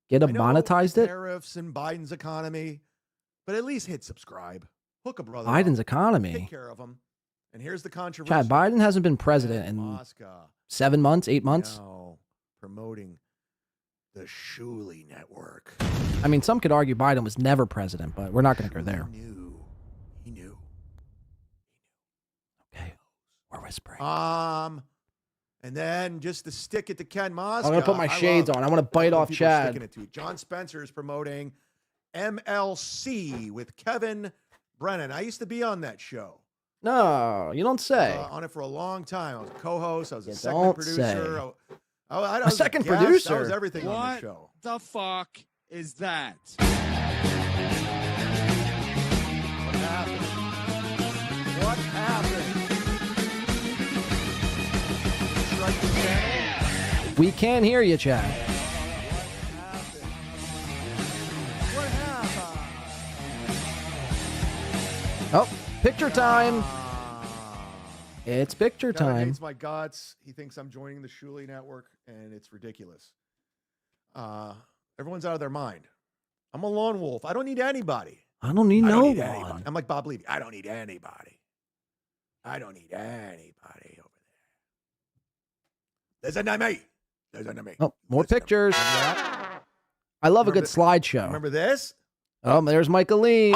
Get them monetized it? Tariffs and Biden's economy, but at least hit subscribe. Hook a brother. Biden's up. economy. Take care of them. And here's the controversy. Chad, Biden hasn't been president in 7 months, 8 months. No, promoting the Shuley Network. I mean, some could argue Biden was never president, but we're not going to go there. He knew. Okay, we're whispering. And then just to stick it to Ken Moscow. I'm going to put my shades on. I want to bite off Chad. It to John Spencer is promoting MLC with Kevin Brennan. I used to be on that show. No, you don't say. On it for a long time. I was a co-host. I was a You second don't producer. say. I A was second guest. producer? I was everything on What the show. the fuck is that? What happened? What happened? Strike the channel? We can't hear you, Chad. What happened? Oh, picture time. It's picture Kevin time. hates my guts. He thinks I'm joining the Shuley Network, and it's ridiculous. Everyone's out of their mind. I'm a lone wolf. I don't need anybody. I don't need no one. Anybody. I'm like Bob Levy. I don't need anybody. I don't need anybody over there. Listen to me. Listen to me. Oh, more pictures. I love a good slideshow. Remember this? Oh, there's Michaeline.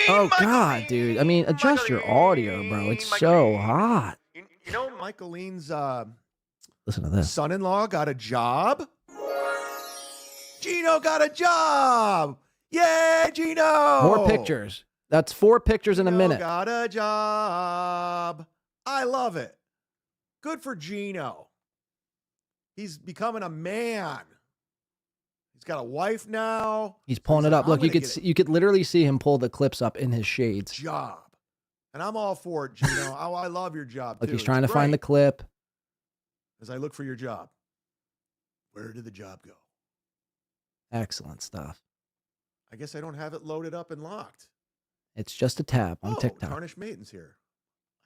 Oh, God, dude. I mean, adjust your audio, bro. It's so hot. You know, Michaeline's Listen to this. son-in-law got a job. Geno got a job. Yay, Geno. More pictures. That's 4 pictures in a minute. Got a job. I love it. Good for Geno. He's becoming a man. He's got a wife now. He's pulling it up. Look, you could literally see him pull the clips up in his shades. Job. And I'm all for it, Geno. I love your job, Look, too. he's trying It's to find the great. clip. As I look for your job. Where did the job go? Excellent stuff. I guess I don't have it loaded up and locked. It's just a tab on TikTok. Tarnished Maiden's here.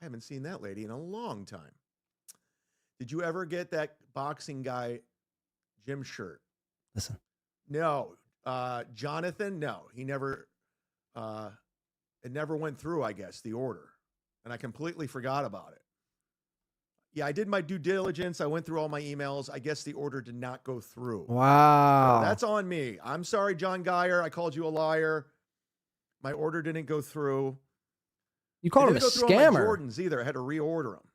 I haven't seen that lady in a long time. Did you ever get that boxing guy gym shirt? Listen. No. Jonathan? No. He never, it never went through, I guess, the order. And I completely forgot about it. Yeah, I did my due diligence. I went through all my emails. I guess the order did not go through. Wow. So that's on me. I'm sorry, John Geyer. I called you a liar. My order didn't go through. You called him a It didn't go through all my scammer. Jordans either. I had to reorder them.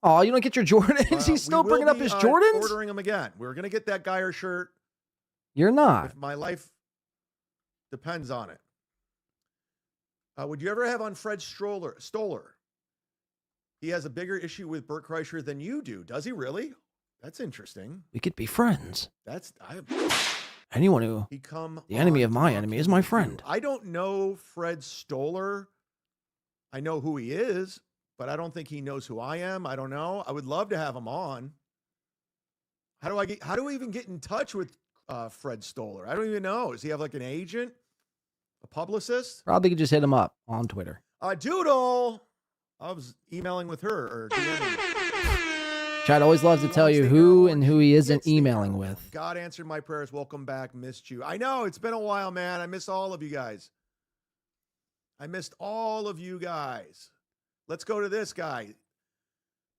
Oh, you don't get your Jordans? He's still bringing up his Jordans? Ordering them again. We're going to get that Geyer shirt. You're not. If my life depends on it. Would you ever have on Fred Stoller? He has a bigger issue with Bert Kreischer than you do. Does he really? That's interesting. We could be friends. That's Anyone who the enemy of my enemy is my friend. I don't know Fred Stoller. I know who he is, but I don't think he knows who I am. I don't know. I would love to have him on. How do I even get in touch with Fred Stoller? I don't even know. Does he have like an agent? A publicist? Probably could just hit him up on Twitter. Doodle. I was emailing with her or DMing. Chad always loves to tell you who and who he isn't emailing with. God answered my prayers. Welcome back. Missed you. I know. It's been a while, man. I miss all of you guys. I missed all of you guys. Let's go to this guy.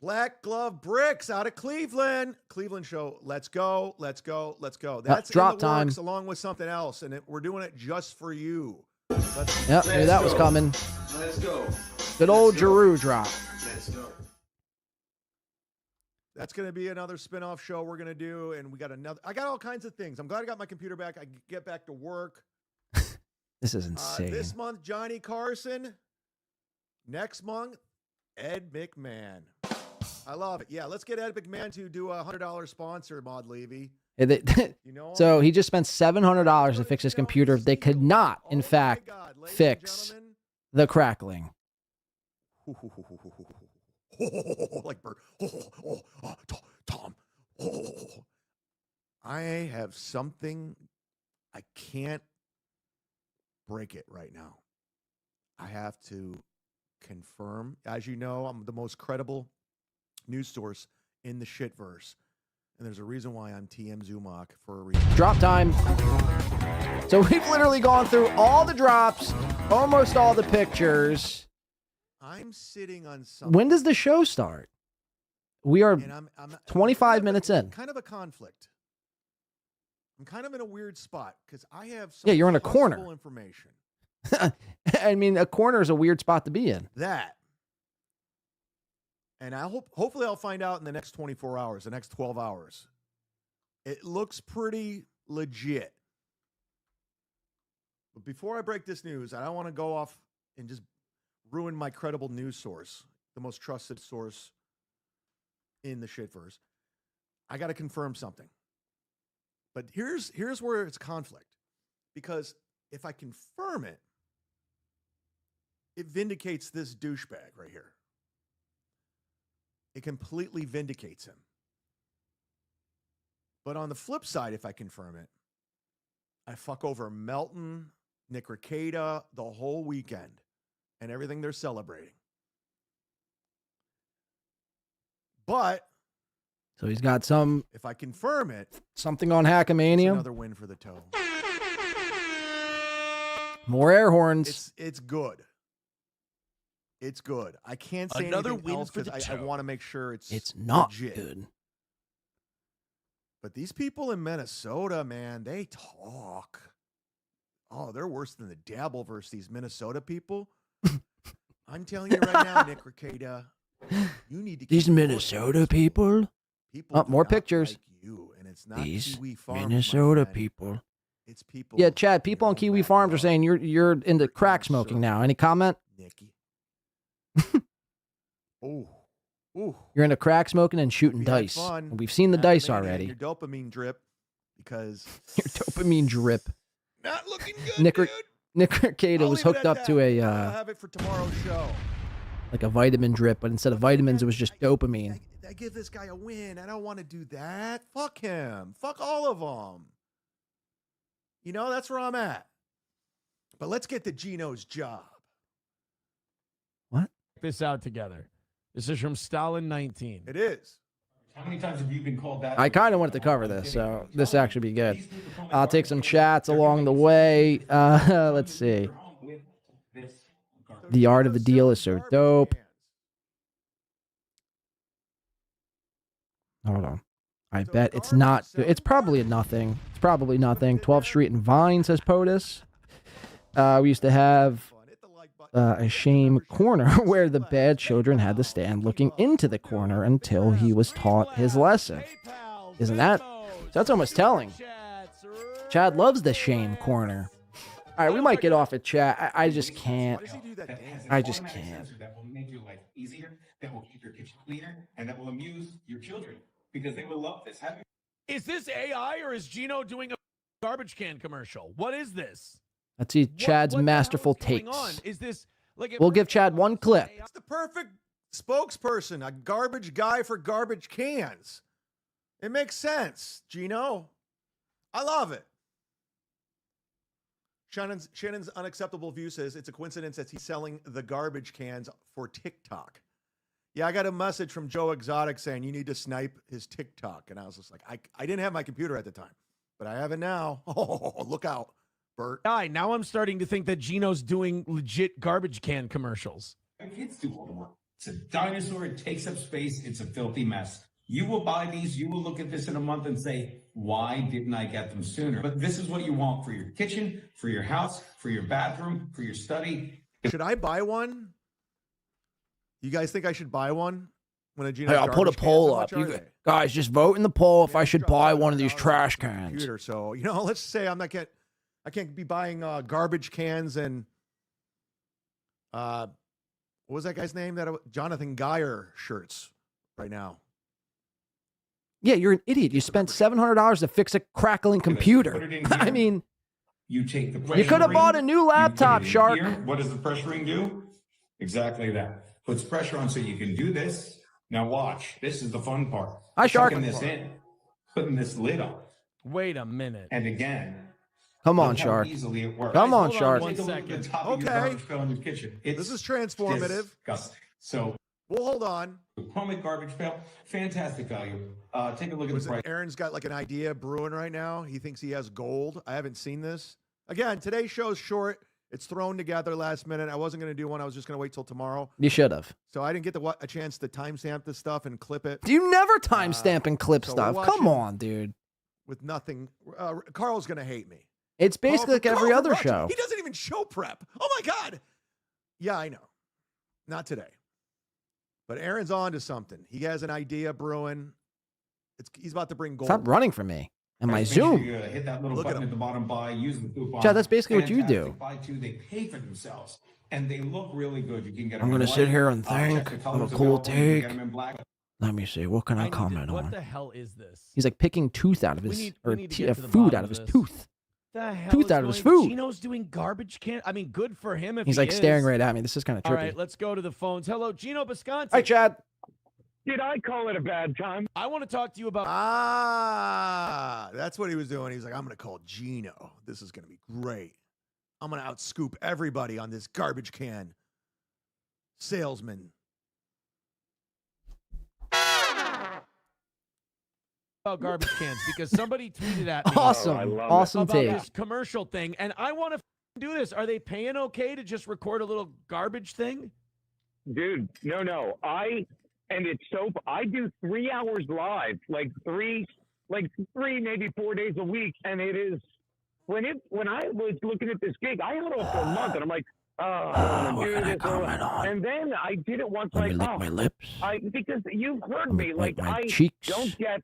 Black Glove Bricks out of Cleveland. Cleveland show. Let's go. Let's go. Let's go. That's drop in the time. works along with something else, and we're doing it just for you. Yep, knew that was coming. Let's go. Good old Giroux drop. Let's go. That's going to be another spinoff show we're going to do, and we got another. I got all kinds of things. I'm glad I got my computer back. I can get back to work. This is insane. This month, Johnny Carson. Next month, Ed McMahon. I love it. Yeah, let's get Ed McMahon to do a $100 sponsor, Maud Levy. So he just spent $700 to fix his computer. They could not, in fact, fix the crackling. Like Bert. Tom. I have something. I can't break it right now. I have to confirm. As you know, I'm the most credible news source in the shitverse. And there's a reason why I'm TM Zumach for a reason. Drop time. So we've literally gone through all the drops, almost all the pictures. I'm sitting on something. When does the show start? We are 25 minutes in. Kind of a conflict. I'm kind of in a weird spot because I have some you're in a corner. possible information. I mean, a corner is a weird spot to be in. That. And hopefully I'll find out in the next 24 hours, the next 12 hours. It looks pretty legit. But before I break this news, I don't want to go off and just ruin my credible news source, the most trusted source in the shitverse. I got to confirm something. But here's where it's conflict. Because if I confirm it, it vindicates this douchebag right here. It completely vindicates him. But on the flip side, if I confirm it, I fuck over Melton, Nick Rekieta, the whole weekend, and everything they're celebrating. But so he's got some. If I confirm it, something on Hackamania. Another win for the toe. More air horns. It's good. It's good. I can't say Another anything win else for the because I toe. want to make sure it's not legit. good. But these people in Minnesota, man, they talk. Oh, they're worse than the Dabble versus these Minnesota people. I'm telling you right now, Nick Rekieta, you need to. These Minnesota people. More pictures. Like you, and it's not These Kiwi Farms, Minnesota people. It's people. Yeah, Chad. People on Kiwi Farms are saying you're into crack smoking now. Any comment? Nicky. Oh. Ooh. You're into crack smoking and shooting dice. And we've seen the dice already. Your dopamine drip, because your dopamine drip. Not looking good. Nick Rekieta was hooked up to a I'll have it for tomorrow's show. like a vitamin drip, but instead of vitamins, it was just dopamine. I give this guy a win. I don't want to do that. Fuck him. Fuck all of them. You know, that's where I'm at. But let's get to Geno's job. What? This out together. This is from Stalin 19. It is. How many times have you been called that? I kind of wanted to cover this, so this actually be good. I'll take some chats along the way. Let's see. The art of the deal is so dope. Hold on. I bet it's not. It's probably a nothing. It's probably nothing. 12th Street and Vine, says POTUS. We used to have a shame corner where the bad children had to stand looking into the corner until he was taught his lesson. Isn't that? That's almost telling. Chad loves the shame corner. All right, we might get off at chat. I just can't. Why does he do that? I just can't. That will make your life easier, that will keep your kitchen cleaner, and that will amuse your children because they will love this. Is this AI or is Geno doing a garbage can commercial? What is this? Let's see Chad's masterful Going on? takes. Is this like We'll give Chad one clip. It's the perfect spokesperson, a garbage guy for garbage cans. It makes sense, Geno. I love it. Shannon's unacceptable view says it's a coincidence that he's selling the garbage cans for TikTok. Yeah, I got a message from Joe Exotic saying you need to snipe his TikTok. And I was just like, I didn't have my computer at the time, but I have it now. Oh, look out, Bert. Now I'm starting to think that Geno's doing legit garbage can commercials. Kids do all the work. It's a dinosaur. It takes up space. It's a filthy mess. You will buy these. You will look at this in a month and say, why didn't I get them sooner? But this is what you want for your kitchen, for your house, for your bathroom, for your study. Should I buy one? You guys think I should buy one? When a Geno Hey, I'll put a garbage poll cans, how up. much are they? Guys, just vote in the poll if I should buy one of these trash cans. Computer. So, let's say I can't be buying garbage cans and what was that guy's name? Jonathan Geyer shirts right now. Yeah, you're an idiot. You spent $700 to fix a crackling computer. I mean, you take the you could have pressure bought a ring, new you put laptop, it in Shark. here. What does the pressure ring do? Exactly that. Puts pressure on so you can do this. Now watch. This is the fun part. Hi, Shark. Tucking this in, putting this lid on. Wait a minute. And again. Come on, look how Shark. easily it works. Come on, Hold Shark. one Take a look at second. the top of your Okay. garbage pail in your kitchen. This is transformative. Disgusting. So, Well, hold on. Chromic garbage pail, fantastic value. Take a look at the price. Aaron's got like an idea brewing right now. He thinks he has gold. I haven't seen this. Again, today's show's short. It's thrown together last minute. I wasn't going to do one. I was just going to wait till tomorrow. You should have. So I didn't get a chance to timestamp this stuff and clip it. You never timestamp and clip so stuff. we're Come watching on, dude. With nothing. Carl's going to hate me. It's basically like every other Rush, show. He doesn't even show prep. Oh, my God. Yeah, I know. Not today. But Aaron's on to something. He has an idea brewing. He's about to bring gold. Stop running from me. And my Make sure Zoom. you, hit that little Look at button him. at the bottom, buy, use the coupon. Chad, that's basically what you Fantastic. do. Buy two, they pay for themselves. And they look really good. You can get them I'm in gonna white. sit here and Check think the of a colors cool available. You can take. get them in black. Let me see. What can I comment What on? the hell is this? He's like picking tooth out of his, We need or to te- get to the food bottom out of of his this. tooth. The hell Tooth is out of his going- food. Geno's doing garbage can. I mean, good for him if He's he like is. staring right at me. This is kind of All trippy. right, let's go to the phones. Hello, Geno Bisconti. Hi, Chad. Did I call it a bad time? I want to talk to you about. That's what he was doing. He's like, I'm going to call Geno. This is going to be great. I'm going to outscoop everybody on this garbage can salesman. About garbage cans because somebody tweeted at me. Awesome. Awesome about take. this commercial thing, and I want to do this. Are they paying okay to just record a little garbage thing? Dude, no. I do 3 hours live, like three, maybe 4 days a week. And it is when I was looking at this gig, I had it for a month and I'm like, what can I comment on? and then I did it once, Let me like, lick my lips. because you've heard Let me me, wipe like my I cheeks. don't get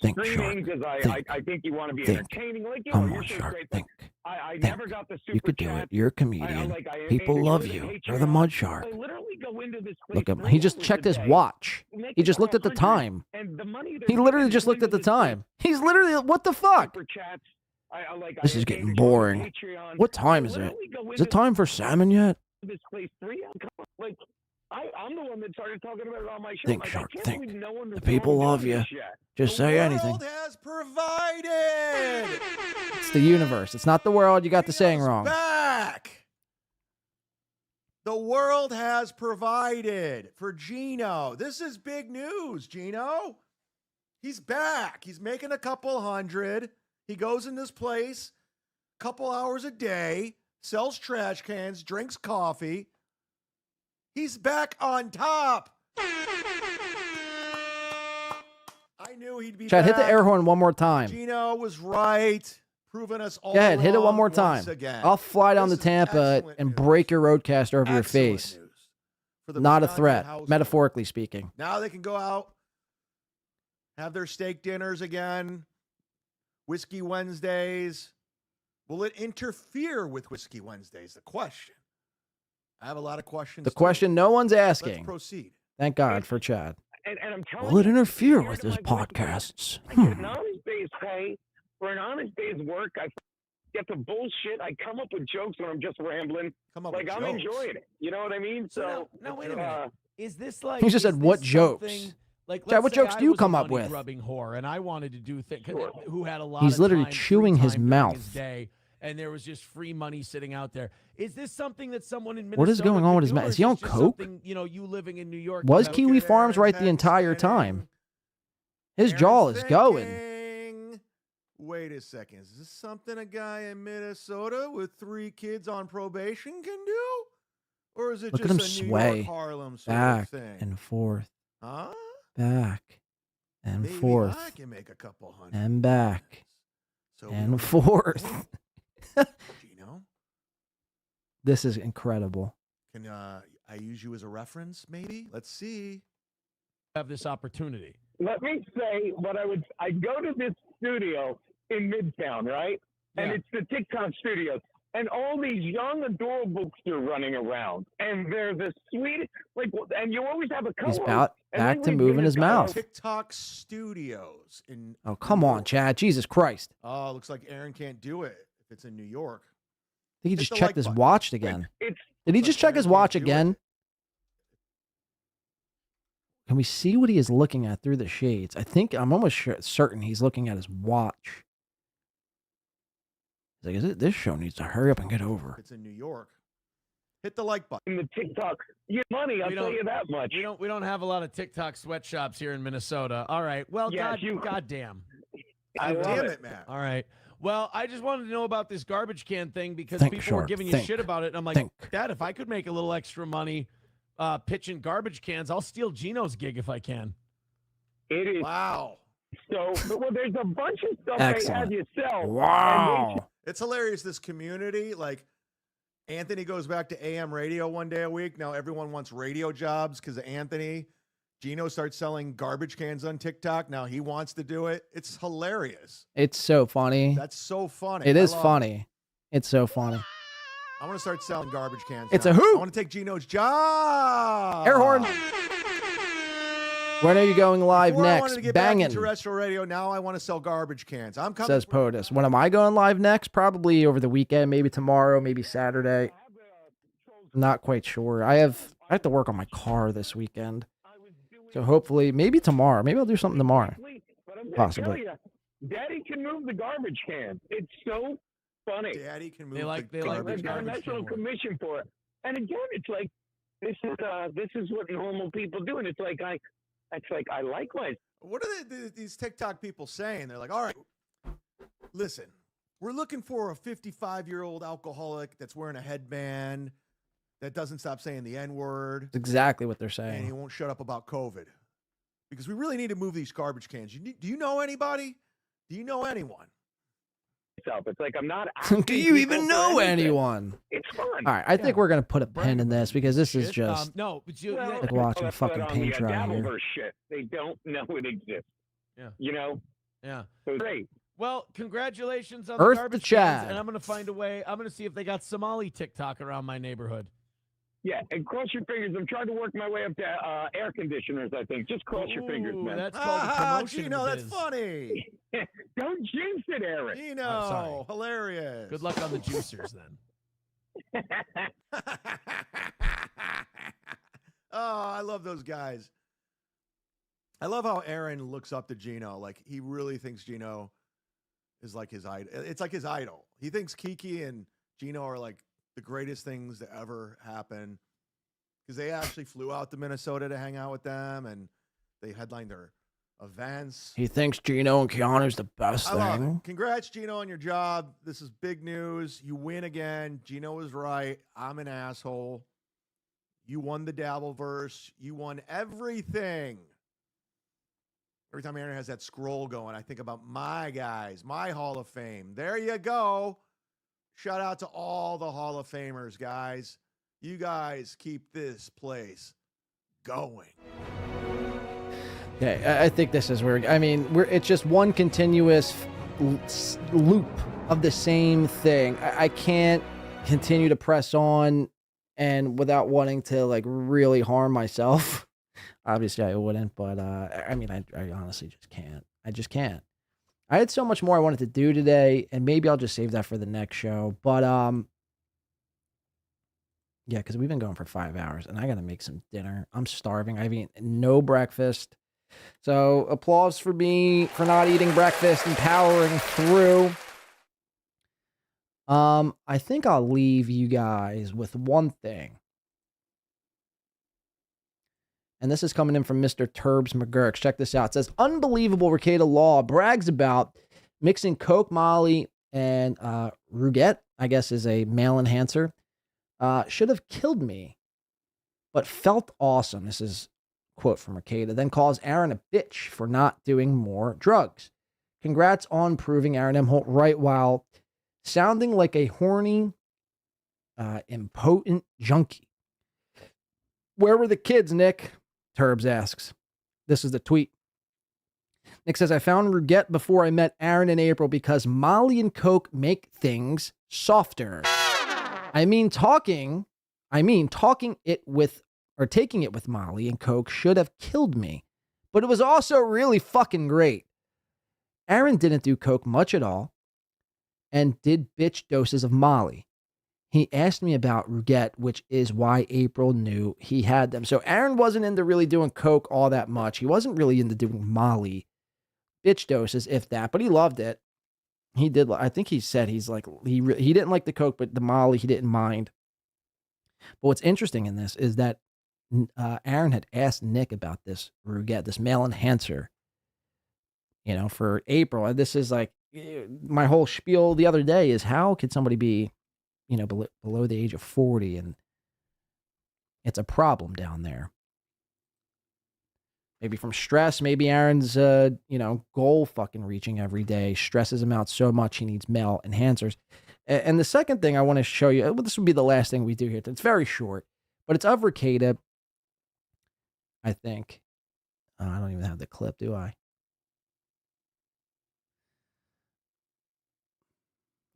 Think, streaming Shark. because I think you want to be Think. entertaining, like you Come know, on, you're so Shark. great. Think. I Think. never got the super You could do chat. it. You're a comedian. People I love go to you. You're the Patreon. mud shark. I literally go into this place Look at him. 3 He just hours checked a his day, watch. make He it just looked at the 100, time. and the money they're He literally getting just looked at the into this place, time. He's literally, what the fuck? super chats. This is getting boring. What time is it? Is it time for salmon yet? This place 3 hours. Like I'm the one that started talking about it on my show. Think, like, Shark, I can't think. believe no one The was people doing love this you. yet. Just say anything. The world has provided. It's the universe. It's not the world. You got the saying wrong. Back. The world has provided for Geno. This is big news, Geno. He's back. He's making a couple hundred. He goes in this place a couple hours a day, sells trash cans, drinks coffee. He's back on top. I knew he'd be Chad, back. hit the air horn one more time. Geno was right, proving us all Go ahead, hit it one wrong more time. once again. I'll fly down This to is Tampa excellent and news. break your roadcaster over your Excellent face. news for the Not a Wisconsin threat, household. metaphorically speaking. Now they can go out, have their steak dinners again, Whiskey Wednesdays, Will it interfere with Whiskey Wednesdays? The question. I have a lot of questions. The question no one's asking. Let's proceed. Thank God for Chad. And I'm telling Will it you, interfere with his podcasts? I get an honest day's pay for an honest day's work. I get the bullshit. I come up with jokes when I'm just rambling. I'm jokes. enjoying it. You know what I mean? So now wait a minute. Is this like? He just said, "What jokes?" Like, Chad, what let's say jokes I do you was a come up money with? Grubbing whore, and I wanted to do things. Who had a lot? He's of literally time, chewing free his time during mouth. His day, and there was just free money sitting out there. Is this something that someone in Minnesota What is going on with his mouth? Is he on coke? You living in New York? Was you know, Kiwi Farms right the entire time? His jaw is going. Wait a second. Is this something a guy in Minnesota with 3 kids on probation can do? Or is it Look at just him a New sway York Harlem sort back of thing? and forth, Huh? back and Maybe forth, I can make a couple hundred. and back So we and don't- forth. Geno, This is incredible. can I use you as a reference? Maybe. Let's see. Have this opportunity. let me say I'd go to this studio in Midtown, right? And it's the TikTok studios. And all these young, adorable kids are running around. And they're the sweetest, and you always have a He's co-host. about and back they to leave moving his mouth. TikTok Studios in. Oh, come on, Chad. Jesus Christ. Oh, looks like Aaron can't do it if it's in New York. I think he Hit just the checked like his button. watch again. Did he just check his watch again? Can we see what he is looking at through the shades? I'm almost certain he's looking at his watch. He's like, this show needs to hurry up and get over. It's in New York. Hit the like button. In the TikTok, you money, I'll tell you that much. We don't have a lot of TikTok sweatshops here in Minnesota. All right. Well, Yes, goddamn. I love Damn it. it, Matt. All right. Well, I just wanted to know about this garbage can thing because Think, people were Shark, giving you think, shit about it. And I'm like, think. Dad, if I could make a little extra money pitching garbage cans, I'll steal Geno's gig if I can. It is. Wow. So, well, there's a bunch of stuff Excellent. they have you sell. Wow. It's hilarious, this community. Like, Anthony goes back to AM radio one day a week. Now everyone wants radio jobs because of Anthony. Geno starts selling garbage cans on TikTok. Now he wants to do it. It's hilarious. It's so funny. That's so funny. It I is love funny. It's so funny. I want to start selling garbage cans. It's now. a hoot. I want to take Geno's job. Air horn. When are you going live Before I next? wanted to get back Banging, into terrestrial radio. Now I want to sell garbage cans. I'm coming. says POTUS. When am I going live next? Probably over the weekend, maybe tomorrow, maybe Saturday. Not quite sure. I have to work on my car this weekend. So hopefully, maybe tomorrow. Maybe I'll do something tomorrow. But I'm gonna Possibly. tell you, Daddy can move the garbage can. It's so funny. Daddy can move They like the they garbage Got a can. nice little commission for it. And again, it's like this is what normal people do, and it's like I like my. What are these TikTok people saying? They're like, all right, listen, we're looking for a 55-year-old alcoholic that's wearing a headband, that doesn't stop saying the N-word, That's exactly what they're and he saying. won't shut up about COVID. Because we really need to move these garbage cans. Do you know anybody? Do you know anyone? It's like I'm not. Do you even know anyone? It's fun. All right, I think we're gonna put a pin in this because this is just no, but you, Well, like watching that's fucking on paint the dry here. Dabbleverse shit. They don't know it exists. Yeah. You know. yeah. So great. Well, congratulations on Earth the to garbage Chad. cans, and I'm gonna find a way. I'm gonna see if they got Somali TikTok around my neighborhood. Yeah, and cross your fingers. I'm trying to work my way up to air conditioners. I think. Just cross your fingers, Ooh, man. That's called a promotion. in Geno, the that's biz. funny. Don't jinx it, Eric. Geno, sorry. hilarious. Good luck on the juicers then. Oh, I love those guys. I love how Aaron looks up to Geno. Like, he really thinks Geno is like his idol. It's like his idol. He thinks Kiki and Geno are like the greatest things to ever happen because they actually flew out to Minnesota to hang out with them and they headlined their events. He thinks Geno and Keanu's the best I love thing. it. Congrats, Geno, on your job. This is big news. You win again. Geno was right. I'm an asshole. You won the Dabbleverse. You won everything. Every time Aaron has that scroll going, I think about my guys, my Hall of Fame. There you go. Shout out to all the Hall of Famers, guys. You guys keep this place going. Yeah, I think this is where it's just one continuous loop of the same thing. I can't continue to press on and without wanting to like really harm myself. Obviously I wouldn't, but I mean, I honestly just can't. I just can't. I had so much more I wanted to do today, and maybe I'll just save that for the next show. But yeah, because we've been going for 5 hours, and I gotta make some dinner. I'm starving. I've eaten no breakfast. So applause for me for not eating breakfast and powering through. I think I'll leave you guys with one thing. And this is coming in from Mr. Turbs McGurk. Check this out. It says, unbelievable Rekieta Law brags about mixing Coke, Molly, and Rekieta, I guess is a male enhancer. Should have killed me, but felt awesome. This is a quote from Rekieta. Then calls Aaron a bitch for not doing more drugs. Congrats on proving Aaron M. Holt right while sounding like a horny, impotent junkie. Where were the kids, Nick? Turbs asks. This is the tweet. Nick says, I found Rekieta before I met Aaron in April because Molly and Coke make things softer. Taking it with, or taking it with Molly and Coke should have killed me, but it was also really fucking great. Aaron didn't do Coke much at all and did bitch doses of Molly. He asked me about Rekieta, which is why April knew he had them. So Aaron wasn't into really doing Coke all that much. He wasn't really into doing Molly bitch doses, if that, but he loved it. He did. I think he said he's like, he didn't like the Coke, but the Molly he didn't mind. But what's interesting in this is that Aaron had asked Nick about this Rekieta, this male enhancer, for April. And this is like my whole spiel the other day is how could somebody be, below the age of 40 and it's a problem down there. Maybe from stress, maybe Aaron's, goal fucking reaching every day stresses him out so much he needs male enhancers. And the second thing I want to show you, this would be the last thing we do here. It's very short, but it's of Rekieta, I think. I don't even have the clip, do I?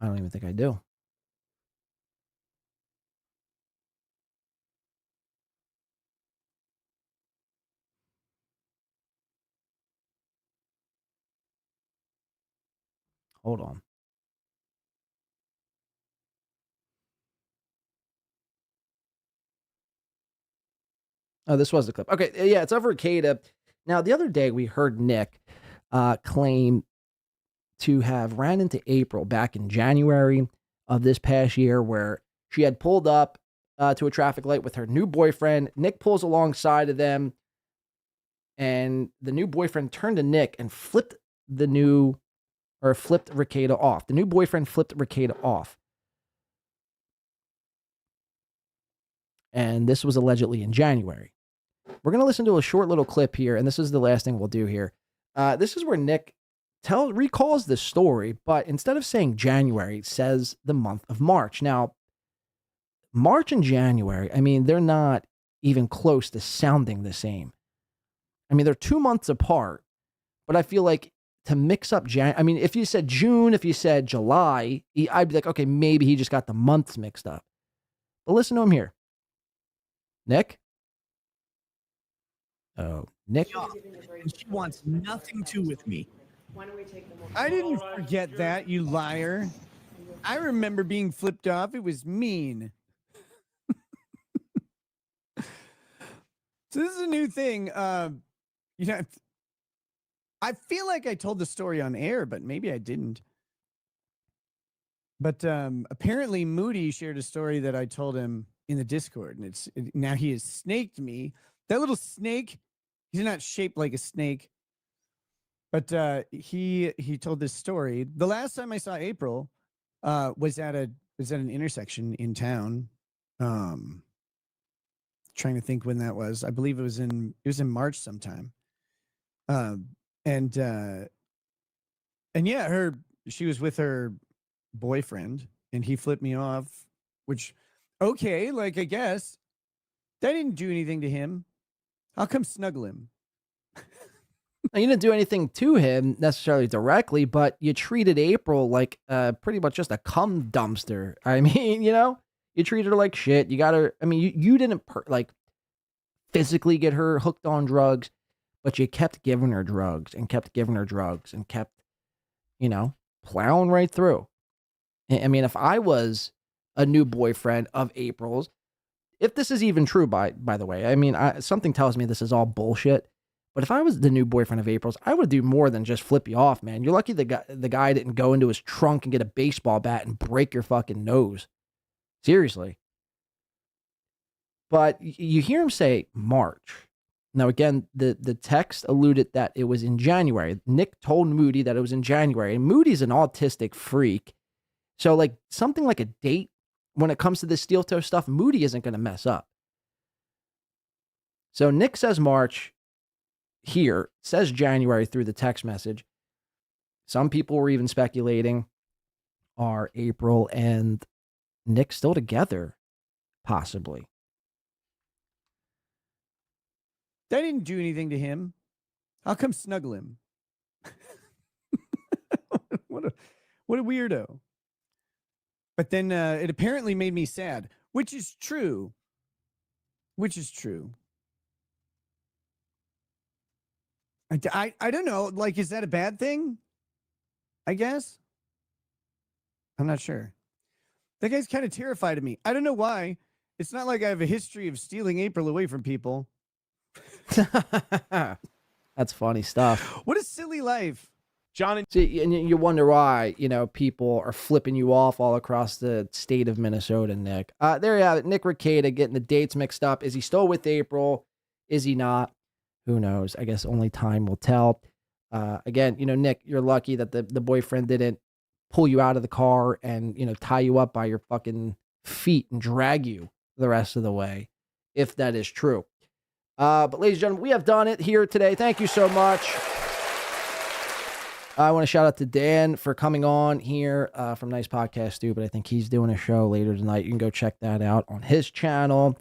I don't even think I do. Hold on. Oh, this was the clip. Okay, yeah, it's over Rekieta. Now, the other day we heard Nick claim to have ran into April back in January of this past year where she had pulled up to a traffic light with her new boyfriend. Nick pulls alongside of them, and the new boyfriend turned to Nick and flipped Rekieta off. The new boyfriend flipped Rekieta off. And this was allegedly in January. We're going to listen to a short little clip here, and this is the last thing we'll do here. This is where Nick recalls this story, but instead of saying January, it says the month of March. Now, March and January, they're not even close to sounding the same. They're 2 months apart, but I feel like to mix up if you said June, if you said July, I'd be like, okay, maybe he just got the months mixed up. But listen to him here. Nick? Oh, Nick? She wants nothing to with me. I didn't forget that, you liar. I remember being flipped off. It was mean. So this is a new thing. I feel like I told the story on air, but maybe I didn't. But apparently Moody shared a story that I told him in the Discord, and now he has snaked me. That little snake, he's not shaped like a snake, but he told this story. The last time I saw April was at an intersection in town. Trying to think when that was. I believe it was in March sometime. And yeah, she was with her boyfriend, and he flipped me off, which, okay, like, I guess that didn't do anything to him. I'll come snuggle him. Now, you didn't do anything to him necessarily directly, but you treated April like pretty much just a cum dumpster. I mean, you treated her like shit. You got her. I mean, you didn't physically get her hooked on drugs, but you kept giving her drugs and kept giving her drugs and kept, plowing right through. I mean, if I was a new boyfriend of April's, if this is even true, by the way, I mean, something tells me this is all bullshit. But if I was the new boyfriend of April's, I would do more than just flip you off, man. You're lucky the guy didn't go into his trunk and get a baseball bat and break your fucking nose. Seriously. But you hear him say March. Now, again, the text alluded that it was in January. Nick told Moody that it was in January. And Moody's an autistic freak. So, something like a date, when it comes to this steel toe stuff, Moody isn't going to mess up. So Nick says March here, says January through the text message. Some people were even speculating, are April and Nick still together? Possibly. That didn't do anything to him. How come snuggle him? What a weirdo. But then it apparently made me sad, which is true. I don't know. Is that a bad thing? I guess. I'm not sure. That guy's kind of terrified of me. I don't know why. It's not like I have a history of stealing April away from people. That's funny stuff. What a silly life. John, see, and you wonder why, people are flipping you off all across the state of Minnesota, Nick. There you have it. Nick Rekieta getting the dates mixed up. Is he still with April? Is he not? Who knows? I guess only time will tell. Again, Nick, you're lucky that the boyfriend didn't pull you out of the car and, tie you up by your fucking feet and drag you the rest of the way, if that is true. But ladies and gentlemen, we have done it here today. Thank you so much. I want to shout out to Dan for coming on here from Nice PodcastStupid. I think he's doing a show later tonight. You can go check that out on his channel.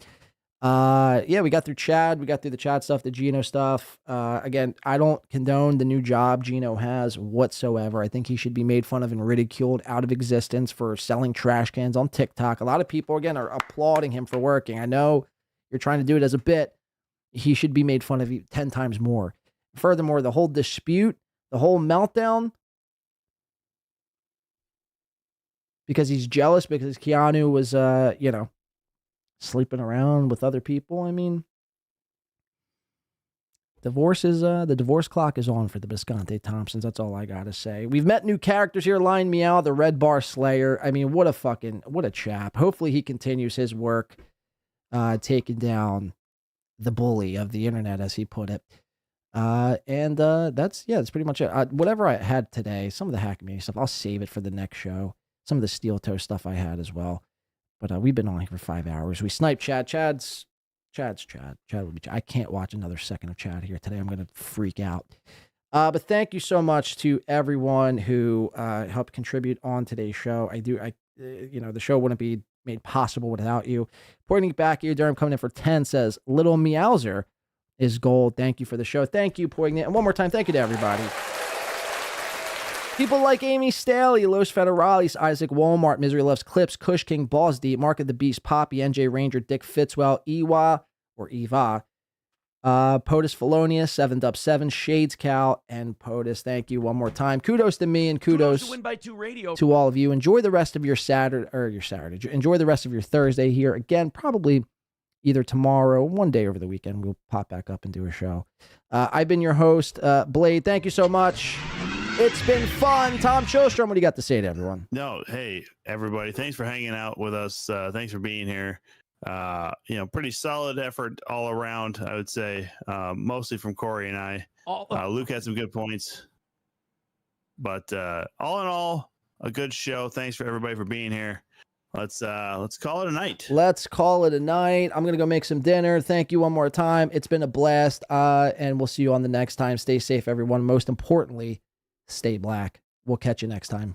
We got through Chad. We got through the Chad stuff, the Geno stuff. Again, I don't condone the new job Geno has whatsoever. I think he should be made fun of and ridiculed out of existence for selling trash cans on TikTok. A lot of people, again, are applauding him for working. I know you're trying to do it as a bit. He should be made fun of 10 times more. Furthermore, the whole dispute, the whole meltdown, because he's jealous because Keanu was, sleeping around with other people. I mean, the divorce clock is on for the Bisconte Thompsons. That's all I got to say. We've met new characters here. Lion Meow, the Red Bar Slayer. I mean, what a chap. Hopefully he continues his work, taking down the bully of the internet, as he put it. That's pretty much it. Whatever I had today, some of the Hack Me stuff, I'll save it for the next show. Some of the steel toe stuff I had as well. But we've been on here for 5 hours. We sniped Chad. Chad's Chad. Chad will be. I can't watch another second of Chad here today. I'm gonna freak out. But thank you so much to everyone who helped contribute on today's show. The show wouldn't be made possible without you. Pointing back here, Durham coming in for 10 says, Little Meowser is gold. Thank you for the show. Thank you, Poignant. And one more time, thank you to everybody. People like Amy Staley, Los Federalis, Isaac Walmart, Misery Loves Clips, Kush King, Balls Deep, Mark of the Beast, Poppy, NJ Ranger, Dick Fitzwell, Eva, POTUS Felonius, 7-7, Shades Cal, and POTUS. Thank you one more time. Kudos to me and kudos to Win by Two Radio. To all of you. Enjoy the rest of your Saturday. Enjoy the rest of your Thursday here. Again, probably either tomorrow, one day over the weekend, we'll pop back up and do a show. I've been your host, Blade. Thank you so much. It's been fun. Tom Chilstrom, what do you got to say to everyone? No, hey, everybody. Thanks for hanging out with us. Thanks for being here. Pretty solid effort all around, I would say, mostly from Corey and I. Luke had some good points. But all in all, a good show. Thanks for everybody for being here. Let's call it a night. Let's call it a night. I'm going to go make some dinner. Thank you one more time. It's been a blast. And we'll see you on the next time. Stay safe, everyone. Most importantly, stay black. We'll catch you next time.